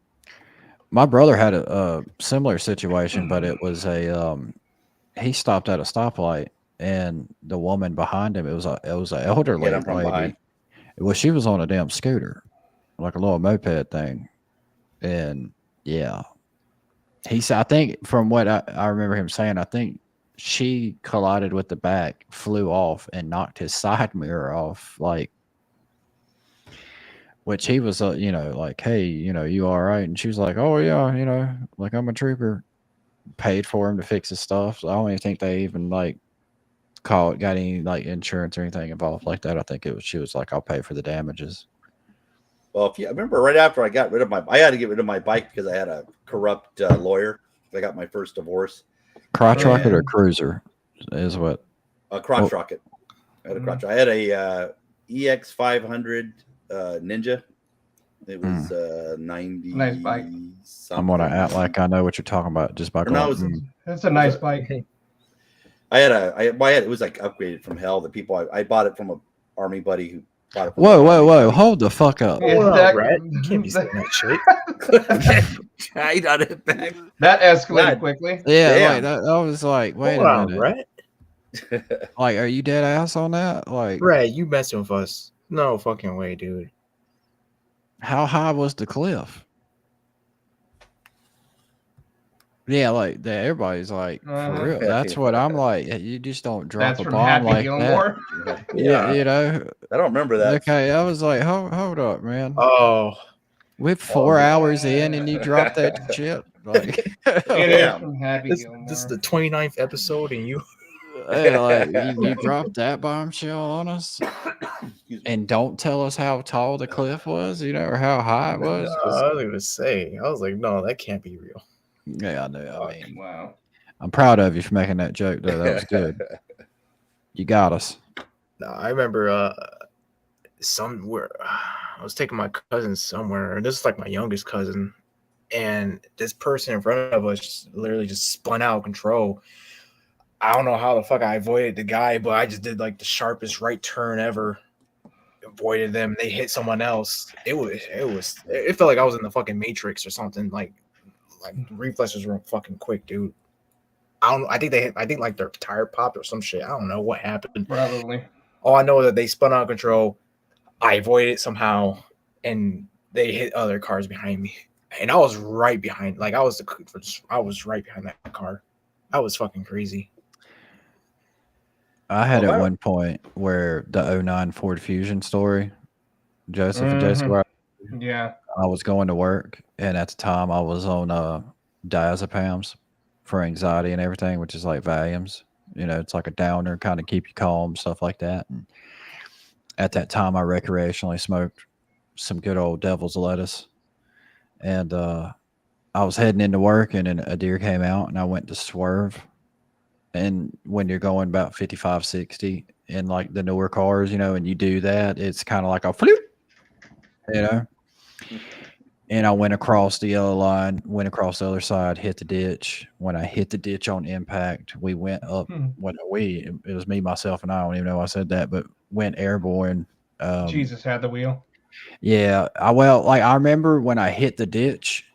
My brother had a similar situation, but it was he stopped at a stoplight, and the woman behind him, it was an elderly I'm from lady. behind. Well, she was on a damn scooter, like a little moped thing, and yeah, I think from what I remember him saying, I think she collided with the back, flew off, and knocked his side mirror off, like. Which he was, like, hey, you all right? And she was like, oh, yeah, like I'm a trooper. Paid for him to fix his stuff. So I don't even think they even, like, got any, like, insurance or anything involved like that. I think she was like, I'll pay for the damages. Well, I remember right after I got rid of I had to get rid of my bike because I had a corrupt lawyer. I got my first divorce. Crotch rocket or cruiser is what? A crotch rocket. I had a crotch. I had a EX 500 Ninja. It was 90. Nice bike. I'm gonna act like I know what you're talking about just by going. That's a nice bike. I had it was like upgraded from hell. The people I bought it from a army buddy who bought it. From Whoa! Hold the fuck up! Right? You can't be saying that shit. I got it back. That escalated quickly. Yeah, like that. I was like, wait Hold a on, minute. Brett. Like, are you dead ass on that? Like, Brett, you messing with us? No fucking way, dude. how high was the cliff? Yeah, like that. Everybody's like, for real. That's what I'm like. You just don't drop That's a from bomb Happy like Gilmore. that. Yeah, I don't remember that. Okay, I was like, hold up, man. Oh, We're 4 hours in, and you dropped that shit. Like, It is from Happy this Gilmore. is the 29th episode, and you. yeah, like you dropped that bombshell on us, and don't tell us how tall the cliff was, or how high it was. I was gonna say, I was like, no, that can't be real. Yeah, I know. I mean, Wow. I'm proud of you for making that joke, though. That was good. You got us. No, I remember somewhere I was taking my cousin somewhere, and this is like my youngest cousin, and this person in front of us literally just spun out of control. I don't know how the fuck I avoided the guy, but I just did like the sharpest right turn ever. Avoided them. They hit someone else. It felt like I was in the fucking Matrix or something. Like reflexes were fucking quick, dude. I think like their tire popped or some shit. I don't know what happened. Probably. All I know is that they spun out of control. I avoided it somehow, and they hit other cars behind me. And I was right behind. Like I was right behind that car. I was fucking crazy. I had at one point where the 09 Ford Fusion story, Joseph and Joseph. Yeah. I was going to work, and at the time I was on diazepams for anxiety and everything, which is like Valiums. It's like a downer, kind of keep you calm, stuff like that. And at that time, I recreationally smoked some good old devil's lettuce, and I was heading into work, and then a deer came out, and I went to swerve. And when you're going about 55, 60 in like the newer cars, and you do that, it's kind of like a floop, And I went across the yellow line, went across the other side, hit the ditch. When I hit the ditch on impact, we went up. It was me, myself, and I don't even know I said that, but went airborne. Jesus had the wheel. Yeah. I remember when I hit the ditch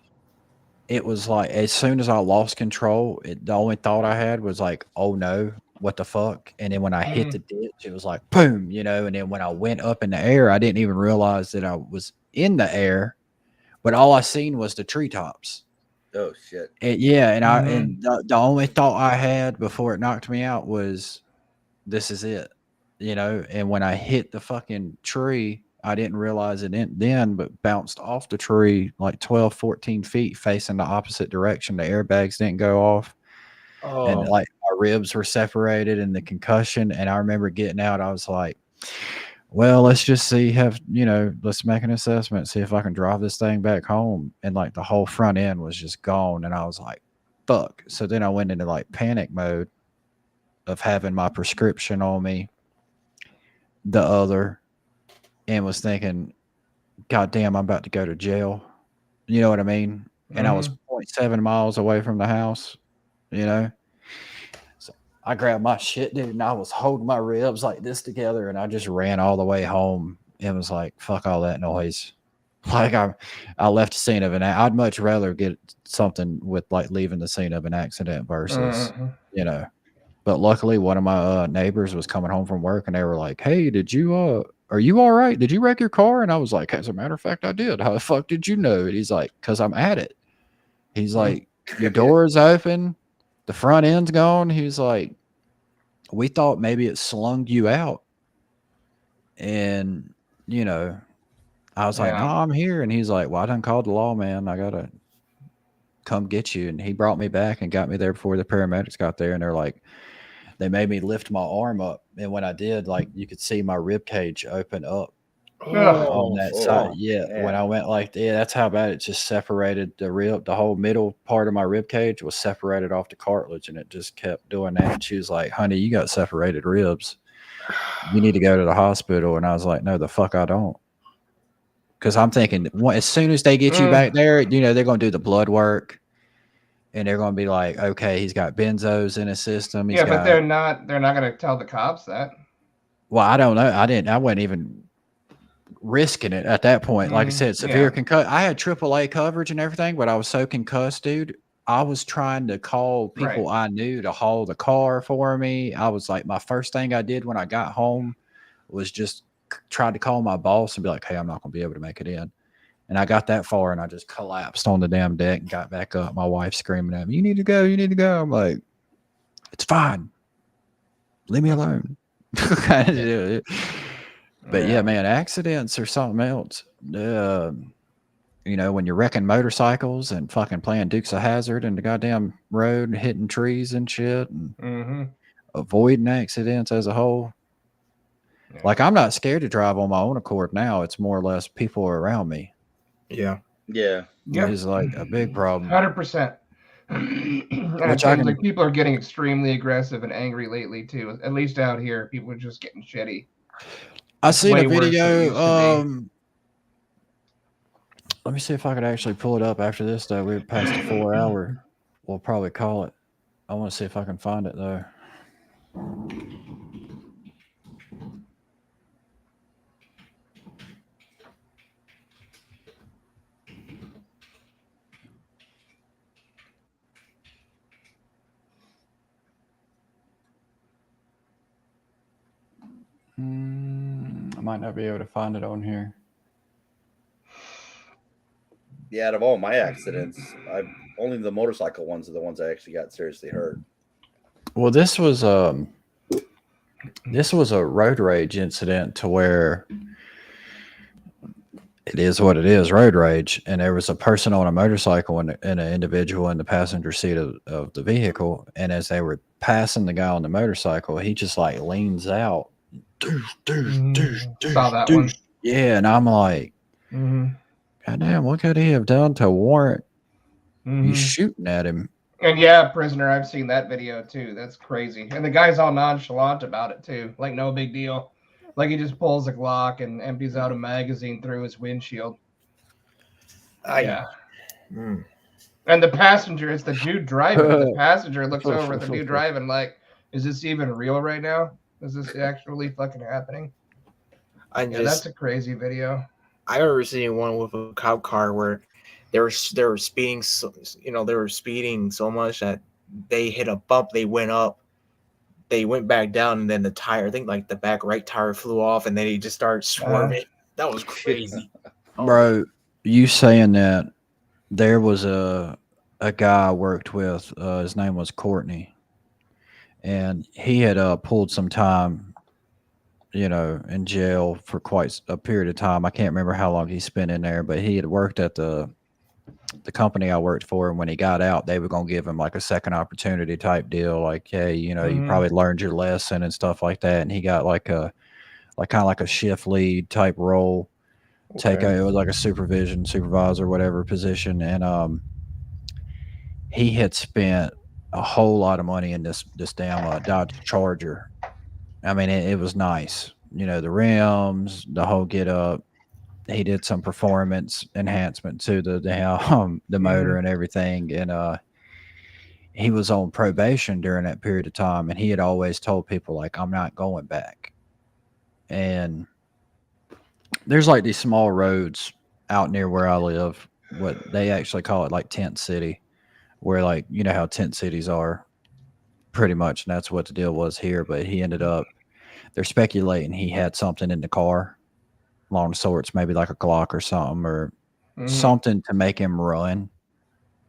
it was like as soon as I lost control, the only thought I had was like, "Oh no, what the fuck?" And then when I hit the ditch, it was like boom, you know. And then when I went up in the air, I didn't even realize that I was in the air, but all I seen was the treetops. Oh shit! And the only thought I had before it knocked me out was, "This is it," you know. And when I hit the fucking tree, I didn't realize it then, but bounced off the tree like 12, 14 feet facing the opposite direction. The airbags didn't go off. And like my ribs were separated and the concussion. And I remember getting out, I was like, well, let's just see, let's make an assessment, see if I can drive this thing back home. And like the whole front end was just gone. And I was like, fuck. So then I went into like panic mode of having my prescription on me, the other, and was thinking, God damn, I'm about to go to jail. You know what I mean? And I was 0.7 miles away from the house, you know? So I grabbed my shit, dude, and I was holding my ribs like this together, and I just ran all the way home and was like, fuck all that noise. Like I left the scene of I'd much rather get something with like leaving the scene of an accident versus, you know. But luckily, one of my neighbors was coming home from work, and they were like, "Hey, are you all right? Did you wreck your car?" And I was like, "As a matter of fact, I did. How the fuck did you know?" And he's like, "Cause I'm at it." He's like, "Your door is open, the front end's gone." He's like, "We thought maybe it slung you out," and you know, I was like, "No, I'm here." And he's like, "Well, I done called the law, man. I gotta come get you." And he brought me back and got me there before the paramedics got there, and they're like. They made me lift my arm up, and when I did, like you could see my rib cage open up on that side. Yeah, man. When I went like, that's how bad it just separated the whole middle part of my rib cage was separated off the cartilage, and it just kept doing that. And she was like, "Honey, you got separated ribs. You need to go to the hospital." And I was like, "No, the fuck I don't." Because I'm thinking, as soon as they get you back there, you know, they're going to do the blood work. And they're going to be like, okay, he's got benzos in his system. But they're not going to tell the cops that. Well, I don't know. I wasn't even risking it at that point. Like I said, severe concussion. I had AAA coverage and everything, but I was so concussed, dude. I was trying to call people I knew to haul the car for me. I was like, my first thing I did when I got home was just tried to call my boss and be like, hey, I'm not going to be able to make it in. And I got that far and I just collapsed on the damn deck and got back up. My wife screaming at me, you need to go, you need to go. I'm like, it's fine. Leave me alone. But yeah, man, accidents are something else. You know, when you're wrecking motorcycles and fucking playing Dukes of Hazzard in the goddamn road and hitting trees and shit and avoiding accidents as a whole. Yeah. Like, I'm not scared to drive on my own accord now. It's more or less people around me. Yeah. Yeah. It's like a big problem. 100%. And it seems like people are getting extremely aggressive and angry lately too. At least out here, people are just getting shitty. I seen a video. Let me see if I could actually pull it up after this, though. We're past the 4 hour. We'll probably call it. I want to see if I can find it, though. I might not be able to find it on here. Yeah, out of all my accidents, only the motorcycle ones are the ones I actually got seriously hurt. Well, this was a road rage incident to where it is what it is, road rage. And there was a person on a motorcycle and an individual in the passenger seat of the vehicle. And as they were passing the guy on the motorcycle, he just like leans out. Saw that one. Yeah, and I'm like, God damn, what could he have done to warrant you shooting at him? And yeah, prisoner, I've seen that video too. That's crazy. And the guy's all nonchalant about it too. Like no big deal. Like he just pulls a Glock and empties out a magazine through his windshield. Yeah. And the passenger, it's the dude driving. The passenger looks over at the dude driving like, is this even real right now? Is this actually fucking happening? That's a crazy video. I remember seeing one with a cop car where they were speeding, they were speeding so much that they hit a bump. They went up, they went back down, and then the tire, I think like the back right tire flew off, and then he just started swerving. That was crazy, Bro. You saying that? There was a guy I worked with. His name was Courtney, and he had pulled some time, in jail for quite a period of time. I can't remember how long he spent in there, but he had worked at the company I worked for, and when he got out, they were gonna give him like a second opportunity type deal. Like, hey, you probably learned your lesson and stuff like that. And he got like kind of like a shift lead type role. It was like a supervisor, whatever position, and he had spent a whole lot of money in this damn Dodge Charger. I mean, it was nice. The rims, the whole get up. He did some performance enhancement to the motor and everything, and he was on probation during that period of time, and he had always told people like, I'm not going back. And there's like these small roads out near where I live, what they actually call it like Tent City, where like, how tent cities are pretty much. And that's what the deal was here. But he ended up, they're speculating he had something in the car, long sorts, maybe like a Glock or something, or something to make him run,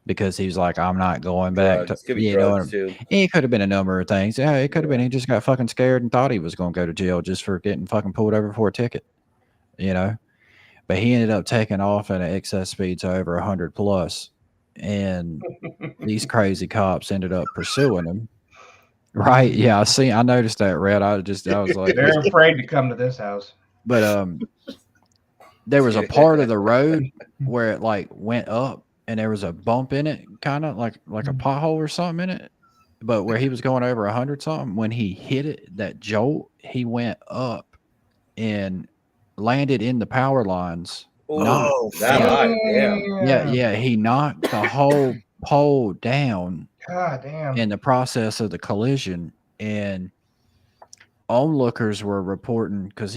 because he was like, I'm not going back. It could have been a number of things. Yeah, it could have been he just got fucking scared and thought he was going to go to jail just for getting fucking pulled over for a ticket, But he ended up taking off at an excess speeds over 100 plus, and these crazy cops ended up pursuing him. Right? Yeah, I noticed that, Red. I was like, they're afraid to come to this house. But there was a part of the road where it like went up, and there was a bump in it, kind of like a pothole or something in it. But where he was going over 100 something, when he hit it, that jolt, he went up and landed in the power lines. Oh, that high, damn. Yeah. He knocked the whole pole down. God damn. In the process of the collision, and onlookers were reporting, because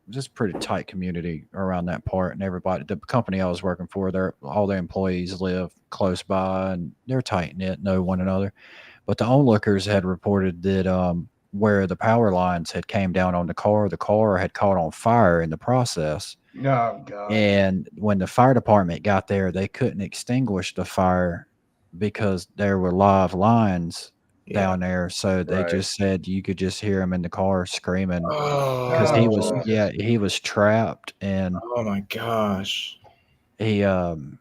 just pretty tight community around that part, and everybody, the company I was working for, all their employees live close by, and they're tight knit, know one another. But the onlookers had reported that where the power lines had came down on the car had caught on fire in the process. Oh God. And when the fire department got there, they couldn't extinguish the fire because there were live lines down there. So they just said you could just hear him in the car screaming because he was trapped. And oh my gosh, that's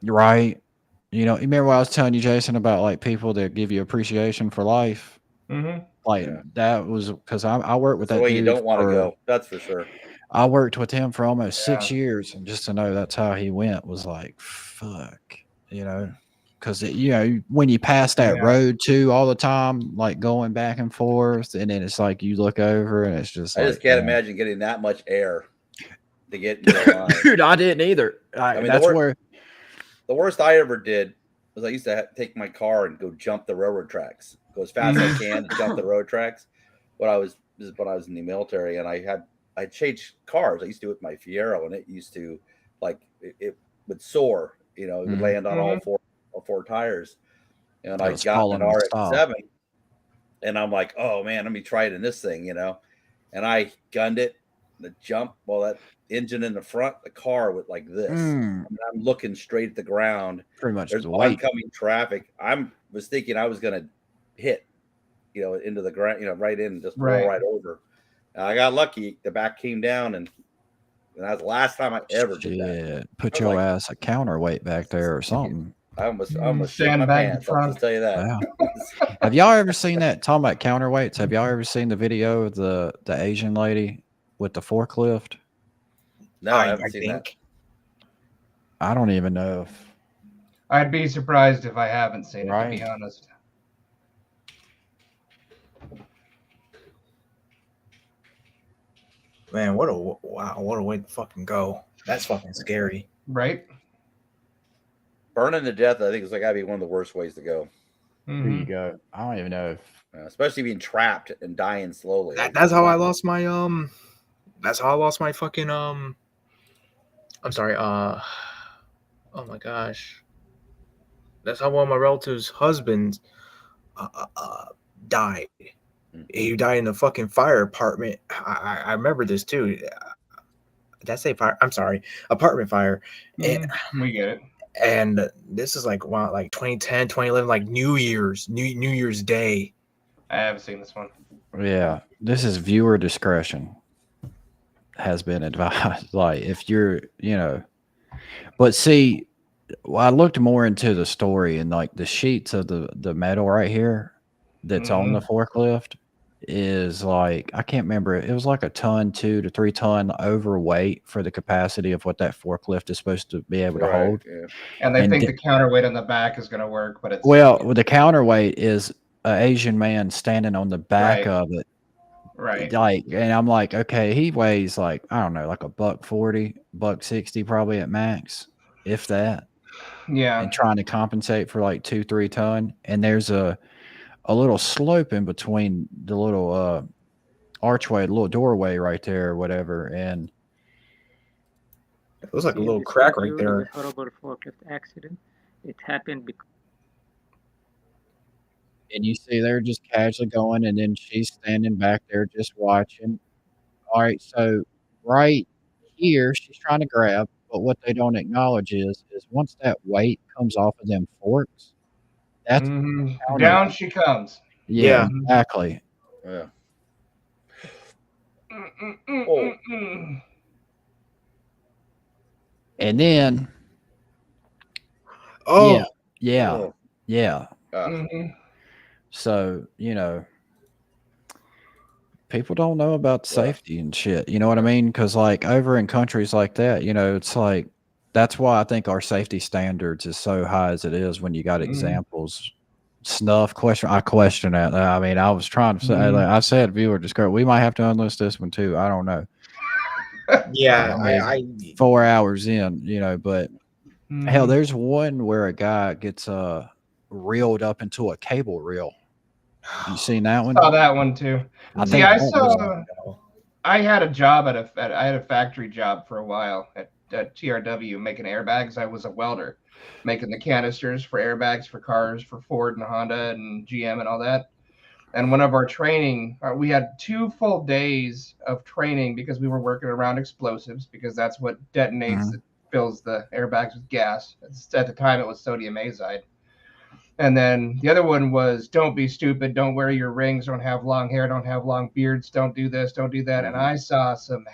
right. You remember what I was telling you, Jason, about like people that give you appreciation for life. That was because I worked with that way dude. You don't want to go. That's for sure. I worked with him for almost 6 years, and just to know that's how he went was like, fuck, because when you pass that road too all the time, like going back and forth, and then it's like you look over and it's just I just can't imagine getting that much air to get into the line. Dude, I didn't either. The worst I ever did was I used to take my car and go jump the railroad tracks, go as fast as I can to jump the road tracks. This is when I was in the military, and I changed cars. I used to do it with my Fiero, and it used to it would soar. It would land on all four tires. And I got an RX-7, and I'm like, oh man, let me try it in this thing, And I gunned it, the jump. Well, that engine in the front, the car went like this. I'm looking straight at the ground. Pretty much. There's oncoming traffic. I was thinking I was gonna hit, into the ground, right in, just roll right over. And I got lucky. The back came down, and that was the last time I ever did that. Put your ass a counterweight back there or something. I almost shit my pants. I'll just tell you that. Wow. Have y'all ever seen that? Talking about counterweights, have y'all ever seen the video of the Asian lady with the forklift? No, I haven't seen that. I don't even know if I'd be surprised if I haven't seen it, to be honest. Man, what a way to fucking go. That's fucking scary. Right? Burning to death, I think, is gotta be one of the worst ways to go. There you go. I don't even know if especially being trapped and dying slowly. That's how I lost my That's how I lost my fucking I'm sorry. Oh my gosh, that's how one of my relatives' husbands died. He died in the fucking fire apartment. I remember this too. Did I say fire? I'm sorry, apartment fire. And We get it. and this is like wow, like 2010, 2011, like New Year's Day. I haven't seen this one. Yeah, this is viewer discretion has been advised. Like if you're, but see, I looked more into the story and like the sheets of the metal right here that's on the forklift is like I can't remember. It was like a ton, 2 to 3 ton overweight for the capacity of what that forklift is supposed to be able to hold. Yeah. And they think di- the counterweight on the back is going to work, but it's well, the counterweight is an Asian man standing on the back Right. of it. Right. Like, and I'm like, okay, he weighs like, I don't know, like $140, $160 probably at max, if that. Yeah. And trying to compensate for like 2-3 ton. And there's a little slope in between the little archway, the little doorway right there or whatever. And it was like a See, little this crack right video is there. a horrible forklift accident. It happened because and you see they're just casually going, and then she's standing back there just watching. All right, so right here, she's trying to grab, but what they don't acknowledge is once that weight comes off of them forks, that's counter. Down she comes. Yeah, Yeah. exactly. Yeah. And then, Oh. yeah. Mhm. So, people don't know about safety and shit. You know what I mean? Because like over in countries like that, it's like that's why I think our safety standards is so high as it is when you got examples. Snuff question. I question that. I mean, I was trying to say. Like I said, viewer discovery. We might have to unlist this one too. I don't know. Yeah, I mean, 4 hours in, but hell, Mhm. there's one where a guy gets reeled up into a cable reel. You seen that one? Saw that one too. I See, think I that saw. I had a job I had a factory job for a while at TRW making airbags. I was a welder, making the canisters for airbags for cars for Ford and Honda and GM and all that. And one of our training, we had 2 full days of training because we were working around explosives because that's what detonates, it fills the airbags with gas. At the time, it was sodium azide. And then the other one was don't be stupid, don't wear your rings, don't have long hair, don't have long beards, don't do this, don't do that. And I saw some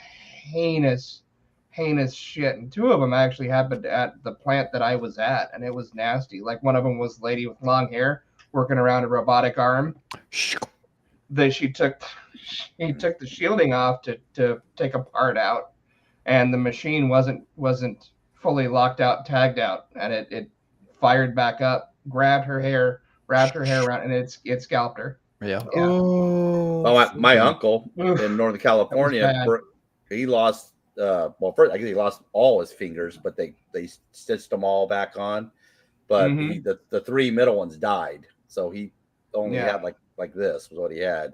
heinous shit. And 2 of them actually happened at the plant that I was at, and it was nasty. Like one of them was a lady with long hair working around a robotic arm. He took the shielding off to take a part out, and the machine wasn't fully locked out, tagged out, and it fired back up, grabbed her hair around, and it scalped her. Yeah. Well, my uncle in Northern California, bad. he lost. Well, first I guess he lost all his fingers, but they stitched them all back on. But the 3 middle ones died, so he only had like this was what he had,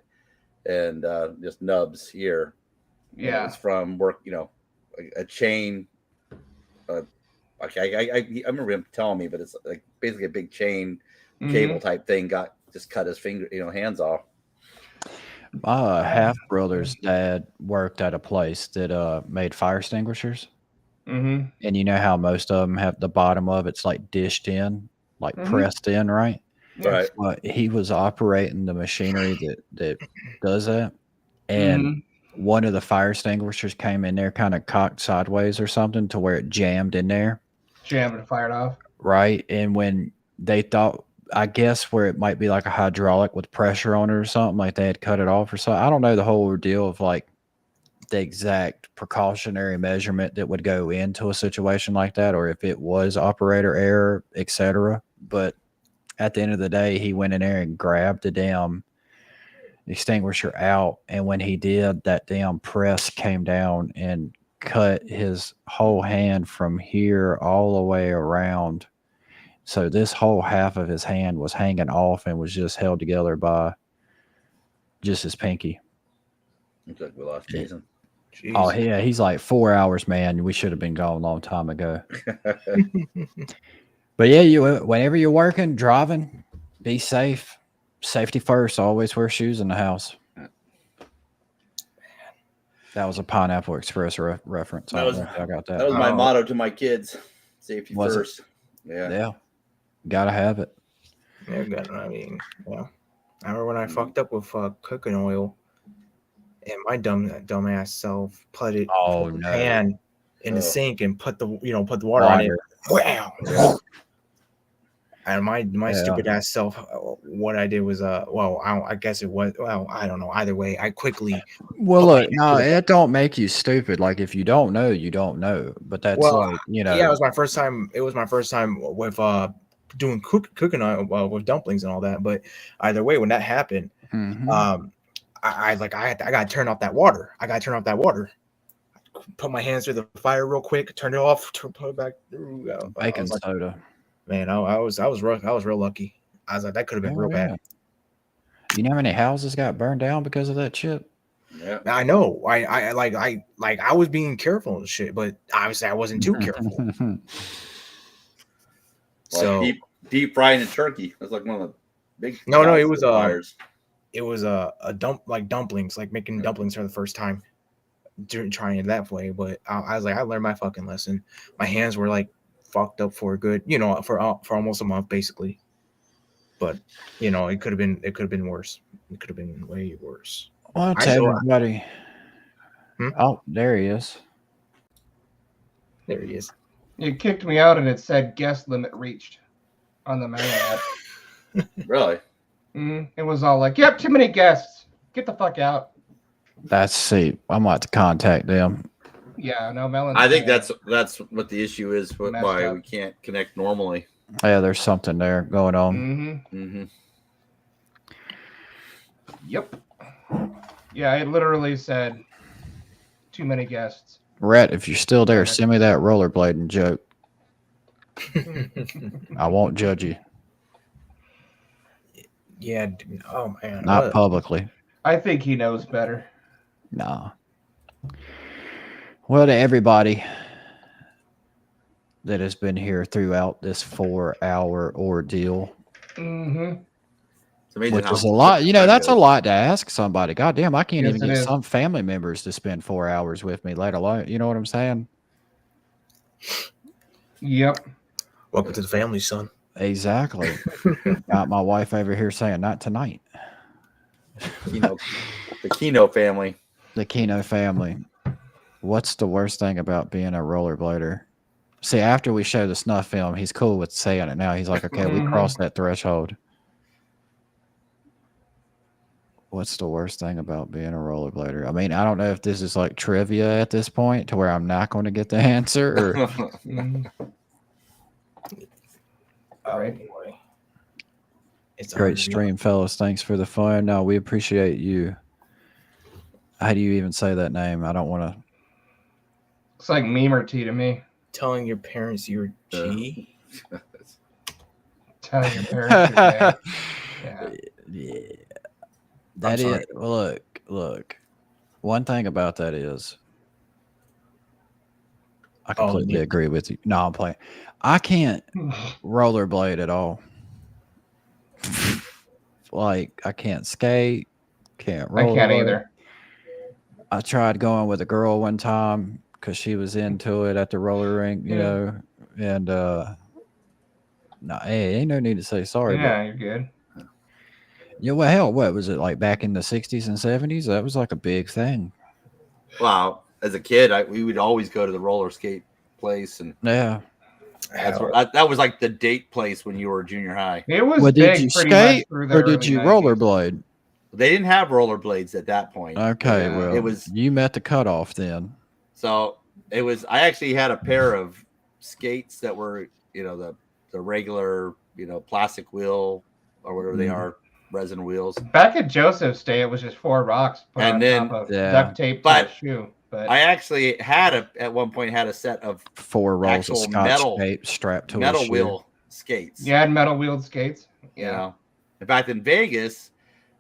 and just nubs here. Yeah, and it was from work. A chain. I remember him telling me, but it's like basically a big chain cable type thing just cut his hands off. My half brother's dad worked at a place that made fire extinguishers. Mhm. And you know how most of them have the bottom of it's like dished in, like pressed in, right? Right. Well, he was operating the machinery that does that, and one of the fire extinguishers came in there kind of cocked sideways or something to where it jammed in there. Jammed and fired off. Right. And when they thought, I guess where it might be like a hydraulic with pressure on it or something, like they had cut it off or something. I don't know the whole ordeal of like the exact precautionary measurement that would go into a situation like that, or if it was operator error, etc. But at the end of the day, he went in there and grabbed the damn extinguisher out. And when he did, that damn press came down and cut his whole hand from here all the way around. So this whole half of his hand was hanging off and was just held together by just his pinky. Looks like we lost Jason. Oh yeah, he's like 4 hours, man. We should have been gone a long time ago. But yeah, whenever you're working, driving, be safe. Safety first. Always wear shoes in the house. That was a Pineapple Express reference. I don't know if y'all got that. That was my motto to my kids: safety first. Yeah, gotta have it. Yeah, I mean, yeah. I remember when I fucked up with cooking oil, and my dumbass self put the pan in the sink and put the water on it. Wow. And my stupid ass self, what I did was I guess it was I don't know. Either way, I quickly. Well, look, no, it don't make you stupid. Like if you don't know, you don't know. But that's yeah, it was my first time. It was my first time with doing cooking with dumplings and all that. But either way, when that happened, I gotta turn off that water. Put my hands through the fire real quick, turn it off, put it back through. Baking soda. Man, I was real lucky. I was like, that could have been real bad. You know how many houses got burned down because of that chip? Yeah, I know. I was being careful and shit, but obviously I wasn't too careful. So deep frying a turkey. That's like one of the big. No, it was a dumplings, like making dumplings for the first time, trying it that way. But I was like, I learned my fucking lesson. My hands were like fucked up for a good, for almost a month basically. But it could have been worse. It could have been way worse. Well, tell everybody. Oh, there he is. There he is. You kicked me out and it said guest limit reached on the main app. Really? It was all like, yep, too many guests. Get the fuck out. I'm about to contact them. Yeah, no, Melon. I think that's what the issue is. Why we can't connect normally. Yeah, there's something there going on. Yep. Yeah, it literally said too many guests. Rhett, if you're still there, send me that rollerblading joke. I won't judge you. Yeah. Oh man. Not publicly. I think he knows better. Nah. Well, to everybody that has been here throughout this 4-hour ordeal, which is a lot. That's a lot to ask somebody. God damn, I can't even get some family members to spend 4 hours with me, let alone, you know what I'm saying? Yep. Welcome to the family, son. Exactly. Got my wife over here saying, not tonight. The Kino family. The Kino family. What's the worst thing about being a rollerblader? See, after we show the snuff film, he's cool with saying it now. He's like, okay, we crossed that threshold. What's the worst thing about being a rollerblader? I mean, I don't know if this is like trivia at this point to where I'm not going to get the answer. Or... All right. It's great stream, fellas. Thanks for the fun. No, we appreciate you. How do you even say that name? I don't want to. It's like meme or T to me. Telling your parents you're G. Telling your parents you're gay. Yeah. That is. Look. One thing about that is, I completely agree with you. No, I'm playing. I can't rollerblade at all. Like I can't skate, can't roll. I can't either. I tried going with a girl one time because she was into it at the roller rink, you know, and no, hey, ain't no need to say sorry. Yeah, you're good. Yeah, well, hell, what was it like back in the 60s and 70s? That was like a big thing. Wow, as a kid, we would always go to the roller skate place, and that's where that was like the date place when you were junior high. It was. Well, big did you pretty skate much through the or did early you 90s. rollerblade? They didn't have rollerblades at that point. Okay, well, it was you met the cutoff then. So it was. I actually had a pair of skates that were, the regular, plastic wheel or whatever they are, resin wheels. Back at Joseph's day, it was just 4 rocks put And on then- top of duct tape to a shoe. But I actually at one point had a set of 4 rolls actual of scotch metal tape strapped to a metal shoe. wheel skates. you had metal wheeled skates. You know, in fact, in Vegas,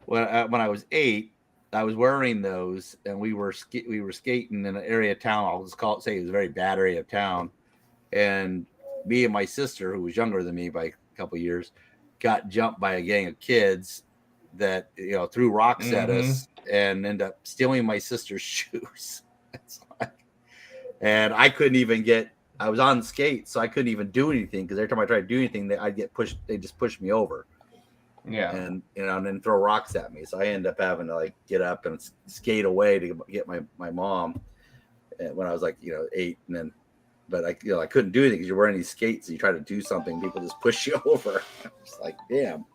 when I was 8, I was wearing those, and we were skating in an area of town. I'll just say it was a very bad area of town. And me and my sister, who was younger than me by a couple of years, got jumped by a gang of kids that threw rocks at us and ended up stealing my sister's shoes. And I couldn't even get. I was on skates, so I couldn't even do anything because every time I tried to do anything, I'd get pushed. They just pushed me over. Yeah, and then throw rocks at me. So I ended up having to like get up and skate away to get my mom when I was like 8, and then but I couldn't do anything because you're wearing these skates and you try to do something, people just push you over. I'm just like, damn.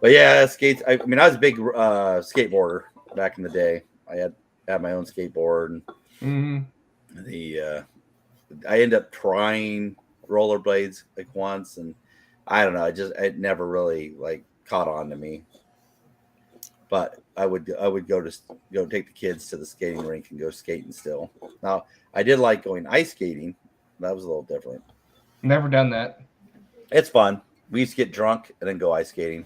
But yeah, skates. I mean, I was a big skateboarder back in the day. I had my own skateboard, and I ended up trying rollerblades like once, and I don't know. It never really like caught on to me. But I would go take the kids to the skating rink and go skating still. Now I did like going ice skating. That was a little different. Never done that. It's fun. We used to get drunk and then go ice skating.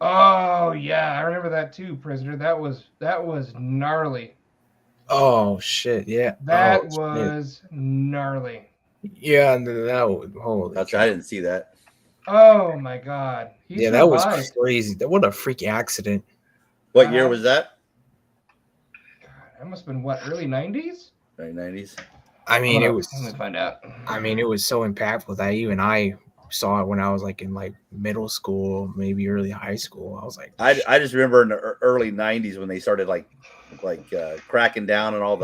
Oh yeah, I remember that too, Prisoner. That was gnarly. Oh shit! Yeah, that was gnarly. Yeah, that was holy. I didn't see that. Oh my god! Yeah, that was crazy. What a freak accident! What year was that? God, that must have been what, early 90s? Early 90s. I mean, it was. Let me find out. I mean, it was so impactful that even I saw it when I was like in like middle school, maybe early high school. I was like, I just remember in the early 90s when they started like cracking down on all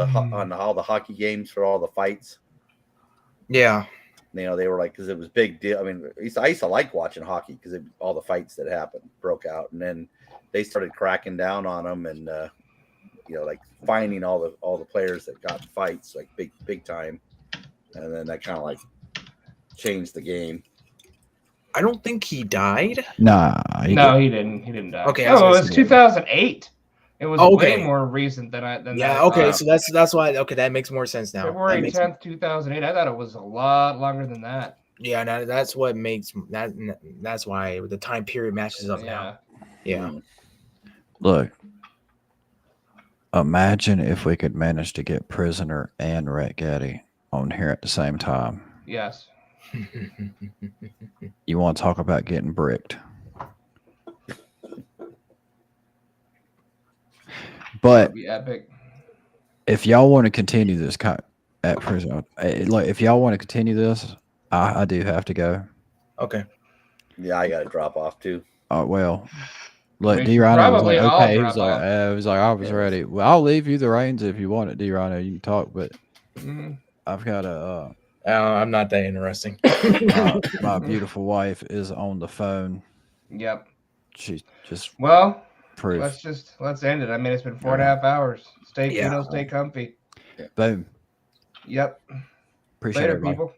the hockey games for all the fights. Yeah, they were like, because it was big deal. I mean, I used to like watching hockey because all the fights that happened broke out, and then they started cracking down on them and like finding all the players that got in fights like big time, and then that kind of like changed the game. I don't think he died. Nah, he didn't die. Okay, it was 2008. It was way more recent than that. Okay, so that's why. Okay, that makes more sense now. February 10th, 2008. I thought it was a lot longer than that. Yeah, no, that's what makes that. That's why the time period matches up now. Yeah. Look, imagine if we could manage to get Prisoner and Rat Gaddy on here at the same time. Yes. You want to talk about getting bricked? But epic. If y'all want to continue this at Prison, like if y'all want to continue this, I do have to go. Okay. Yeah, I got to drop off too. Oh well. Look, D Rhino was like, okay. He was like, I was ready. Well, I'll leave you the reins if you want it, D Rhino. You can talk, but I've got a. I'm not that interesting. My beautiful wife is on the phone. Yep. She's just proof. Let's end it. I mean, it's been 4.5 hours. Stay Kino, stay comfy. Boom. Yep. Appreciate Later, it, everybody. people.